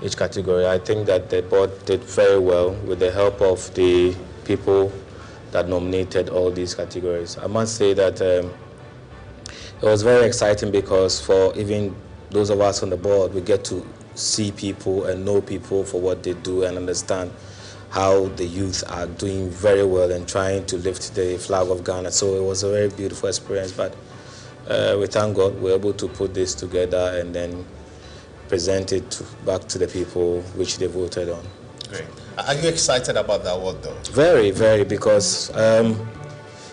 Speaker 3: each category. I think that the board did very well with the help of the people that nominated all these categories. I must say that it was very exciting because for even those of us on the board, we get to see people and know people for what they do and understand how the youth are doing very well and trying to lift the flag of Ghana. So it was a very beautiful experience, but we thank God we were able to put this together and then present it back to the people which they voted on.
Speaker 27: Great. Are you excited about the award though?
Speaker 3: Very, very, because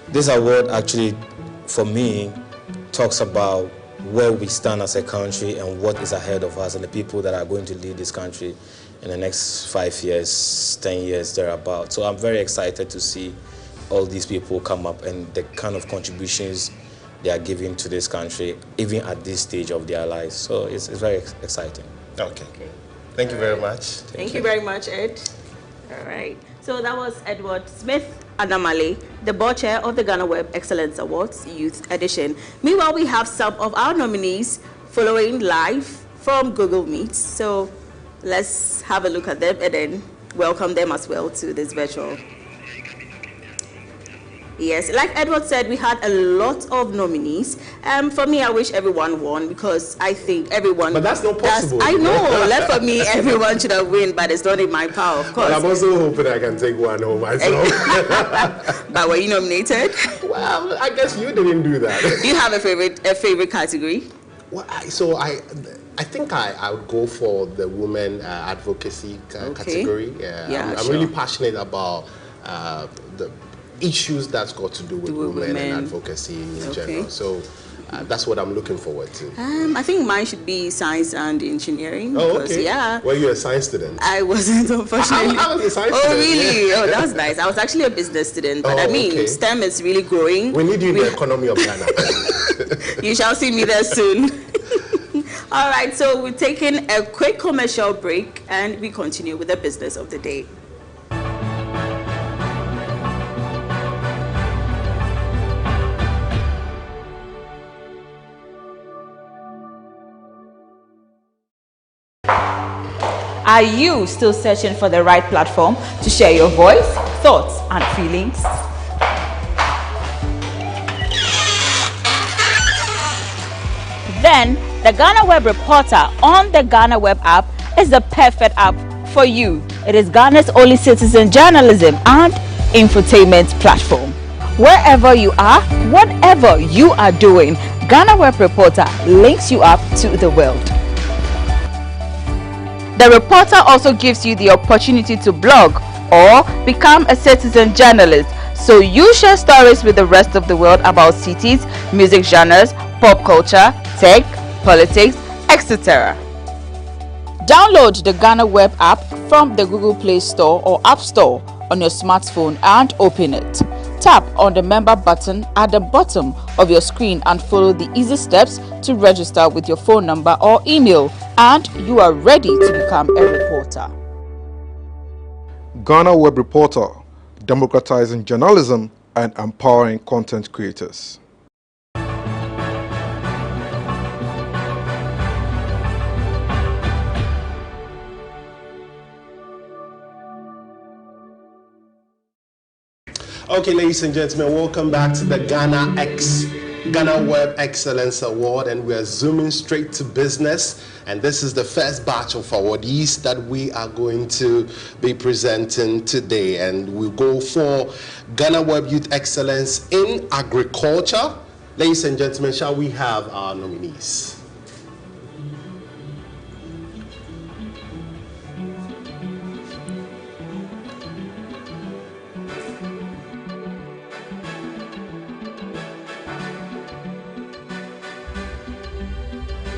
Speaker 3: this award actually, for me, talks about where we stand as a country and what is ahead of us and the people that are going to lead this country in the next 5 years, 10 years, thereabout. So I'm very excited to see all these people come up and the kind of contributions they are giving to this country, even at this stage of their lives. So it's very exciting.
Speaker 27: Okay. Thank you very much.
Speaker 26: Thank you very much, Ed. All right. So that was Edward Smith Adamale, the board chair of the GhanaWeb Excellence Awards Youth Edition. Meanwhile, we have some of our nominees following live from Google Meet. So let's have a look at them and then welcome them as well to this virtual. Yes, like Edward said, we had a lot of nominees. For me, I wish everyone won because I think everyone...
Speaker 27: But that's not possible.
Speaker 26: I know. Left for me, everyone should have won, but it's not in my power, of course.
Speaker 27: But I'm also hoping I can take one home myself.
Speaker 26: But were you nominated?
Speaker 27: Well, I guess you didn't do that.
Speaker 26: Do you have a favorite category?
Speaker 27: Well, I think I would go for the women advocacy category. I'm really passionate about the issues that's got to do with women and advocacy in general. So That's what I'm looking forward to.
Speaker 26: I think mine should be science and engineering.
Speaker 27: Oh,
Speaker 26: because,
Speaker 27: okay.
Speaker 26: Yeah.
Speaker 27: Were you a science student?
Speaker 26: I wasn't, unfortunately.
Speaker 27: I was a science
Speaker 26: student.
Speaker 27: student.
Speaker 26: Really?
Speaker 27: Yeah.
Speaker 26: Oh, that's nice. I was actually a business student, but I mean,
Speaker 27: okay.
Speaker 26: STEM is really growing.
Speaker 27: We need you in the economy of Ghana.
Speaker 26: You shall see me there soon. All right, so we're taking a quick commercial break and we continue with the business of the day. Are you still searching for the right platform to share your voice, thoughts, and feelings? Then the GhanaWeb Reporter on the GhanaWeb app is the perfect app for you. It is Ghana's only citizen journalism and infotainment platform. Wherever you are, whatever you are doing, GhanaWeb Reporter links you up to the world. The reporter also gives you the opportunity to blog or become a citizen journalist, so you share stories with the rest of the world about cities, music genres, pop culture, tech, politics, etc. Download the GhanaWeb app from the Google Play Store or App Store on your smartphone and open it. Tap on the member button at the bottom of your screen and follow the easy steps to register with your phone number or email, and you are ready to become a reporter.
Speaker 7: GhanaWeb Reporter, democratizing journalism and empowering content creators.
Speaker 27: Okay, ladies and gentlemen, welcome back to the GhanaWeb Excellence Award, and we are zooming straight to business. And this is the first batch of awardees that we are going to be presenting today. And we'll go for GhanaWeb Youth Excellence in Agriculture. Ladies and gentlemen, shall we have our nominees?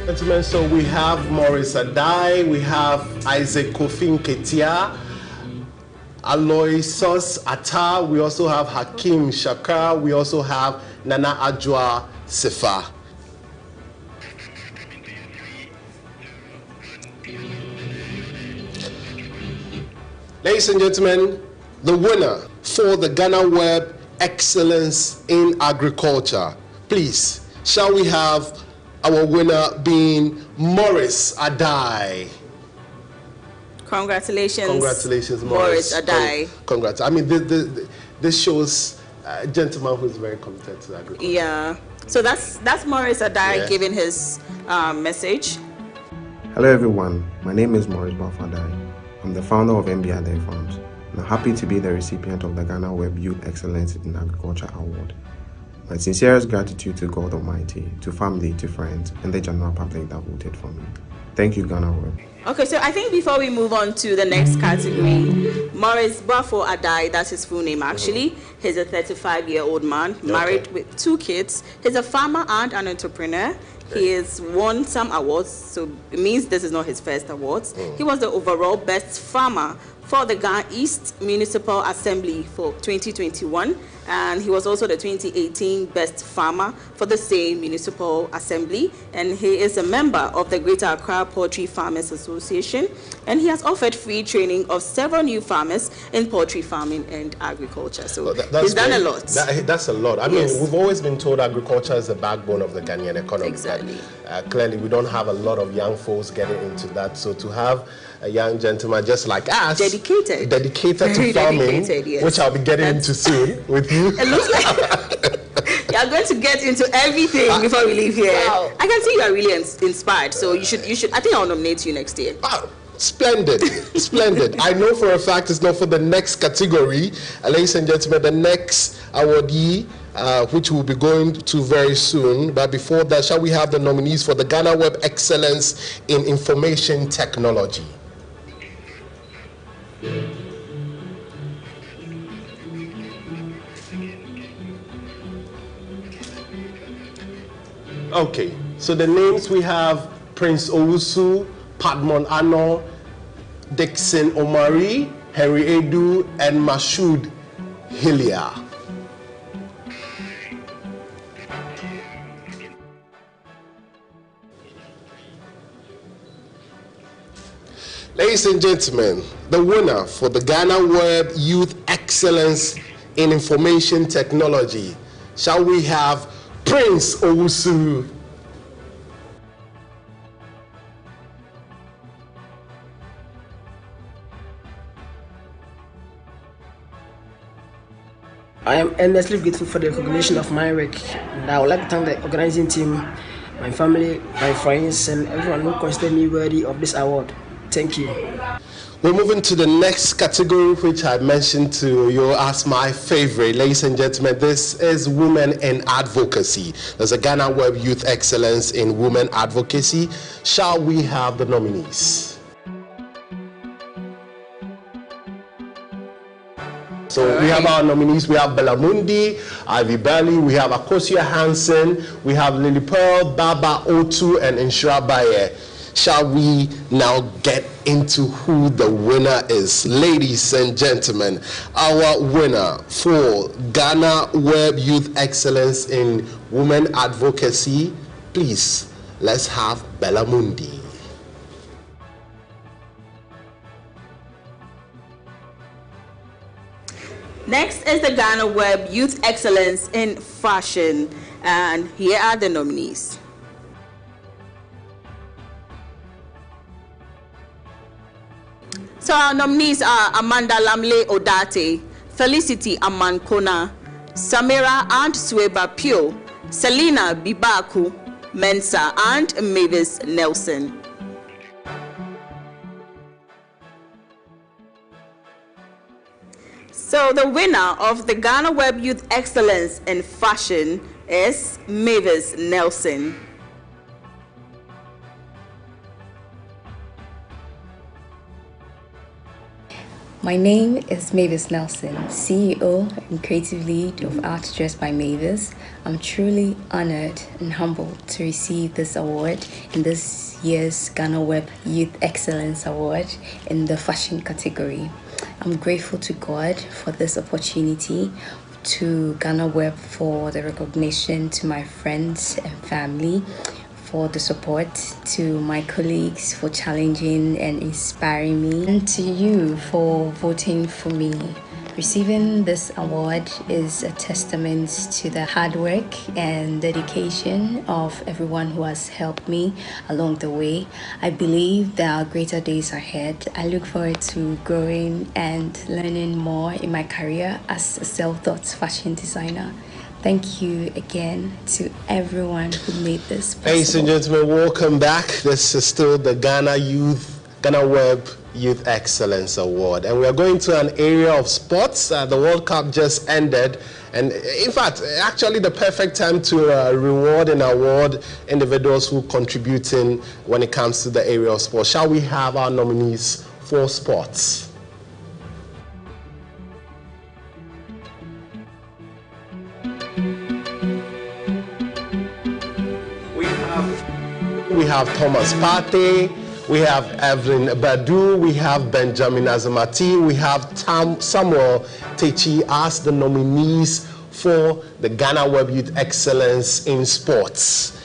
Speaker 27: Gentlemen, so we have Maurice Adai, we have Isaac Kofi Nketia, Aloysius Atta, we also have Hakim Shakar, we also have Nana Adjoa Sefa. Ladies and gentlemen, the winner for the GhanaWeb Excellence in Agriculture. Please, shall we have our winner being Maurice Adai.
Speaker 26: Congratulations.
Speaker 27: Congratulations,
Speaker 26: Maurice Adai.
Speaker 27: Congrats. I mean, this shows a gentleman who is very committed to agriculture.
Speaker 26: Yeah. So that's Maurice Adai giving his message.
Speaker 5: Hello, everyone. My name is Maurice Adai. I'm the founder of MB Adai Farms. I'm happy to be the recipient of the GhanaWeb Youth Excellence in Agriculture Award. My sincerest gratitude to God Almighty, to family, to friends, and the general public that voted for me. Thank you, GhanaWeb.
Speaker 26: Okay, so I think before we move on to the next category, Maurice Bafo Adai, that's his full name actually. He's a 35-year-old man, married with 2 kids. He's a farmer and an entrepreneur. He has won some awards, so it means this is not his first awards. He was the overall best farmer for the Ghana East Municipal Assembly for 2021, and he was also the 2018 Best Farmer for the same Municipal Assembly, and he is a member of the Greater Accra Poultry Farmers Association, and he has offered free training of several new farmers in poultry farming and agriculture. So he's done a lot.
Speaker 27: That's a lot. I mean, we've always been told agriculture is the backbone of the Ghanaian economy.
Speaker 26: Exactly.
Speaker 27: Clearly, we don't have a lot of young folks getting into that, so to have a young gentleman just like us, dedicated to farming, which I'll be getting into soon with you.
Speaker 26: It looks like you're going to get into everything before we leave here. Wow. I can see you are really inspired, so you should. I think I'll nominate you next year.
Speaker 27: Splendid, splendid. I know for a fact it's not for the next category. Ladies and gentlemen, the next awardee, which we'll be going to very soon. But before that, shall we have the nominees for the GhanaWeb Excellence in Information Technology? Okay, so the names we have Prince Owusu, Padmon Ano, Dixon Omari, Henry Edu, and Mashood Hilia. Ladies and gentlemen, the winner for the GhanaWeb Youth Excellence in Information Technology, shall we have Prince Owusu.
Speaker 9: I am endlessly grateful for the recognition of my work, and I would like to thank the organizing team, my family, my friends, and everyone who considered me worthy of this award. Thank you.
Speaker 27: We're moving to the next category, which I mentioned to you as my favorite. Ladies and gentlemen, this is Women in Advocacy. There's a GhanaWeb Youth Excellence in Women Advocacy. Shall we have the nominees? So we have our nominees. We have Belamundi, Ivy Bailey, we have Akosia Hansen, we have Lily Pearl, Baba Otu, and Inshra Baye. Shall we now get into who the winner is? Ladies and gentlemen, our winner for GhanaWeb Youth Excellence in Women Advocacy, please, let's have Belamundi.
Speaker 26: Next is the GhanaWeb Youth Excellence in Fashion, and here are the nominees. So our nominees are Amanda Lamle Odate, Felicity Amankona, Samira and Sweba Pio, Selina Bibaku, Mensa, and Mavis Nelson. So the winner of the GhanaWeb Youth Excellence in Fashion is Mavis Nelson.
Speaker 11: My name is Mavis Nelson, CEO and Creative Lead of Art Dressed by Mavis. I'm truly honored and humbled to receive this award in this year's GhanaWeb Youth Excellence Award in the fashion category. I'm grateful to God for this opportunity, to GhanaWeb for the recognition, to my friends and family for the support, to my colleagues for challenging and inspiring me, and to you for voting for me. Receiving this award is a testament to the hard work and dedication of everyone who has helped me along the way. I believe there are greater days ahead. I look forward to growing and learning more in my career as a self-taught fashion designer. Thank you again to everyone who made this possible.
Speaker 27: Ladies and gentlemen, welcome back. This is still the GhanaWeb Youth Excellence Award, and we are going to an area of sports. The World Cup just ended, and in fact, actually the perfect time to reward and award individuals who contributing when it comes to the area of sports. Shall we have our nominees for sports? We have Thomas Partey, we have Evelyn Badu, we have Benjamin Azamati, we have Samuel Techi as the nominees for the GhanaWeb Youth Excellence in Sports.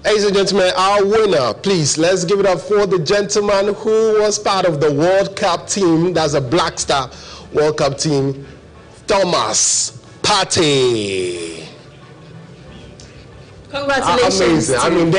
Speaker 27: Ladies and gentlemen, our winner, please, let's give it up for the gentleman who was part of the World Cup team, that's a Black Star World Cup team, Thomas Partey.
Speaker 26: Congratulations.
Speaker 27: Amazing. I mean,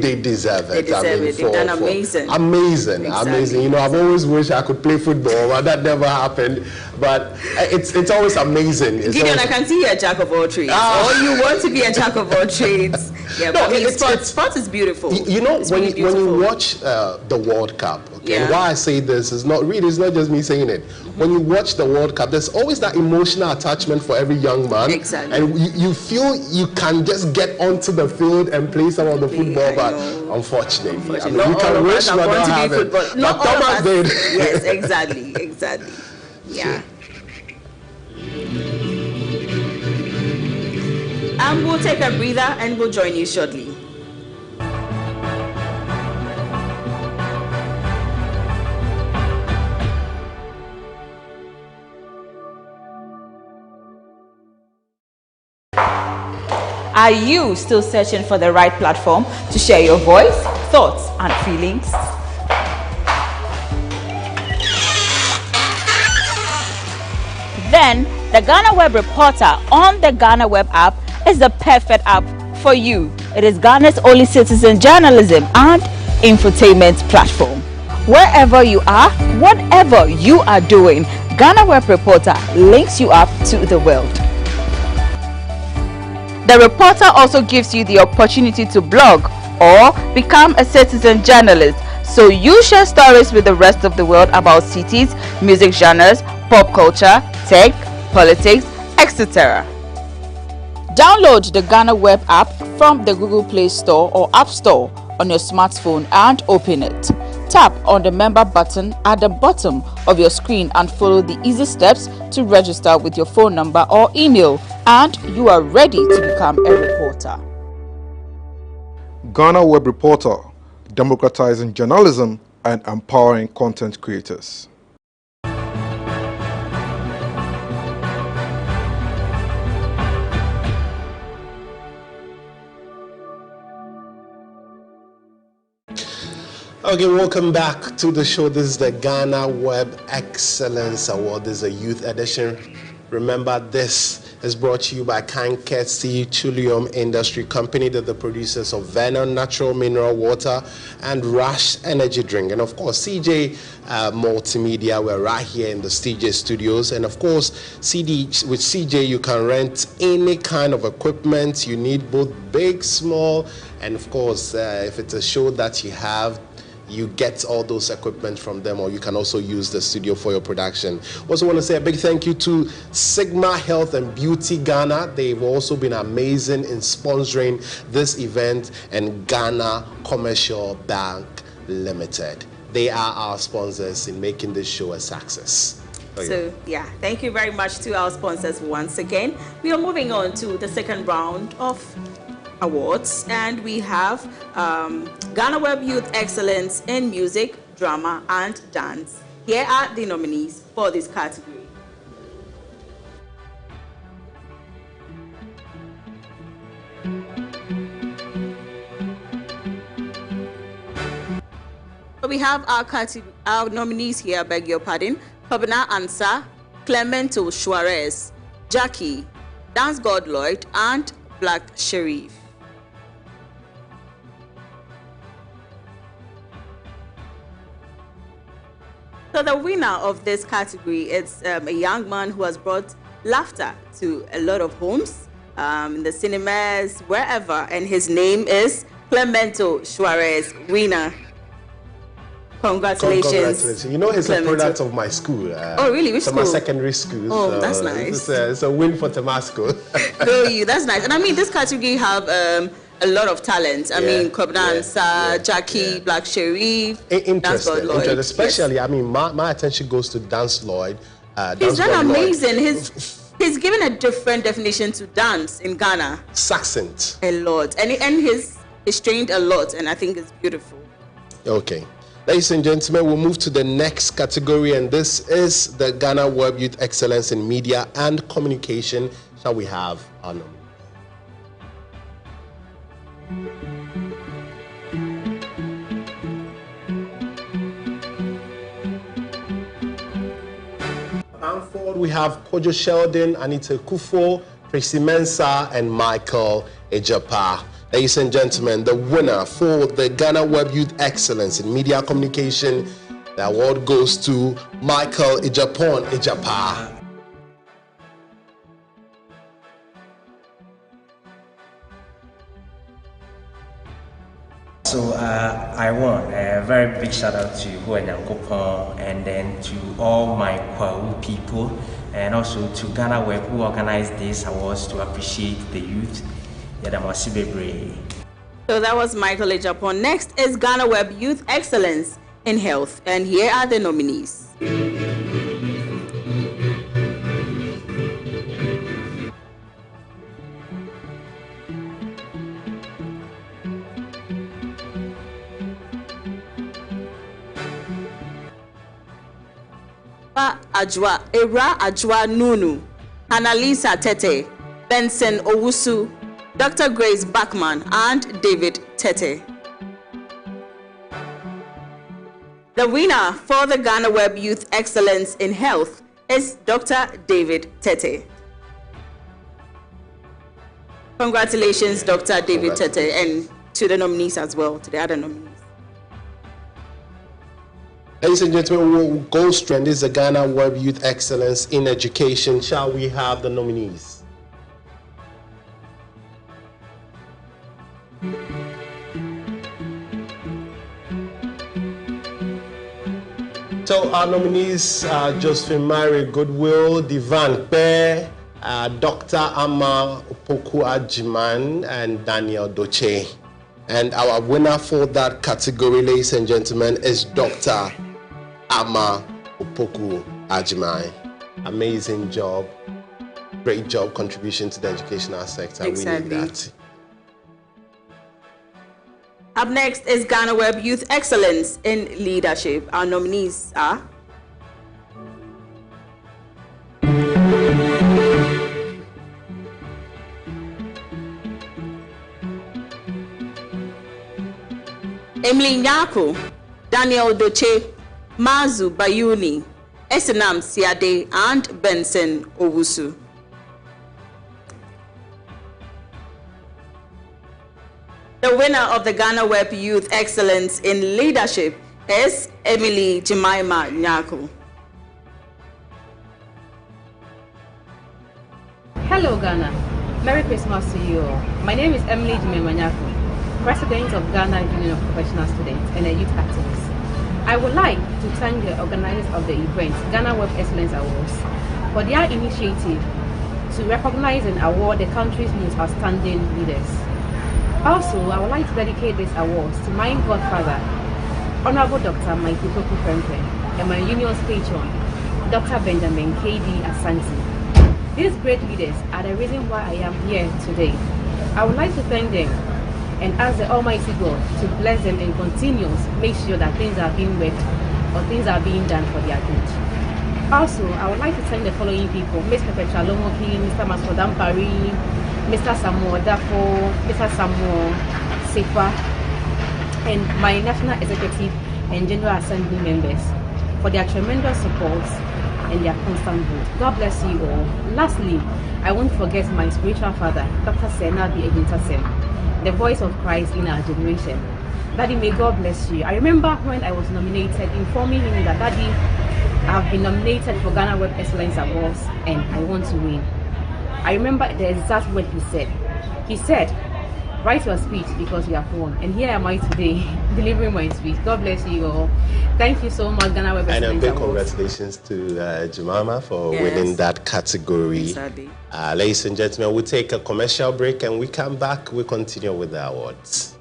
Speaker 27: they deserve it.
Speaker 26: They deserve it. They've done amazing.
Speaker 27: Amazing.
Speaker 26: Exactly.
Speaker 27: Amazing. You know, I've always wished I could play football, but that never happened. But it's always amazing.
Speaker 26: Gideon, I can see you're a jack of all trades. Or you want to be a jack of all trades. Yeah, no, but sport is beautiful.
Speaker 27: You know, when you watch the World Cup, okay, and why I say this is not just me saying it. When you watch the World Cup, there's always that emotional attachment for every young man. Exactly. And you feel you can just get onto the field and play some of the football, but unfortunately, I mean, you can wish but not have it. But Thomas did.
Speaker 26: Yes, exactly. Yeah. We'll take a breather and we'll join you shortly. Are you still searching for the right platform to share your voice, thoughts, and feelings? Then the GhanaWeb Reporter on the GhanaWeb app is the perfect app for you. It is Ghana's only citizen journalism and infotainment platform. Wherever you are, whatever you are doing, GhanaWeb Reporter links you up to the world. The reporter also gives you the opportunity to blog or become a citizen journalist, so you share stories with the rest of the world about cities, music genres, pop culture, tech, politics, etc. Download the GhanaWeb app from the Google Play Store or App Store on your smartphone and open it. Tap on the member button at the bottom of your screen and follow the easy steps to register with your phone number or email, and you are ready to become a reporter.
Speaker 7: GhanaWeb Reporter, democratizing journalism and empowering content creators.
Speaker 27: Okay, welcome back to the show. This is the GhanaWeb Excellence Award. This is a youth edition. Remember, this is brought to you by Kanketsi Chulium Industry Company. They're the producers of Venom Natural Mineral Water and Rush Energy Drink. And of course, CJ Multimedia. We're right here in the CJ Studios. And of course, with CJ, you can rent any kind of equipment you need, both big, small, and of course, if it's a show that you have, you get all those equipment from them, or you can also use the studio for your production. Also want to say a big thank you to Sigma Health and Beauty Ghana. They've also been amazing in sponsoring this event, and Ghana Commercial Bank Limited. They are our sponsors in making this show a success.
Speaker 26: So yeah, thank you very much to our sponsors once again. We are moving on to the second round of awards, and we have GhanaWeb Youth Excellence in Music, Drama and Dance. Here are the nominees for this category. So we have our nominees here, I beg your pardon: Pabna Ansa, Clemento Suarez, Jackie, Dance God Lloyd, and Black Sharif. So the winner of this category is a young man who has brought laughter to a lot of homes, in the cinemas, wherever, and his name is Clemento Suarez. Winner. Congratulations.
Speaker 27: You know, he's
Speaker 26: Clemento.
Speaker 27: a product of my school.
Speaker 26: Oh, really? Which school?
Speaker 27: My secondary school.
Speaker 26: Oh,
Speaker 27: so
Speaker 26: that's nice.
Speaker 27: It's a win for Temasco.
Speaker 26: Go you, that's nice. And I mean, this category have a lot of talent. I mean, Kobna Jackie, Black Sharif,
Speaker 27: Interesting, especially, yes. I mean, my attention goes to Dance Lloyd.
Speaker 26: He's done amazing. He's given a different definition to dance in Ghana.
Speaker 27: Saxent.
Speaker 26: A lot. And he's trained a lot, and I think it's beautiful.
Speaker 27: Okay. Ladies and gentlemen, we'll move to the next category, and this is the GhanaWeb Youth Excellence in Media and Communication. Shall we have our number? Forward, we have Kojo Sheldon, Anita Kufo, Tracy Mensah, and Michael Ejapa. Ladies and gentlemen, the winner for the GhanaWeb Youth Excellence in Media Communication, the award goes to Michael Ejapa.
Speaker 12: So I want a very big shout out to Nyankopon, and then to all my Kwau people, and also to GhanaWeb who organized these awards to appreciate the youth.
Speaker 26: So that was Michael Ejapon. Next is GhanaWeb Youth Excellence in Health, and here are the nominees. Era Ajwa Nunu, Annalisa Tete, Benson Owusu, Dr. Grace Bachman, and David Tete. The winner for the GhanaWeb Youth Excellence in Health is Dr. David Tete. Congratulations, Dr. David Tete, and to the nominees as well, to the other nominees.
Speaker 27: Ladies and gentlemen, we'll go straight. And this is the GhanaWeb Youth Excellence in Education. Shall we have the nominees? So our nominees are Josephine Mary Goodwill, Divan Kpe, Dr. Ama Opoku Ajiman, and Daniel Doche. And our winner for that category, ladies and gentlemen, is Dr. Ama Opoku Ajiman. Amazing job. Great job, contribution to the educational sector.
Speaker 26: Exactly.
Speaker 27: We need that.
Speaker 26: Up next is GhanaWeb Youth Excellence in Leadership. Our nominees are Emily Nyako, Daniel Doche, Mazu Bayuni, Esenam Siade, and Benson Owusu. The winner of the GhanaWeb Youth Excellence in Leadership is Emily Jemima Nyako.
Speaker 4: Hello Ghana, Merry Christmas to you all. My name is Emily Jemima Nyako, President of Ghana Union of Professional Students and a youth activist. I would like to thank the organizers of the event, GhanaWeb Excellence Awards, for their initiative to recognize and award the country's most outstanding leaders. Also, I would like to dedicate these awards to my godfather, Honorable Dr. Michael Poku Prempe, and my union's patron, Dr. Benjamin K.D. Asante. These great leaders are the reason why I am here today. I would like to thank them and ask the Almighty God to bless them and continue make sure that things are being worked or things are being done for their good. Also, I would like to thank the following people: Mr. Petra Lomoki, Mr. Masodam Pari, Mr. Samuel Dafo, Mr. Samuel Sefa, and my National Executive and General Assembly members for their tremendous support and their constant vote. God bless you all. Lastly, I won't forget my spiritual father, Dr. Senabi Egintasem, the voice of Christ in our generation. Daddy, may God bless you. I remember when I was nominated, informing him that Daddy, I've been nominated for GhanaWeb Excellence Awards and I want to win. I remember the exact word he said. He said, write your speech because you have won. And here am I today, delivering my speech. God bless you all. Thank you so much, GhanaWeb Excellence
Speaker 27: And a big
Speaker 4: Awards.
Speaker 27: congratulations to Jemima for
Speaker 26: Yes.
Speaker 27: winning that category.
Speaker 26: Exactly.
Speaker 27: Ladies and gentlemen, we'll take a commercial break and we come back, we continue with the awards.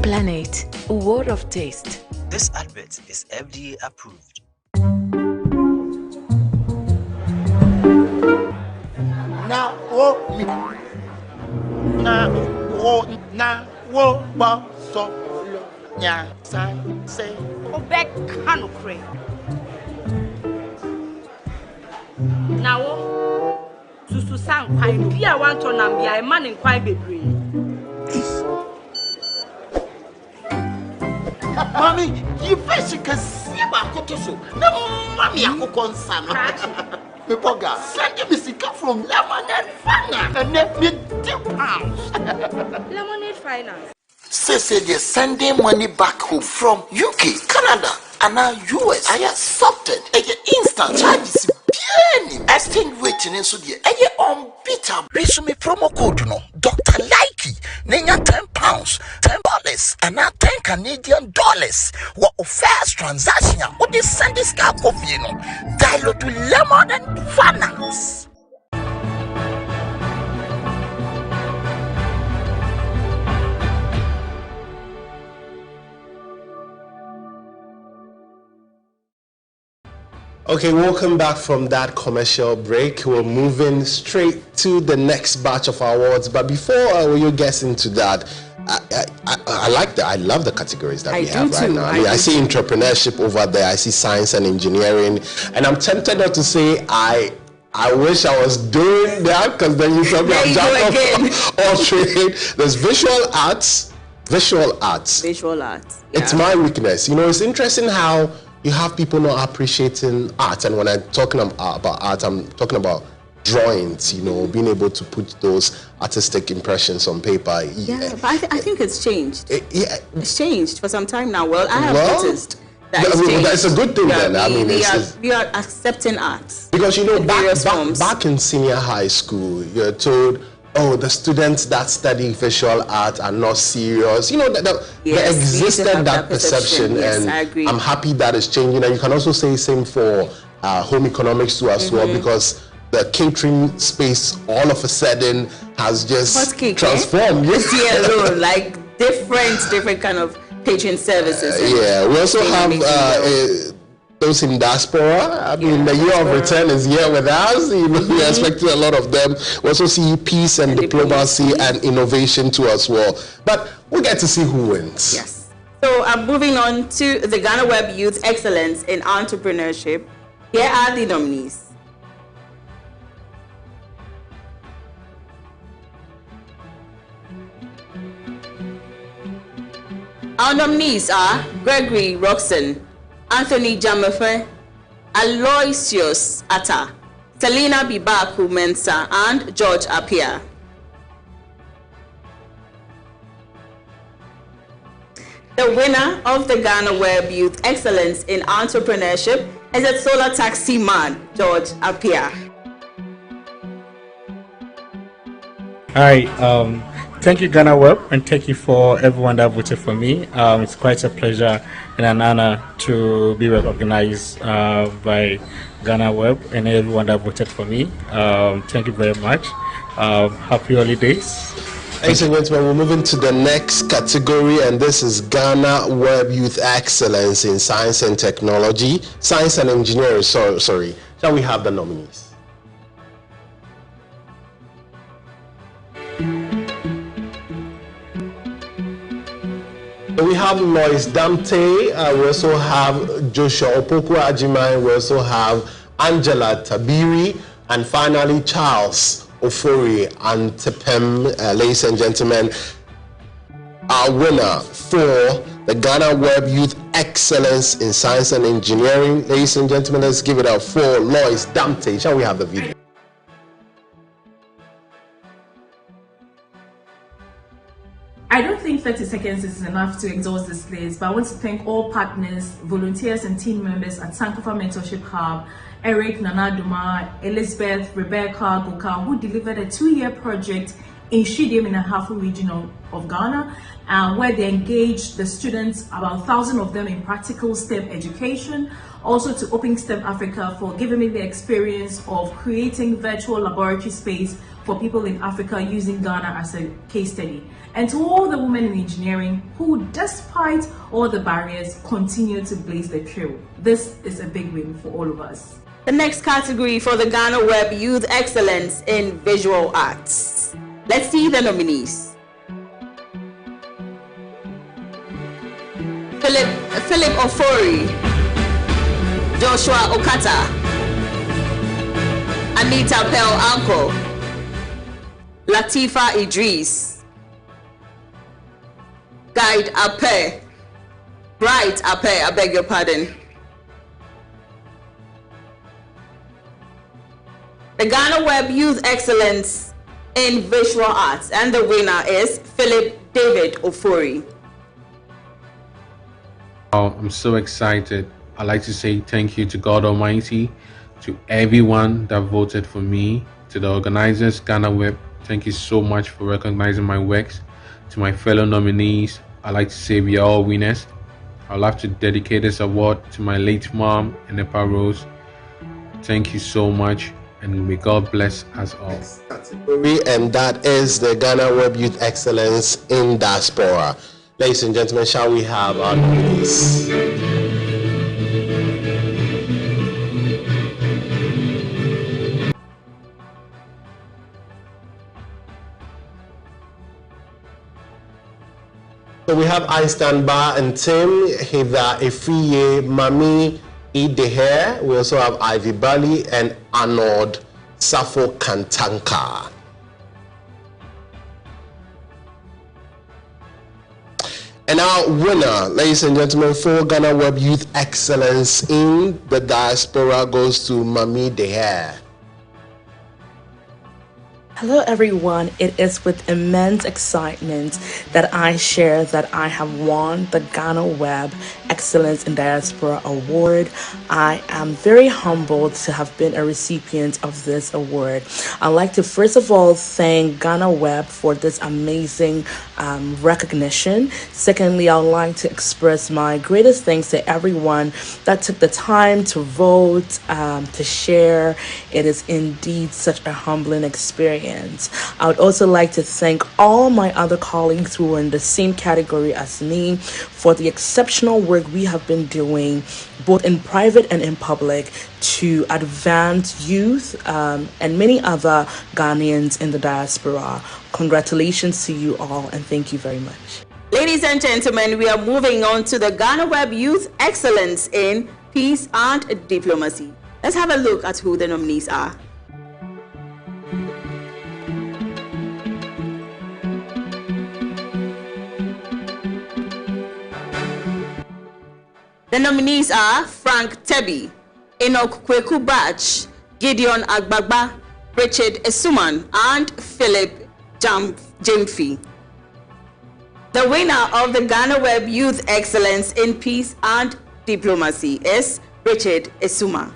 Speaker 13: Planet, a world of taste.
Speaker 14: This advert is FDA approved.
Speaker 10: Na wo mi na wo ba so lo nya sa se
Speaker 8: Obek Kanukre. Now, Susu Sang Pine, Pia want to Nambia, a man in quite bebre.
Speaker 10: Mommy, you fish can see about Kotoso. No, Mammy, I cook on Sam. Pepoga, send me sicker from Lemonade Finance and let me £10.
Speaker 8: Lemonade Finance.
Speaker 10: Say they're sending money back home from UK, Canada, and now US. I accepted. Instant charges. Exchange waiting in Sudia. Unbeatable. Resume promo code no. Dr. Likey. Nenya £10, $10, and now 10 Canadian dollars. What first transaction? What is Sandy Scar coffee? Dilute to lemon and finance.
Speaker 27: Okay, welcome back from that commercial break. We're moving straight to the next batch of awards. But before you get into that, I like that. I love the categories that we have right now. I see entrepreneurship over there. I see science and engineering, and I'm tempted not to say I wish I was doing that, because then you talk about jack of all trade. There's visual arts.
Speaker 26: Yeah.
Speaker 27: It's my weakness. You know, it's interesting how you have people not appreciating art, and when I'm talking about art, I'm talking about drawings, you know, being able to put those artistic impressions on paper.
Speaker 26: Yeah, but I think it's changed. It's changed for some time now. Well, I have noticed that it's changed.
Speaker 27: That's a good thing then.
Speaker 26: We are accepting art.
Speaker 27: Because, you know, back in senior high school, you're told, oh, the students that study visual art are not serious. You know, there existed that perception,
Speaker 26: yes,
Speaker 27: and
Speaker 26: I agree.
Speaker 27: I'm happy that is changing. And you can also say the same for home economics too as well, because the catering space all of a sudden has just transformed.
Speaker 26: This year alone, like different kind of catering services.
Speaker 27: Yeah, we also have those in diaspora. I mean, the year of return is here with us. You know, we're expecting a lot of them. We also see peace and diplomacy and innovation too as well. But we'll get to see who wins.
Speaker 26: Yes. So I'm moving on to the GhanaWeb Youth Excellence in Entrepreneurship. Here are the nominees. Our nominees are Gregory Roxon, Anthony Jamefe, Aloysius Atta, Selina Bibaku Mensa, and George Appiah. The winner of the GhanaWeb Youth Excellence in Entrepreneurship is a solar taxi man, George Appiah.
Speaker 2: Hi, thank you GhanaWeb, and thank you for everyone that voted for me. It's quite a pleasure and an honor to be recognized by GhanaWeb and everyone that voted for me. Thank you very much. Happy holidays.
Speaker 27: Ladies and gentlemen, we're moving to the next category, and this is GhanaWeb Youth Excellence in Science and Technology, Science and Engineering. Sorry. Shall we have the nominees? We have Lois Damte, we also have Joshua Opoku Ajimai, we also have Angela Tabiri, and finally Charles Ofori and Tepem. Ladies and gentlemen, our winner for the GhanaWeb Youth Excellence in Science and Engineering. Ladies and gentlemen, let's give it up for Lois Damte. Shall we have the video?
Speaker 6: I don't think 30 seconds is enough to exhaust this list, but I want to thank all partners, volunteers and team members at Sankofa Mentorship Hub, Eric, Nana Duma, Elizabeth, Rebecca, Goka, who delivered a 2-year project in Shidim in the Hafu region of Ghana, where they engaged the students, about 1,000 of them, in practical STEM education. Also to Open STEM Africa for giving me the experience of creating virtual laboratory space for people in Africa using Ghana as a case study. And to all the women in engineering who, despite all the barriers, continue to blaze the trail. This is a big win for all of us.
Speaker 26: The next category for the GhanaWeb Youth Excellence in Visual Arts. Let's see the nominees. Philip Ofori, Joshua Okata, Anita Pell Anko, Latifa Idris, Guide Ape, Bright Ape, I beg your pardon. The GhanaWeb Youth Excellence in Visual Arts, and the winner is Philip David Ofori.
Speaker 17: Oh, I'm so excited. I'd like to say thank you to God Almighty, to everyone that voted for me, to the organizers, GhanaWeb. Thank you so much for recognizing my works. To my fellow nominees, I like to say we are all winners. I'd love to dedicate this award to my late mom, Enepa Rose. Thank you so much, and may God bless us all.
Speaker 27: And that is the GhanaWeb Youth Excellence in Diaspora. Ladies and gentlemen, shall we have our nominees? So we have Einstein Bar and Tim, Heather Efiye, Mami Ideher. We also have Ivy Bali and Arnold Safo Kantanka. And our winner, ladies and gentlemen, for GhanaWeb Youth Excellence in the Diaspora goes to Mami Deher.
Speaker 15: Hello everyone, it is with immense excitement that I share that I have won the GhanaWeb Excellence in Diaspora Award. I am very humbled to have been a recipient of this award. I'd like to first of all thank GhanaWeb for this amazing recognition. Secondly, I would like to express my greatest thanks to everyone that took the time to vote, to share. It is indeed such a humbling experience. I would also like to thank all my other colleagues who were in the same category as me for the exceptional work we have been doing both in private and in public to advance youth and many other Ghanaians in the diaspora. Congratulations to you all and thank you very much.
Speaker 26: Ladies and gentlemen, we are moving on to the GhanaWeb Youth Excellence in Peace and Diplomacy. Let's have a look at who the nominees are. The nominees are Frank Tebi, Enoch Kweku Bach, Gideon Agbagba, Richard Esuman, and Philip Jamfi. The winner of the GhanaWeb Youth Excellence in Peace and Diplomacy is Richard Esuma.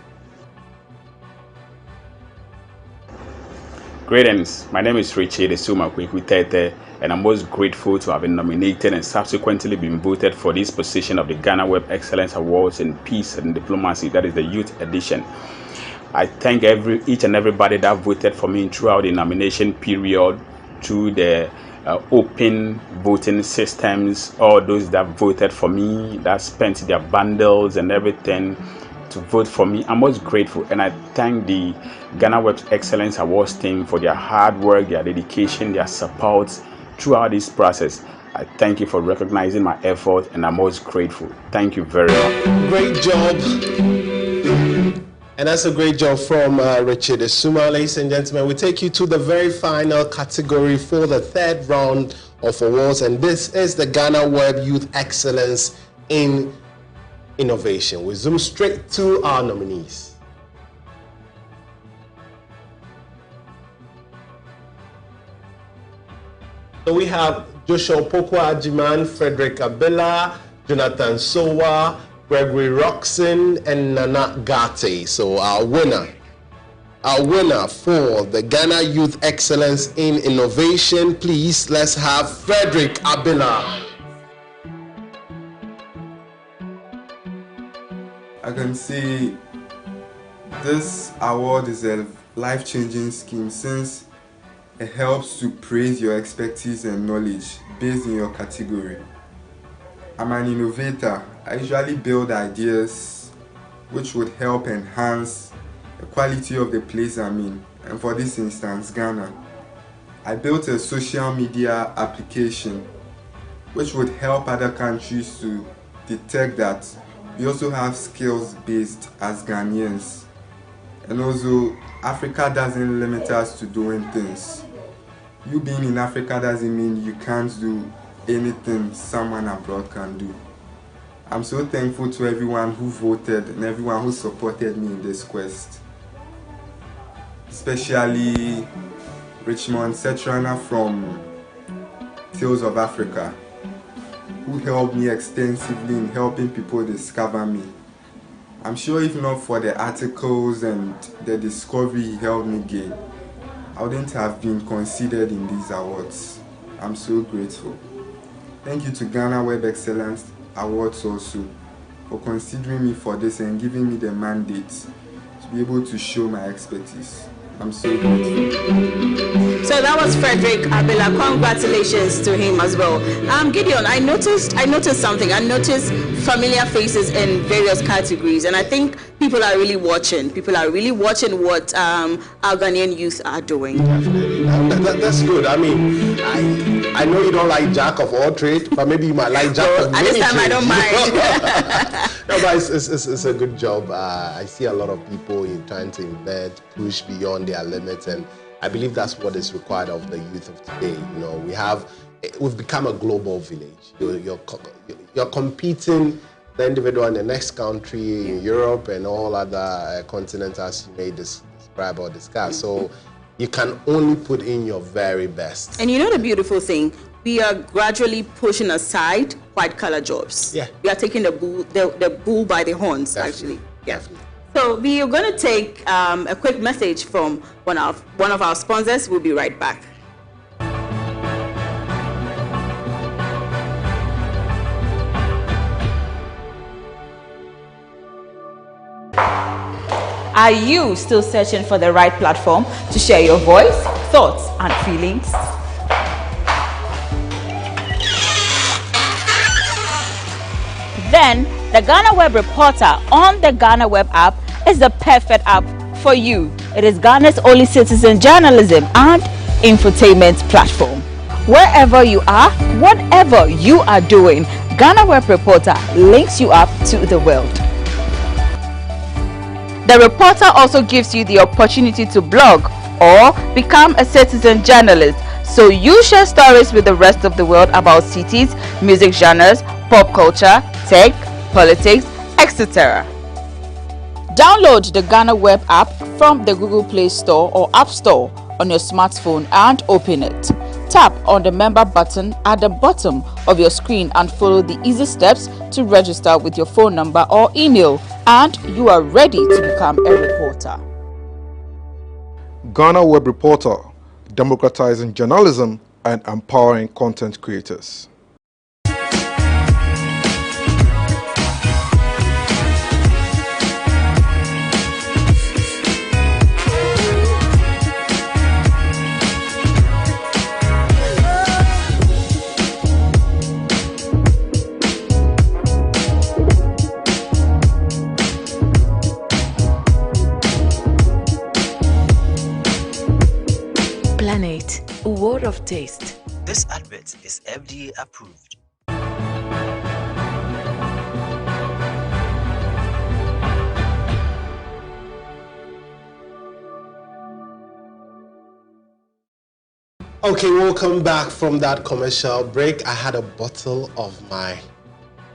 Speaker 18: Greetings, my name is Richard Esuma Kwekutete, and I'm most grateful to have been nominated and subsequently been voted for this position of the GhanaWeb Excellence Awards in Peace and Diplomacy, that is the Youth Edition. I thank each and everybody that voted for me throughout the nomination period, through the open voting systems, all those that voted for me, that spent their bundles and everything to vote for me. I'm most grateful, and I thank the GhanaWeb Excellence Awards team for their hard work, their dedication, their support throughout this process. I thank you for recognizing my effort, and I'm most grateful. Thank you very much.
Speaker 27: Great job. And that's a great job from Richard Esuma. Ladies and gentlemen, we take you to the very final category for the third round of awards, and this is the GhanaWeb Youth Excellence in Innovation. We zoom straight to our nominees. So we have Joshua Pokwa Ajiman, Frederick Abela, Jonathan Sowa, Gregory Roxon, and Nana Gate. So our winner for the Ghana Youth Excellence in Innovation, please let's have Frederick Abela.
Speaker 20: I can say this award is a life-changing scheme since it helps to praise your expertise and knowledge based in your category. I'm an innovator. I usually build ideas which would help enhance the quality of the place I'm in, and for this instance, Ghana. I built a social media application which would help other countries to detect that we also have skills based as Ghanaians. And also, Africa doesn't limit us to doing things. You being in Africa doesn't mean you can't do anything someone abroad can do. I'm so thankful to everyone who voted and everyone who supported me in this quest. Especially Richmond Setrana from Tales of Africa, who helped me extensively in helping people discover me. I'm sure if not for the articles and the discovery he helped me gain, I wouldn't have been considered in these awards. I'm so grateful. Thank you to GhanaWeb Excellence Awards also for considering me for this and giving me the mandate to be able to show my expertise. I'm so grateful.
Speaker 26: So that was Frederick Abela. Congratulations to him as well. Gideon, I noticed something. I noticed familiar faces in various categories, and I think people are really watching. People are really watching what our Ghanaian youth are doing.
Speaker 27: Definitely. That's good. I mean, I know you don't like jack of all trades, but maybe you might like jack of many trades.
Speaker 26: At this time, I don't mind.
Speaker 27: No, but it's a good job. I see a lot of people trying to invent, push beyond their limits, and I believe that's what is required of the youth of today. You know, we've become a global village. You're competing the individual in the next country, in Europe and all other continents, as you may describe or discuss. So you can only put in your very best.
Speaker 26: And you know the beautiful thing, we are gradually pushing aside white-collar jobs.
Speaker 27: Yeah.
Speaker 26: We are taking the bull by the horns,
Speaker 27: Definitely.
Speaker 26: actually. Yeah. So we are going to take a quick message from one of our sponsors. We'll be right back. Are you still searching for the right platform to share your voice, thoughts, and feelings? Then the GhanaWeb Reporter on the GhanaWeb app is the perfect app for you. It is Ghana's only citizen journalism and infotainment platform. Wherever you are, whatever you are doing, GhanaWeb Reporter links you up to the world. The reporter also gives you the opportunity to blog or become a citizen journalist, so you share stories with the rest of the world about cities, music genres, pop culture, tech, politics, etc. Download the GhanaWeb app from the Google Play Store or App Store on your smartphone and open it. Tap on the member button at the bottom of your screen and follow the easy steps to register with your phone number or email, and you are ready to become a reporter.
Speaker 16: GhanaWeb Reporter, democratizing journalism and empowering content creators.
Speaker 13: Planet, a world of taste.
Speaker 14: This advert is FDA approved.
Speaker 27: Okay, welcome back from that commercial break. I had a bottle of my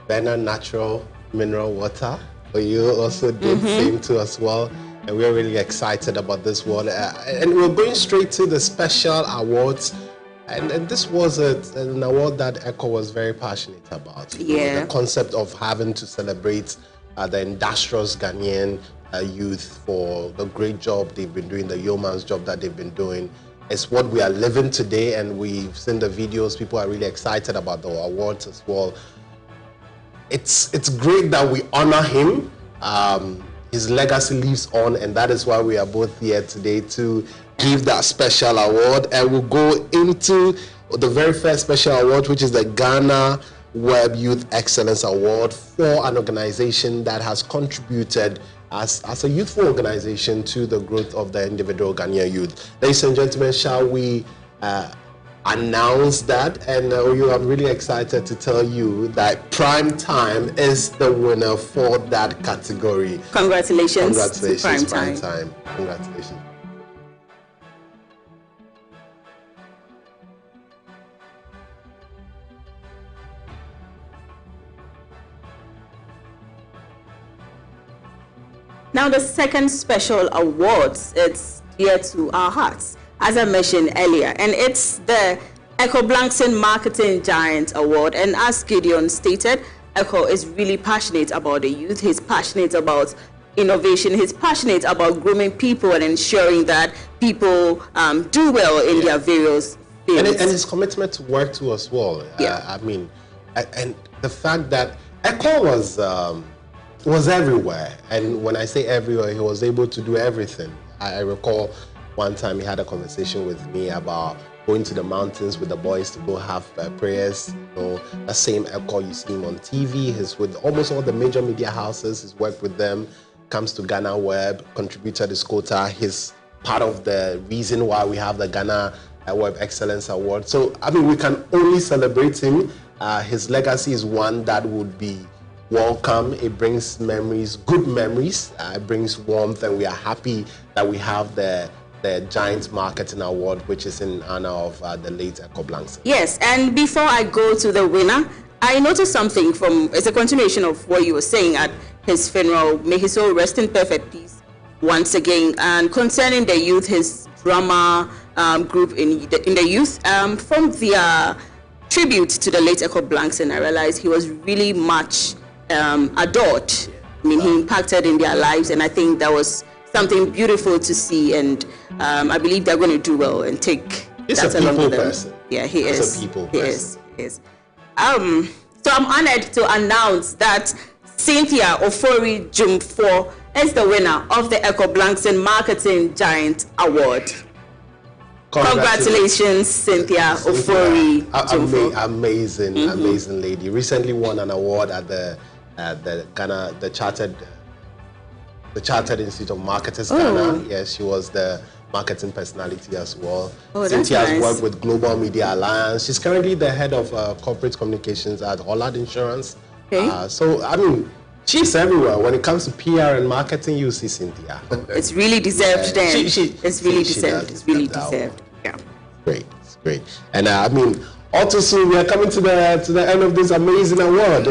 Speaker 27: Bena natural mineral water. You also did same too as well. And we're really excited about this one. And we're going straight to the special awards. And this was an award that ECHO was very passionate about.
Speaker 26: Yeah.
Speaker 27: The concept of having to celebrate the industrious Ghanaian youth for the great job they've been doing, the yeoman's job that they've been doing. It's what we are living today, and we've seen the videos. People are really excited about the awards as well. It's great that we honor him. His legacy lives on, and that is why we are both here today to give that special award. And we'll go into the very first special award, which is the GhanaWeb Youth Excellence Award for an organization that has contributed as a youthful organization to the growth of the individual Ghanaian youth. Ladies and gentlemen, shall we announce that? And I'm really excited to tell you that Prime Time is the winner for that category.
Speaker 26: Congratulations.
Speaker 27: Congratulations,
Speaker 26: to Prime
Speaker 27: Time. Congratulations.
Speaker 26: Now the second special awards, it's dear to our hearts, as I mentioned earlier, and it's the Echo Blankson Marketing Giant Award. And as Gideon stated, Echo is really passionate about the youth. He's passionate about innovation. He's passionate about grooming people and ensuring that people do well in their various
Speaker 27: And his commitment to work too as well. I mean, and the fact that Echo was everywhere, and when I say everywhere, he was able to do everything. I recall one time he had a conversation with me about going to the mountains with the boys to go have prayers. You know, the same Echo you see him on TV. He's with almost all the major media houses. He's worked with them. Comes to GhanaWeb, contributed his quota. He's part of the reason why we have the GhanaWeb Excellence Award. So, I mean, we can only celebrate him. His legacy is one that would be welcome. It brings memories, good memories. It brings warmth, and we are happy that we have the Giant Marketing Award, which is in honor of the late Echo Blankson.
Speaker 26: Yes, and before I go to the winner, I noticed something it's a continuation of what you were saying at his funeral. May his soul rest in perfect peace once again. And concerning the youth, his drama group in the youth, from the tribute to the late Echo Blankson, I realized he was really much adored. I mean, he impacted in their lives, and I think that was something beautiful to see. And I believe they're going to do well and take that along with them.
Speaker 27: Person.
Speaker 26: Yeah, he is.
Speaker 27: He's a people person.
Speaker 26: He is. So I'm honored to announce that Cynthia Ofori Jumfo is the winner of the Echo Blankson Marketing Giant Award. Congratulations, Cynthia Ofori Jumfo.
Speaker 27: Amazing lady. Recently won an award at the Chartered Institute of Marketers Ghana. Yes, she was the marketing personality as well. Cynthia has worked with Global Media Alliance. She's currently the head of corporate communications at Hollard Insurance. So, I mean, she's everywhere. When it comes to PR and marketing, you see Cynthia.
Speaker 26: It's really deserved then. It's really deserved. Yeah.
Speaker 27: Great. It's great. And I mean, also soon we are coming to the end of this amazing award.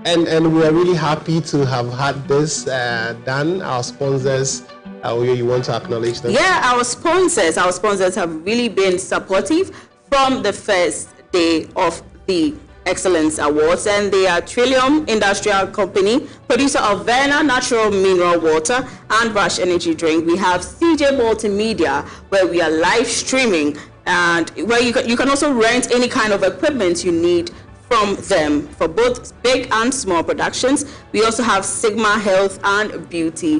Speaker 27: And we are really happy to have had this done. Our sponsors, you want to acknowledge them?
Speaker 26: Yeah, our sponsors have really been supportive from the first day of the Excellence Awards, and they are Trillium Industrial Company, producer of Verna Natural Mineral Water and Rush Energy Drink. We have CJ Multimedia, where we are live streaming, and where you can also rent any kind of equipment you need from them for both big and small productions. We also have Sigma Health and Beauty.